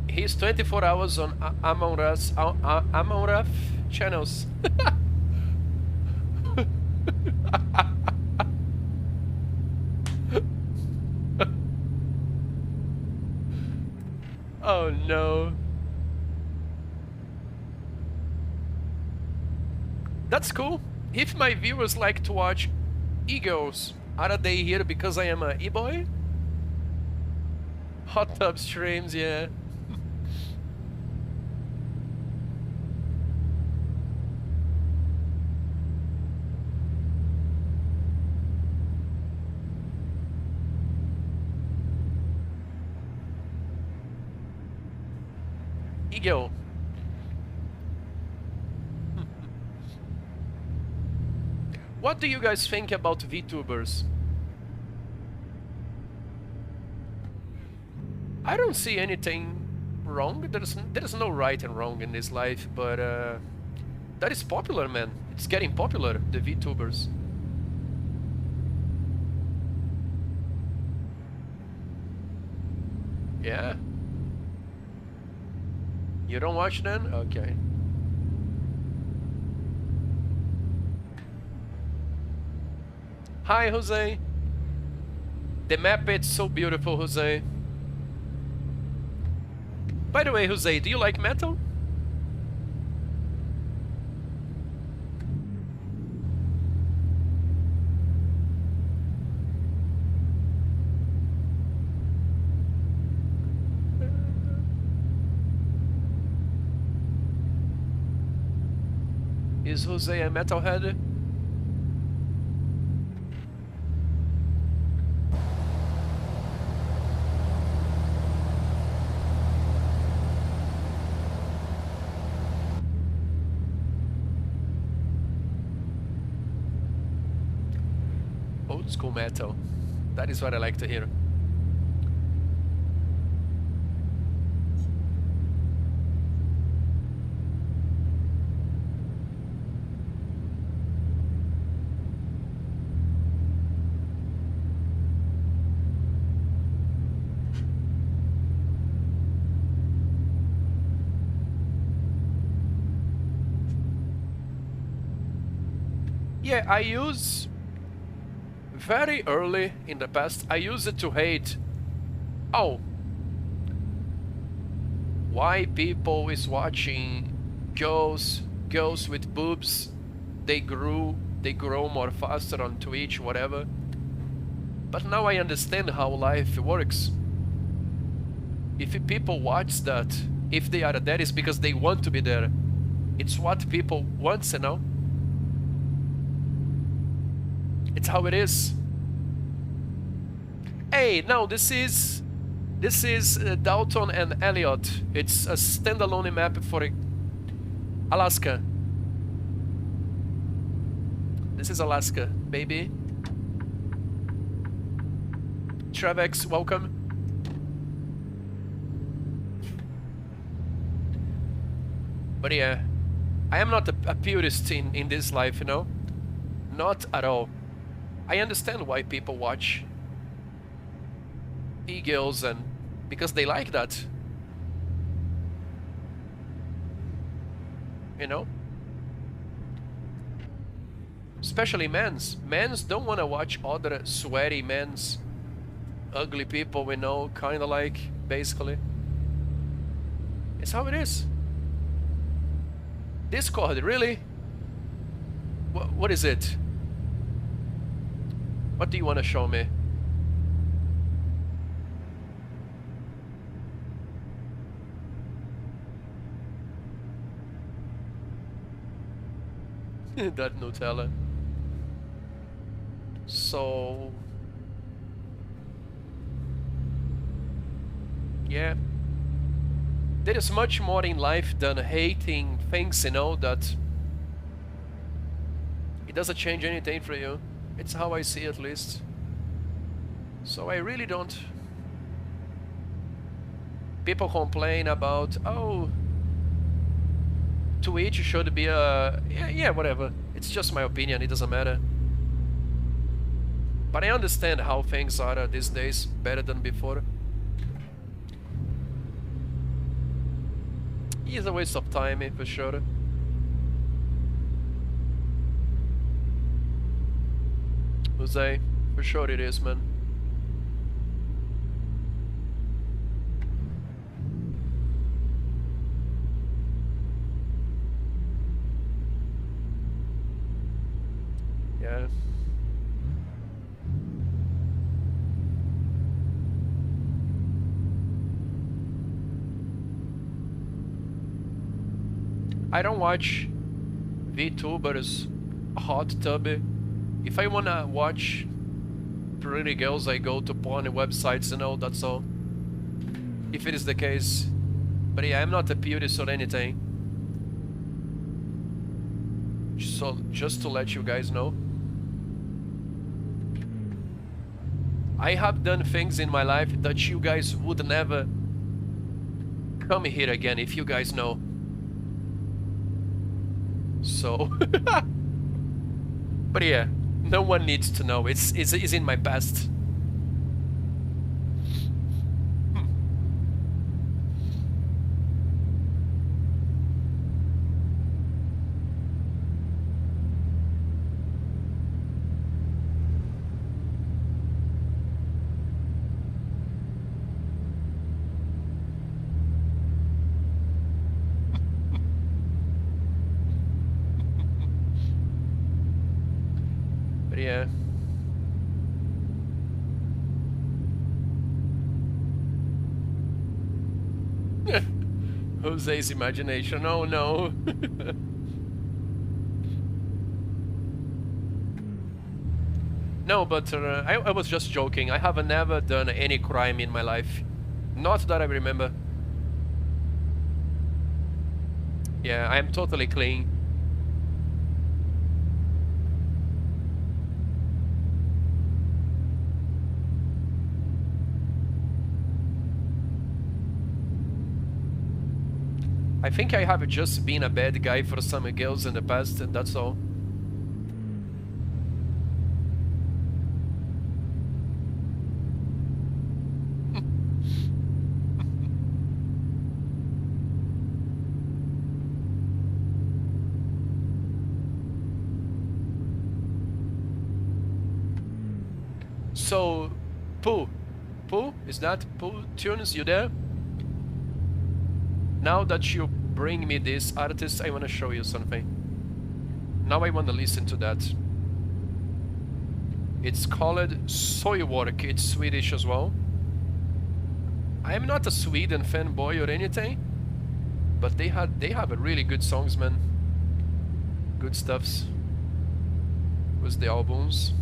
He's 24 hours on Among Us channels. Oh no. That's cool. If my viewers like to watch e-girls, are they here because I am a e-boy? Hot tub streams, yeah. E-girl. What do you guys think about VTubers? I don't see anything wrong. There's no right and wrong in this life, but that is popular, man. It's getting popular, the VTubers. Yeah. You don't watch then? Okay. Hi, Jose. The map is so beautiful, Jose. By the way, Jose, do you like metal? Is Jose a metalhead? Old school metal. That is what I like to hear. Yeah, I use very early in the past, I used it to hate. Oh, why people is watching girls with boobs? They grow more faster on Twitch, whatever. But now I understand how life works. If people watch that, if they are there, it's because they want to be there. It's what people want, you know? It's how it is. Hey, no, this is Dalton and Elliot. It's a standalone map for Alaska. This is Alaska, baby. Trevex, welcome. But yeah, I am not a purist in this life, you know? Not at all. I understand why people watch. e-girls, and because they like that, you know. Especially men's. Men's don't want to watch other sweaty men's, ugly people, you know, kind of like, basically. It's how it is. Discord, really? What is it? What do you want to show me? That Nutella. So... yeah. There is much more in life than hating things, you know, that... it doesn't change anything for you. It's how I see it, at least. So I really don't... people complain about, oh... Twitch should be a... yeah, whatever. It's just my opinion, it doesn't matter. But I understand how things are these days, better than before. It's a waste of time, for sure. Jose, for sure it is, man. Yeah. I don't watch VTubers hot tubby. If I wanna watch pretty girls, I go to porn websites, you know, that's all. If it is the case. But yeah, I'm not a purist or anything. So, just to let you guys know. I have done things in my life that you guys would never come here again, if you guys know. So... but yeah, no one needs to know. It's in my past. Yeah. Jose's imagination, oh no. No, but I was just joking. I have never done any crime in my life. Not that I remember. Yeah, I'm totally clean. I think I have just been a bad guy for some girls in the past, and that's all. So, Pooh, is that Pooh Tunes? You there? Now that you bring me this artist, I want to show you something. Now I want to listen to that. It's called Soywork. It's Swedish as well. I'm not a Sweden fanboy or anything, but they have a really good songs, man. Good stuffs with the albums.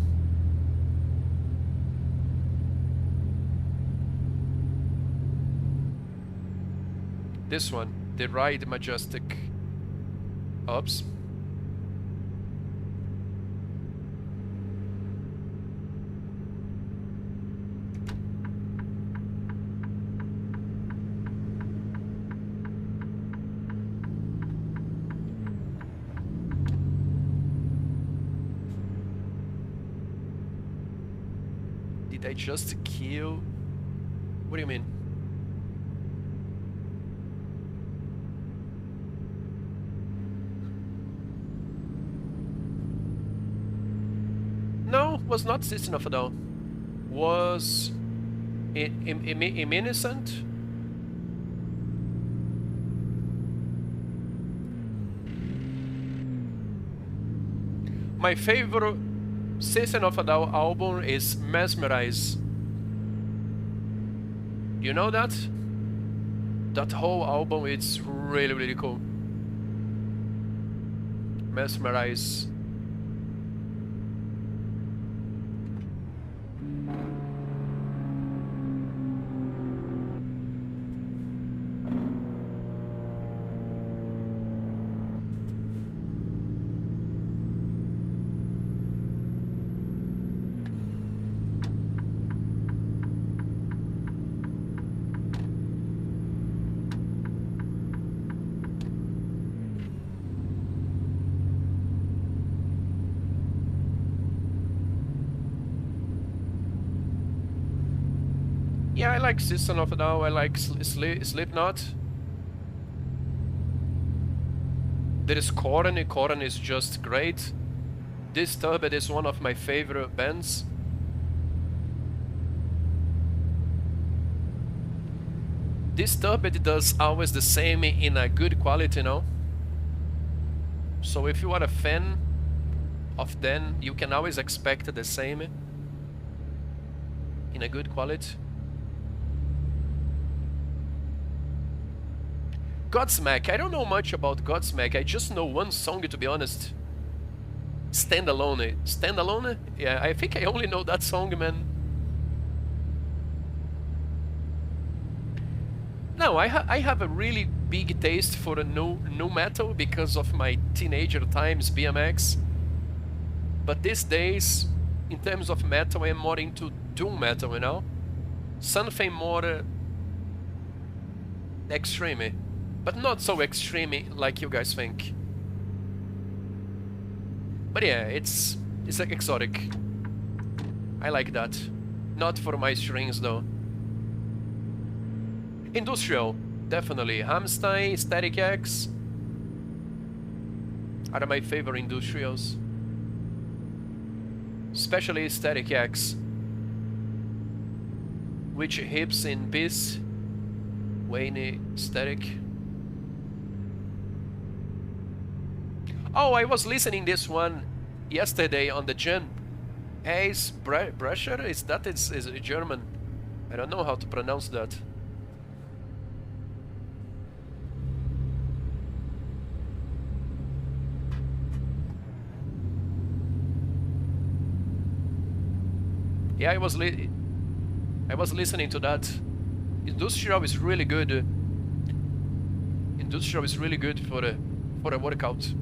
This one, the Ride Majestic. Oops. Did I just kill What do you mean? No, was not System of a Down. Was Innocent. My favorite System of a Down album is Mesmerize. You know that? That whole album, it's really, really cool. Mesmerize. Yeah, I like System of a Down, I like Slipknot. There is Korn. Korn is just great. Disturbed is one of my favorite bands. Disturbed does always the same in a good quality, you know? So if you are a fan of them, you can always expect the same in a good quality. Godsmack. I don't know much about Godsmack. I just know one song, to be honest. Standalone. Standalone? Yeah, I think I only know that song, man. No, I have a really big taste for a nu metal because of my teenager times, BMX. But these days, in terms of metal, I'm more into doom metal, you know? Something more extreme. But not so extreme like you guys think. But yeah, it's like exotic. I like that. Not for my strings though. Industrial, definitely. Hamstein, Static X are my favorite industrials. Especially Static X. Which hips in peace. Wayne Static. Oh, I was listening this one yesterday on the gym. Ace Brescher? Is German? I don't know how to pronounce that. Yeah, I was listening to that. Industrial is really good. Industrial is really good for a workout.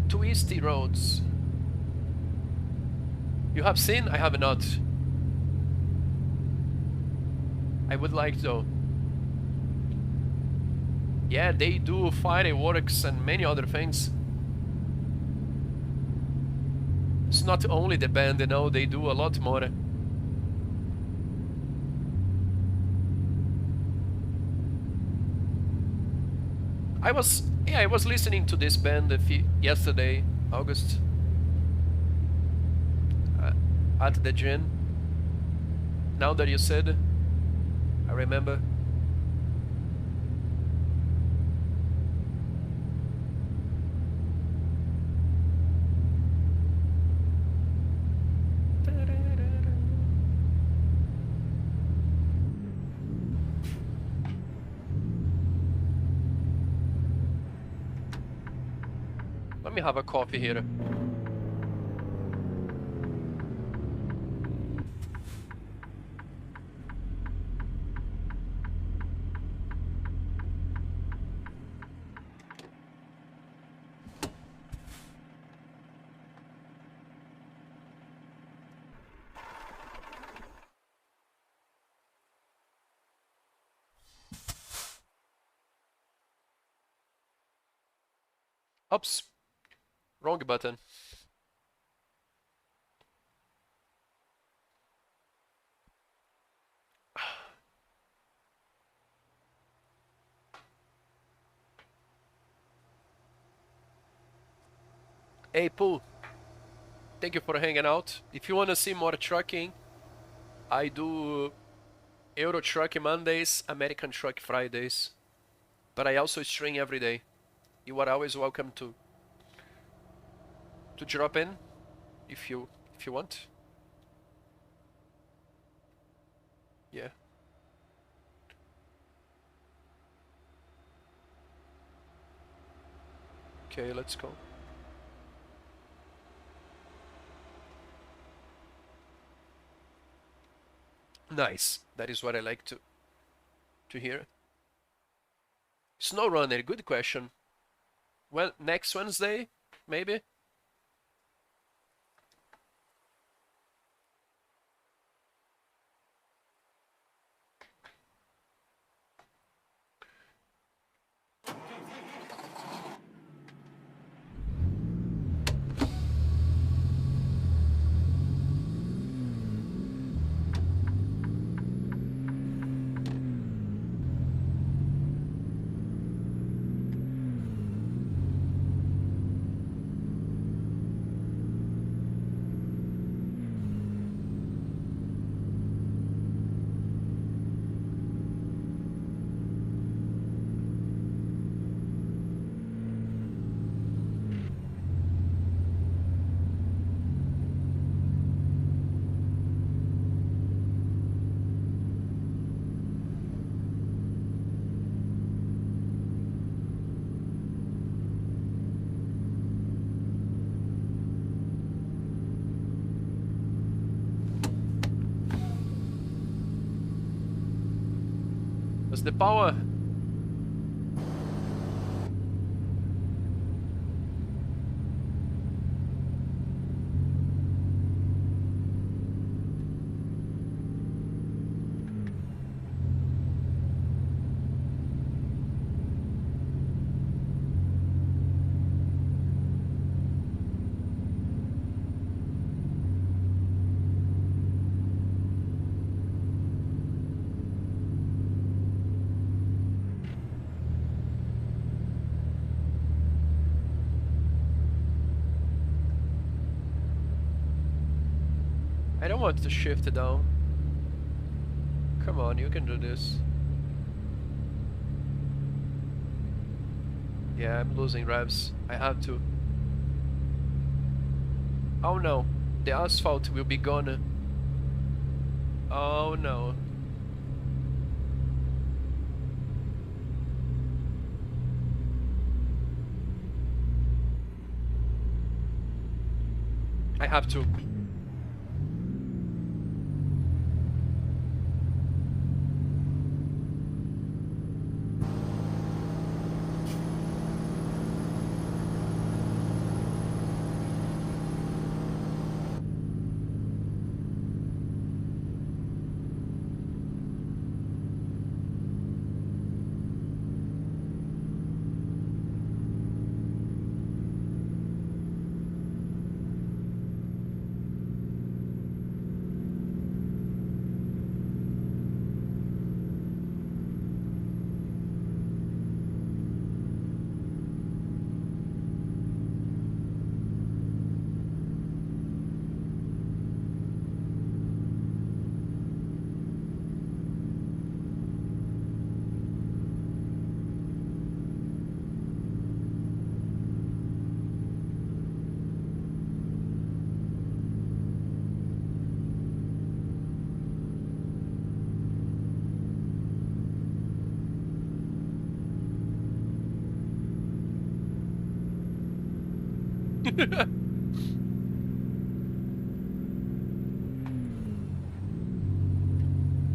Twisty Roads. You have seen? I have not. I would like though. Yeah, they do fireworks and many other things. It's not only the band, you know, they do a lot more. I was listening to this band yesterday, August, at the gym. Now that you said, I remember. Let me have a coffee here. Oops. Wrong button. Hey, Pooh. Thank you for hanging out. If you want to see more trucking, I do Euro Truck Mondays, American Truck Fridays. But I also stream every day. You are always welcome to drop in if you want. Yeah. Okay, let's go. Nice. That is what I like to hear. Snow Runner, good question. Well, next Wednesday, maybe? Does the power... I don't want to shift it down. Come on, you can do this. Yeah, I'm losing revs. I have to. Oh no, the asphalt will be gone. Oh no. I have to.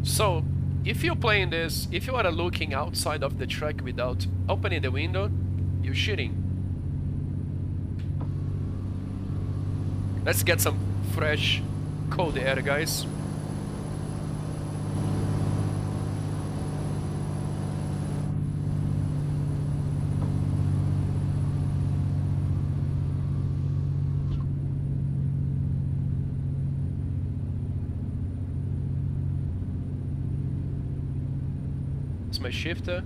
So, if you're playing this, if you are looking outside of the truck without opening the window, you're shitting. Let's get some fresh, cold air, guys. my shifter.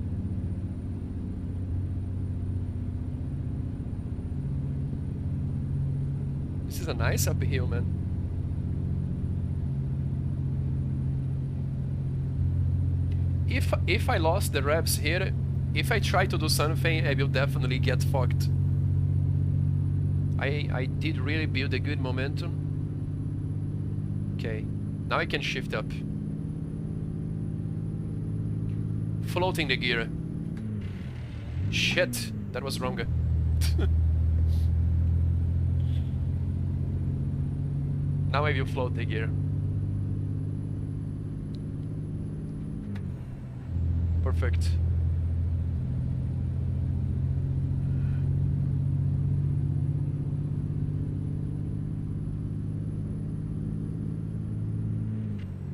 This is a nice uphill, man. If I lost the revs here, if I try to do something, I will definitely get fucked. I did really build a good momentum. Okay, now I can shift up. Floating the gear. Shit, that was wrong. Now I will float the gear. Perfect.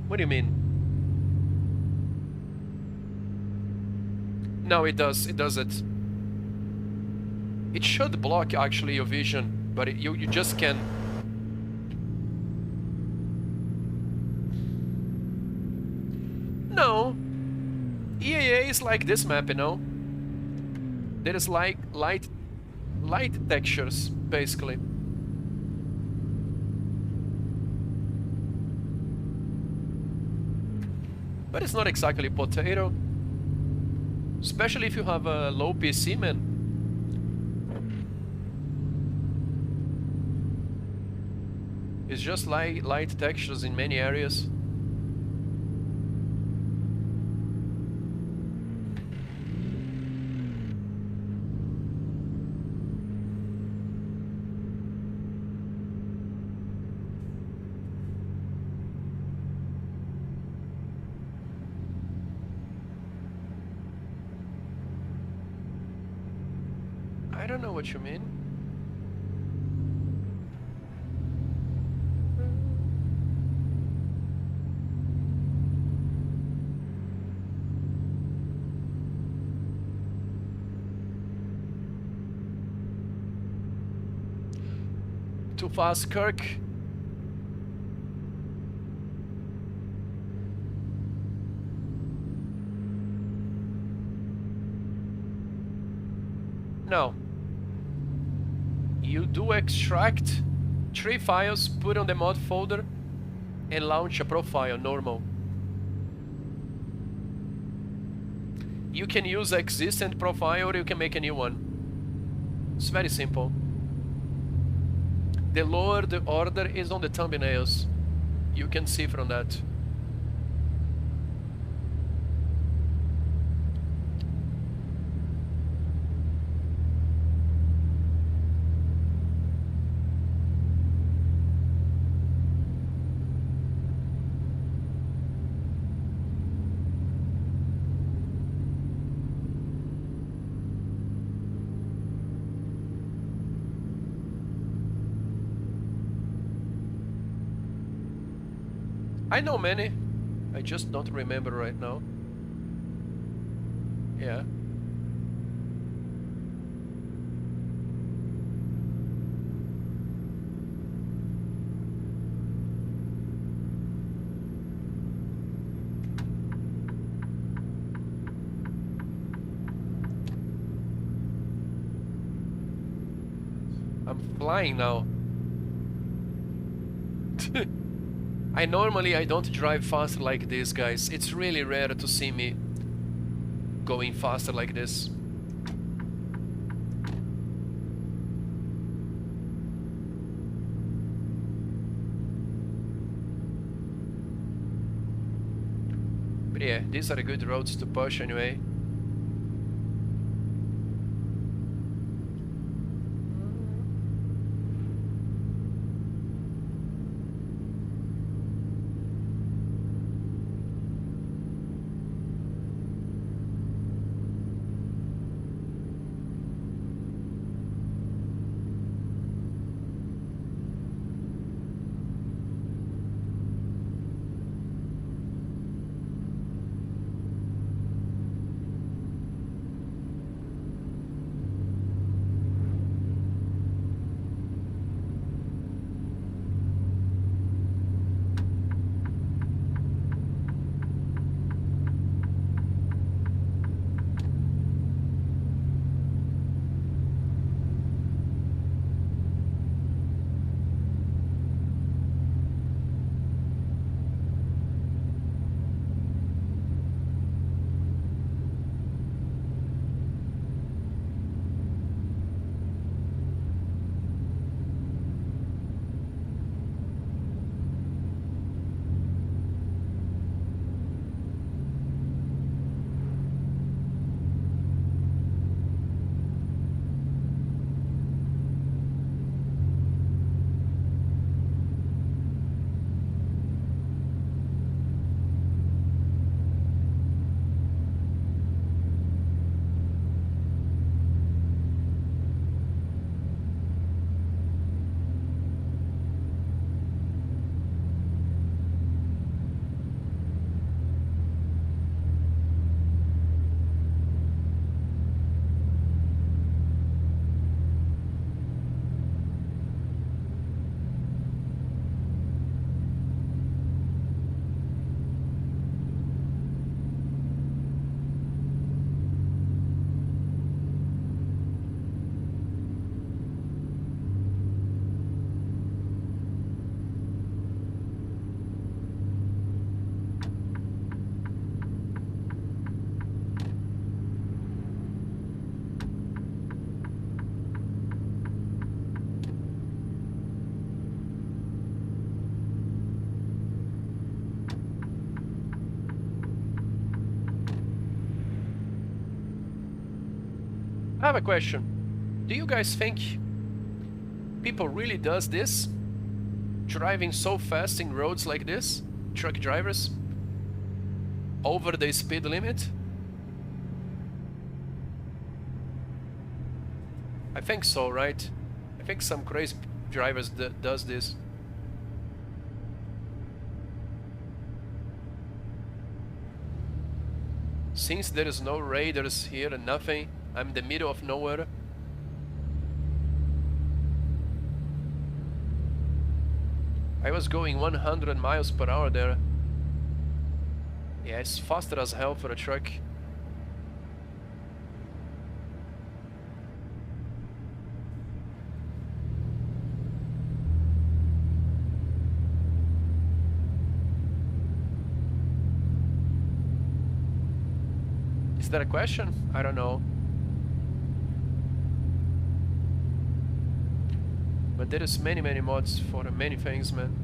What do you mean? No, it does it. It should block actually your vision, but you just can. No. EAA is like this map, you know? There is like light textures, basically. But it's not exactly potato. Especially if you have a low PC, man. It's just light textures in many areas. I don't know what you mean. Too fast, Kirk. No. You do extract 3 files, put on the mod folder, and launch a profile, normal. You can use existing profile or you can make a new one. It's very simple. The lower the order is on the thumbnails. You can see from that. I know many. I just don't remember right now. Yeah. I'm flying now. I don't drive fast like this, guys. It's really rare to see me going faster like this. But yeah, these are the good roads to push anyway. have a question. Do you guys think people really does this? Driving so fast in roads like this? Truck drivers? Over the speed limit? I think so, right? I think some crazy drivers does this. Since there is no radars here and nothing, I'm in the middle of nowhere. I was going 100 miles per hour there. Yeah, it's faster as hell for a truck. Is that a question? I don't know. But there is many mods for many things, man.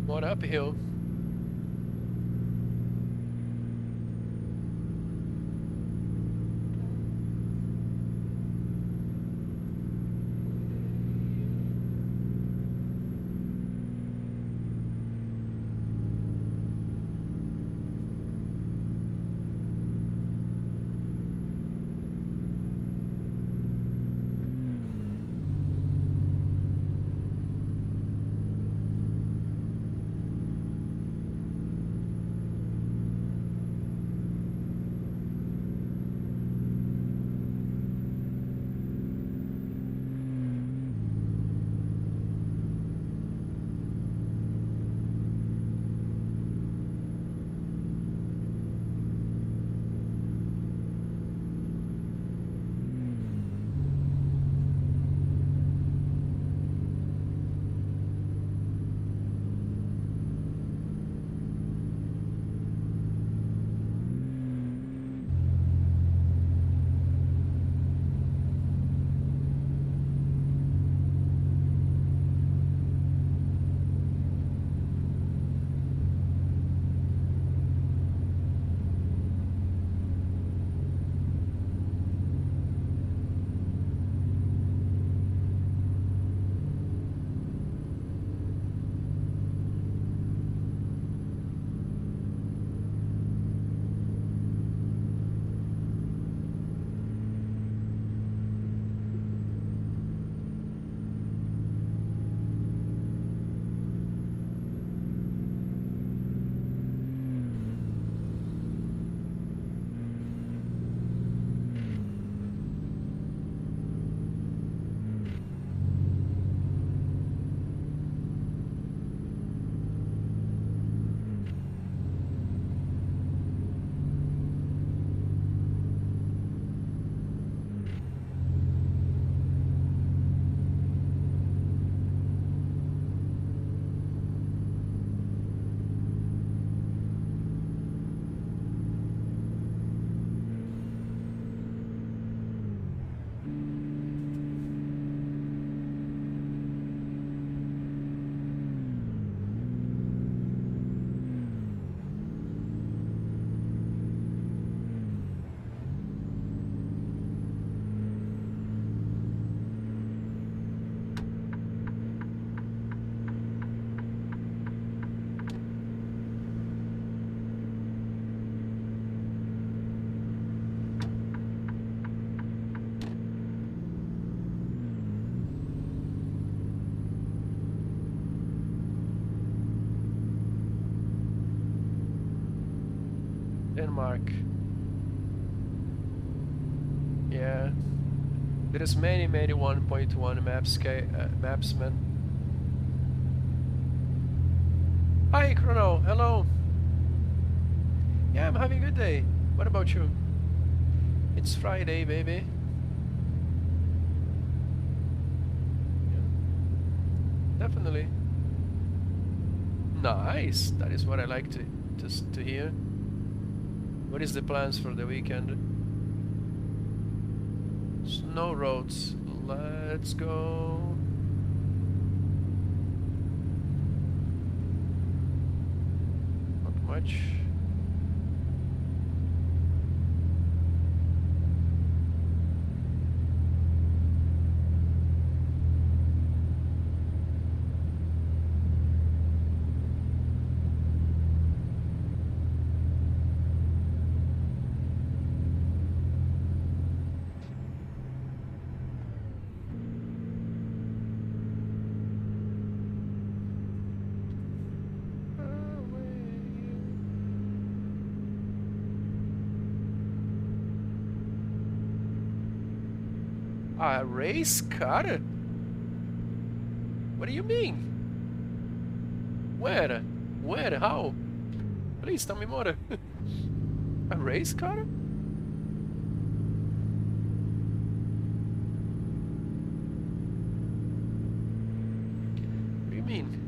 What uphill? Mark. Yeah. There's many 1.1 maps, man. Hi, Chrono. Hello. Yeah, I'm having a good day. What about you? It's Friday, baby. Yeah, definitely. Nice. That is what I like to hear. What is the plans for the weekend? Snow roads. Let's go. Not much. A race car? What do you mean? Where? Where? How? Please tell me more. A race car? What do you mean?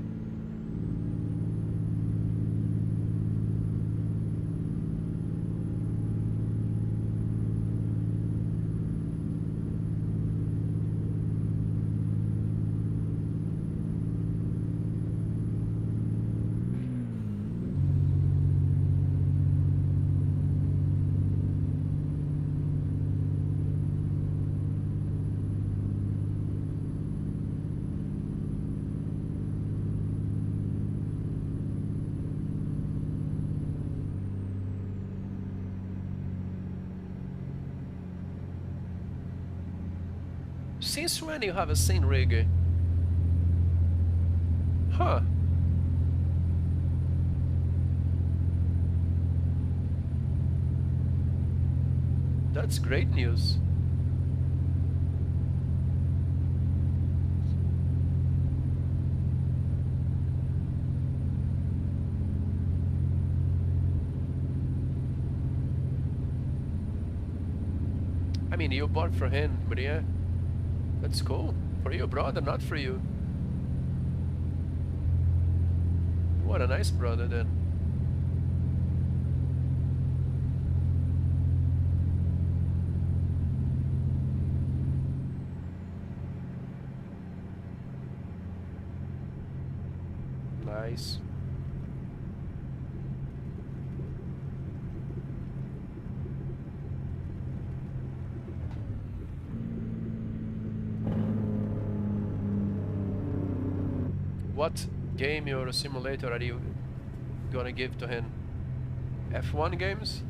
Since when you have a scene rig? Huh. That's great news. I mean, you bought for him, but yeah. That's cool. For your brother, not for you. What a nice brother then. Nice. What game or simulator are you gonna give to him? F1 games?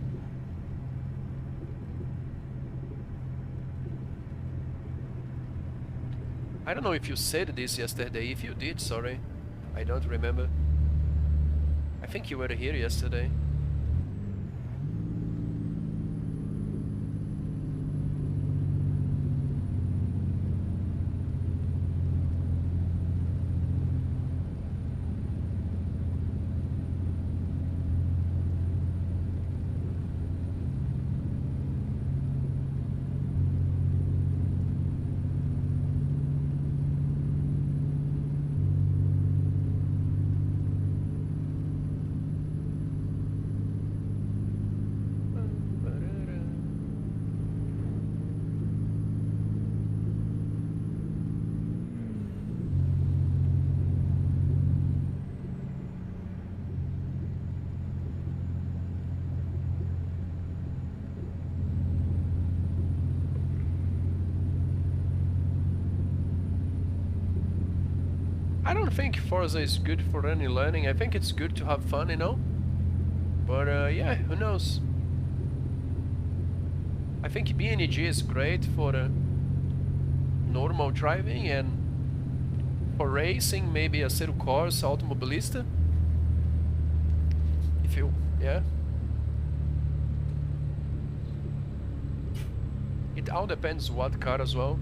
I don't know if you said this yesterday. If you did, sorry. I don't remember. I think you were here yesterday. I don't think Forza is good for any learning. I think it's good to have fun, you know? But yeah, who knows? I think BNG is great for normal driving, and for racing, maybe a Zero Course Automobilista. If you, yeah. It all depends what car as well.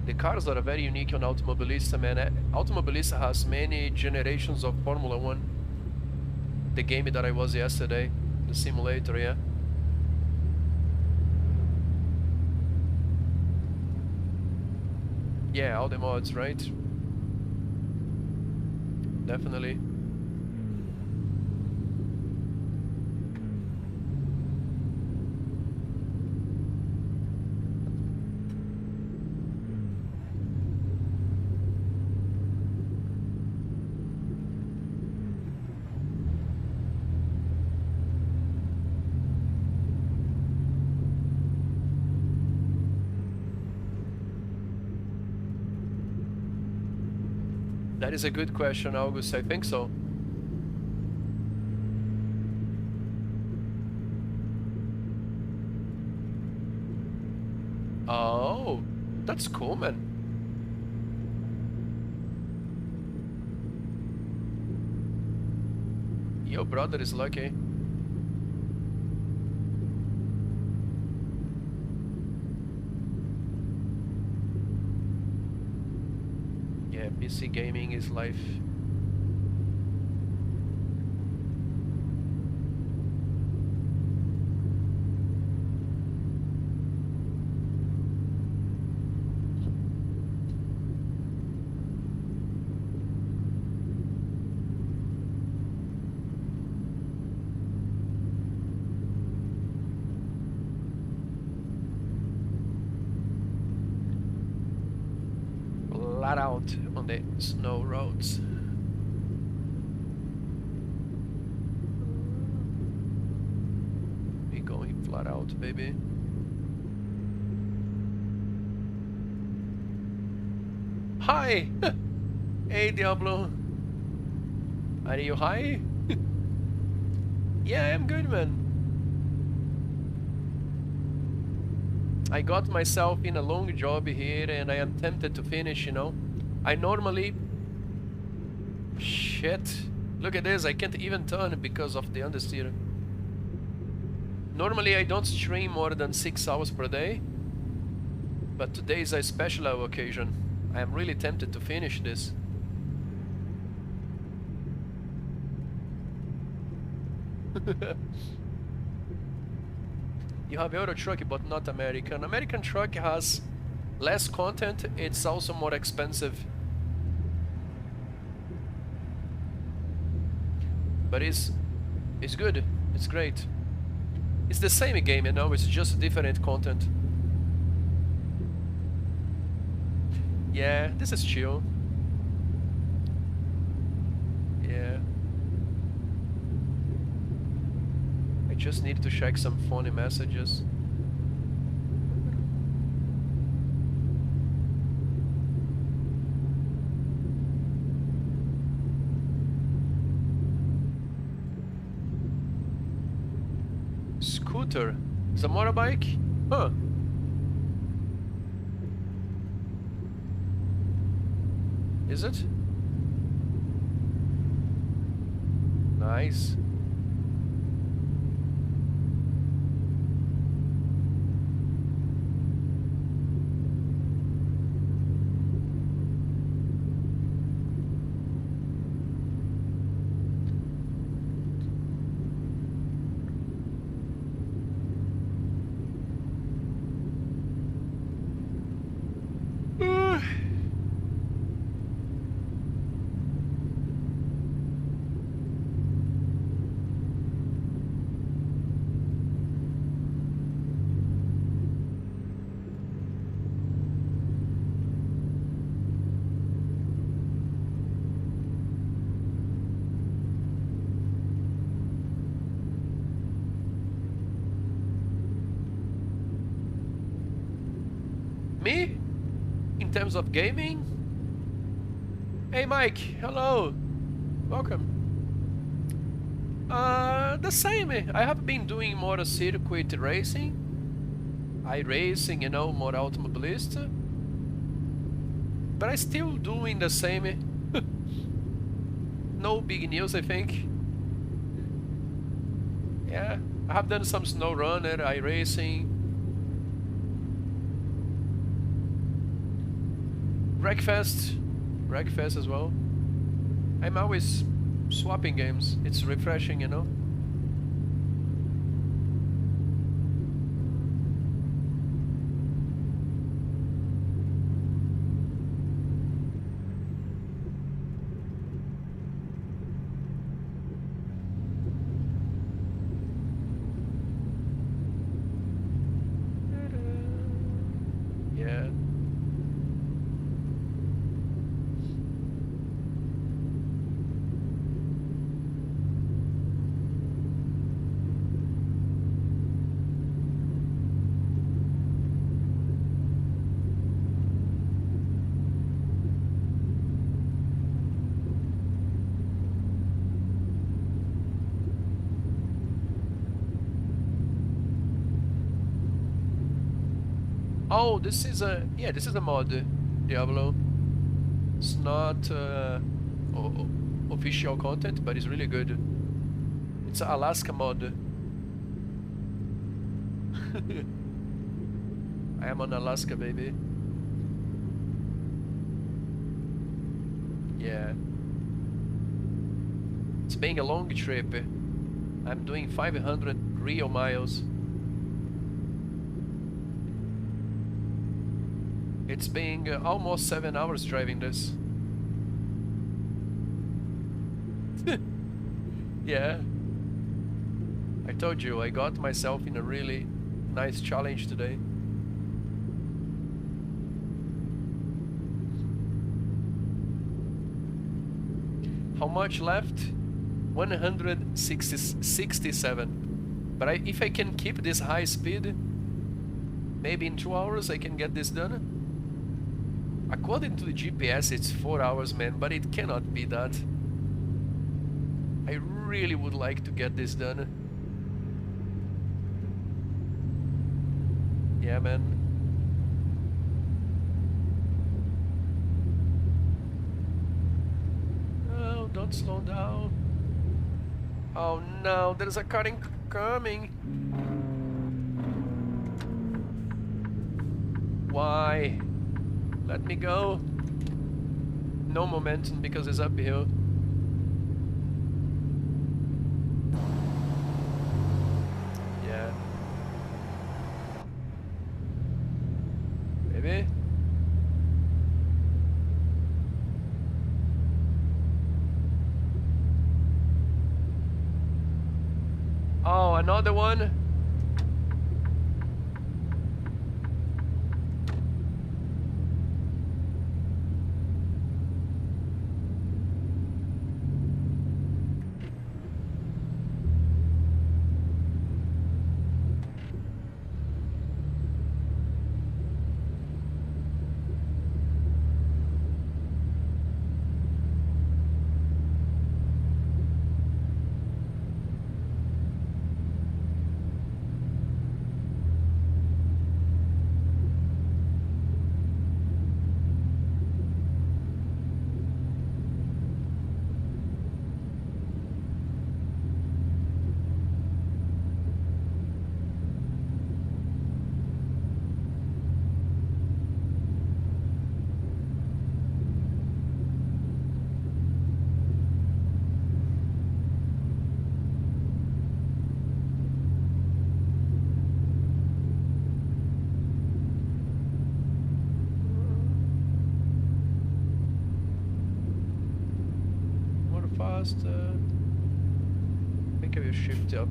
The cars are very unique on Automobilista, man. Automobilista has many generations of Formula 1. The game that I was yesterday, the simulator, yeah. Yeah, all the mods, right? Definitely. That is a good question, August. I think so. Oh, that's cool, man. Your brother is lucky. Yeah, PC gaming is life. Flat out on the snow roads. We going flat out, baby. Hi! Hey, Diablo. Are you high? Yeah, I'm good, man. I got myself in a long job here and I am tempted to finish, you know. I normally... Shit. Look at this, I can't even turn because of the understeer. Normally I don't stream more than 6 hours per day. But today is a special occasion. I am really tempted to finish this. You have Euro Truck but not American. American Truck has less content, it's also more expensive. But it's good, it's great. It's the same game, you know, it's just different content. Yeah, this is chill. Yeah. I just need to check some funny messages. Scooter? Is a motorbike? Huh. Is it? Nice. Me? In terms of gaming? Hey Mike, hello. Welcome. The same. I have been doing more circuit racing. iRacing, you know, more automobilista. But I still doing the same. No big news, I think. Yeah, I have done some snow runner, iRacing, Wreckfest, Wreckfest as well. I'm always swapping games. It's refreshing, you know. Yeah. Oh, this is a this is a mod, Diablo. It's not official content, but it's really good. It's an Alaska mod. I am on Alaska, baby. Yeah. It's being a long trip. I'm doing 500 real miles. It's been almost 7 hours driving this. Yeah. I told you, I got myself in a really nice challenge today. How much left? 167. But if I can keep this high speed, maybe in 2 hours I can get this done. According to the GPS, it's 4 hours, man, but it cannot be that. I really would like to get this done. Yeah, man. Oh, don't slow down. Oh no, there's a car coming. Why? Let me go. No momentum because it's uphill. Yeah. Maybe. Oh, another one. Faster. I think I will shift up.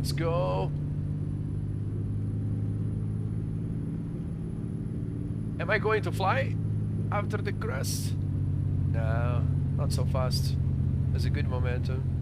Let's go. Am I going to fly after the crest? No, not so fast. There's a good momentum.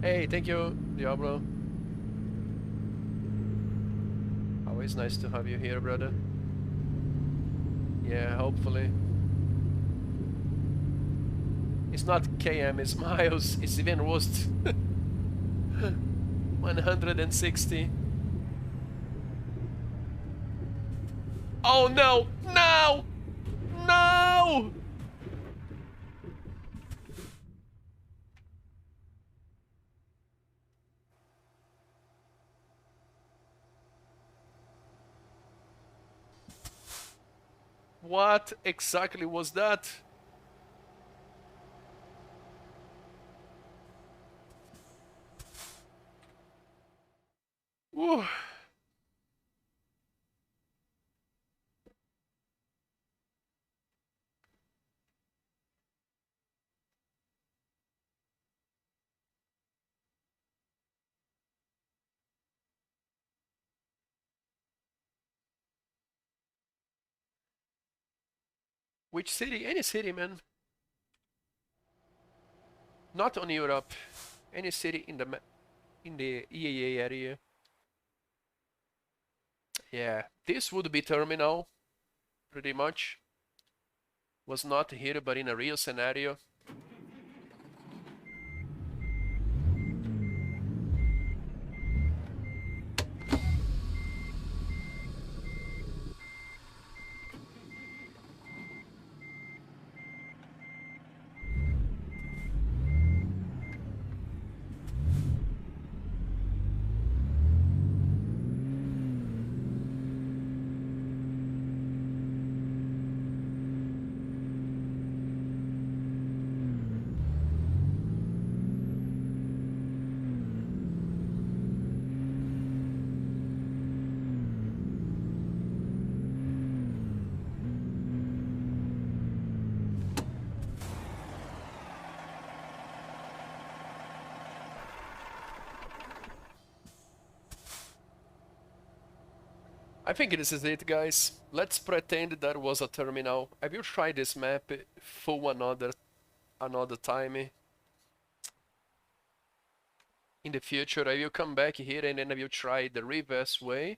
Hey, thank you, Diablo. Always nice to have you here, brother. Yeah, hopefully. It's not km, it's miles. It's even worse. 160. Oh no! No! No! What exactly was that? Ooh. Which city? Any city, man. Not on Europe. Any city in the EAA area. Yeah, this would be terminal, pretty much. Was not here, but in a real scenario. I think this is it, guys. Let's pretend that was a terminal. I will try this map for another time. In the future, I will come back here and then I will try the reverse way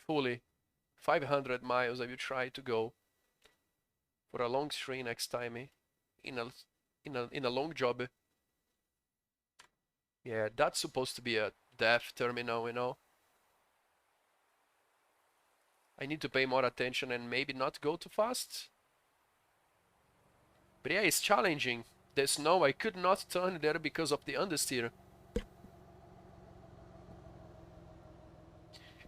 fully. 500 miles I will try to go. for a long string next time, in a long job. Yeah, that's supposed to be a dev terminal, you know. I need to pay more attention and maybe not go too fast. But yeah, it's challenging. The snow, I could not turn there because of the understeer.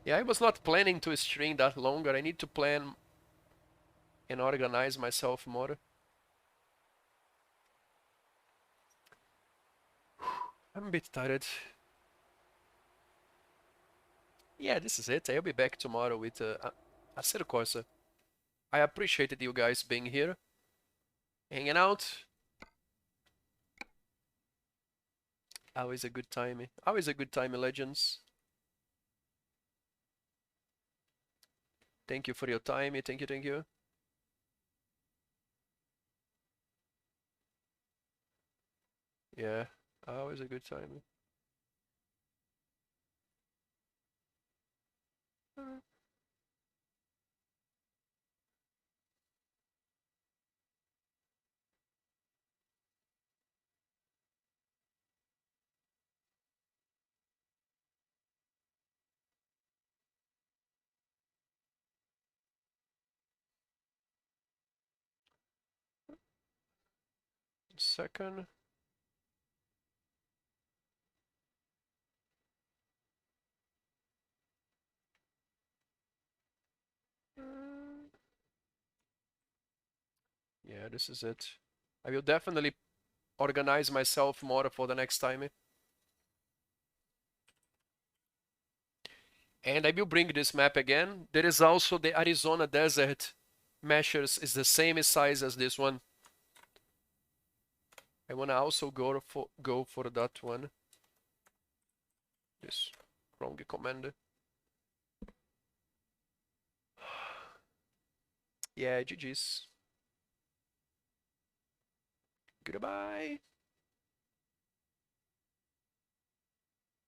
Yeah, I was not planning to string that longer. I need to plan and organize myself more. I'm a bit tired. Yeah, this is it. I'll be back tomorrow with a Corsa. I appreciated you guys being here, hanging out. Always a good time. Always a good time, Legends. Thank you for your time. Thank you, thank you. Yeah, always a good time. Second. Yeah, this is it. I will definitely organize myself more for the next time. And I will bring this map again. There is also the Arizona Desert Meshers is the same size as this one. I wanna also go for that one. This wrong command. Yeah, GG's. Goodbye.